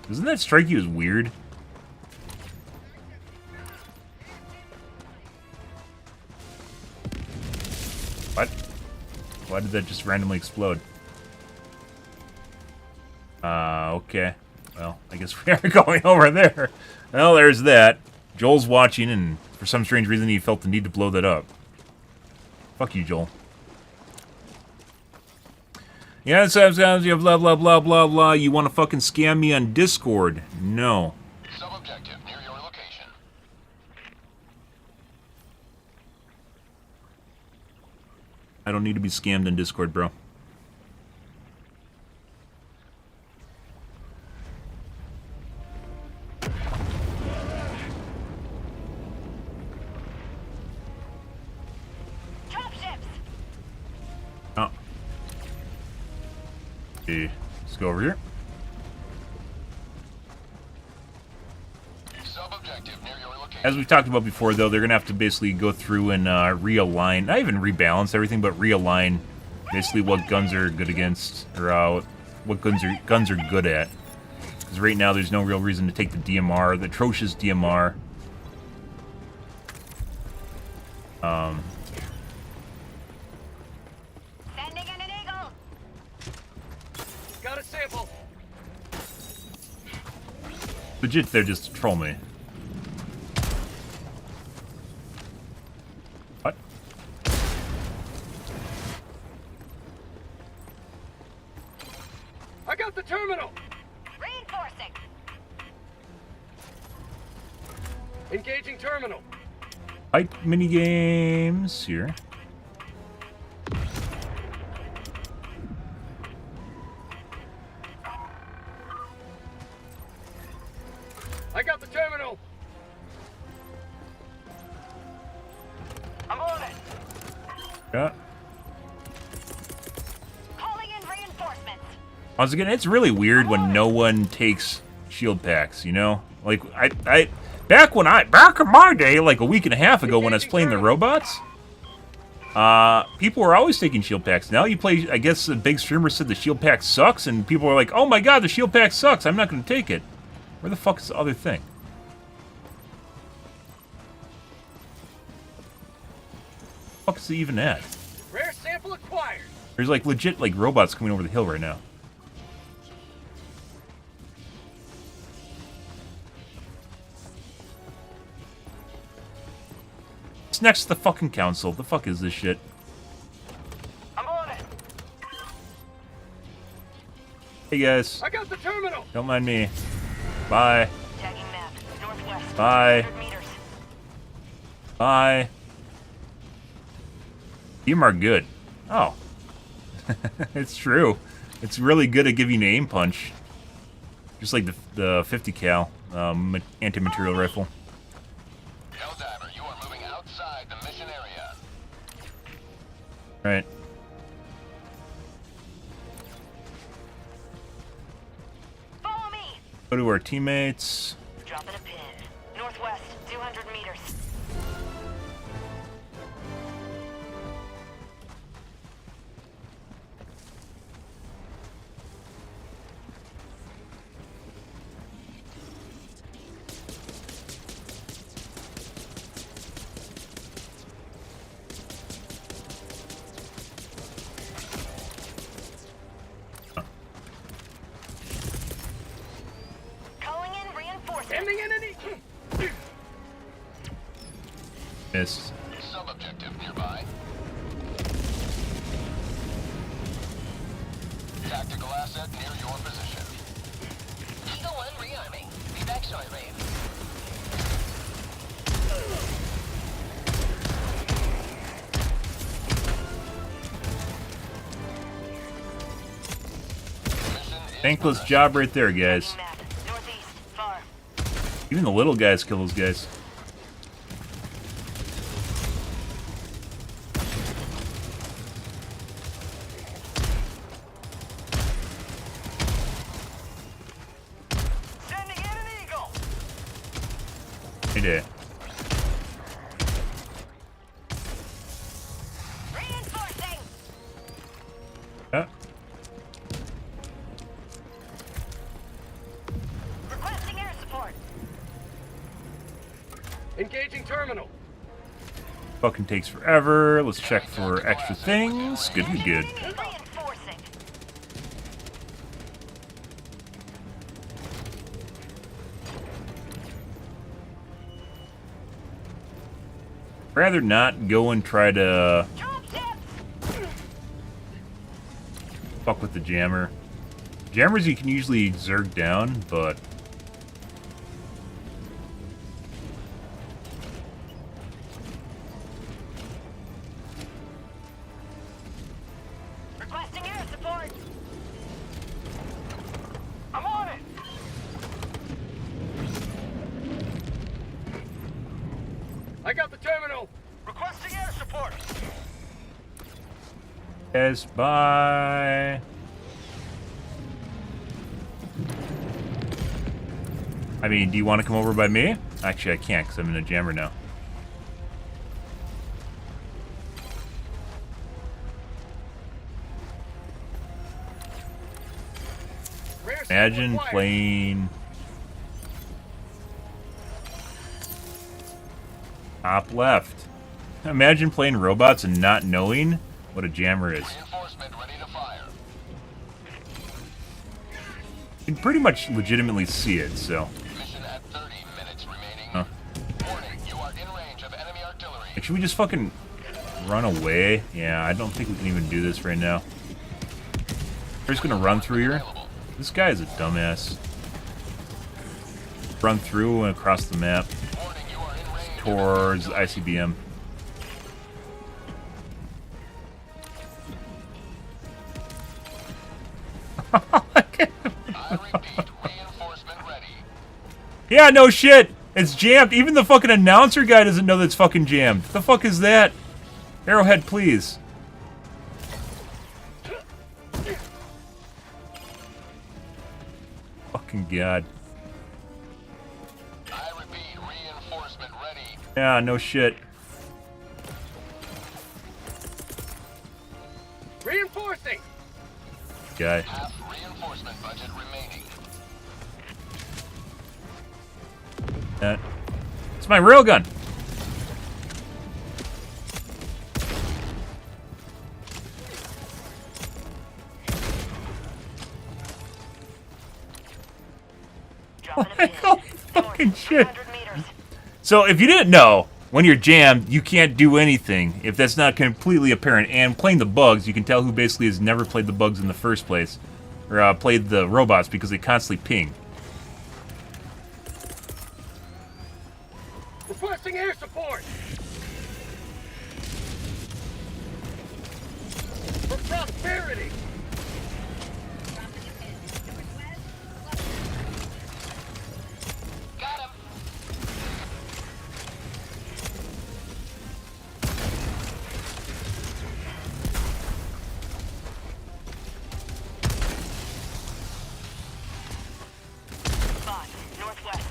Doesn't that strike you as weird? What? Why did that just randomly explode? Okay. Well, I guess we are going over there. Well, there's that. Joel's watching, and for some strange reason he felt the need to blow that up. Fuck you, Joel. Yeah, sometimes you have blah, blah, blah, blah, blah. You want to fucking scam me on Discord? No. Sub-objective near your location. I don't need to be scammed on Discord, bro. Oh. Okay, let's go over here. As we've talked about before, though, they're going to have to basically go through and realign, not even rebalance everything, but realign basically what guns are good against, or what guns are good at. Because right now there's no real reason to take the DMR, the atrocious DMR. Sending in an eagle. Got a sample. Legit, they're just to troll me. What? I got the terminal. Reinforcing. Engaging terminal. Fight minigames here. I got the terminal. I'm on it. Yeah. Calling in reinforcements. Once again, it's really weird when no one takes shield packs, you know? Like, back in my day, like a week and a half ago when I was playing the robots, people were always taking shield packs. Now you play, I guess the big streamer said the shield pack sucks, and people are like, oh my god, the shield pack sucks, I'm not going to take it. Where the fuck is the other thing? What the fuck is it even at? Rare sample acquired. There's like legit like robots coming over the hill right now. It's next to the fucking council. The fuck is this shit? I'm on it. Hey guys. I got the terminal. Don't mind me. Bye. Tagging map. Northwest. Bye. 100 meters. Bye. You are good. Oh. It's true. It's really good at giving you an aim punch. Just like the 50 cal anti-material rifle. Helldiver, you are moving outside the mission area. Right. Follow me. Go to our teammates. Dropping a pin. Northwest. 200 meters. Calling in reinforcements. Sending in an eagle. Missed. Sub-objective nearby. Tactical asset near your position. Eagle 1 rearming. Be back shortly. Thankless job right there, guys. Map. Northeast. Far. Even the little guys kill those guys. day. Reinforcing. Yeah. Requesting air support. Engaging terminal. Fucking takes forever. Let's check for extra things. Good, good, good. Reinforcing. Rather not go and try to fuck with the jammer. Jammers you can usually zerg down, but Requesting air support. I'm on it. I got the terminal. Requesting air support. yes, bye. I mean, do you want to come over by me? Actually, I can't because I'm in a jammer now. Imagine playing top left. Imagine playing robots and not knowing what a jammer is. Reinforcement ready to fire. You can pretty much legitimately see it, so. Mission at 30 minutes remaining. Huh. Warning, you are in range of enemy artillery. Like, should we just fucking run away? Yeah, I don't think we can even do this right now. We're just gonna run through here. This guy is a dumbass. Run through and across the map Warning, you are in range towards ICBM. I repeat, reinforcement ready. Yeah, no shit. It's jammed. Even the fucking announcer guy doesn't know that's fucking jammed. The fuck is that? Arrowhead, please. Fucking god. I repeat, reinforcement ready. Yeah, no shit. Reinforcing. Guy. Half reinforcement budget remaining. That. It's my railgun. Oh, fucking shit. So if you didn't know, when you're jammed, you can't do anything if that's not completely apparent. And playing the bugs, you can tell who basically has never played the bugs in the first place. Or played the robots because they constantly ping. Requesting air support. For prosperity. Got him. Spot, northwest.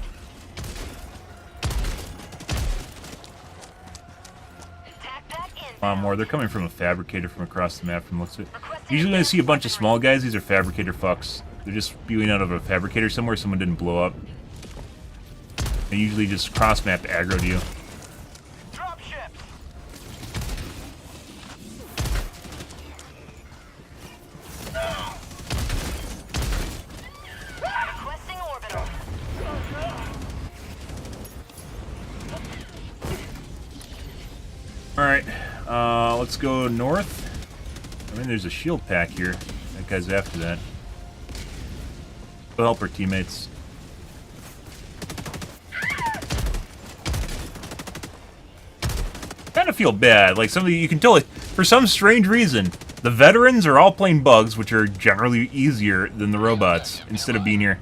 Attack back in. A lot more. They're coming from a fabricator from across the map from the looks of it. Usually when I see a bunch of small guys, these are fabricator fucks. They're just spewing out of a fabricator somewhere someone didn't blow up. They usually just cross-map aggro to you. Drop ships. Requesting orbital. Alright, let's go north. I mean, there's a shield pack here. That guy's after that. We'll help our teammates. Kind of feel bad. Like, some of the, you can tell it, for some strange reason, the veterans are all playing bugs, which are generally easier than the robots, instead of being here.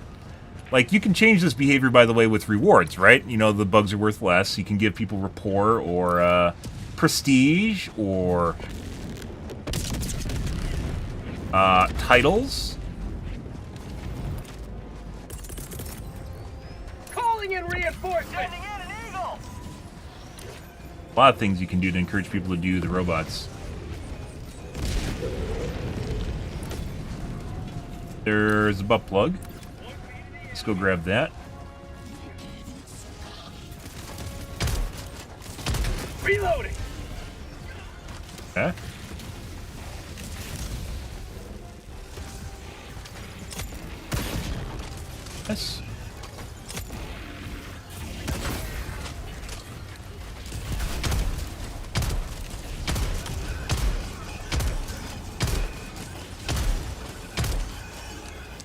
Like, you can change this behavior, by the way, with rewards, right? You know, the bugs are worth less. You can give people rapport or prestige or titles. Calling in reinforcements. Sending in an eagle. lot of things you can do to encourage people to do the robots. There's a butt plug. Let's go grab that. Reloading. Okay. Yes.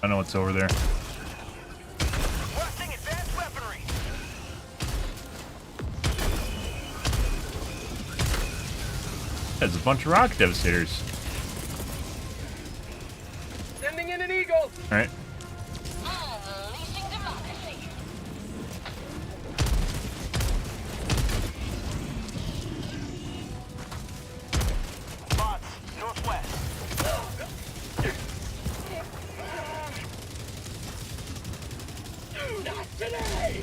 I know what's over there. Requesting advanced weaponry. There's a bunch of rocket devastators. Sending in an eagle. Alright. Unleashing democracy. Bots, northwest. Not today.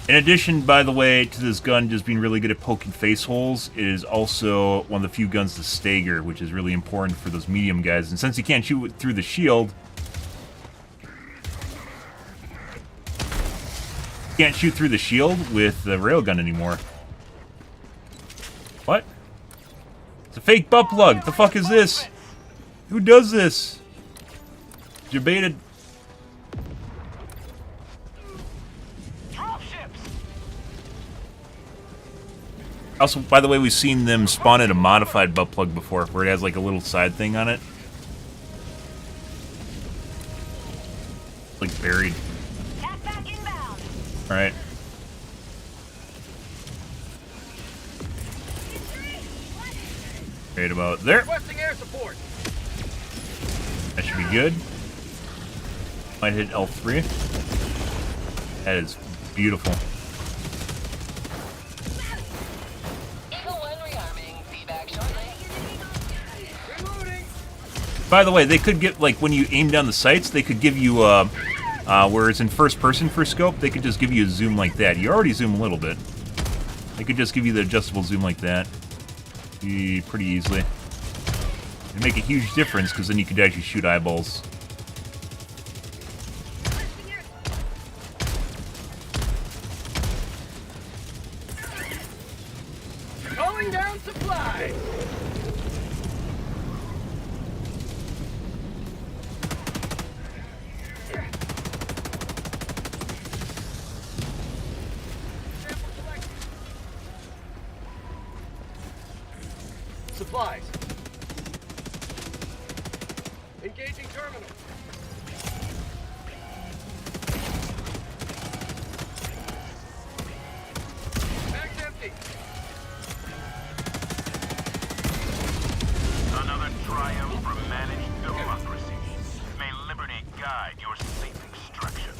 In addition, by the way, to this gun just being really good at poking face holes, it is also one of the few guns to stagger, which is really important for those medium guys. And since you can't shoot through the shield, you can't shoot through the shield with the railgun anymore. What? It's a fake butt plug. The fuck is this? Who does this? Debated. Also, by the way, we've seen them spawn at a modified butt plug before, where it has like a little side thing on it. Like buried. Alright. Right about there. Requesting air support. That should be good. Might hit L3. That is beautiful. By the way, they could get, like, when you aim down the sights, they could give you, where it's in first person for scope, they could just give you a zoom like that. You already zoom a little bit. They could just give you the adjustable zoom like that. Pretty easily. It'd make a huge difference, because then you could actually shoot eyeballs. Calling down supplies. Supplies. Engaging terminal. Bag's empty. Another triumph for managed democracy. May liberty guide your safe extraction.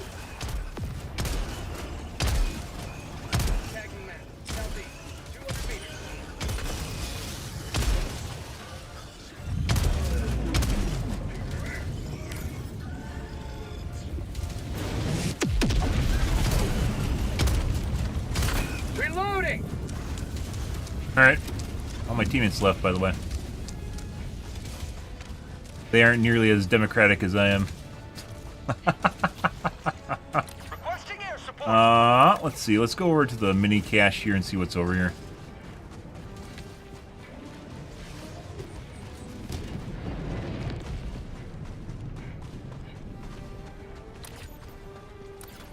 Tagging map. Southeast. 200 meters. Reloading! Alright. All my teammates left, by the way. They aren't nearly as democratic as I am. Requesting air support. Let's see. Let's go over to the mini cache here and see what's over here.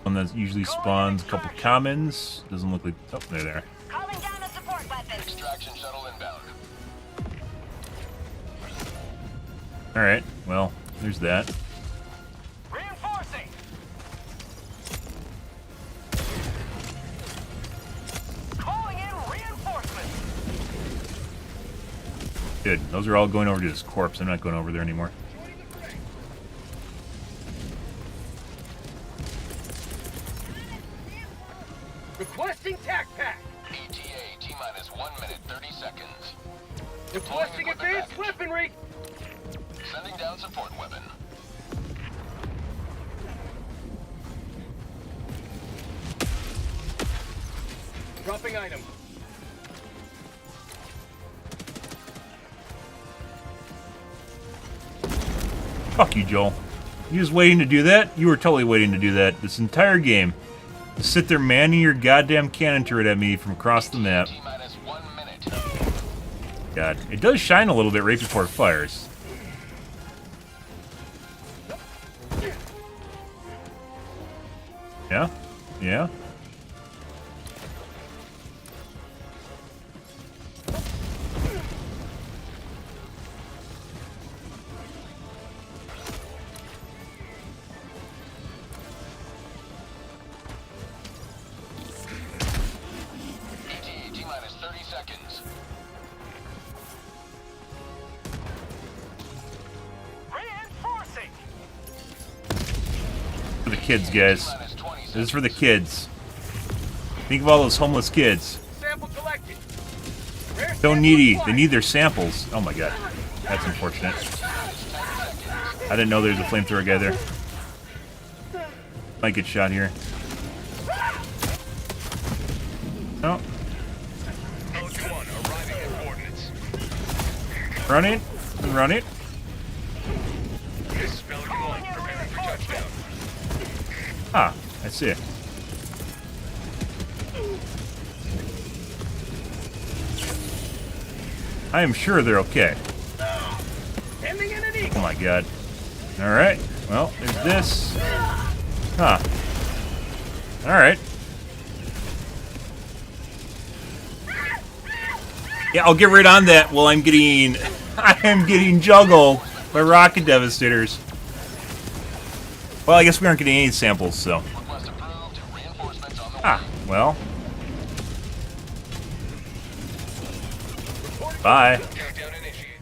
One that usually spawns a couple commons. Doesn't look like... Oh, they're there. Calling down a support weapon. Extraction shuttle inbound. Alright, well, there's that. Reinforcing. Calling in reinforcements. Good. Those are all going over to his corpse. I'm not going over there anymore. Requesting tac pack. ETA T-minus 1 minute 30 seconds. Requesting advanced weaponry. Sending down support weapon. Dropping item. Fuck you, Joel. You was waiting to do that? You were totally waiting to do that this entire game. Just sit there manning your goddamn cannon turret at me from across the map. T-minus 1 minute. God, it does shine a little bit right before it fires. Yeah? Yeah? ETA T-minus 30 seconds. Reinforcing. For the kids, guys. This is for the kids. Think of all those homeless kids. Sample collected. So needy. They need their samples. Oh my god. That's unfortunate. I didn't know there was a flamethrower guy there. Might get shot here. Oh. Pelican 1 arriving at coordinates. Running. Running. This is Pelican 1 preparing for touchdown. Ah, I see. I am sure they're okay. Sending in an Oh eagle. my god. Alright. Well, there's this. Huh. Alright. Yeah, I'll get right on that while I'm getting... I am getting juggled by rocket devastators. Well, I guess we aren't getting any samples, so... Request approved. Reinforcements on the way. Ah, well. Bye. Countdown initiated.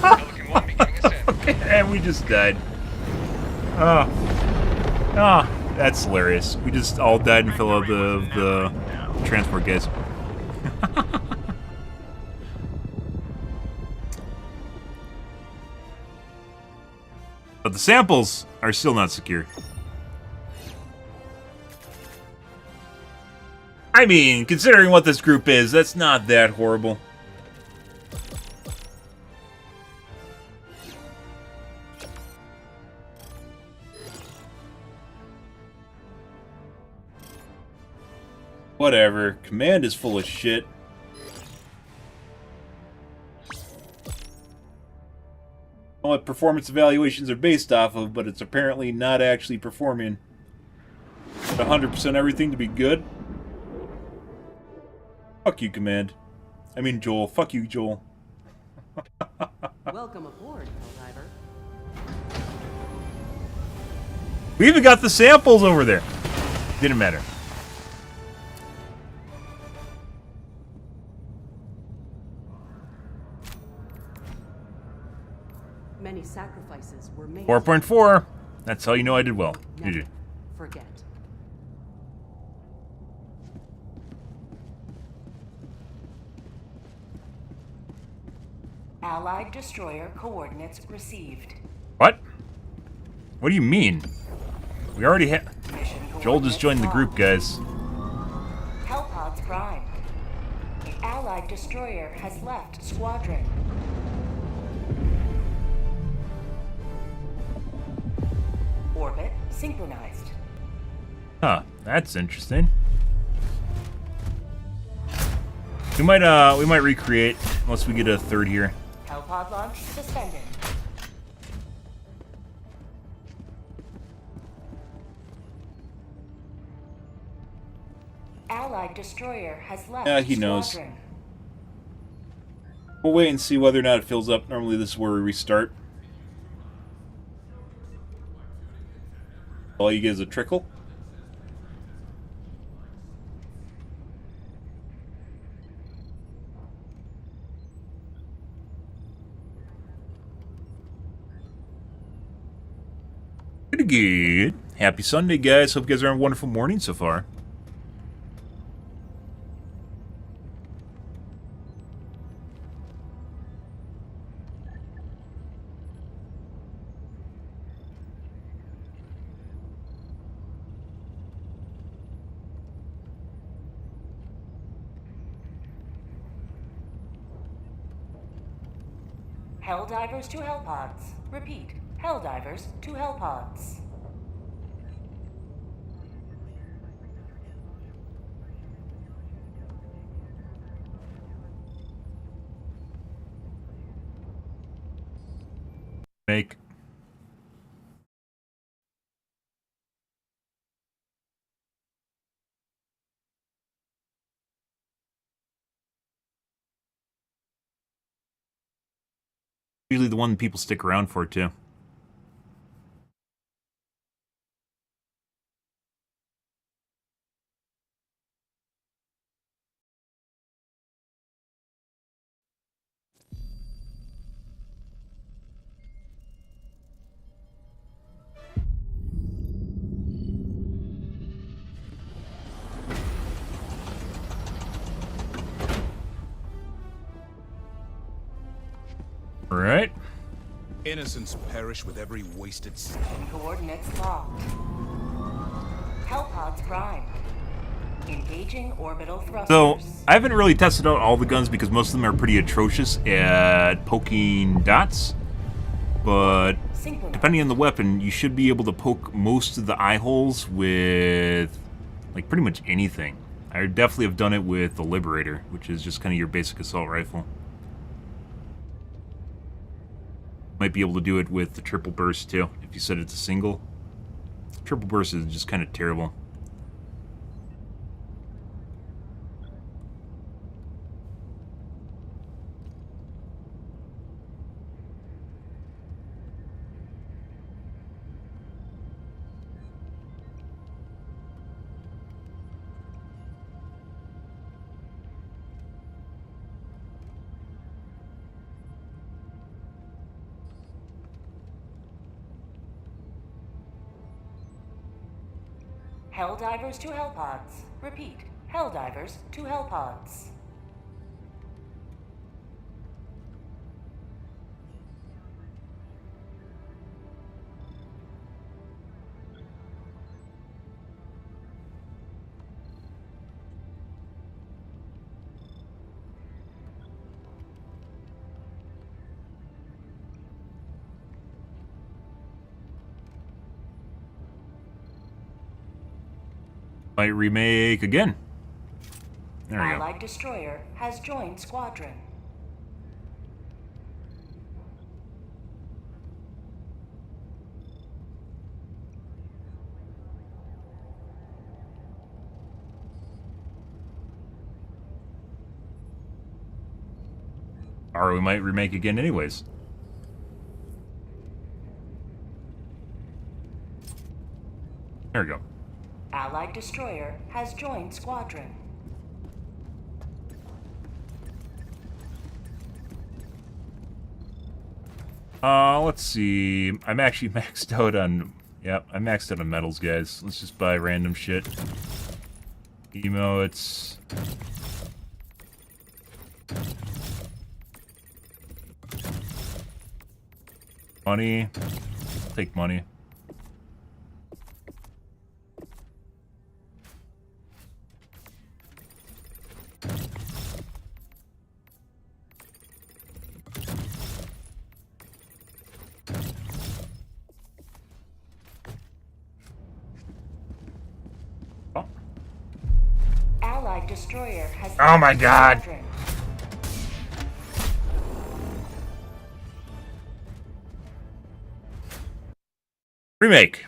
Pelican 1 beginning ascent. And we just died. Oh. Oh, that's hilarious. We just all died and fell out of the transport, guys. But the samples are still not secure. I mean, considering what this group is, that's not that horrible. Whatever. Command is full of shit. I don't know what performance evaluations are based off of, but it's apparently not actually performing at 100% everything to be good. Fuck you, Command. I mean, Joel. Fuck you, Joel. Welcome aboard, Helldiver. We even got the samples over there. Didn't matter. Many sacrifices were made. 4.4. That's how you know I did well. Never GG. forget. Allied destroyer coordinates received. What? What do you mean? We already had... Mission Joel just joined the group, guys. Hellpods primed. Allied destroyer has left squadron. Orbit synchronized. Huh, that's interesting. We might recreate unless we get a third here. Hellpod launch suspended. Allied destroyer has left Yeah, he knows. squadron. We'll wait and see whether or not it fills up. Normally this is where we restart. All you get is a trickle. Pretty good. Happy Sunday, guys. Hope you guys are having a wonderful morning so far. Helldivers to Hellpods. Repeat. Helldivers to Hellpods. Make. Usually the one people stick around for, too. All right. Innocents perish with every wasted second. Coordinates locked. Hellpods primed. Engaging orbital thrusters. So, I haven't really tested out all the guns because most of them are pretty atrocious at poking dots. But depending on the weapon, you should be able to poke most of the eye holes with, like, pretty much anything. I definitely have done it with the Liberator, which is just kind of your basic assault rifle. Might be able to do it with the triple burst too, if you set it to single. Triple burst is just kind of terrible. Helldivers to Hellpods. Repeat. Helldivers to Hellpods. Might remake again. There we go. Allied destroyer has joined squadron. Or we might remake again anyways. There we go. Allied destroyer has joined squadron. Let's see. I'm actually maxed out on... Yep, I'm maxed out on medals, guys. Let's just buy random shit. Emotes. Money. Take money. Allied destroyer has. Oh my God! Squadron. Remake.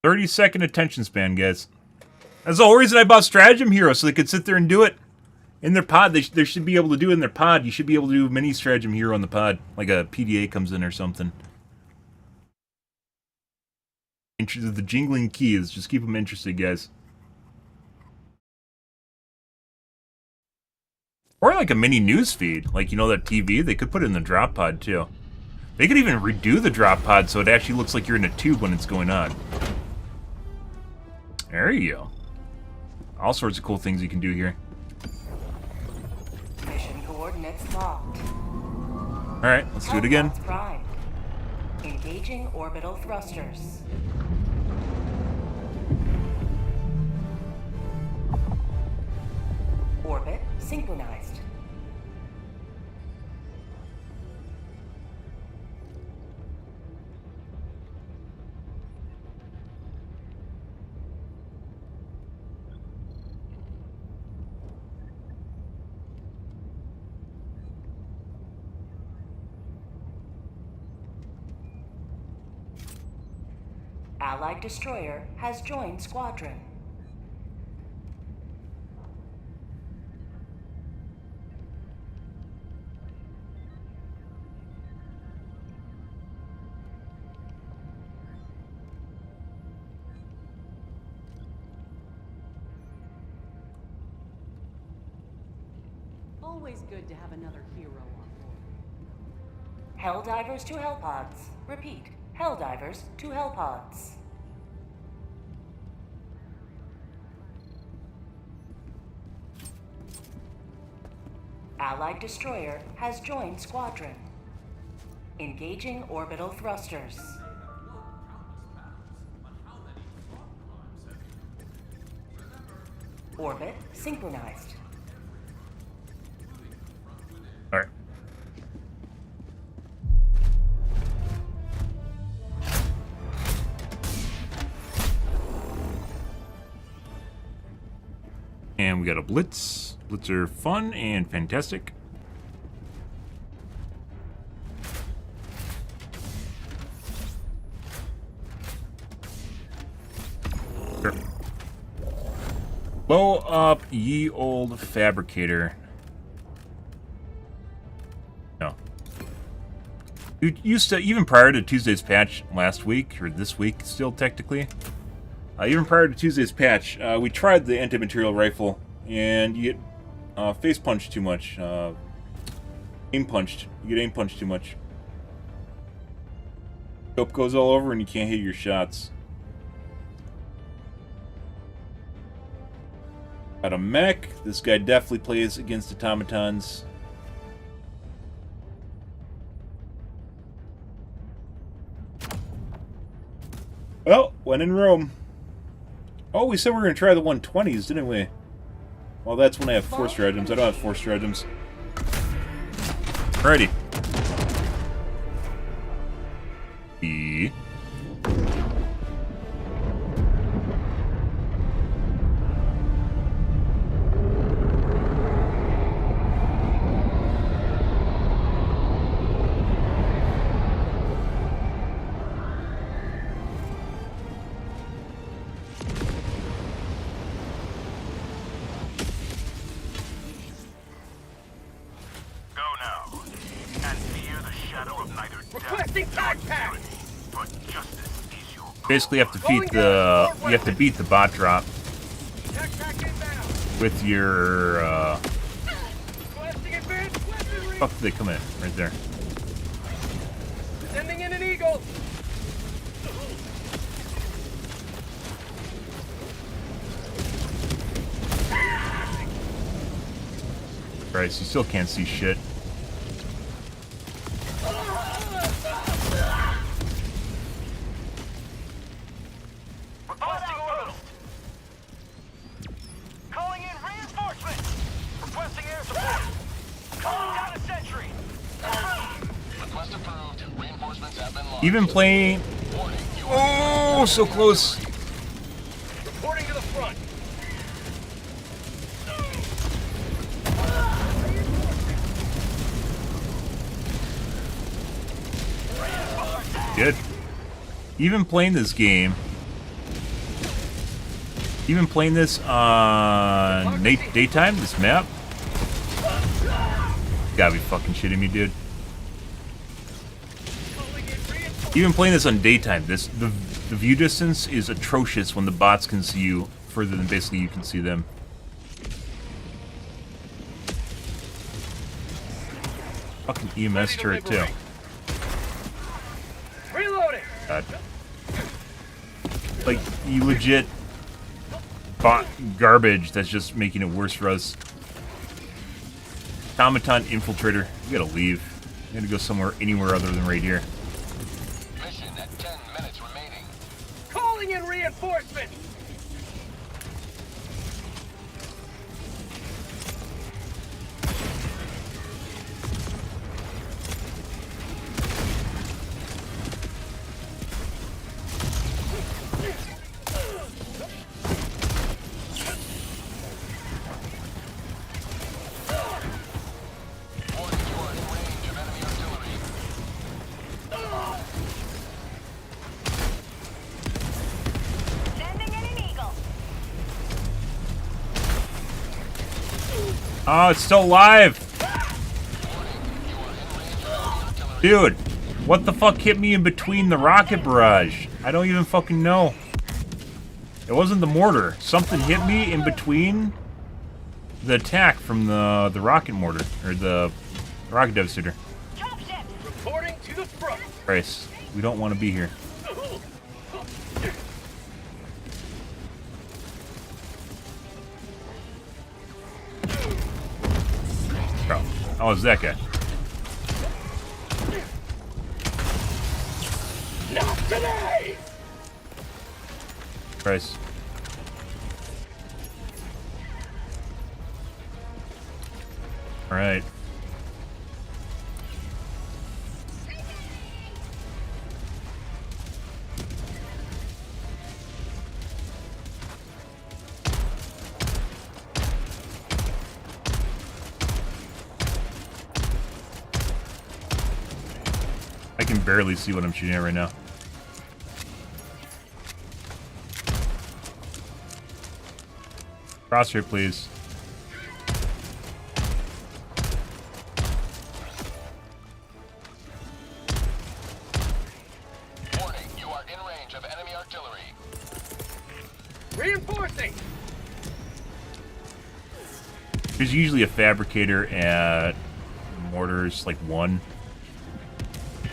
30-second attention span, guys. That's the whole reason I bought Stratagem Hero, so they could sit there and do it in their pod. They should be able to do it in their pod. You should be able to do mini Stratagem Hero in the pod, like a PDA comes in or something. The jingling keys, just keep them interested, guys. Or like a mini news feed, like, you know, that TV, they could put it in the drop pod too. They could even redo the drop pod so it actually looks like you're in a tube when it's going on. There you go. All sorts of cool things you can do here. Mission coordinates locked. Alright, let's do it again. Hellpods primed. Engaging orbital thrusters. Orbit synchronized. Allied destroyer has joined squadron. Always good to have another hero on board. Helldivers to Hellpods. Repeat. Helldivers to Hellpods. Allied destroyer has joined squadron. Engaging orbital thrusters. Orbit synchronized. All right. And we got a blitz. Blitz are fun and fantastic. Sure. Blow up, ye old fabricator. No. It used to, even prior to Tuesday's patch last week, or this week still technically, even prior to Tuesday's patch, we tried the anti-material rifle, and you get face punched too much. Aim punched. You get aim punched too much. Scope goes all over and you can't hit your shots. Got a mech. This guy definitely plays against automatons. Well, when in Rome. Oh, we said we were going to try the 120s, didn't we? Well, that's when I have 4 stratagems. I don't have 4 stratagems. Alrighty. E. Basically, you have to beat the bot drop with your. Fuck, did they come in right there? Sending in an eagle. Right, so you still can't see shit. Even playing. Oh, so close. Reporting to the front. Good. Even playing this game. Even playing this on daytime, this map. You gotta be fucking shitting me, dude. Even playing this on daytime, the view distance is atrocious when the bots can see you further than basically you can see them. Fucking EMS turret too. Reloading. God. Like, you legit bot garbage that's just making it worse for us. Automaton infiltrator, you gotta leave. You gotta go somewhere, anywhere other than right here. Calling in reinforcements! Oh, it's still alive! Dude, what the fuck hit me in between the rocket barrage? I don't even fucking know. It wasn't the mortar. Something hit me in between the attack from the rocket mortar, or the rocket devastator. Reporting to the front. Christ, we don't want to be here. Bro, how was that guy? Not today. Christ. All right. I can barely see what I'm shooting at right now. Crosshair, please. Warning, you are in range of enemy artillery. Reinforcing. There's usually a fabricator at mortars, like 1.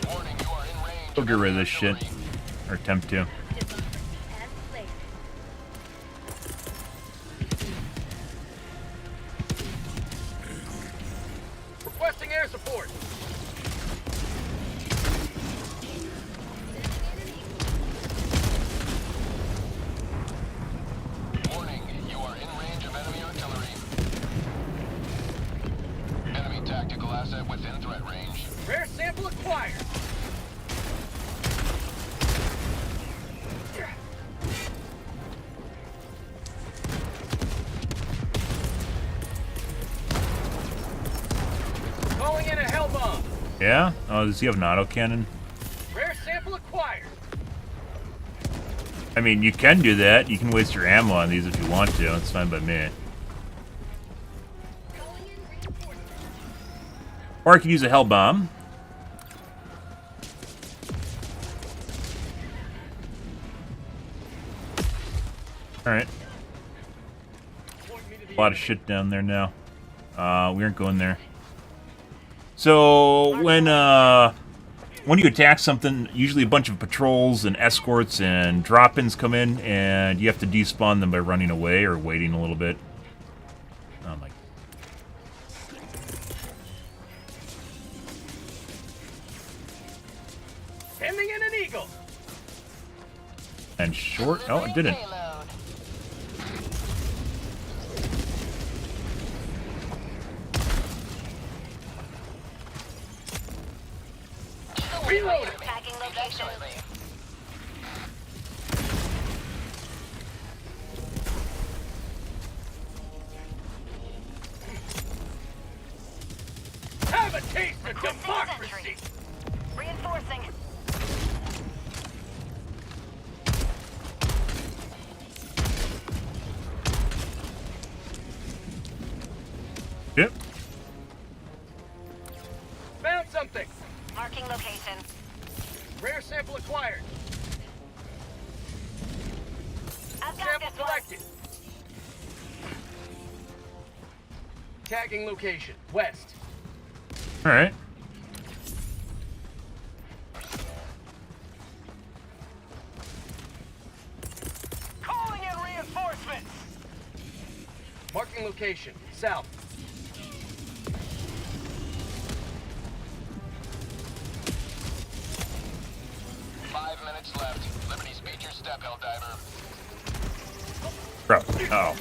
Warning, you are in range. We'll get rid of this shit. Or attempt to. Requesting air support. Warning, you are in range of enemy artillery. Enemy tactical asset within threat range. Rare sample acquired. Calling in a hell bomb. Yeah? Oh, does he have an autocannon? Rare sample acquired. I mean, you can do that. You can waste your ammo on these if you want to. It's fine by me. Or I could use a hell bomb. Alright. A lot of shit down there now. We aren't going there. So, when you attack something, usually a bunch of patrols and escorts and drop-ins come in, and you have to despawn them by running away or waiting a little bit. Oh my. Sending in an eagle. And short. Oh, it didn't. Reloading. Tagging location. Have a taste of democracy. Reinforcing. Yep. Found something. Marking location. Rare sample acquired. I've got Sample this one. collected. Tagging location. West. Alright. Calling in reinforcements. Marking location. South. Left. Liberty speed your step, Helldiver. Bro. Oh.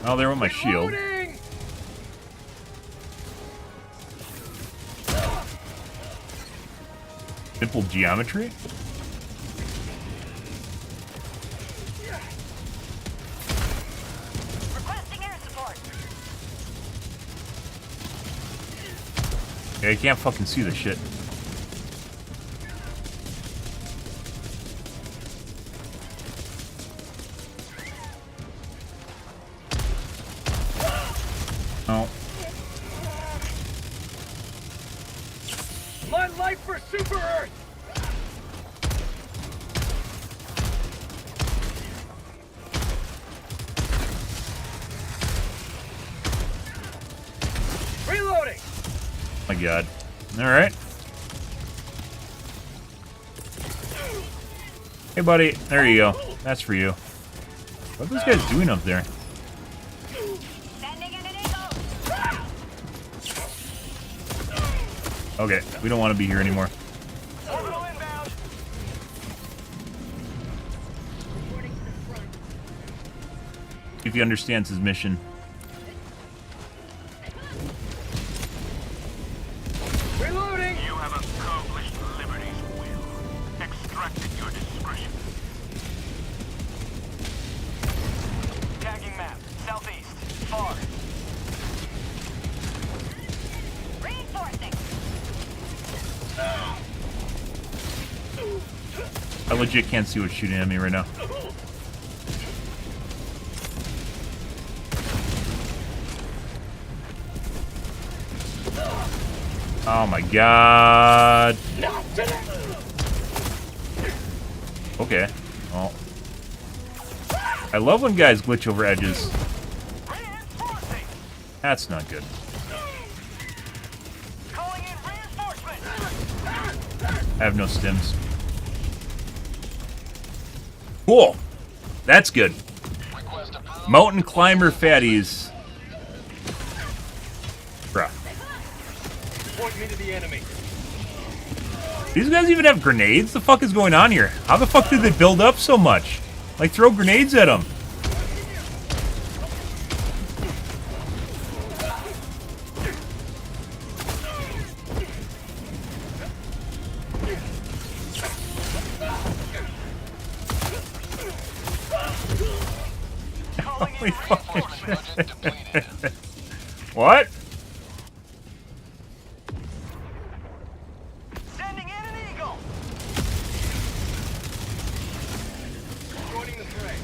Oh, there went my shield. Reloading. Simple geometry? Requesting air support. Yeah, I can't fucking see the shit. Oh. My life for Super Earth! Reloading! My God. Alright. Hey, buddy. There you go. That's for you. What are those guys doing up there? Okay, we don't want to be here anymore. If he understands his mission. Reloading! You have accomplished Liberty's will. Extracted your discretion. Tagging map. Southeast. Far. Reinforcing. I legit can't see what's shooting at me right now. Oh my God. Okay. Well. I love when guys glitch over edges. That's not good. I have no stims. Cool. That's good. Mountain climber fatties. Bruh. Point me to the enemy. These guys even have grenades? The fuck is going on here? How the fuck did they build up so much? Like, throw grenades at them. Holy fucking shit. What? Sending in an eagle. Joining the fray.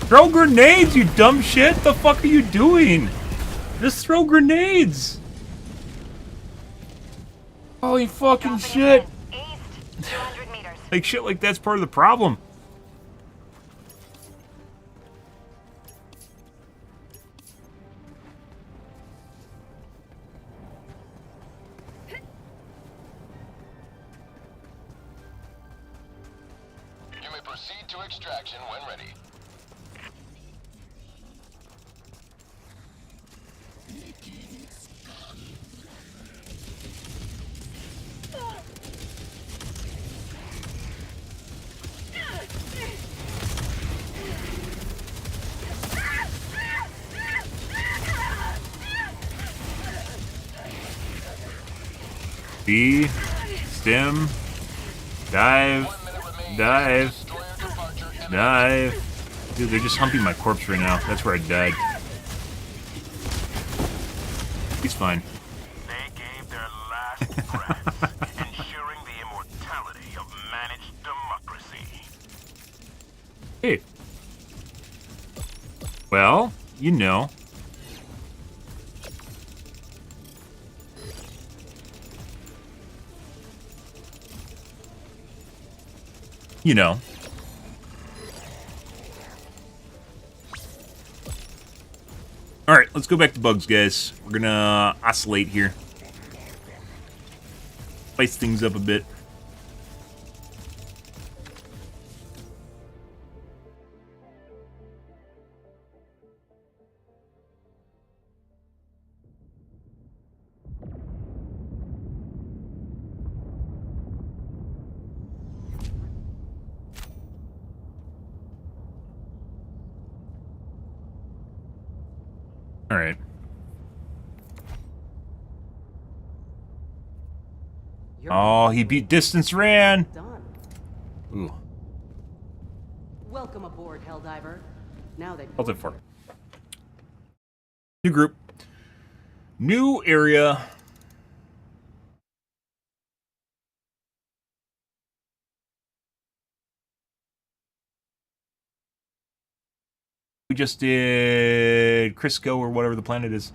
Throw grenades, you dumb shit! The fuck are you doing? Just throw grenades! Holy fucking shit! East, 200 meters. Like, shit like that's part of the problem. You may proceed to extraction when ready. B, stem, dive, dive, dive. Dude, they're just humping my corpse right now. That's where I died. He's fine. They gave their last breaths, ensuring the immortality of managed democracy. Hey. Well, you know. You know. Alright, let's go back to bugs, guys. We're gonna oscillate here. Spice things up a bit. Alright. Oh, he beat distance ran. Done. Ooh. Welcome aboard, Helldiver. Now that I'll do it for. New group. New area. We just did Crisco or whatever the planet is.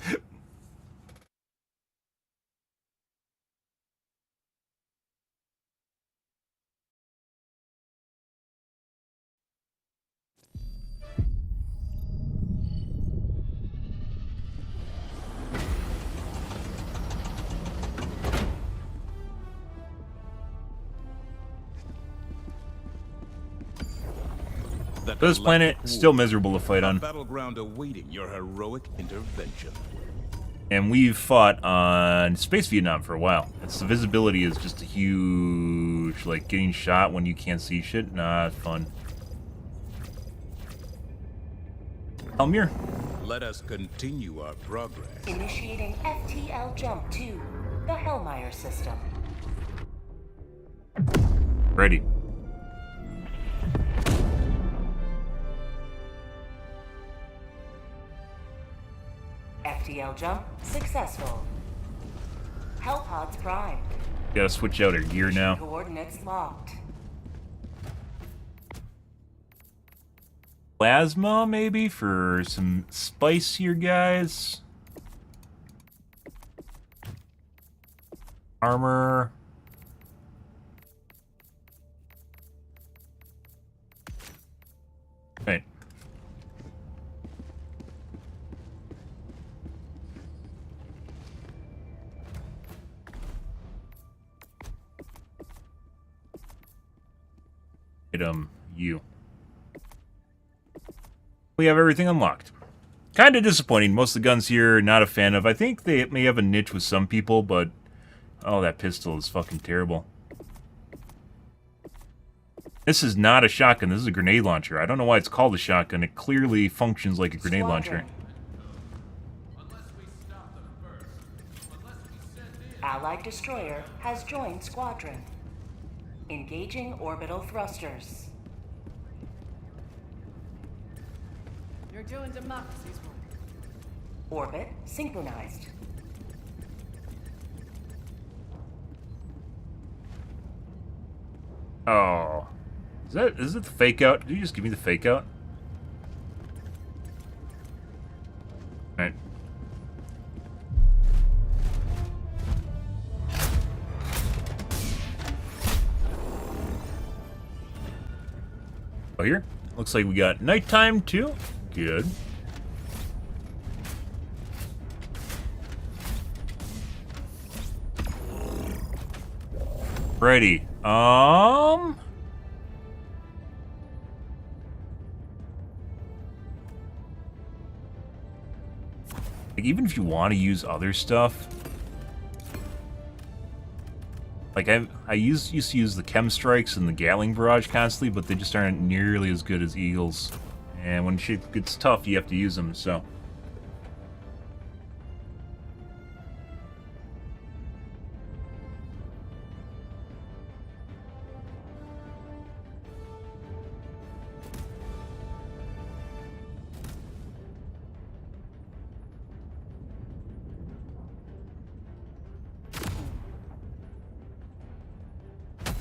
That This planet galactic still war, miserable to fight a on. battleground awaiting your heroic intervention. And we've fought on Space Vietnam for a while. The visibility is just a huge, like, getting shot when you can't see shit. Nah, it's fun. Elmir. Let us continue our progress. Initiating FTL jump to the Hellmeyer system. Ready. FTL jump successful. Hellpods primed. Gotta switch out our gear now. Coordinates locked. Plasma, maybe, for some spicier guys. Armor. Right. Item U. We have everything unlocked. Kind of disappointing. Most of the guns here, not a fan of. I think they may have a niche with some people, but... Oh, that pistol is fucking terrible. This is not a shotgun. This is a grenade launcher. I don't know why it's called a shotgun. It clearly functions like a grenade launcher. Allied destroyer has joined squadron. Engaging orbital thrusters. You're doing democracy's work. Orbit synchronized. Oh. Is it the fake out? Did you just give me the fake out? Alright. Oh, here? Looks like we got nighttime too. Good. Ready. Like, even if you want to use other stuff, like I used to use the chem strikes and the Gatling barrage constantly, but they just aren't nearly as good as Eagles. And when shit gets tough, you have to use them. So.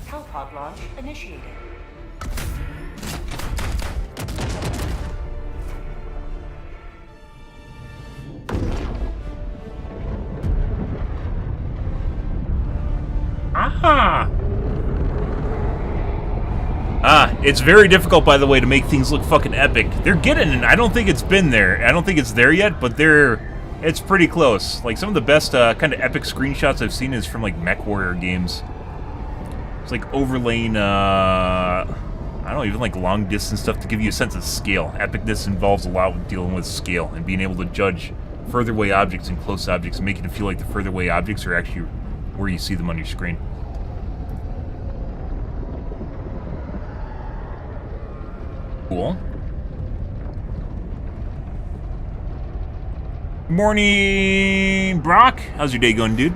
Hellpod launch initiated. Aha! It's very difficult, by the way, to make things look fucking epic. They're getting it. I don't think it's been there. I don't think it's there yet, but it's pretty close. Like, some of the best kind of epic screenshots I've seen is from, like, MechWarrior games. It's like overlaying, I don't know, even like long-distance stuff to give you a sense of scale. Epicness involves a lot with dealing with scale and being able to judge further away objects and close objects and making it feel like the further away objects are actually where you see them on your screen. Cool. Morning, Brock. How's your day going, dude?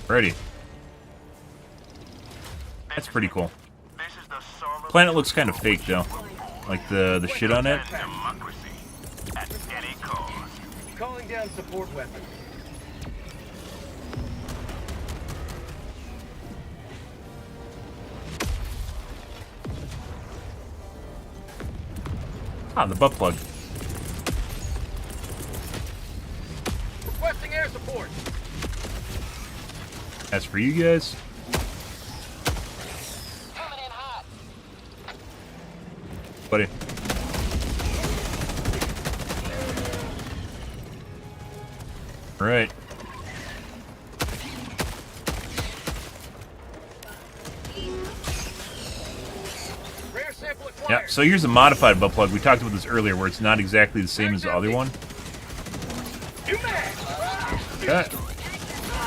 Ready. That's pretty cool. Planet looks kind of fake though. Like the shit on it. Calling down support weapons. Ah, the butt plug. Requesting air support. That's for you guys. Coming in hot. Buddy. Right. Rare sample acquired. Yeah, so here's a modified butt plug. We talked about this earlier, where it's not exactly the same as the other one. You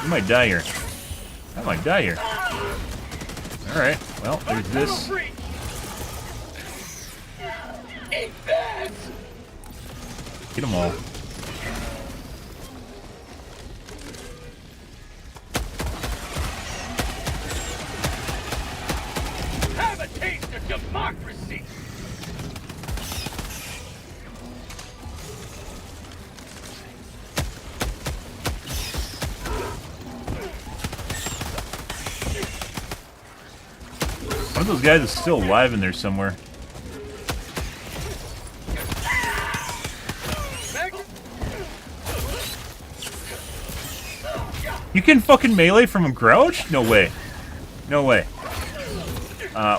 might die here. I might die here. Alright, well, there's this. Get them all. Have a taste of democracy. One of those guys is still alive in there somewhere. You can fucking melee from a crouch? No way. No way.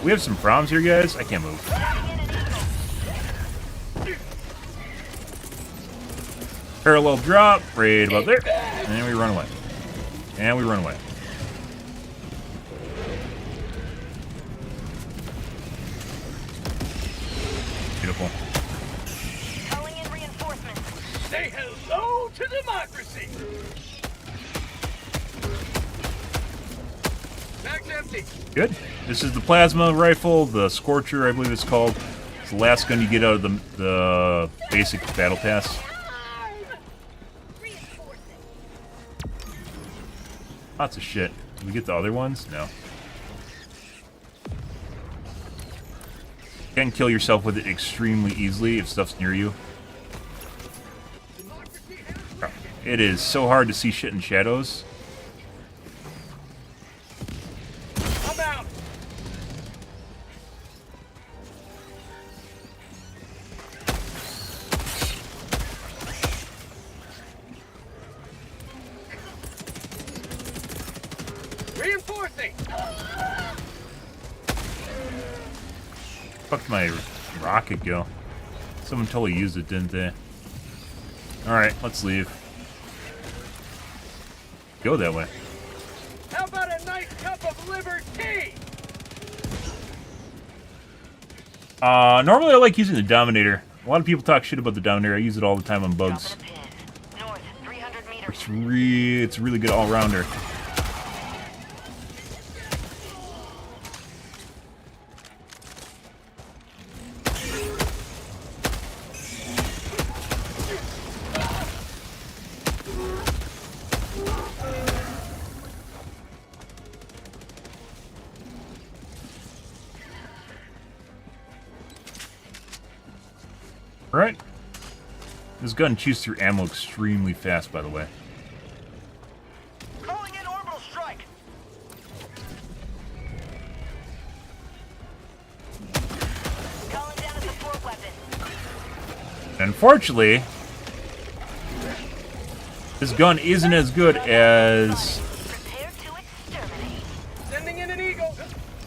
We have some problems here, guys. I can't move. Parallel drop, right about there. And we run away. And we run away. Beautiful. Calling in reinforcements. Say hello to democracy. Bag's empty. Good. This is the plasma rifle, the Scorcher, I believe it's called. It's the last gun you get out of the basic battle pass. Lots of shit. Did we get the other ones? No. You can kill yourself with it extremely easily if stuff's near you. It is so hard to see shit in shadows. I'm out. Reinforcing. Fucked my rocket go. Someone totally used it, didn't they? Alright, let's leave. Go that way. How about a nice cup of liver tea? Normally I like using the Dominator. A lot of people talk shit about the Dominator. I use it all the time on bugs. North, 300 meters. It's a really good all-rounder. Right. This gun chews through ammo extremely fast, by the way. Calling in orbital strike. Calling down a support weapon. Unfortunately, this gun isn't as good as... Prepare to exterminate. Sending in an eagle.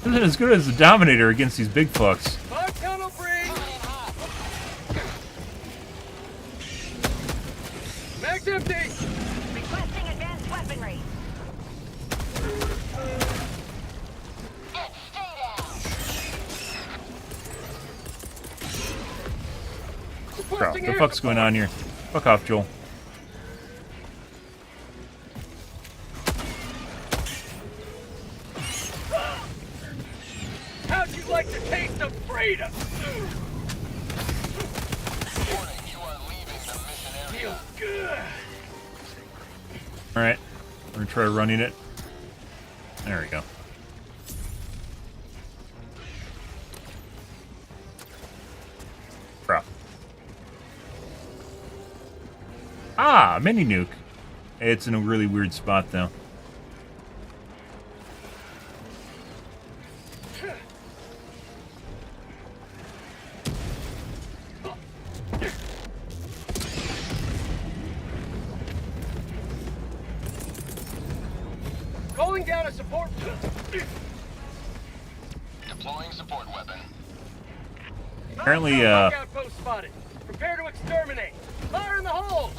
Isn't as good as the Dominator against these big fucks. 5 tunnel breach. Mag's empty. Requesting advanced weaponry. Stay down. Bro, what the fuck's going on here? Fuck off, Joel. How'd you like the taste of freedom? Warning, you are leaving the mission area. Feels good. Alright, we're gonna try running it. There we go. Bro. Ah, mini nuke. It's in a really weird spot, though. Calling down a support. Deploying support weapon. Apparently, Outpost spotted. Prepare to exterminate. Fire in the hole.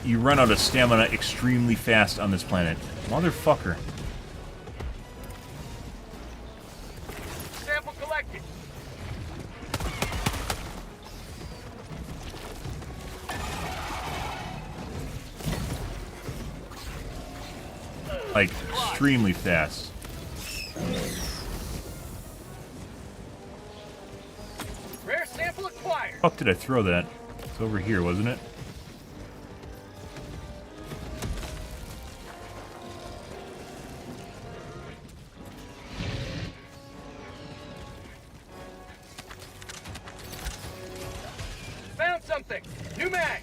you run out of stamina extremely fast on this planet. Motherfucker. Sample collected. Like, extremely fast. Rare sample acquired. Fuck did I throw that? It's over here, wasn't it? Found something. New mag.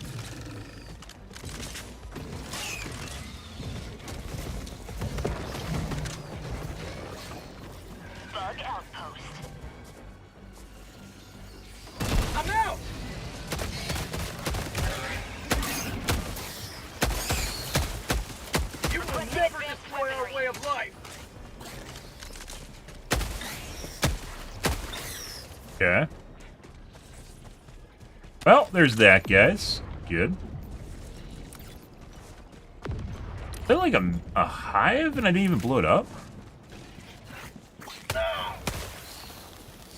Bug outpost. I'm out. You will never destroy our way of life. Okay. Well, there's that, guys. Good. Is that like a hive and I didn't even blow it up?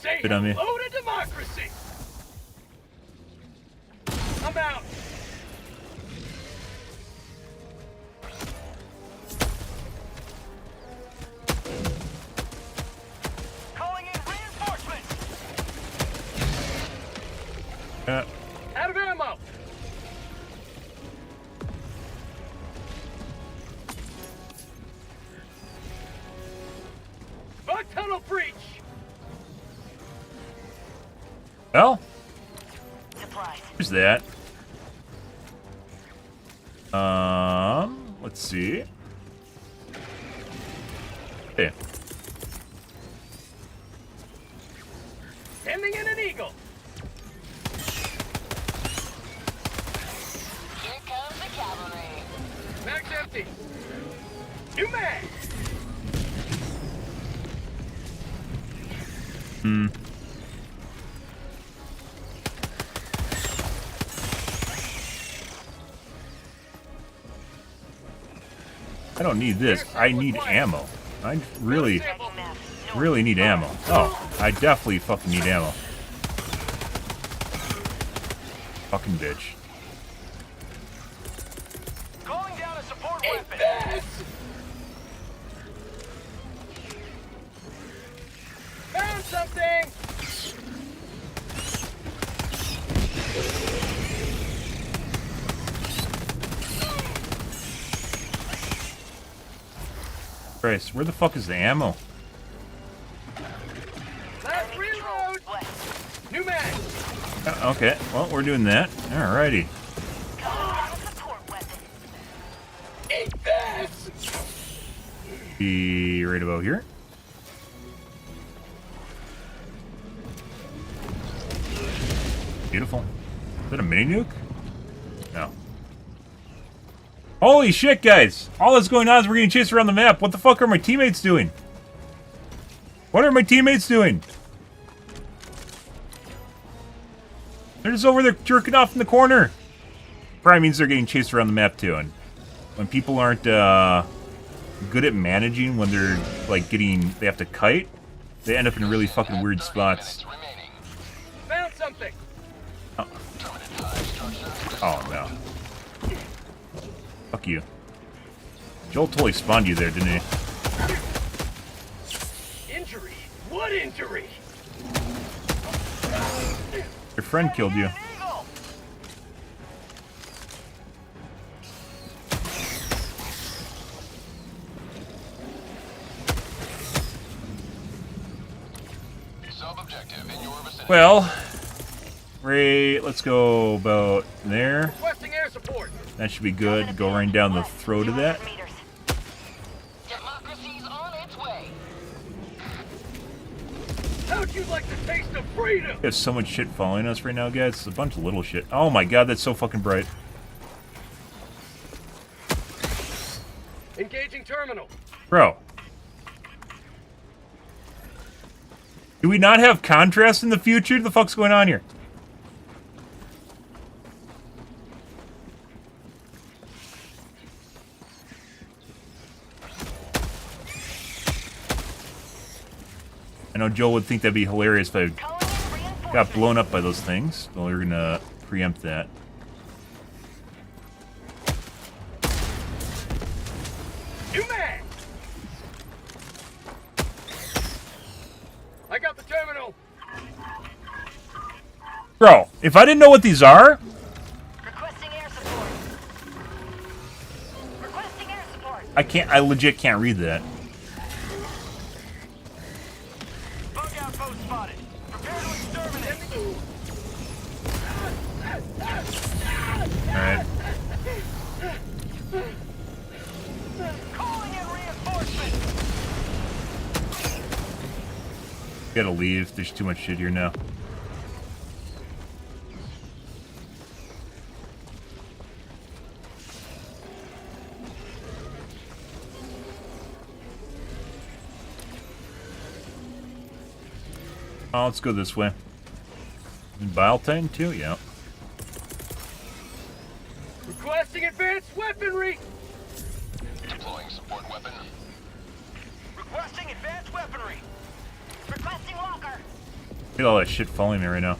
Say Good on me. hello to democracy. I'm out. Calling in reinforcements. Out of ammo. Bug tunnel breach. Well, Supplies. there's that. Let's see. Okay. Sending in an eagle. Here comes the cavalry. Mag's empty. New mag. I don't need this. I need ammo. I really need ammo. Oh, I definitely fucking need ammo. Fucking bitch. Calling down a support weapon. Found something. Christ, where the fuck is the ammo? Last reload. New mag. Okay, well, we're doing that. Alrighty. Support weapon. Eat this. Be right about here. Beautiful. Is that a mini nuke? No. Holy shit, guys! All that's going on is we're getting chased around the map. What the fuck are my teammates doing? What are my teammates doing? They're just over there jerking off in the corner. Probably means they're getting chased around the map too. And when people aren't good at managing, when they're like they have to kite, they end up in really fucking weird spots. Found something. Oh no. Fuck you. Joel totally spawned you there, didn't he? Injury. What injury? Your friend killed you. Well, Ray, let's go about there. Requesting air support. That should be good. Go right down the throat of that. Democracy's on its way. How'd you like the taste of freedom? There's so much shit following us right now, guys. It's a bunch of little shit. Oh my god, that's so fucking bright. Engaging terminal. Bro. Do we not have contrast in the future? What the fuck's going on here? I know Joel would think that'd be hilarious if I got blown up by those things. Well, we're gonna preempt that. You man! I got the terminal. Bro, if I didn't know what these are, Requesting air support. Requesting air support. I legit can't read that. Bug outpost spotted. Prepare to exterminate. Alright. Calling in reinforcements. Gotta leave. There's too much shit here now. Oh, let's go this way. Biotine too? Yeah. Requesting advanced weaponry. Deploying support weapon. Requesting advanced weaponry. Requesting walker. Look at all that shit following me right now.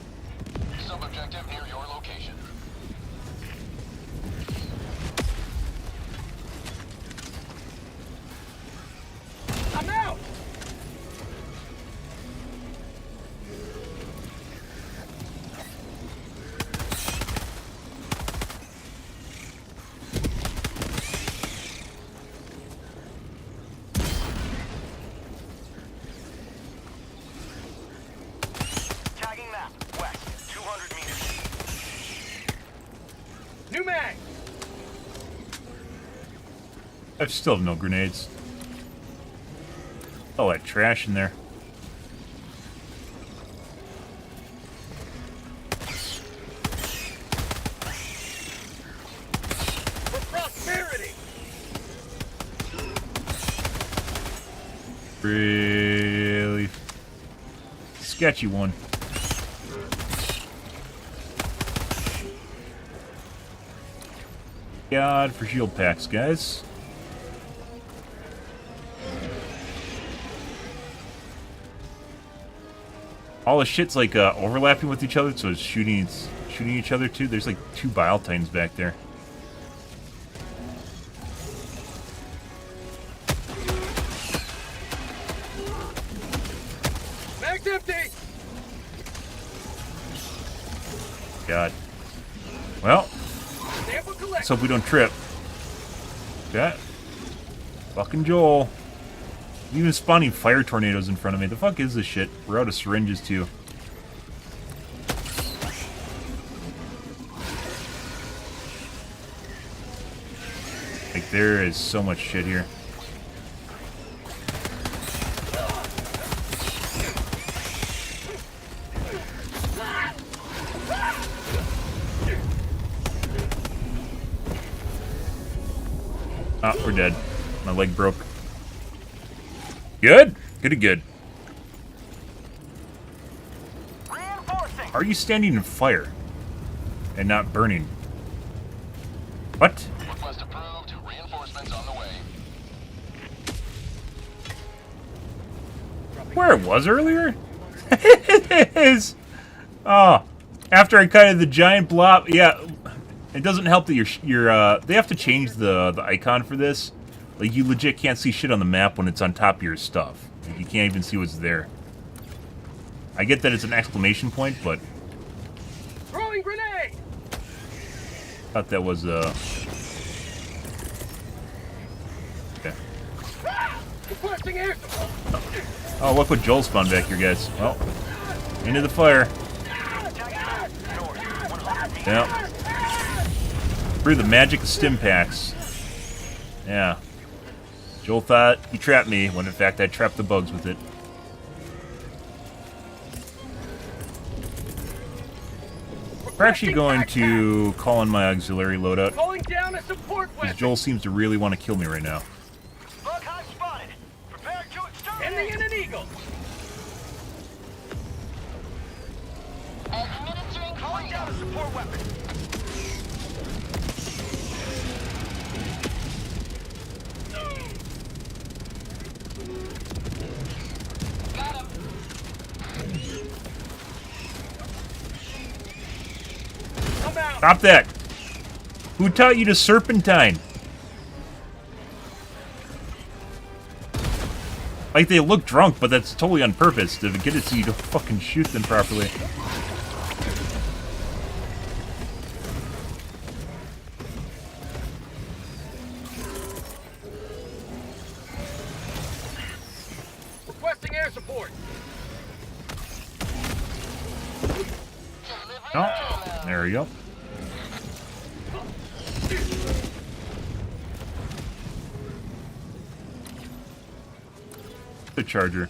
Sub-objective near your location. I'm out. Tagging map. West. 200 meters. New mag. I still have no grenades. All that trash in there. For prosperity. Really sketchy one. God for shield packs, guys. All the shit's like overlapping with each other, so it's shooting each other too. There's like 2 Biotines back there. Mag's empty. God. Well, Sample collect. let's hope we don't trip. That fucking Joel. Even spawning fire tornadoes in front of me. The fuck is this shit? We're out of syringes too. Like there is so much shit here. Ah, we're dead. My leg broke. Good? Good. Reinforcing. Are you standing in fire and not burning? What? Request approved. Reinforcements on the way. Where it was earlier? It is. Oh, after I cut the giant blob. Yeah, it doesn't help that they have to change the icon for this. Like, you legit can't see shit on the map when it's on top of your stuff. Like, you can't even see what's there. I get that it's an exclamation point, but... Throwing grenade. thought that was, Okay. Requesting air support. Oh, look what Joel spawned back here, guys. Well, into the fire. Yeah. Through the magic of stim packs. Yeah. Joel thought he trapped me, when in fact I trapped the bugs with it. We're actually going to call in my auxiliary loadout, Calling down a support because weapon. Joel seems to really want to kill me right now. Bug hive spotted. Prepare to exterminate. Ending in an eagle. Administering Calling down a support weapon. Got him. Stop that. Who taught you to serpentine? Like, they look drunk, but that's totally on purpose to get it so you don't fucking shoot them properly. Requesting air support. Oh, there we go. The charger.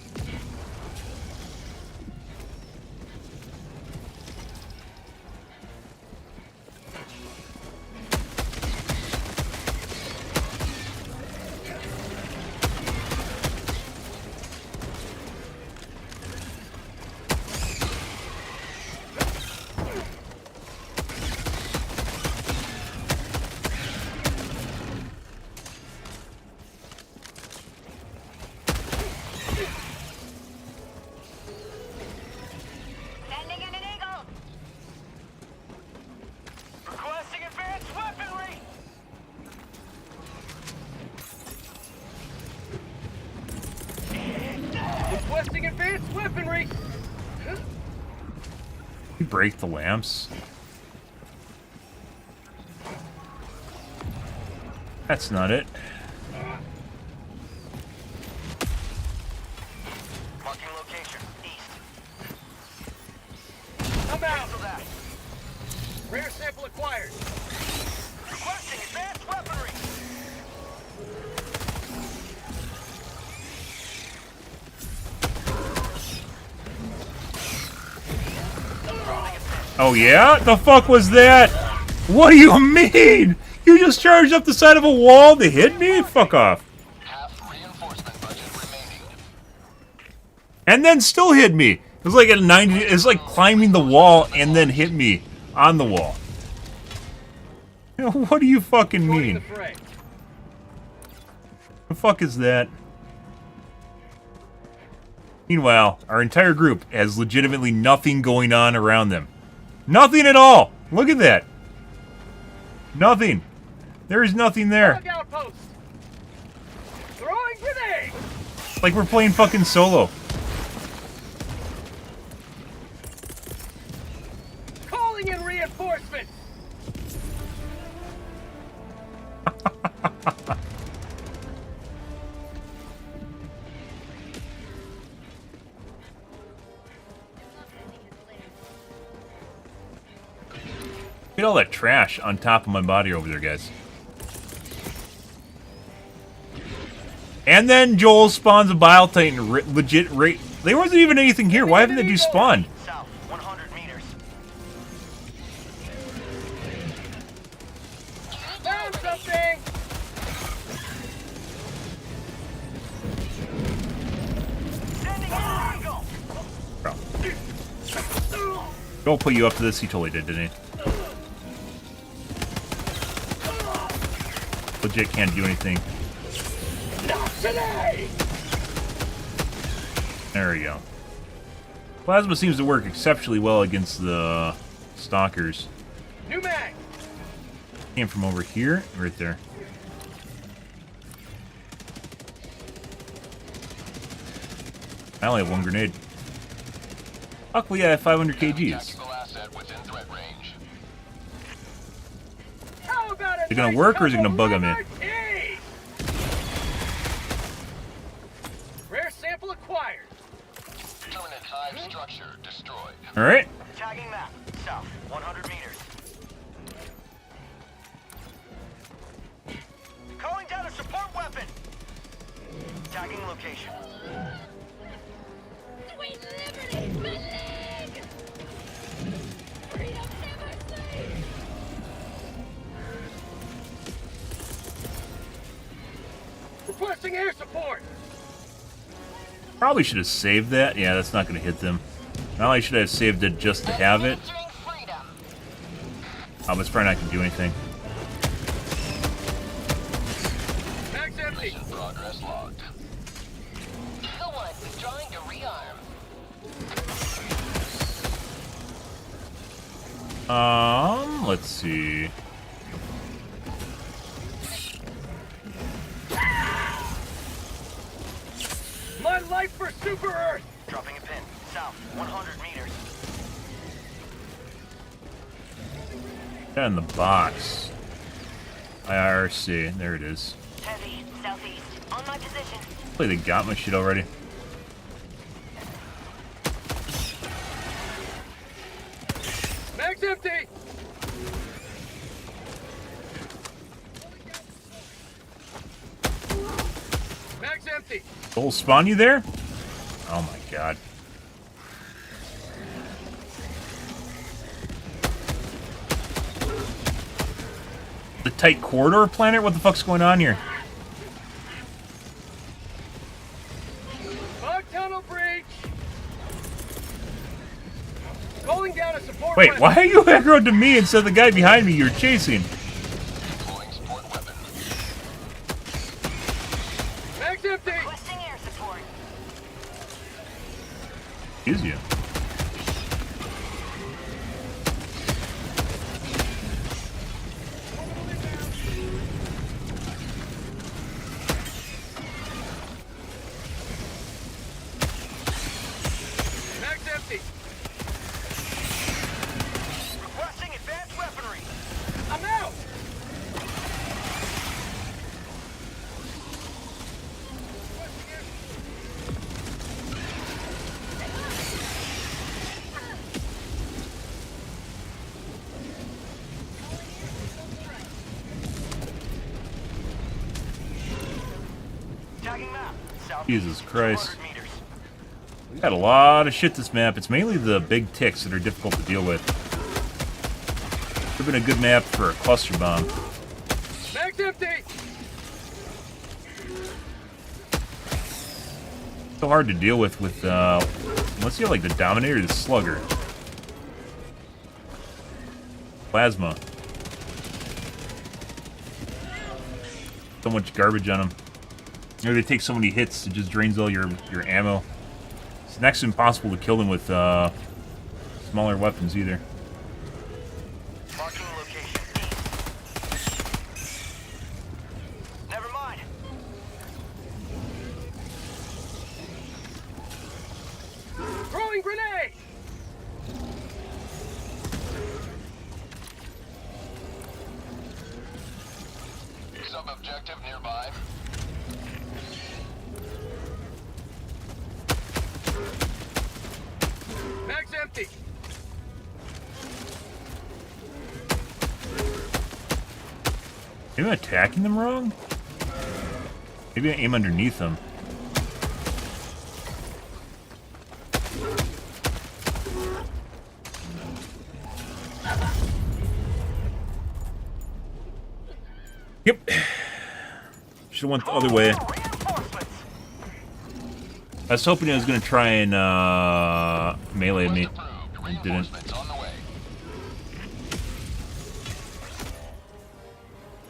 Sending in an eagle. Requesting advanced weaponry! Requesting advanced weaponry. You break the lamps. That's not it. Marking location. East. I'm out. Cancel that. Rare sample acquired. Requesting advanced weaponry! Oh yeah? The fuck was that? What do you mean? You just charged up the side of a wall to hit me? Fuck off. Half reinforcement budget remaining. And then still hit me. It was like at 90. It's like climbing the wall and then hit me on the wall. What do you fucking Joining mean? the fray. The fuck is that? Meanwhile, our entire group has legitimately nothing going on around them. Nothing at all! Look at that! Nothing! There is nothing there. Look outpost. Throwing grenade. Like we're playing fucking solo. Calling in reinforcements. Look at all that trash on top of my body over there, guys. And then Joel spawns a Bile Titan legit rate. There wasn't even anything here. Why haven't they despawned? South, 100 meters. Found something. Sending in an eagle! Joel put you up to this. He totally did, didn't he? Legit can't do anything. Not today. There we go. Plasma seems to work exceptionally well against the stalkers. New mag. Came from over here, right there. I only have one grenade. Luckily, I have 500 kgs. Tactical asset within threat range. How about Is it gonna work or is it gonna bug on me? Rare sample acquired. Permanent hive structure destroyed. Alright. Tagging map. South, 100 meters. Calling down a support weapon! Tagging location. Sweet liberty, my leg! Freedom never sleeps! Requesting air support. Probably should have saved that. Yeah, that's not going to hit them. Not only should I have saved it just to have it. Oh, but it's probably not going to do anything. Mag's empty. Mission progress logged. Someone's trying to rearm. Let's see. My life for Super Earth! Dropping a pin. South, 100 meters. In the box. IRC. There it is. Heavy, southeast. On my position. Hopefully they got my shit already. Mag's empty! Mag's empty! Will spawn you there? Oh my god. The tight corridor planet? What the fuck's going on here? Fog tunnel breach! Calling down a support Wait, weapon. why are you aggroed to me instead of the guy behind me you're chasing? Deploying support weapon. Mag's empty! Requesting air support. Is you? Mag's empty! Requesting advanced weaponry. I'm out! Tagging map. South. Jesus Christ. 200 meters. We got a lot of shit this map. It's mainly the big ticks that are difficult to deal with. Would have been a good map for a cluster bomb. Mag's empty! So hard to deal with unless you have like the Dominator or the Slugger. Plasma. So much garbage on them. Or they take so many hits, it just drains all your ammo. It's next to impossible to kill them with smaller weapons either. Marking location. Never mind. Throwing grenade! Sub-objective nearby. Mag's empty! Maybe I'm attacking them wrong? Maybe I aim underneath them. Yep. Should've went the other way. I was hoping I was gonna try and melee me. I didn't.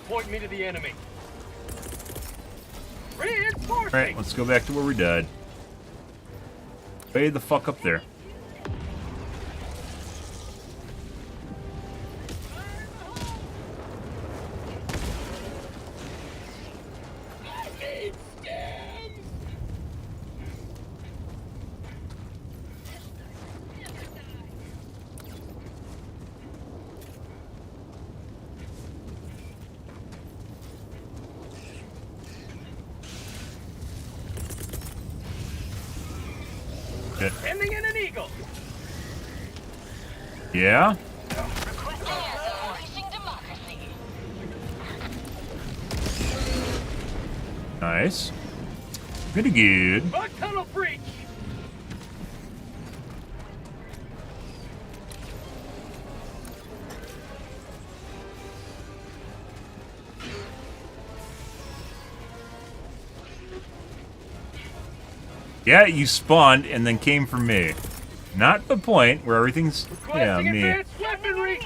Point me to the enemy. Reinforcing! Alright, let's go back to where we died. Way the fuck up there. Shit. Ending in an eagle! Yeah? Nice. Pretty good. Fog tunnel breach! Yeah, you spawned and then came for me. Not the point where everything's... Yeah, Requesting me. advanced weaponry!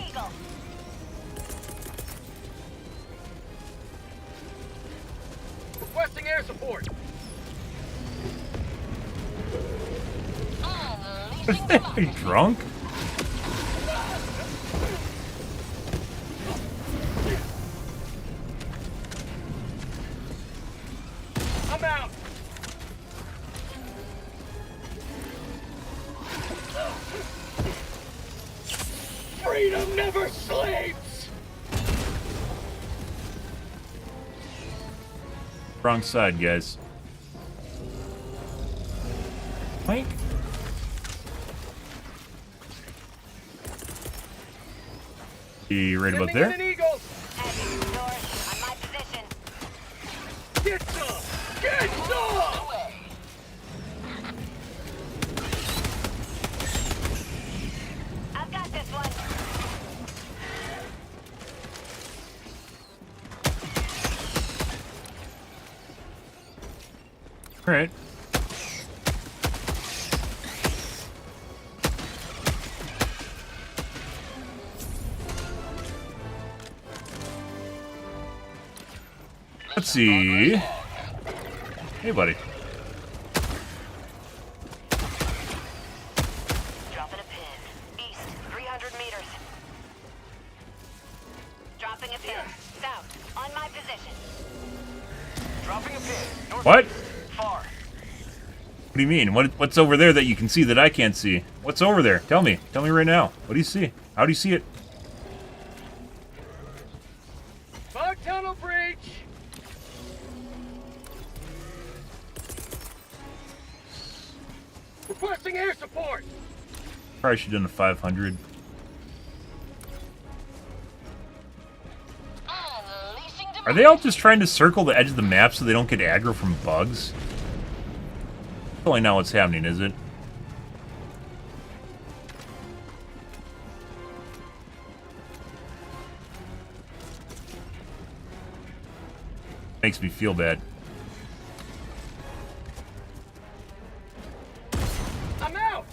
Requesting air support! Are you drunk? I'm out. Freedom never sleeps. Wrong side, guys. Mike? Be right about there. An eagle. Heading north on my position. Get some. Get some. Away. I've got this one. All right. Let's see. Hey, buddy. Dropping a pin. East, 300 meters. Dropping a pin. South, on my position. Dropping a pin. North. What? Far. What do you mean? What's over there that you can see that I can't see? What's over there? Tell me. Tell me right now. What do you see? How do you see it? Fog tunnel breach. Requesting air support. Probably should have done a 500. Are they all just trying to circle the edge of the map so they don't get aggro from bugs? Probably not what's happening, is it? Makes me feel bad. I'm out.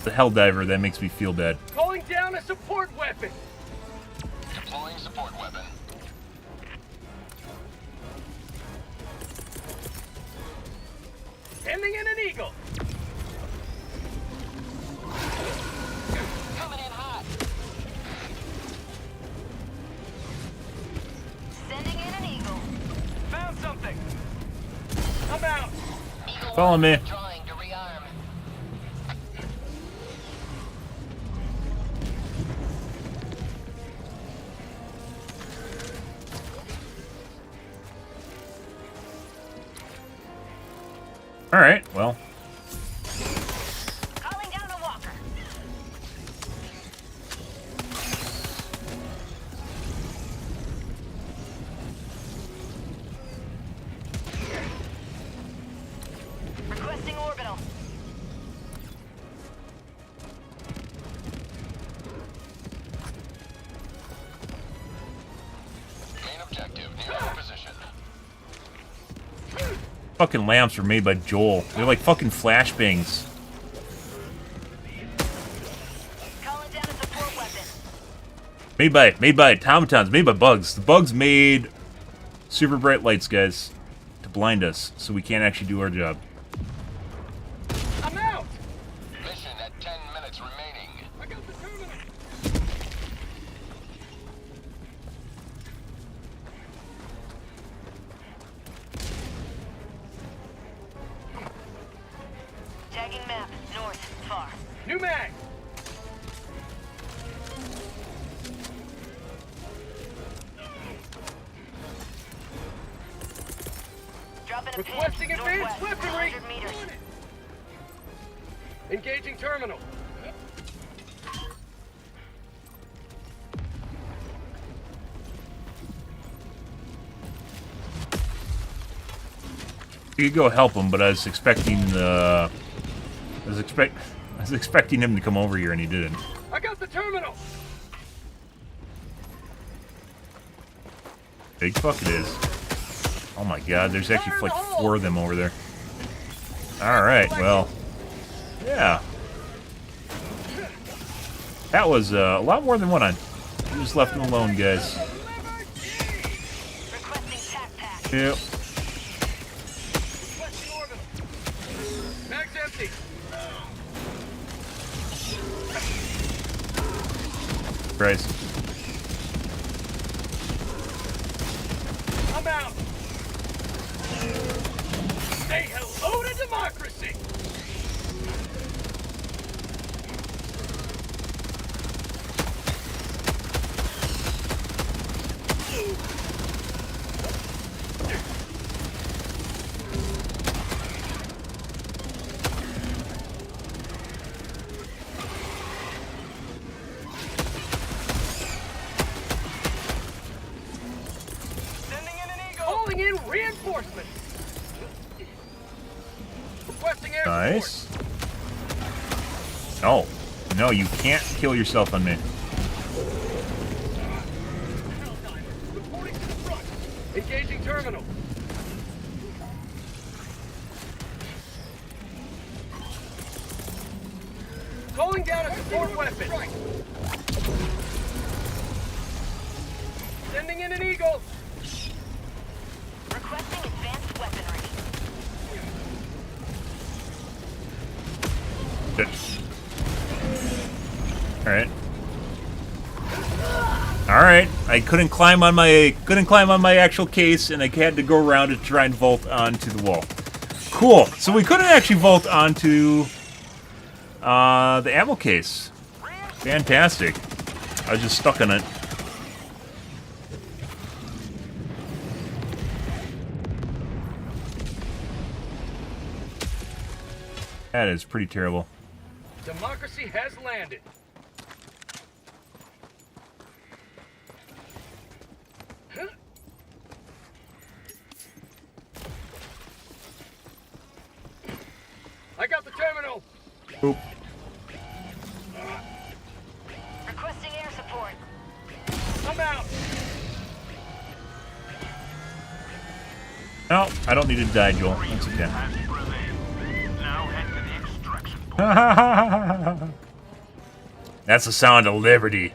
The Helldiver, that makes me feel bad. Calling down a support weapon. Deploying support weapon. Sending in an eagle. Coming in hot. Sending in an eagle. Found something. I'm out. Eagle Follow me. Drawing to rearm. All right, well. Calling down a walker. Requesting orbital. Main objective near our position. Fucking lamps are made by Joel. They're like fucking flashbangs. Calling down a support weapon. Made by automatons, made by bugs. The bugs made super bright lights, guys, to blind us, so we can't actually do our job. I'm out. Mission at 10 minutes remaining. I got the terminal. Tagging map. North. Far. New mag. Dropping a Requesting pin. advanced Northwest. weaponry. 100 meters. Engaging terminal. You could go help him, but I was expecting I was expecting him to come over here, and he didn't. I got the terminal. Big fuck it is. Oh my god, there's actually like 4 of them over there. Alright, well. Yeah. That was a lot more than one on. We just left him alone, guys. Requesting tac pack. Yep. Requesting orbital. Mag's empty. Christ. I'm out. democracy! Sending in an eagle! Calling in reinforcements! Requesting air Nice. Oh. No, you can't kill yourself on me. Reporting to the front. Engaging terminal. Calling down a support weapon. Sending in an eagle. Requesting advanced weaponry. Good. Alright. Alright. I couldn't climb on my actual case, and I had to go around it to try and vault onto the wall. Cool. So we couldn't actually vault onto the ammo case. Fantastic. I was just stuck on it. That is pretty terrible. Democracy has landed. Huh? I got the terminal. Oop. Requesting air support. I'm out. No, I don't need to die, Joel. That's okay. Now head to the extraction point. That's the sound of liberty.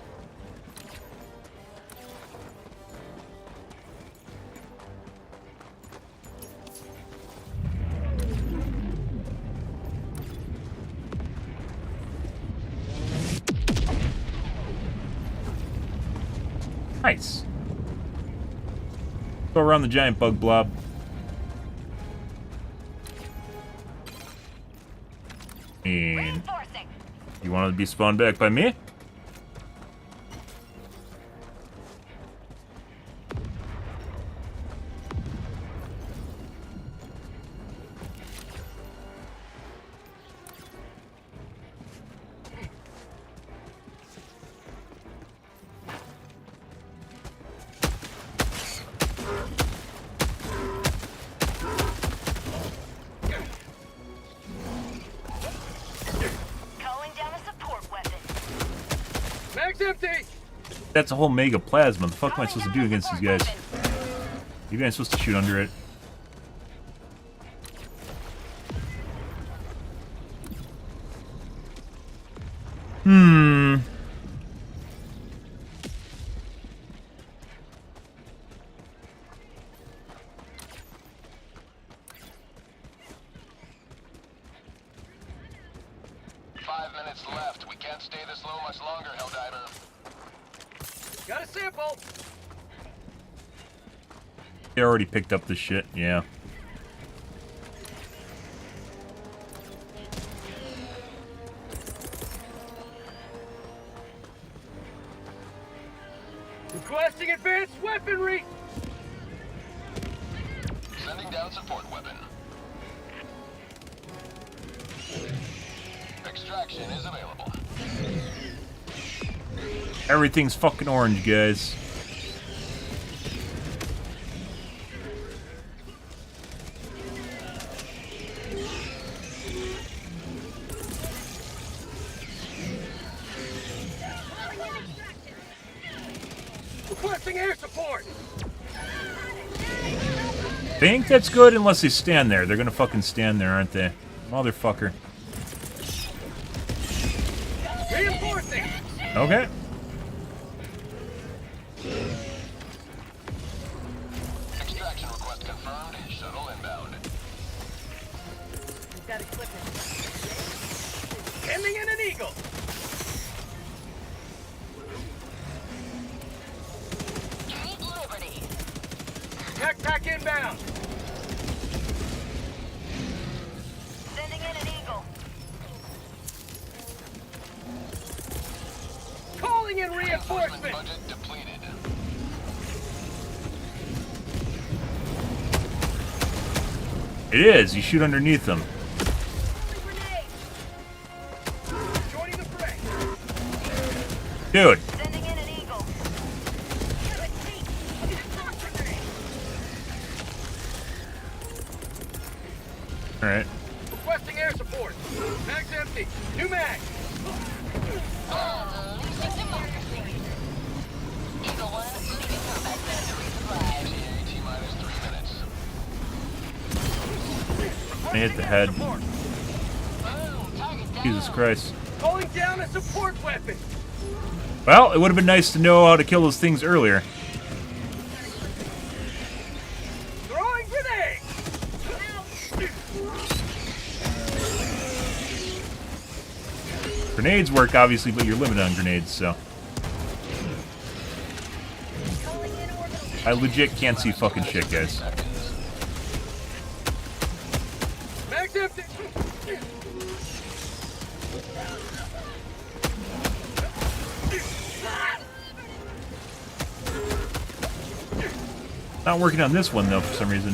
Nice. Go around the giant bug blob. And you want to be spawned back by me? Mag's empty. That's a whole mega plasma. The fuck am I supposed to do against these guys? You guys supposed to shoot under it. Hmm. Left. We can't stay this low much longer, Helldiver. Got a sample. They already picked up this shit, yeah. Requesting advanced weaponry. Sending down support weapon. Extraction is available. Everything's fucking orange, guys. Requesting air support. Think that's good unless they stand there. They're gonna fucking stand there, aren't they? Motherfucker. Reinforcing. Okay. Extraction request confirmed. Shuttle inbound. We've got equipment. Sending in an eagle. Keep liberty. Pack inbound. Reinforcement! Budget depleted. It is. You shoot underneath them. Joining the fray! Dude. Sending in an eagle. Alright. Requesting air support. Mag's empty. New mag. Unleashing democracy. Eagle 1, leaving combat zone to resupply. T minus 3 minutes. I hit the head. Support. Boom, target down. Jesus Christ. Calling down a support weapon. Well, it would have been nice to know how to kill those things earlier. Throwing grenade. Grenades work, obviously, but you're limited on grenades, so. I legit can't see fucking shit, guys. Mag's empty. Not working on this one, though, for some reason.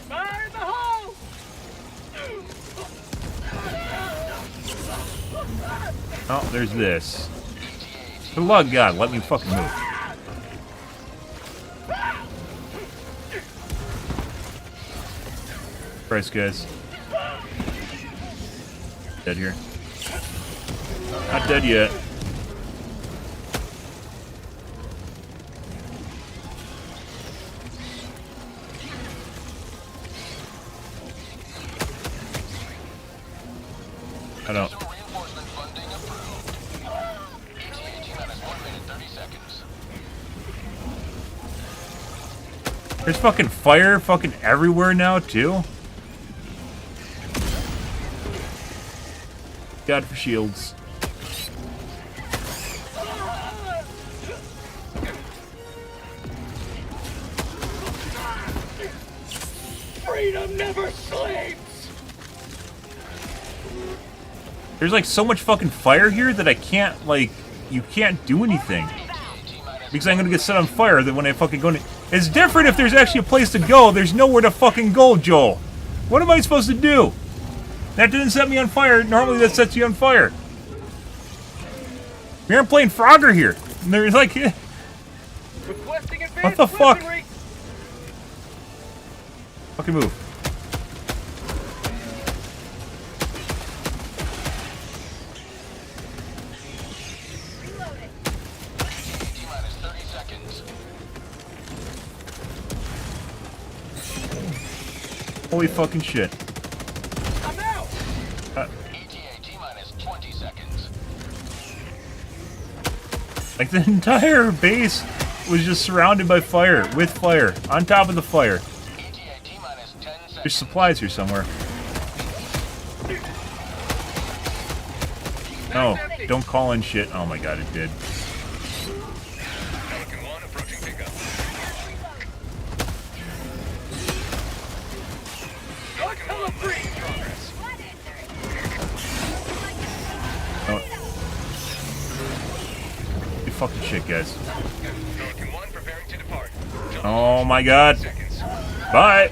Fire in the hole. Oh, there's this. For the love of God, let me fucking move. Christ, guys. Dead here. Not dead yet. I don't. Reinforcement funding approved. ETA T minus 1 minute 30 seconds. There's fucking fire fucking everywhere now, too. God for shields. Freedom never sleeps. There's like so much fucking fire here that I can't, like, you can't do anything. Because I'm gonna get set on fire that when I fucking go in. It's different if there's actually a place to go. There's nowhere to fucking go, Joel. What am I supposed to do? That didn't set me on fire. Normally that sets you on fire. We aren't playing Frogger here. And they're like, Requesting advanced what the fuck? weaponry. Fucking move. T minus 30 seconds. Holy fucking shit. I'm out. ETA T minus 20 seconds. Like the entire base was just surrounded by fire, with fire, on top of the fire. ETA T minus 10 seconds. There's supplies here somewhere. No, don't call in shit. Oh my god, it did. Pelican 1 approaching pickup. Pelican 1 free. Progress. Oh. You fucking shit, guys. Pelican 1 preparing to depart. Oh my god. Seconds. Bye.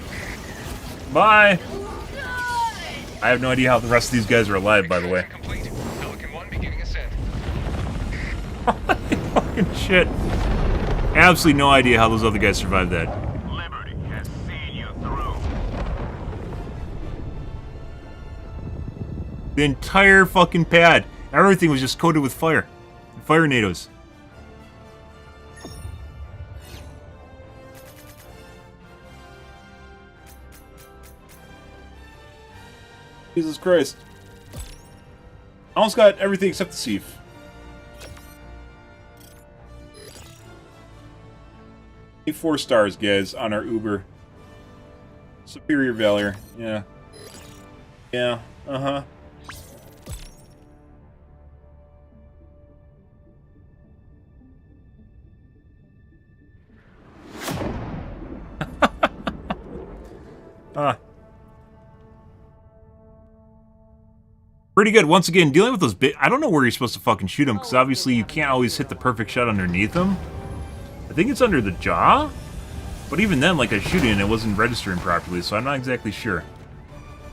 Bye. I have no idea how the rest of these guys are alive, by the way. Complete. Pelican 1 beginning ascent. Fucking shit. Absolutely no idea how those other guys survived that. Liberty has seen you through. The entire fucking pad. Everything was just coated with fire. Fire nados. Jesus Christ. Almost got everything except the sieve. Need 4 stars, guys, on our Uber. Superior Valor. Yeah. Yeah. Uh-huh. Pretty good. Once again, dealing with those I don't know where you're supposed to fucking shoot them, because obviously you can't always hit the perfect shot underneath them. I think it's under the jaw? But even then, like, I shoot it and it wasn't registering properly, so I'm not exactly sure.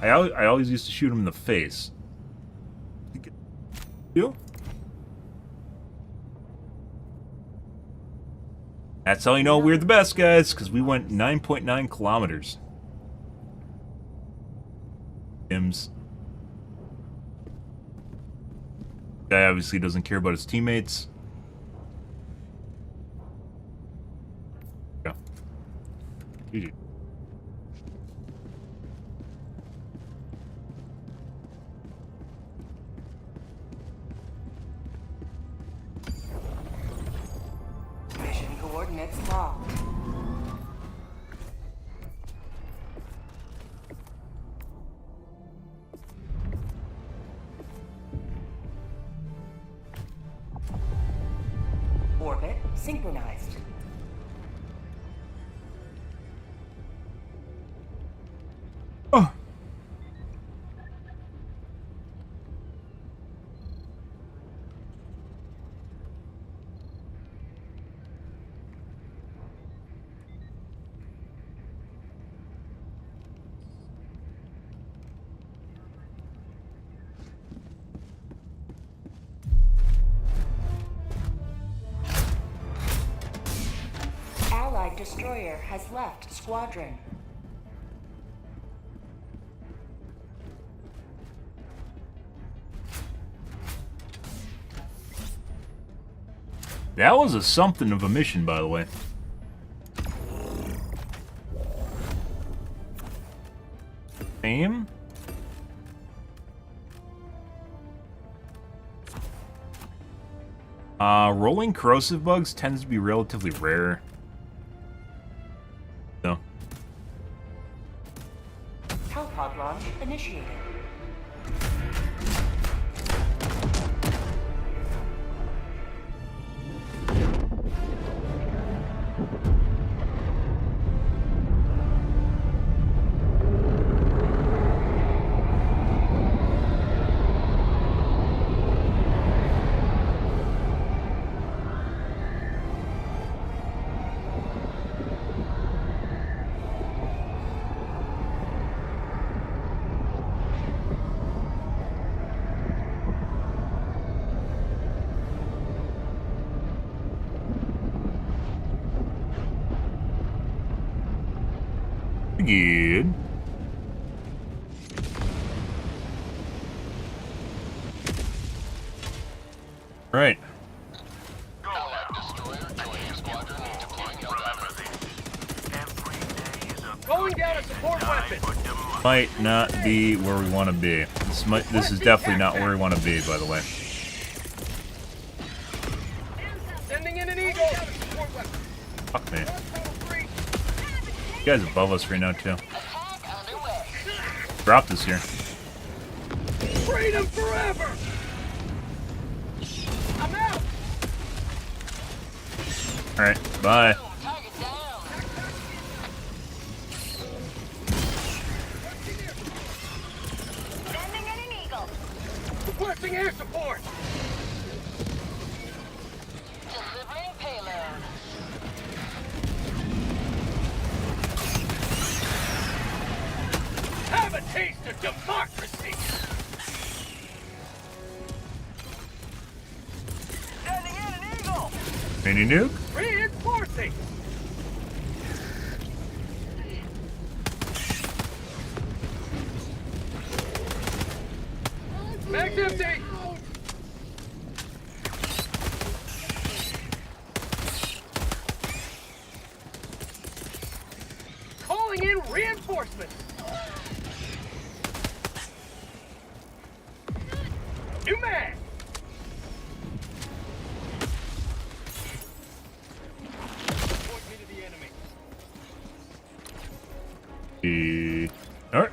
I always used to shoot him in the face. You? That's how you know we're the best, guys, because we went 9.9 kilometers. Imms. Guy obviously doesn't care about his teammates. Yeah. GG. Mission coordinates locked. Orbit synchronized. Oh. Allied destroyer has left squadron. That was a something of a mission, by the way. Aim? Rolling corrosive bugs tends to be relatively rare. No. Hellpod launch initiated. Good. Right. Calling down a support weapon. Might not be where we want to be. This is definitely not where we want to be, by the way. Sending in an eagle. Fuck me. You guys above us right now, too. Drop this here. Freedom forever. I'm out. Alright, bye. Sending in an eagle. Requesting air support. Delivering payload. Have a taste of democracy. Sending in an eagle. Any nuke? Reinforcing. Mag's empty. Calling in reinforcements. New mag. Point me to the enemy. Alright.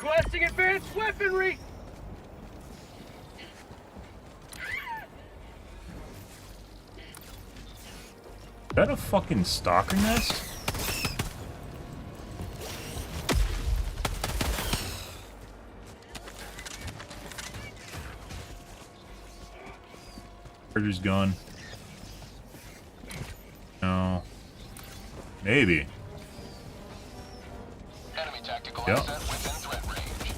Requesting advanced weaponry! Is that a fucking stalker nest? Charger's gone. No. Maybe. Enemy tactical Yep. asset within threat range.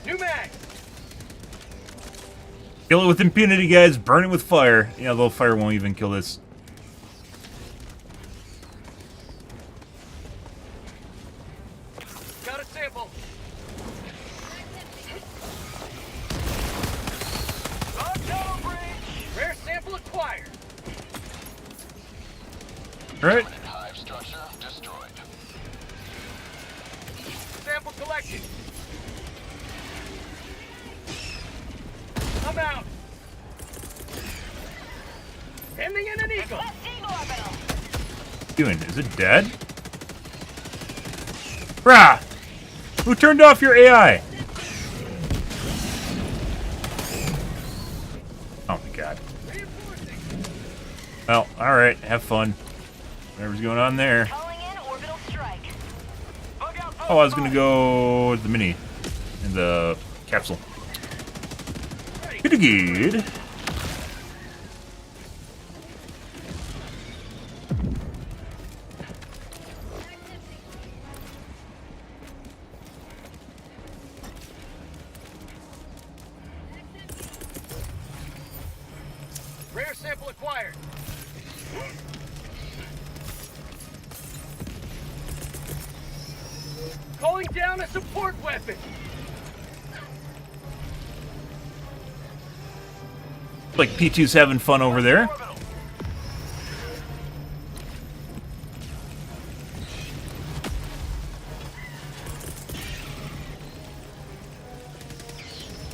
New mag! Kill it with impunity, guys. Burn it with fire. Yeah, though fire won't even kill this. Got a sample. Rare sample acquired. Right? Hive structure destroyed. Sample collected. I'm out. Ending in an eagle. Doing? Is it dead? Brah! Who turned off your AI? Oh my god. Well, alright, have fun. Whatever's going on there. Oh, I was gonna go with the mini in the capsule. Good. Rare sample acquired. Calling down a support weapon. Like P2's having fun over there.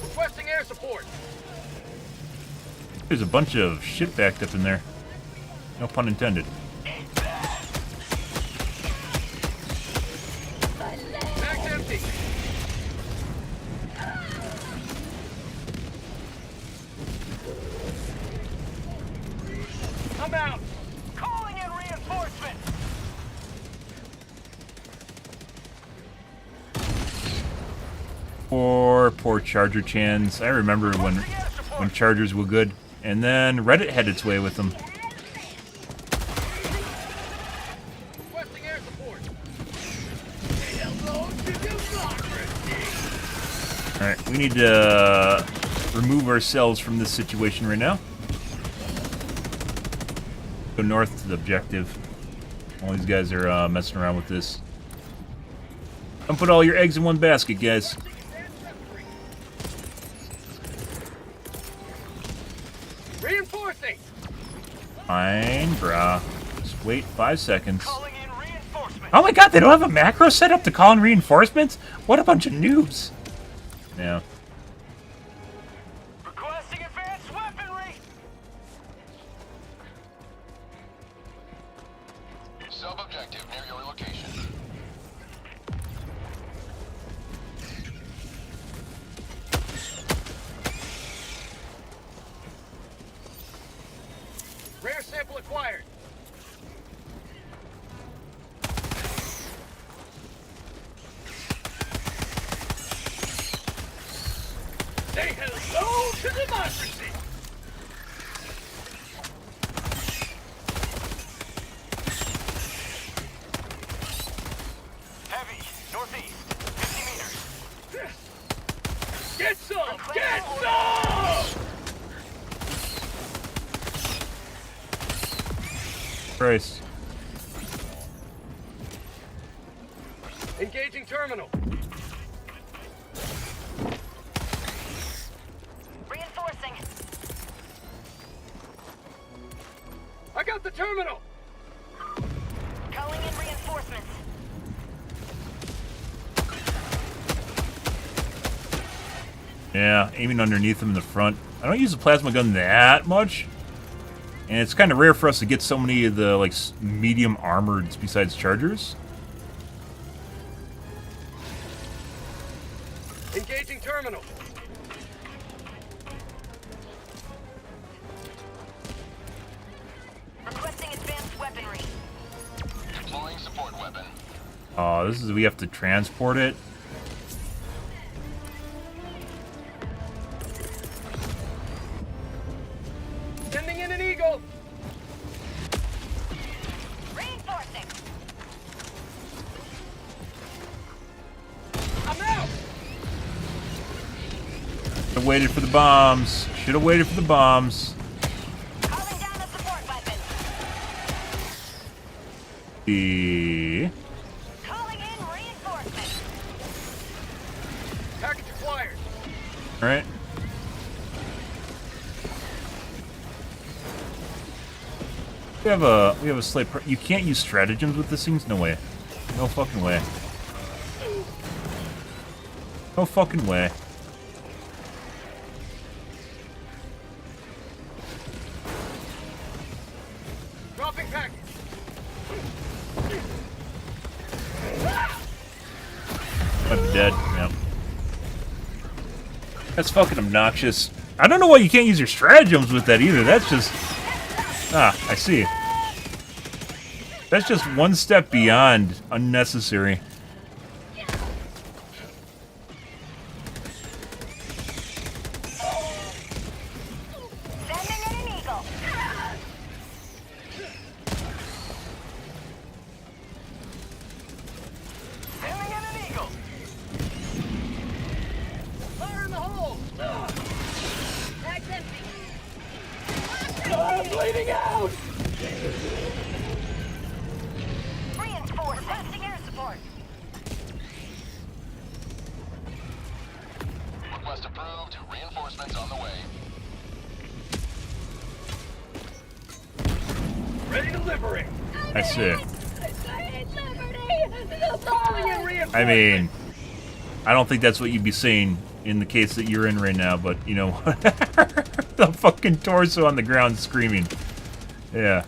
Requesting air support. There's a bunch of shit backed up in there. No pun intended. Mag's empty. I'm out. Calling in reinforcements. Poor Charger Chans. I remember when Chargers were good. And then Reddit had its way with them. Requesting air support. Hello to democracy. Alright, we need to remove ourselves from this situation right now. Go north to the objective. All these guys are messing around with this. Don't put all your eggs in one basket, guys. Reinforcing. Fine, brah. Just wait 5 seconds. Oh my god, they don't have a macro set up to call in reinforcements? What a bunch of noobs. Yeah. Requesting advanced weaponry. Sub-objective near your location. Rare sample acquired. Say hello to democracy. Heavy, northeast, 50 meters. Get some! Get some! Christ. Engaging terminal. Reinforcing. I got the terminal. Calling in reinforcements. Yeah, aiming underneath them in the front. I don't use the plasma gun that much. And it's kind of rare for us to get so many of the, like, medium armoreds besides Chargers. Requesting advanced weaponry. Deploying support weapon. Oh, this is we have to transport it. Sending in an eagle. Reinforcing. I'm out. I waited for the bombs. Should have waited for the bombs. Calling down a support weapon. Calling in reinforcements. Package acquired. All right. We have a slight. You can't use stratagems with this things. No way. No fucking way. No fucking way. Dropping package. I'm dead. Yep. That's fucking obnoxious. I don't know why you can't use your stratagems with that either. That's just... Ah, I see. That's just one step beyond unnecessary. Sending in an eagle. Sending in an eagle. Fire in the hole. Bag's empty. I'm bleeding out. Reinforce. Requesting air support. Request approved. Reinforcements on the way. Ready to liberate. I see. Calling in reinforcements. I mean, I don't think that's what you'd be saying in the case that you're in right now, but, you know, the fucking torso on the ground screaming. Yeah.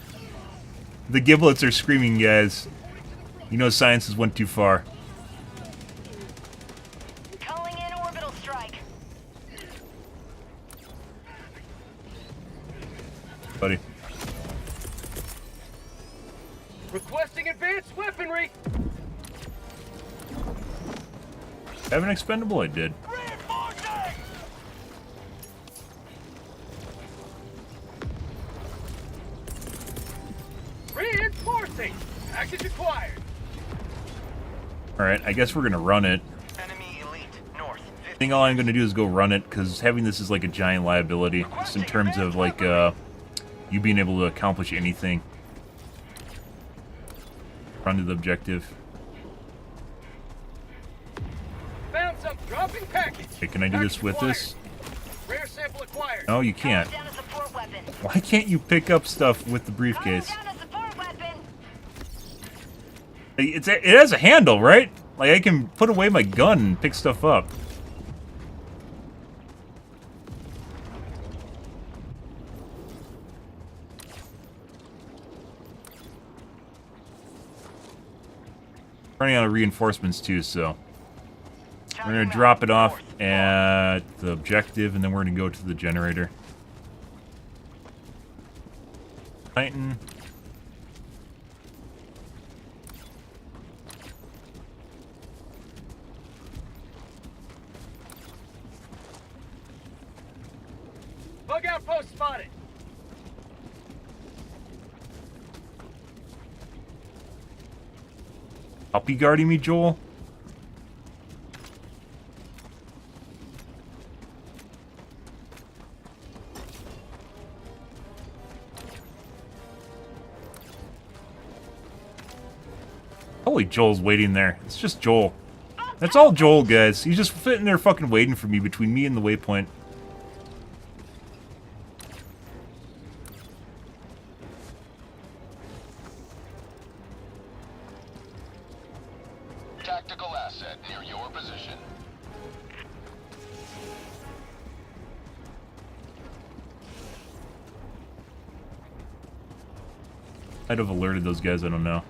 The giblets are screaming, guys. You know science has went too far. Calling in orbital strike. Buddy. Requesting advanced weaponry. Have an expendable? I did. Reinforcing. Package acquired. Alright, I guess we're gonna run it. Enemy elite, north. I think all I'm gonna do is go run it, because having this is like a giant liability, just in terms of, like, you being able to accomplish anything. Run to the objective. Found some dropping package. Okay, can I do this with this? Rare sample acquired. No, you can't. Down a support weapon. Why can't you pick up stuff with the briefcase? Calling down a support weapon. It has a handle, right? Like, I can put away my gun and pick stuff up. Running out of reinforcements too, so we're gonna drop it off at the objective, and then we're gonna go to the generator. Titan. Bug outpost spotted. Puppy guarding me, Joel? Holy, Joel's waiting there. It's just Joel. That's all Joel, guys. He's just sitting there fucking waiting for me between me and the waypoint. Tactical asset near your position. I'd have alerted those guys, I don't know.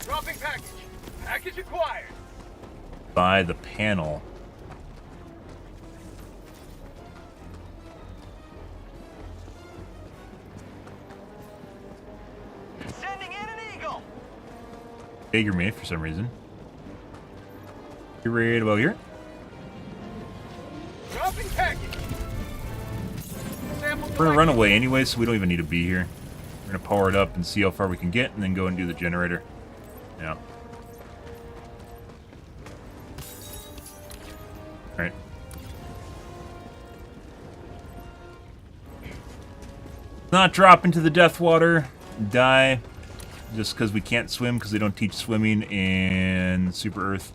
Dropping package. Package acquired. By the panel. Sending in an eagle. Bigger me for some reason. You're right about here. Dropping package. We're gonna run away anyway, so we don't even need to be here. We're gonna power it up and see how far we can get, and then go and do the generator. Yeah. Alright. Not drop into the death water. Die. Just because we can't swim, because they don't teach swimming in Super Earth.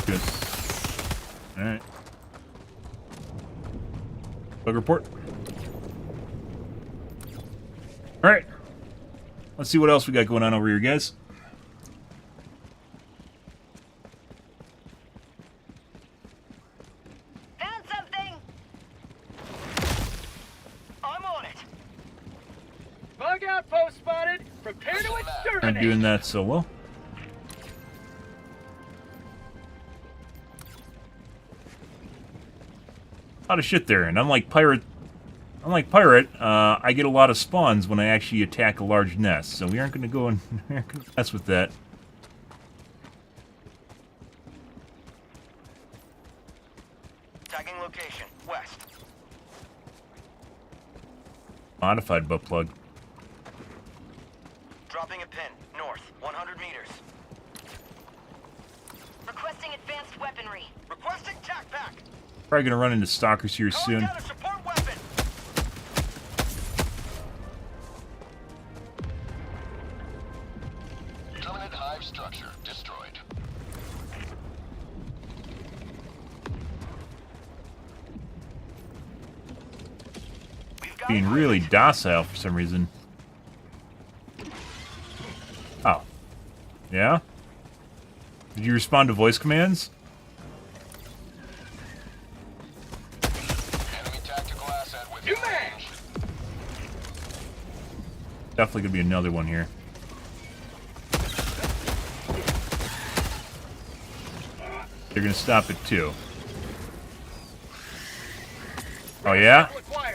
Good. Alright. Bug report. Alright. Let's see what else we got going on over here, guys. Found something! I'm on it. Bug outpost spotted. Prepare to exterminate. I'm doing that so well. A lot of shit there, and unlike Pirate, I get a lot of spawns when I actually attack a large nest, so we aren't going to go and mess with that. Tagging location west. Modified butt plug. Dropping a pin north, 100 meters. Requesting advanced weaponry. Requesting tac pack. Probably going to run into stalkers here Calling soon. down a support weapon. Permanent hive structure destroyed. Being really docile for some reason. Oh. Yeah? Did you respond to voice commands? Enemy tactical asset with You man! Definitely gonna be another one here. They're gonna stop it too. Oh yeah?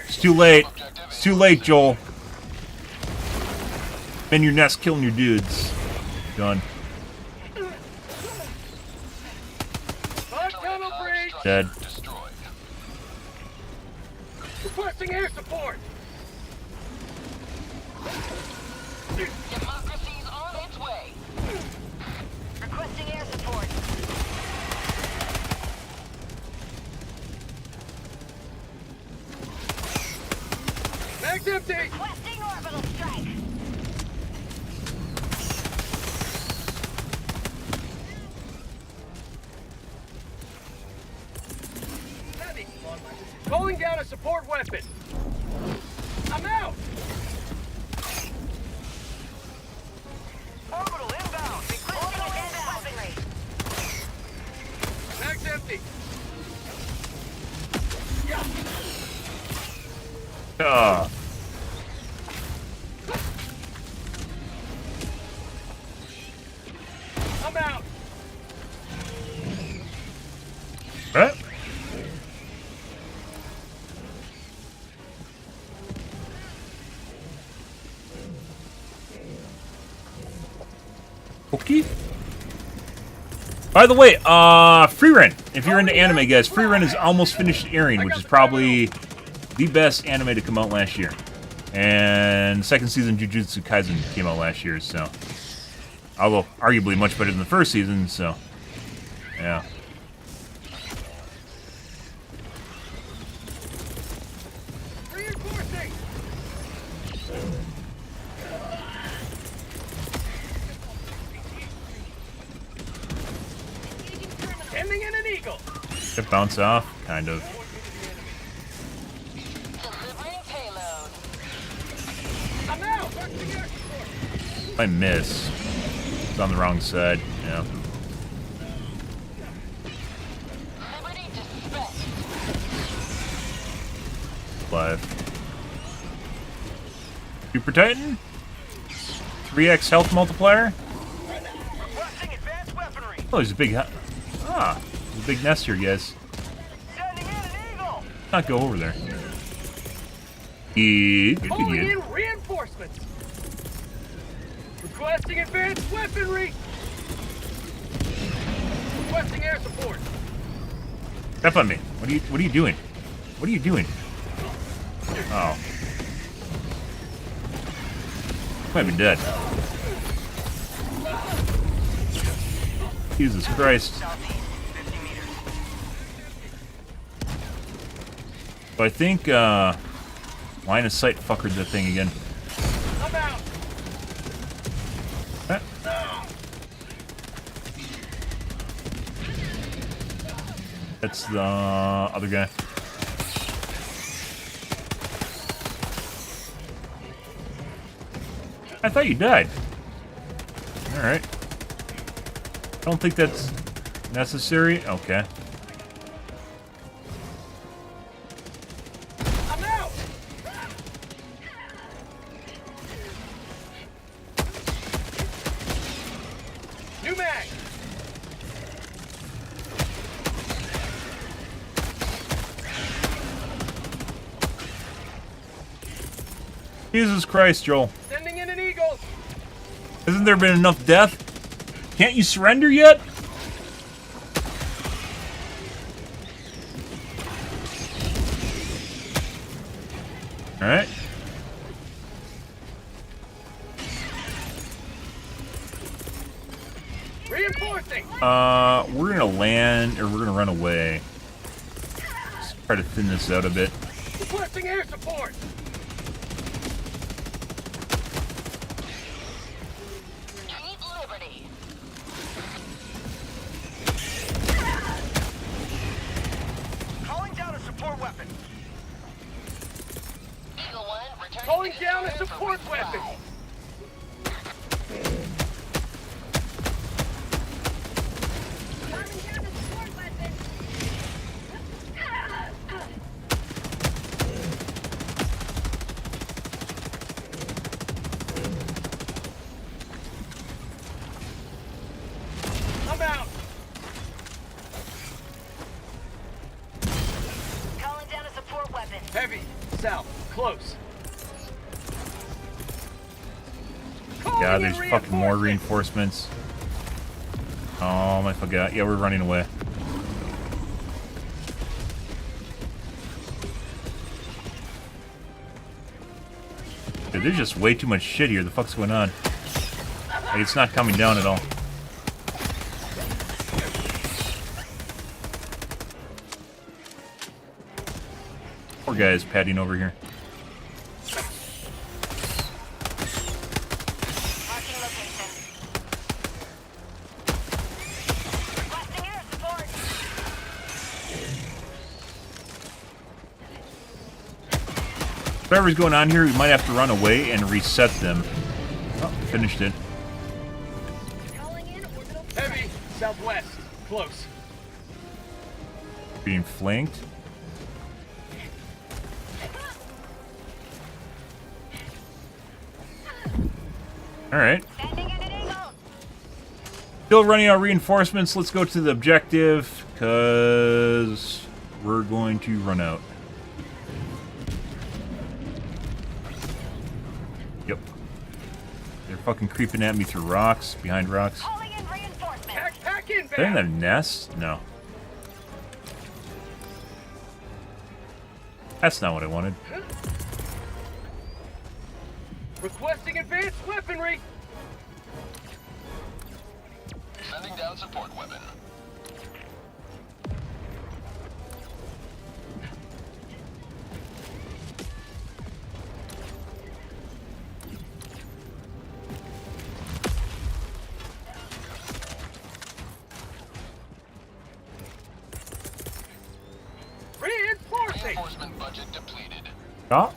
It's too late. It's too late, Joel. In your nest killing your dudes. Done. Bug tunnel breach. Dead. destroyed. Requesting air support. Democracy's on its way. Requesting air support. Mag's empty. Requesting orbital strike. Calling down a support weapon. I'm out. Orbital inbound. Requesting advanced weaponry. Mag's empty. Yeah. Ah. I'm out. Right? Okay. By the way, free run. If you're into anime, guys, free run is almost finished airing, which is probably the best anime to come out last year. And second season Jujutsu Kaisen came out last year, so although arguably much better than the first season, so yeah. Reinforcing. Sending in an eagle. It bounce off, kind of. Delivering payload. I'm out. Requesting air support. I miss. It's on the wrong side, yeah. Live. Super Titan? 3x health multiplier? Requesting advanced weaponry. Oh, there's a big... there's a big nest here, guys. Sending in an eagle. Not go over there. Good. Calling in reinforcements. Requesting advanced weaponry. Requesting air support. Step on me. What are you doing? What are you doing? Oh. Might be dead. Jesus Christ. So I think, line of sight fuckered that thing again. I'm out. That's the other guy. I thought you died. Alright. I don't think that's necessary. Okay. I'm out. New mag. Jesus Christ, Joel. Sending in an eagle. Hasn't there been enough death? Can't you surrender yet? Alright. Reinforcing. We're gonna land, or we're gonna run away. Let's try to thin this out a bit. Requesting air support. Keep liberty. Calling down a support weapon. Eagle 1, returning Calling to down a destroyer for support weapon. resupply. I'm out. Calling down a support weapon. Heavy. South. Close. Yeah, there's fucking more reinforcements. Oh, I forgot. Yeah, we're running away. Dude, there's just way too much shit here. The fuck's going on? Like, it's not coming down at all. Poor guy is padding over here. Marking location. Requesting air support. Whatever's going on here, we might have to run away and reset them. Oh, finished it. Calling in orbital. Heavy. Southwest. Close. Being flanked. Alright. Sending in an eagle. Still running out reinforcements. Let's go to the objective, because we're going to run out. Yep. They're fucking creeping at me through rocks, behind rocks. Calling in reinforcements. Pack Is that in a nest? No. That's not what I wanted. Requesting advanced weaponry. Sending down support weapon. Reinforcing. Reinforcement budget depleted. Oh.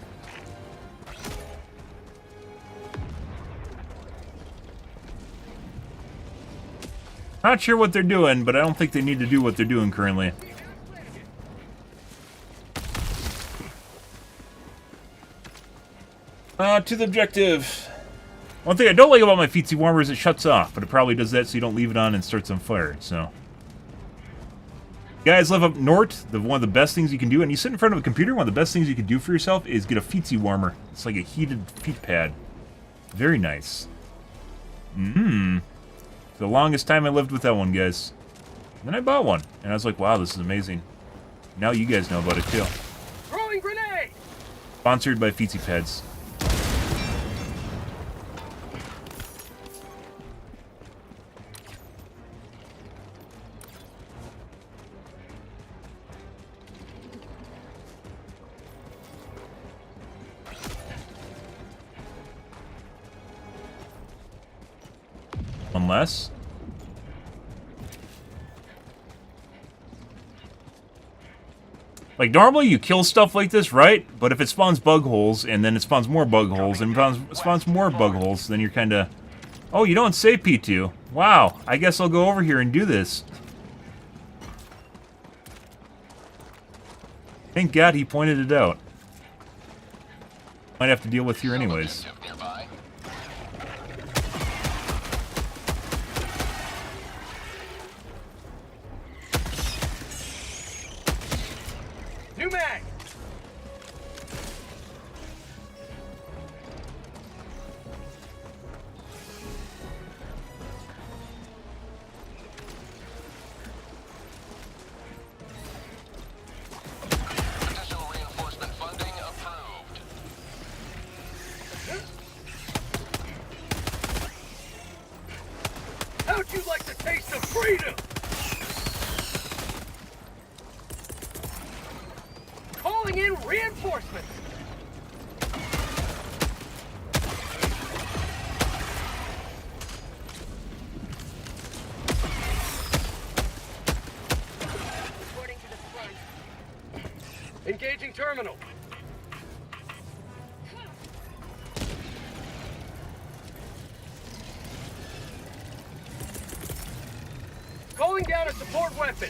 Not sure what they're doing, but I don't think they need to do what they're doing currently. To the objective. One thing I don't like about my feetsy warmer is it shuts off, but it probably does that so you don't leave it on and starts on fire, so. Guys live up north, one of the best things you can do, and you sit in front of a computer, one of the best things you can do for yourself is get a feetsy warmer. It's like a heated feet pad. Very nice. The longest time I lived with that one, guys. And then I bought one, and I was like, wow, this is amazing. Now you guys know about it, too. Throwing grenade! Sponsored by Feetsy Pads. Unless... like, normally you kill stuff like this, right? But if it spawns bug holes, and then it spawns more bug holes, and spawns more bug holes, then you're kinda... oh, you don't say P2. Wow, I guess I'll go over here and do this. Thank God he pointed it out. Might have to deal with here anyways. New mag! Additional reinforcement funding approved. How'd you like the taste of freedom? Calling in reinforcements! Reporting to the front. Engaging terminal. Calling down a support weapon.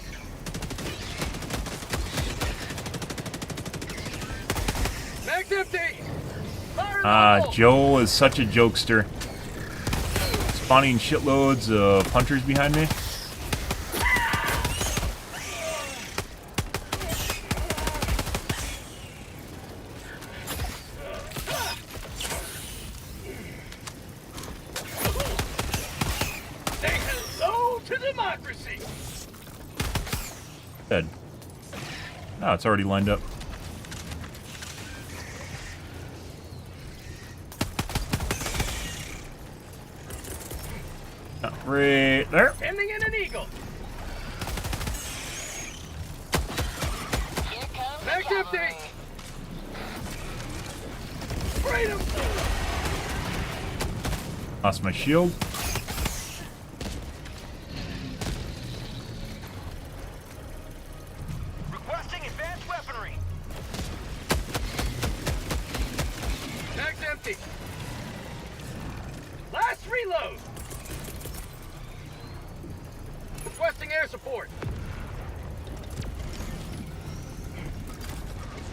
Mag's empty. Fire in the hole. Joel is such a jokester. Spawning shitloads of hunters behind me. Say hello to democracy. Dead. Oh, it's already lined up. Right there. Sending in an eagle. Here comes Mag's the empty. cavalry. Freedom. Lost my shield. Requesting advanced weaponry. Mag's empty. Last reload. Requesting air support.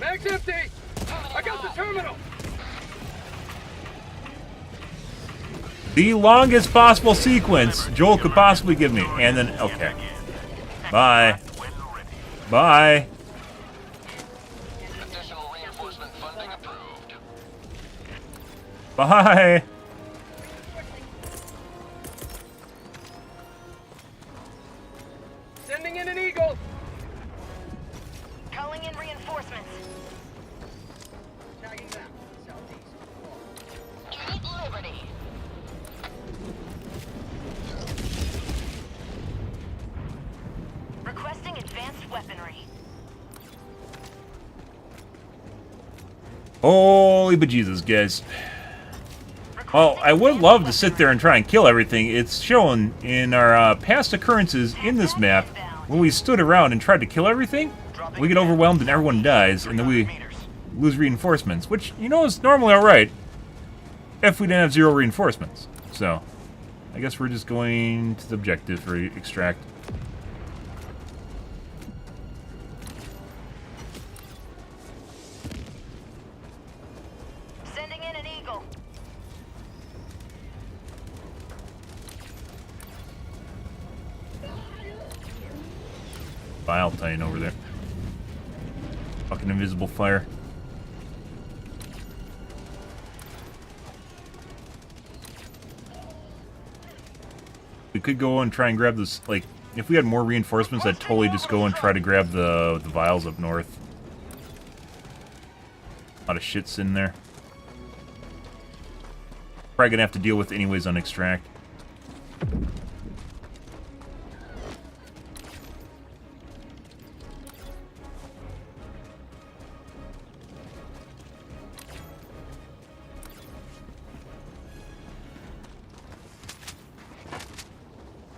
Mag's empty. I got the terminal. The longest possible sequence Joel could possibly give me. And then, okay. Bye. Bye. Additional reinforcement funding approved. Bye. Sending in an eagle. Calling in reinforcements. Tagging them. Southeast. Keep liberty. Requesting advanced weaponry. Holy bejesus, guys. Well, I would love to sit there and try and kill everything. It's shown in our past occurrences in this map, when we stood around and tried to kill everything, we get overwhelmed and everyone dies, and then we lose reinforcements, which, you know, is normally alright if we didn't have 0 reinforcements. So, I guess we're just going to the objective for extract. Sending in an eagle. Vial titan over there. Fucking invisible fire. We could go and try and grab this, like, if we had more reinforcements, I'd totally just go and try to grab the vials up north. A lot of shit's in there. Probably gonna have to deal with anyways on extract.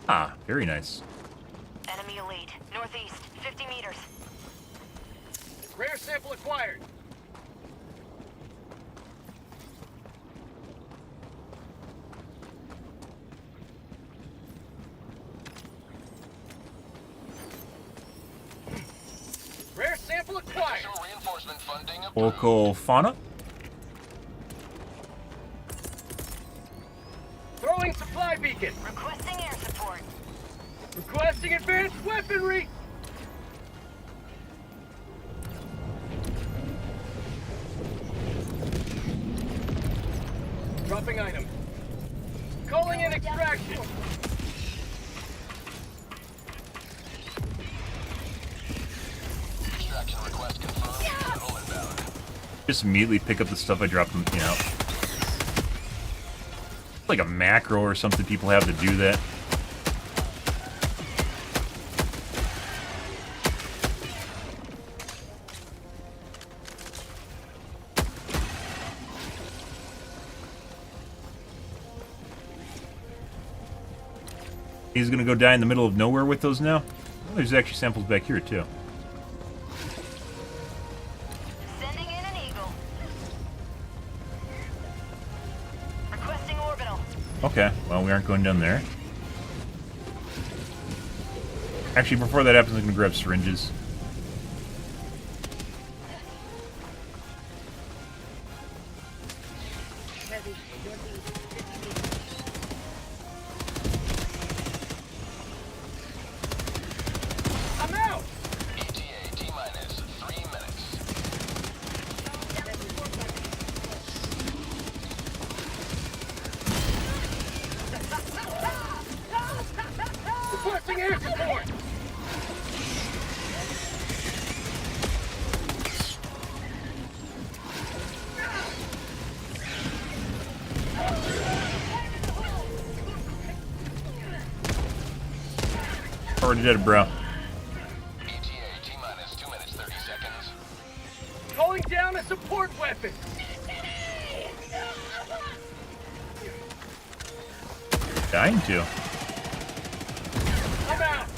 Ah, very nice. Enemy elite. Northeast. 50 meters. Rare sample acquired. Rare sample acquired. Additional reinforcement funding approved. Local fauna? Throwing supply beacon. Requesting air support. Requesting advanced weaponry. Dropping item. Calling in extraction. Extraction request confirmed. Shuttle inbound. Just immediately pick up the stuff I dropped them, you know. Like a macro or something people have to do that. He's gonna go die in the middle of nowhere with those now? Oh, there's actually samples back here too. Sending in an eagle. Requesting orbital. Okay, well, we aren't going down there. Actually, before that happens, I'm gonna grab syringes. I'm out. ETA T-minus 3 minutes. Requesting air support. Already dead, bro. ETA T-minus 2 minutes 30 seconds. Calling down a support weapon. Dying to. I'm out.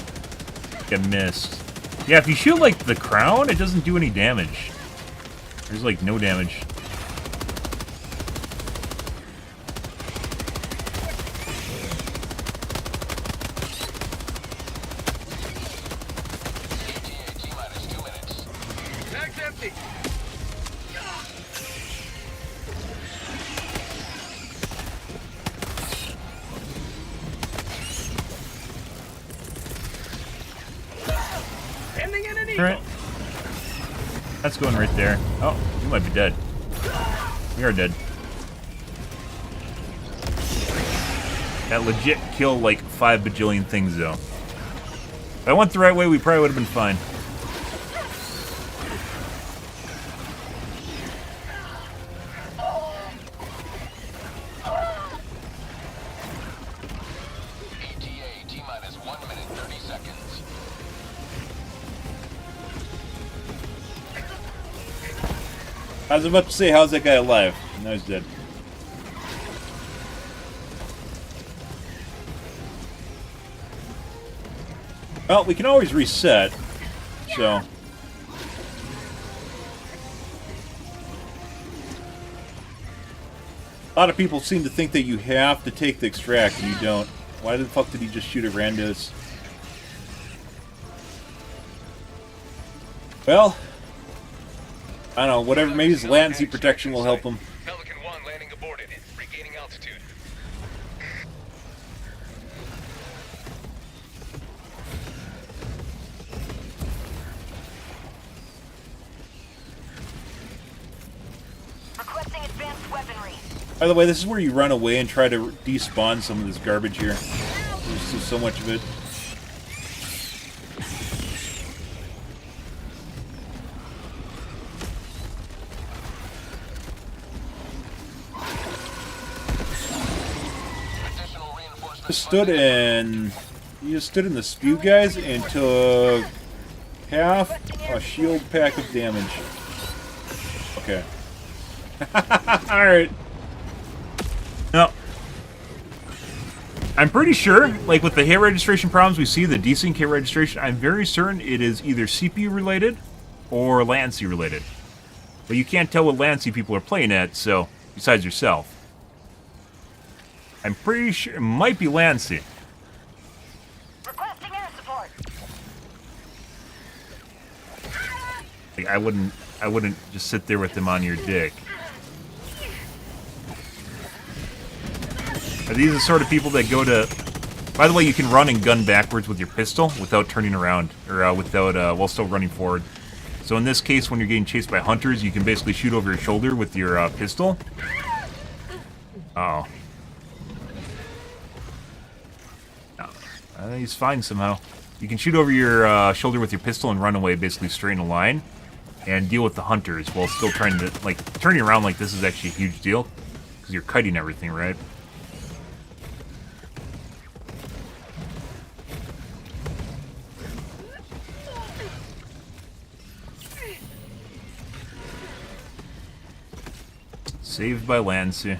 Get missed. Yeah, if you shoot, like, the crown, it doesn't do any damage. There's, like, no damage. ETA T-minus 2 minutes. Bag's empty. Sending in an eagle. Alright. That's going right there. Oh, you might be dead. We are dead. That legit killed like 5 bajillion things, though. If I went the right way, we probably would have been fine. ETA T-minus 1 minute 30 seconds. I was about to say, how's that guy alive? Now he's dead. Well, we can always reset, so... A lot of people seem to think that you have to take the extract, and you don't. Why the fuck did he just shoot at randos? Well... I don't know, whatever, maybe his latency protection will help him. Pelican 1 landing aborted. Regaining altitude. By the way, this is where you run away and try to despawn some of this garbage here. There's just so much of it. You just stood in the spew, guys, and took half a shield pack of damage. Okay. Alright. No. I'm pretty sure, like with the hit registration problems we see, the desync hit registration, I'm very certain it is either CPU related or latency related. But you can't tell what latency people are playing at, so, besides yourself. I'm pretty sure it might be latency. Requesting air support. Like, I wouldn't just sit there with them on your dick. Are these the sort of people that go to... By the way, you can run and gun backwards with your pistol without turning around, or while still running forward. So in this case, when you're getting chased by hunters, you can basically shoot over your shoulder with your pistol. Uh-oh. He's fine somehow. You can shoot over your shoulder with your pistol and run away, basically straight in a line, and deal with the hunters while still trying to, like, turning around like this is actually a huge deal, because you're kiting everything, right? Saved by Lancy.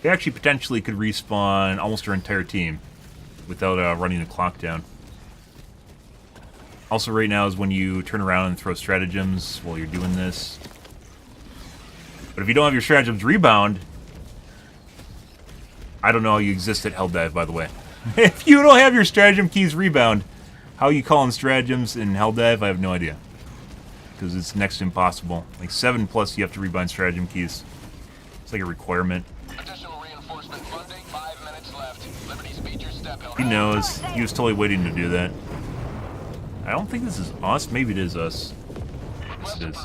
They actually potentially could respawn almost our entire team without running the clock down. Also, right now is when you turn around and throw stratagems while you're doing this. But if you don't have your stratagems rebound, I don't know how you exist at Helldive, by the way. If you don't have your stratagem keys rebound, how you call in stratagems in Helldive, I have no idea. Because it's next to impossible. Like 7+ you have to rebind stratagem keys. It's like a requirement. He knows. He was totally waiting to do that. I don't think this is us. Maybe it is us. Yes, it is.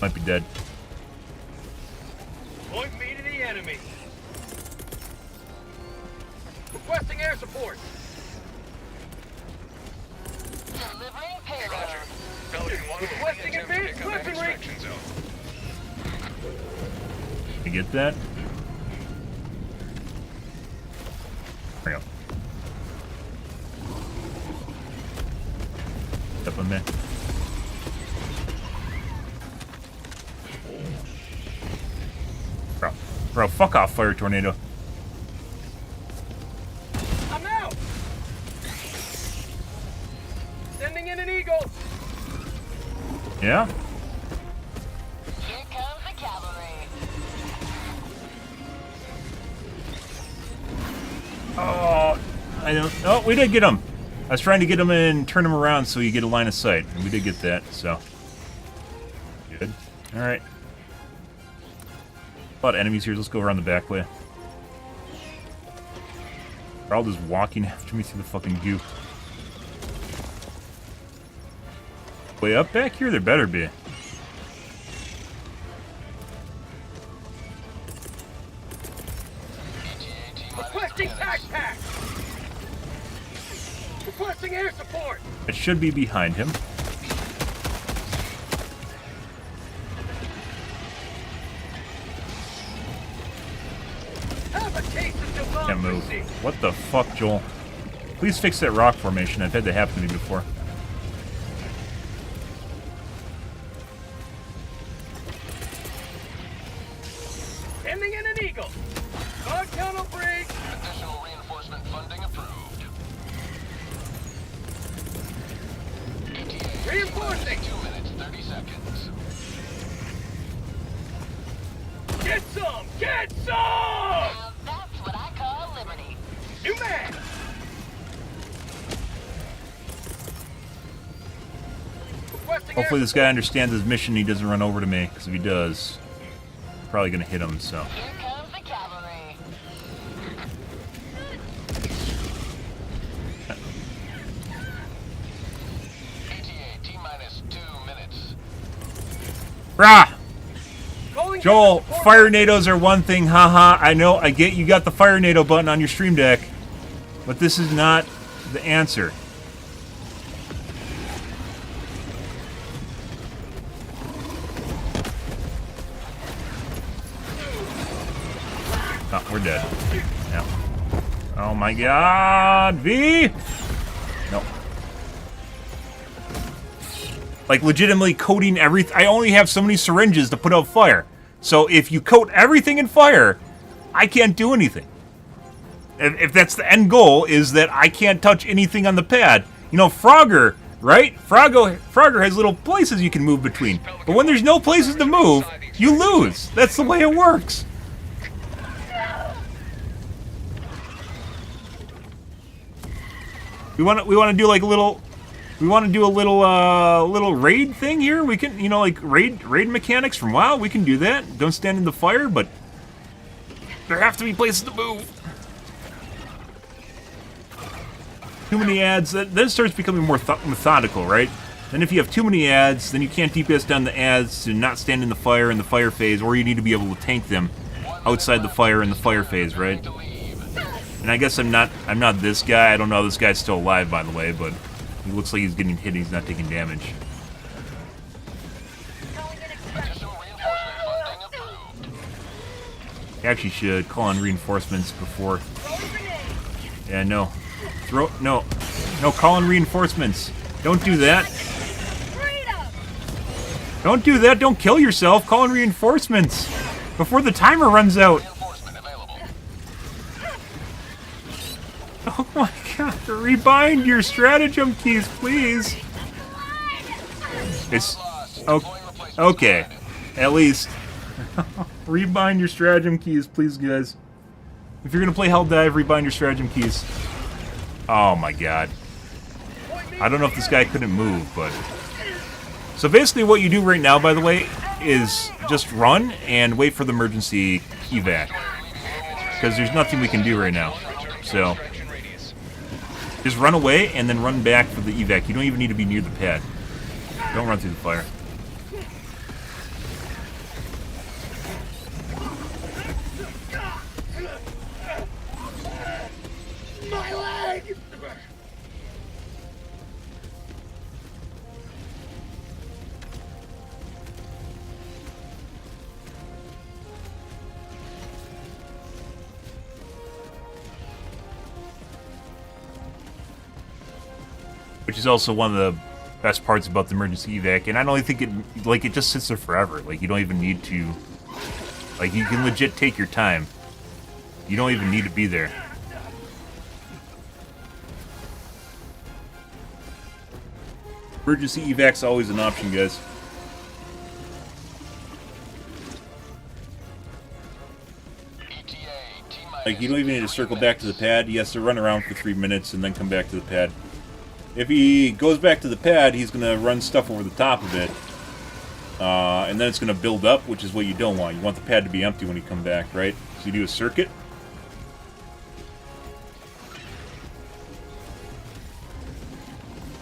Might be dead. Point me to the enemy. Requesting air support. Delivering payload. Roger. Pelican 1 will Requesting attempt to advanced pick up an weaponry. extraction zone. You get that? There we go. Step on me. Bro, fuck off, fire tornado. I'm out. Sending in an eagle. Yeah? Here comes the cavalry. Oh, I don't. Oh, we did get him. I was trying to get him and turn him around so you get a line of sight, and we did get that. So good. All right. A lot of enemies here. Let's go around the back way. They're all just walking after me through the fucking goop. Way up back here, there better be. Requesting backpack. Requesting air support. It should be behind him. Have a taste of Can't move. democracy. What the fuck, Joel? Please fix that rock formation. I've had that happen to me before. Sending in an eagle. Guard tunnel breach. Additional reinforcement funding approved. ETA. Reinforcing. 2 minutes, 30 seconds. Get some. Get some. Now that's what I call liberty. New man. Requesting Hopefully air this guy understands his mission and he doesn't run over to me, because if he does, I'm probably going to hit him, so. Here comes the cavalry. Rah! Calling Joel, down support fire nados are one thing, haha. I know, I get you got the fire nado button on your stream deck, but this is not the answer. Oh, we're dead. Yeah. Oh my god, V! No. Like, legitimately coating everything. I only have so many syringes to put out fire. So if you coat everything in fire, I can't do anything. If that's the end goal, is that I can't touch anything on the pad. You know, Frogger, right? Frogger has little places you can move between. But when there's no places to move, you lose. That's the way it works. We want to do like a little. We want to do a little raid thing here. We can, you know, like raid mechanics from WoW. We can do that. Don't stand in the fire, but there have to be places to move. Too many ads. Then it starts becoming more methodical, right? Then if you have too many ads, then you can't DPS down the ads to not stand in the fire phase, or you need to be able to tank them outside the fire in the fire phase, right? And I guess I'm not this guy. I don't know. This guy's still alive, by the way, but. He looks like he's getting hit, he's not taking damage. Actually should call on reinforcements before. Yeah, no. No, call on reinforcements. Don't do that. Don't do that, don't kill yourself. Call in reinforcements before the timer runs out. Oh my god, rebind your stratagem keys, please. It's okay. At least rebind your stratagem keys, please, guys. If you're gonna play Helldive, rebind your stratagem keys. Oh my god. I don't know if this guy couldn't move, but so basically what you do right now, by the way, is just run and wait for the emergency evac. Because there's nothing we can do right now. So just run away and then run back for the evac. You don't even need to be near the pad. Don't run through the fire. My leg! Which is also one of the best parts about the emergency evac, and I don't think it just sits there forever. Like, you don't even need to, like, you can legit take your time. You don't even need to be there. Emergency evac's always an option, guys. Like, you don't even need to circle back to the pad. He has to run around for 3 minutes and then come back to the pad. If he goes back to the pad, he's going to run stuff over the top of it. And then it's going to build up, which is what you don't want. You want the pad to be empty when you come back, right? So you do a circuit.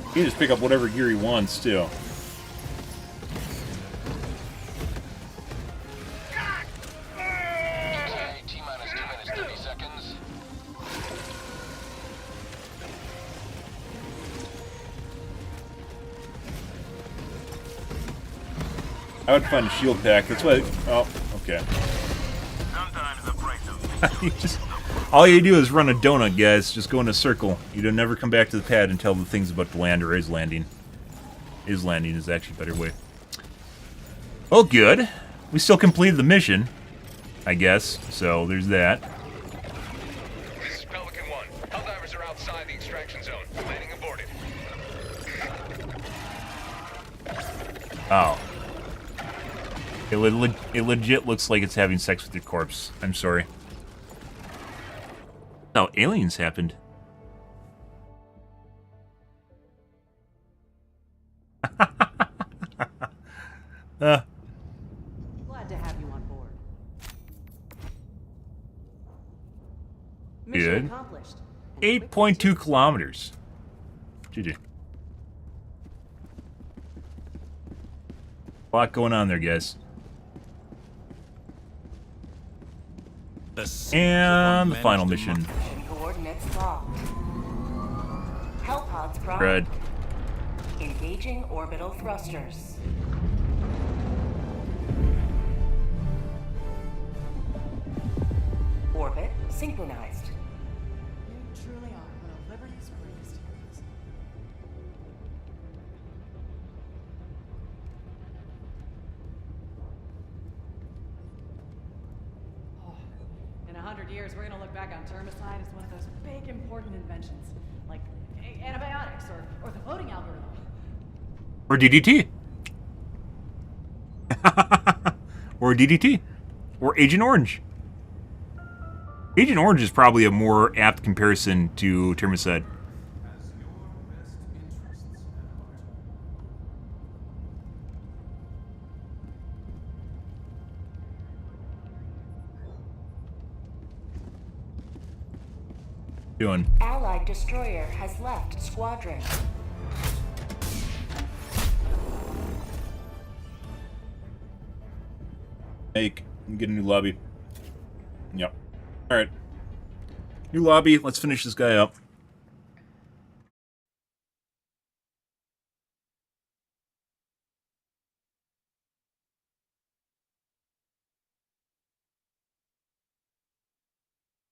He can just pick up whatever gear he wants, too. I would find a shield pack. That's what. Oh, okay. Sometimes the price of all you do is run a donut, guys. Just go in a circle. You don't never come back to the pad until the thing's about to land or is landing. Is landing is actually a better way. Well, good. We still completed the mission, I guess. So there's that. This is Pelican 1. Helldivers are outside the extraction zone. Landing aborted. Oh. It legit looks like it's having sex with your corpse. I'm sorry. No, aliens happened. Glad to have you on board. Mission Good. accomplished. 8.2 kilometers. GG. A lot going on there, guys. And the final mission. Mission coordinates locked. Hellpods prime. Red. Engaging orbital thrusters. Orbit synchronized. You truly are one of Liberty's greatest heroes. Oh, in 100 years, we're gonna look back on termicide as one of those big, important inventions, like antibiotics or the voting algorithm. Or DDT. Or DDT. Or Agent Orange. Agent Orange is probably a more apt comparison to termicide. Doing. Allied destroyer has left squadron. Make. Get a new lobby. Yep. Alright. New lobby. Let's finish this guy up.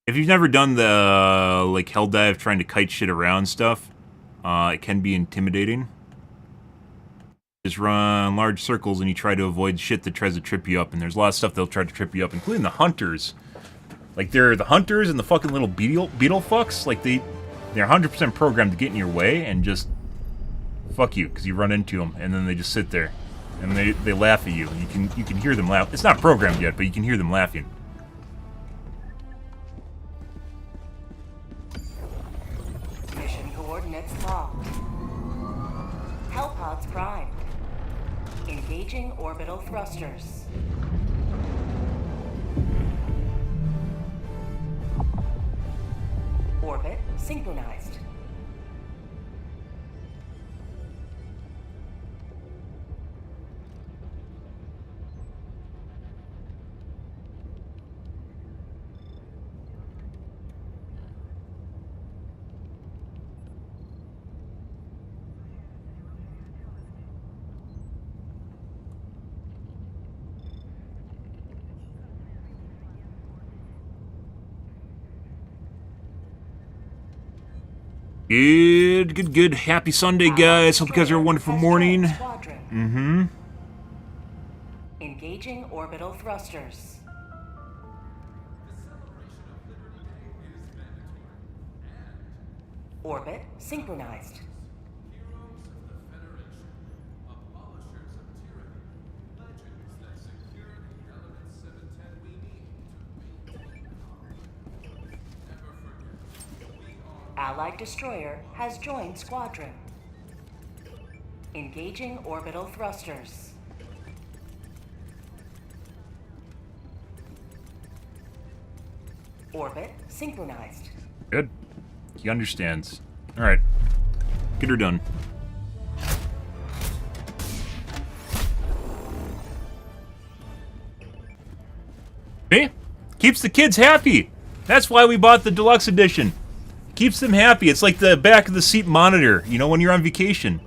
If you've never done the, like, Helldive trying to kite shit around stuff, it can be intimidating. Just run large circles and you try to avoid shit that tries to trip you up, and there's a lot of stuff that'll try to trip you up, including the hunters. Like, they're the hunters and the fucking little beetle fucks, like, they're 100% programmed to get in your way and just fuck you, because you run into them, and then they just sit there. And they laugh at you. You can hear them laugh. It's not programmed yet, but you can hear them laughing. Mission coordinates locked. Hellpods prime. Engaging orbital thrusters. Orbit synchronized. Good. Happy Sunday, guys. Hope you guys are a wonderful morning. Engaging orbital thrusters. Orbit synchronized. Allied destroyer has joined squadron. Engaging orbital thrusters. Orbit synchronized. Good. He understands. Alright. Get her done. See? Keeps the kids happy. That's why we bought the deluxe edition. Keeps them happy. It's like the back of the seat monitor, you know, when you're on vacation.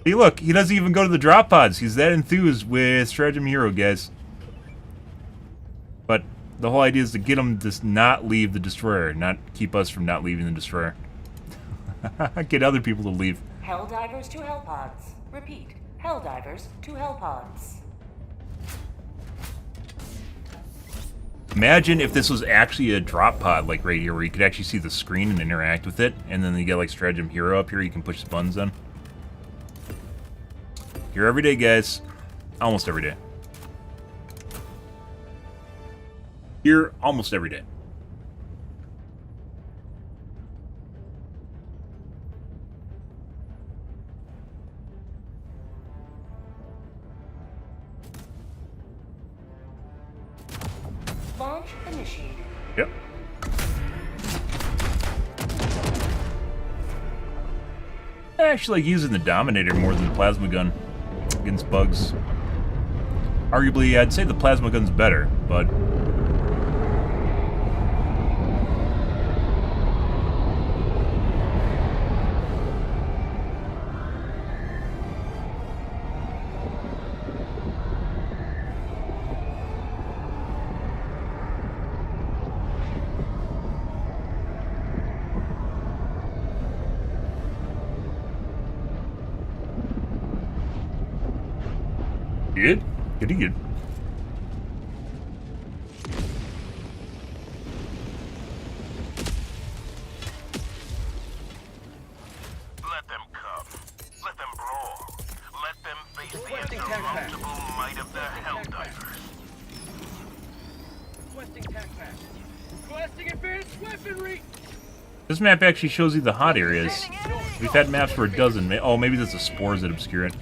See, look, he doesn't even go to the drop pods. He's that enthused with Stratagem Hero, guys. But the whole idea is to get him to not leave the destroyer, not keep us from not leaving the destroyer. Get other people to leave. Helldivers to Hellpods. Repeat. Helldivers to Hellpods. Imagine if this was actually a drop pod, like right here, where you could actually see the screen and interact with it, and then you get like Stratagem Hero up here, you can push the buttons on. Here every day, guys. Almost every day. Here almost every day. Launch initiated. Yep. I actually like using the Dominator more than the Plasma Gun. against bugs. Arguably, I'd say the plasma gun's better, but... Good? Good. Let them come. Let them brawl. Let them face Requesting the tac pack. insurmountable might of the Helldivers. Requesting tac pack. Requesting advanced weaponry. This map actually shows you the hot areas. We've had maps where it doesn't. Oh, maybe that's the spores that obscure it.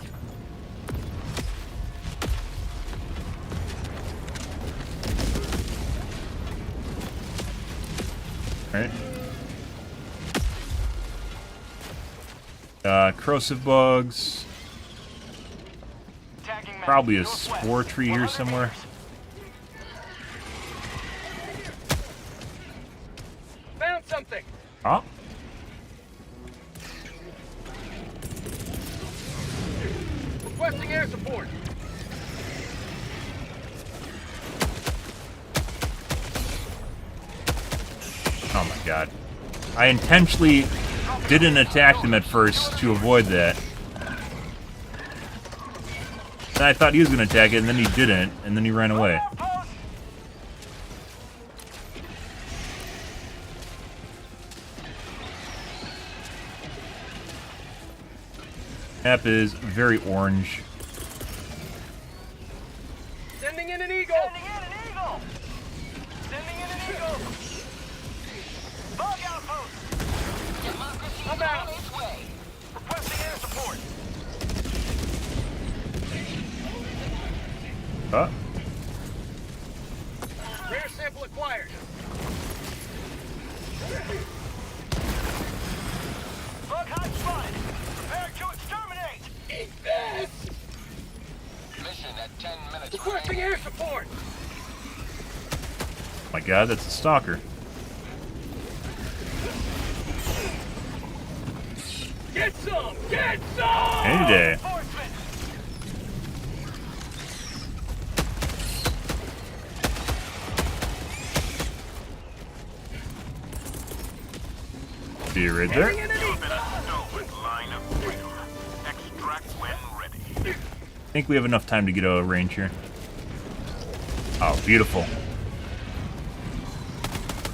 Alright. Corrosive bugs. Probably a spore tree here somewhere. Found something. Huh? Requesting air support. Oh my god. I intentionally didn't attack them at first to avoid that. And I thought he was going to attack it, and then he didn't, and then he ran away. Map is very orange. Sending in an eagle. Sending in an eagle! Sending in an eagle! Bug outpost! Democracy I'm is out. on its way. Requesting air support. Huh? Rare sample acquired. Bug hot spotted. Prepare to exterminate! Eat this. Mission at 10 minutes. Requesting air support. My god, that's a stalker. Get some. Get some. Any day. Enforcement! See you right there. You've been stolen. Line of freedom. Extract when ready. I think we have enough time to get out of range here. Oh, beautiful.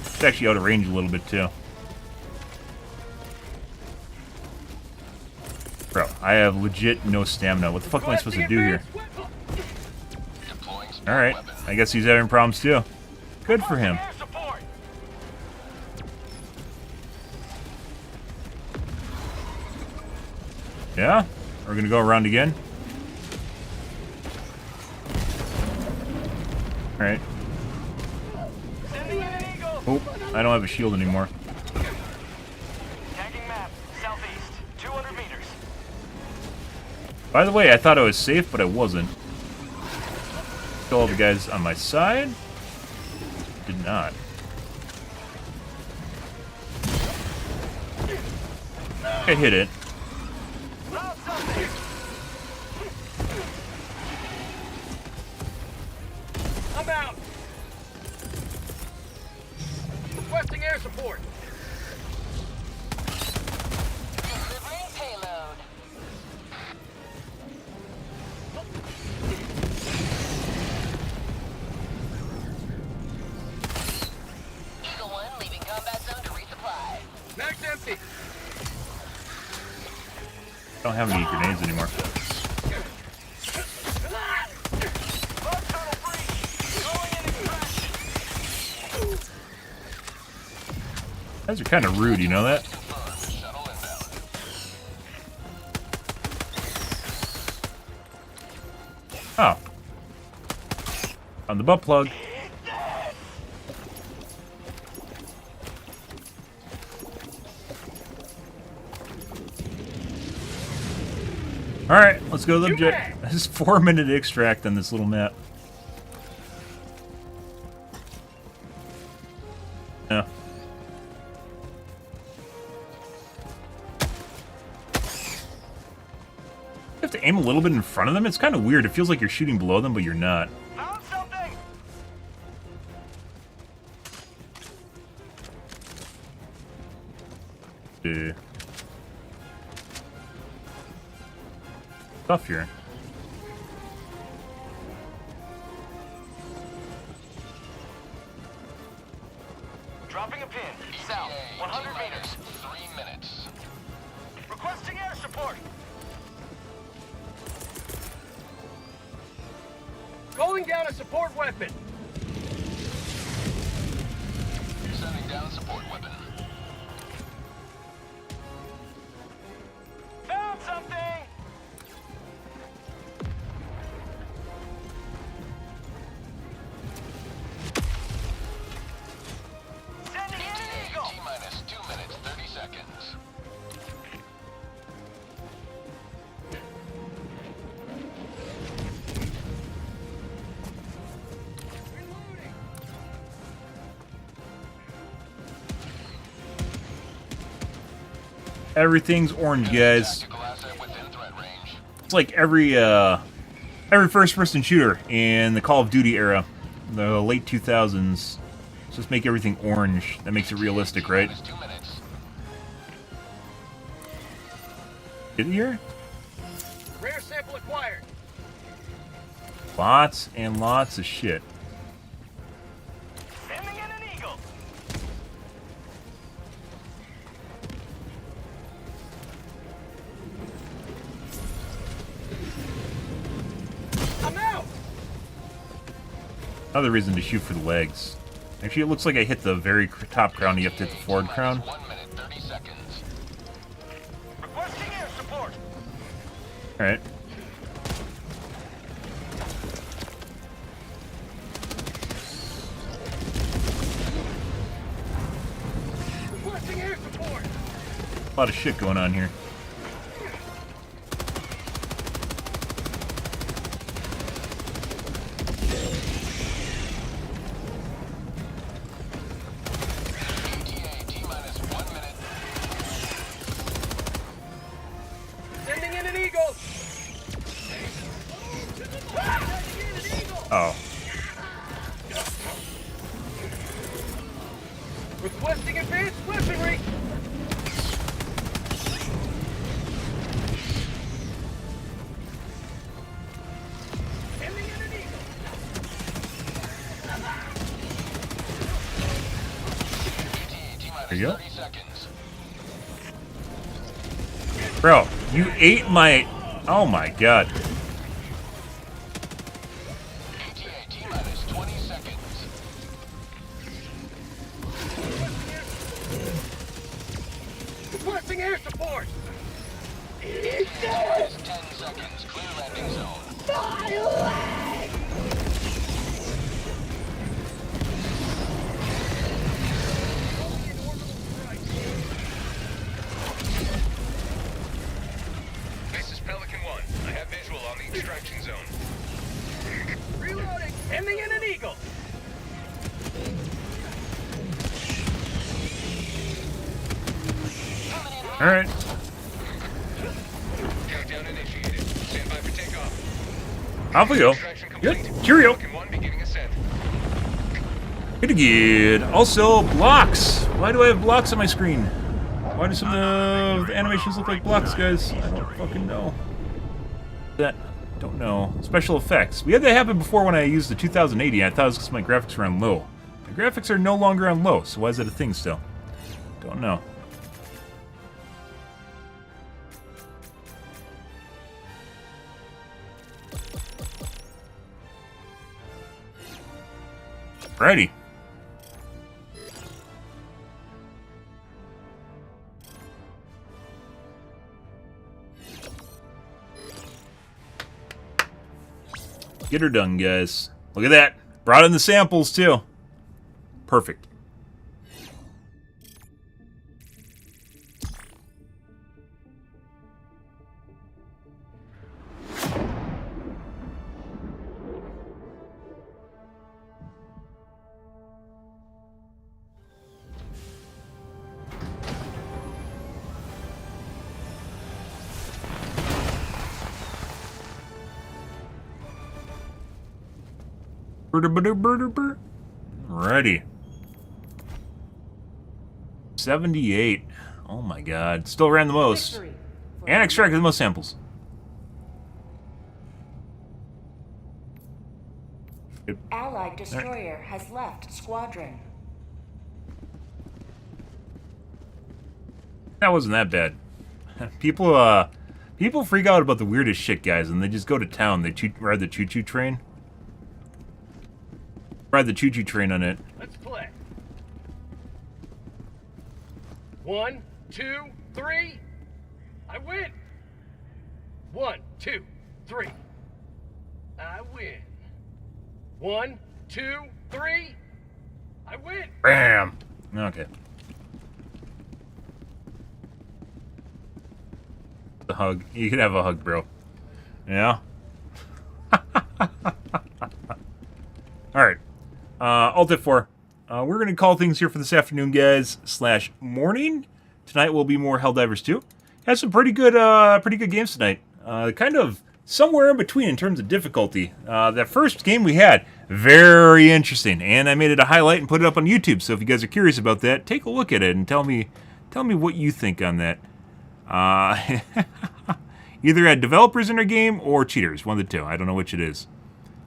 It's actually out of range a little bit, too. Bro, I have legit no stamina. What the fuck am I supposed to do here? Alright, I guess he's having problems, too. Good for him. Air support! Yeah? We're gonna go around again? Alright. Sending in an eagle! Oh, I don't have a shield anymore. Tagging map. Southeast. 200 meters. By the way, I thought I was safe, but I wasn't. Kill all the guys on my side? Did not. I hit it. Found something! I'm out. Requesting air support. Delivering payload. Eagle 1 leaving combat zone to resupply. Mag's empty. I don't have any grenades anymore. Bug tunnel breach! Going in extraction! Guys are kind of rude, you know that? Shuttle inbound. Oh. On the butt plug. Alright. Let's go to the object. This is 4-minute extract on this little map. Yeah. You have to aim a little bit in front of them. It's kind of weird. It feels like you're shooting below them, but you're not. Found something! Tough here. Dropping a pin. South, 100 meters. 3 minutes. Requesting air support. Calling down a support weapon. Sending down support weapon. Found something! Sending in an eagle! T-minus 2 minutes, 30 seconds. Everything's orange, guys. Tactical asset within threat range. It's like every first-person shooter in the Call of Duty era, the late 2000s. Just make everything orange. That makes it realistic, right? Minus 2 minutes. Get in here? Rare sample acquired. Lots and lots of shit. Sending in an eagle. I'm out! Another reason to shoot for the legs. Actually, it looks like I hit the very top crown. You have to hit the forward crown. 1 minute, 30 seconds. Requesting air support. Alright. Requesting air support. A lot of shit going on here. ETA T-minus 1 minute. Sending in an eagle. Oh. Requesting advanced weaponry. Sending in an eagle. ETA T-minus There you go. 30 seconds. Bro, you ate my... Oh my god. ETA T-minus 20 seconds. Requesting air support. T-minus 10 seconds. Clear landing zone. This is Pelican 1. I have visual on the extraction zone. Reloading. Sending in an eagle. Alright. Countdown initiated. Stand by for takeoff. Off we go. Extraction Good. complete. Cheerio. Pelican 1 beginning ascent. Pretty good. Also, blocks. Why do I have blocks on my screen? Why do some of the animations look like blocks, guys? I don't fucking know. Don't know. Special effects. We had that happen before when I used the 2080. I thought it was because my graphics were on low. My graphics are no longer on low, so why is that a thing still? Don't know. Alrighty. Get her done, guys. Look at that. Brought in the samples, too. Perfect. Ready. 78. Oh my god. Still ran the most. Victory. And extracted the most samples. Allied destroyer has left squadron. That wasn't that bad. People freak out about the weirdest shit, guys, and they just go to town. They ride the choo-choo train. Ride the choo-choo train on it. Let's play. 1, 2, 3. I win. 1, 2, 3. I win. 1, 2, 3. I win. Bam. Okay. The hug. You can have a hug, bro. Yeah. All right. Alt F4. We're going to call things here for this afternoon, guys, / morning. Tonight will be more Helldivers 2. Had some pretty good games tonight. Kind of somewhere in between in terms of difficulty. That first game we had, very interesting, and I made it a highlight and put it up on YouTube. So if you guys are curious about that, take a look at it and tell me what you think on that. Either had developers in their game or cheaters, one of the two. I don't know which it is.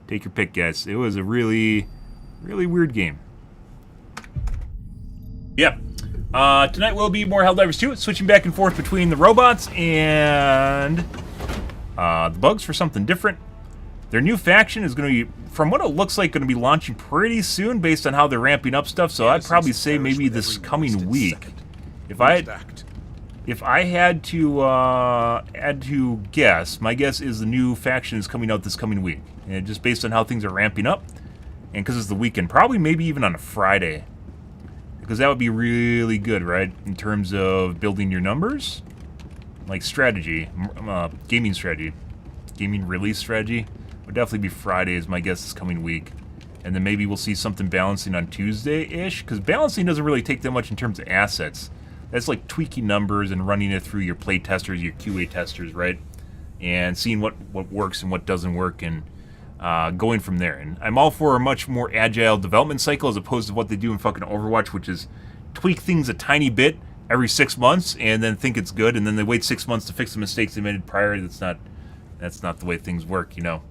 Take your pick, guys. It was a really, really weird game. Yeah. Tonight will be more Helldivers 2. Switching back and forth between the robots and the bugs for something different. Their new faction is going to be, from what it looks like, going to be launching pretty soon based on how they're ramping up stuff. So I'd probably say maybe this coming week. If I had to guess, my guess is the new faction is coming out this coming week. And just based on how things are ramping up, and because it's the weekend, probably maybe even on a Friday. Because that would be really good, right? In terms of building your numbers. Like strategy, gaming strategy. Gaming release strategy. Would definitely be Friday is my guess this coming week. And then maybe we'll see something balancing on Tuesday-ish. Because balancing doesn't really take that much in terms of assets. That's like tweaking numbers and running it through your play testers, your QA testers, right? And seeing what works and what doesn't work and going from there. And I'm all for a much more agile development cycle as opposed to what they do in fucking Overwatch, which is tweak things a tiny bit every 6 months and then think it's good, and then they wait 6 months to fix the mistakes they made prior. That's not the way things work, you know.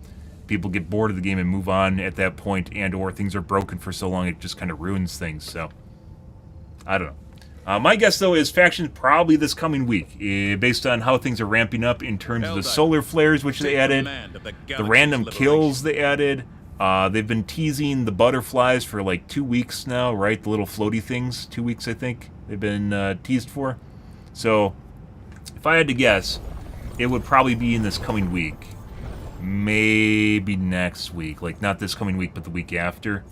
People get bored of the game and move on at that point, and or things are broken for so long it just kind of ruins things. So I don't know. My guess, though, is factions probably this coming week, based on how things are ramping up in terms of the solar flares, which they added, the random kills they added. They've been teasing the butterflies for like 2 weeks now, right? The little floaty things, 2 weeks, I think, they've been teased for. So, if I had to guess, it would probably be in this coming week. Maybe next week. Like, not this coming week, but the week after.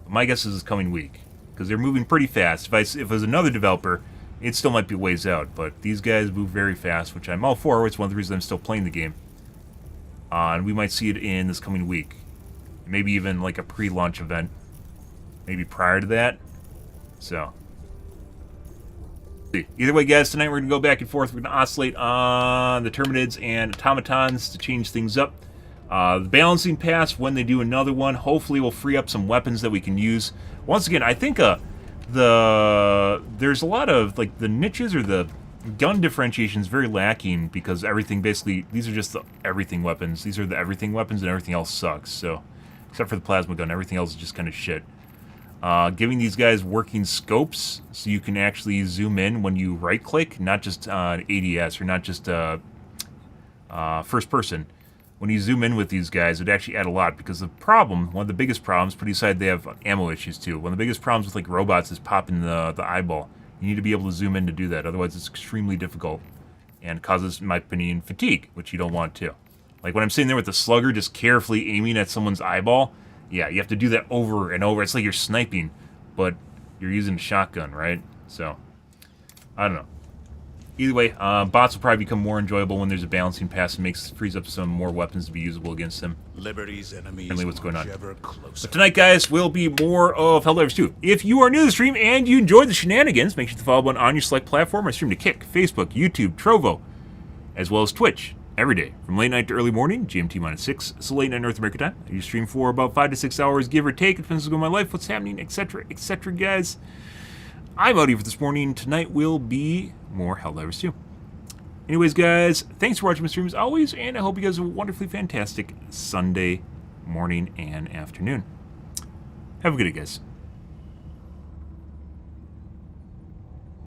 My guess is this coming week. Because they're moving pretty fast. If it was another developer, it still might be ways out. But these guys move very fast, which I'm all for. It's one of the reasons I'm still playing the game. And we might see it in this coming week. Maybe even like a pre-launch event. Maybe prior to that. So. Either way, guys, tonight we're going to go back and forth. We're going to oscillate on the Terminids and Automatons to change things up. The balancing pass, when they do another one, hopefully will free up some weapons that we can use. Once again, I think there's a lot of, like, the niches or the gun differentiation is very lacking because everything basically, these are just the everything weapons. These are the everything weapons and everything else sucks. So, except for the plasma gun, everything else is just kind of shit. Giving these guys working scopes so you can actually zoom in when you right-click, not just ADS or not just first person. When you zoom in with these guys, it would actually add a lot because the problem, one of the biggest problems, put aside they have ammo issues too. One of the biggest problems with like robots is popping the eyeball. You need to be able to zoom in to do that, otherwise it's extremely difficult and causes, in my opinion, fatigue, which you don't want to. Like when I'm sitting there with the slugger just carefully aiming at someone's eyeball, yeah, you have to do that over and over. It's like you're sniping, but you're using a shotgun, right? So, I don't know. Either way, bots will probably become more enjoyable when there's a balancing pass and frees up some more weapons to be usable against them. Liberty's enemies what's going on. Closer. But tonight, guys, will be more of Helldivers 2. If you are new to the stream and you enjoyed the shenanigans, make sure to follow button on your select platform. I stream to Kick, Facebook, YouTube, Trovo, as well as Twitch. every day, from late night to early morning, GMT -6, so late night North America time. I do stream for about 5 to 6 hours, give or take. It depends on my life, what's happening, etc., etc., guys. I'm out here for this morning. Tonight will be more Helldivers 2. Anyways, guys, thanks for watching my stream as always, and I hope you guys have a wonderfully fantastic Sunday morning and afternoon. Have a good day, guys.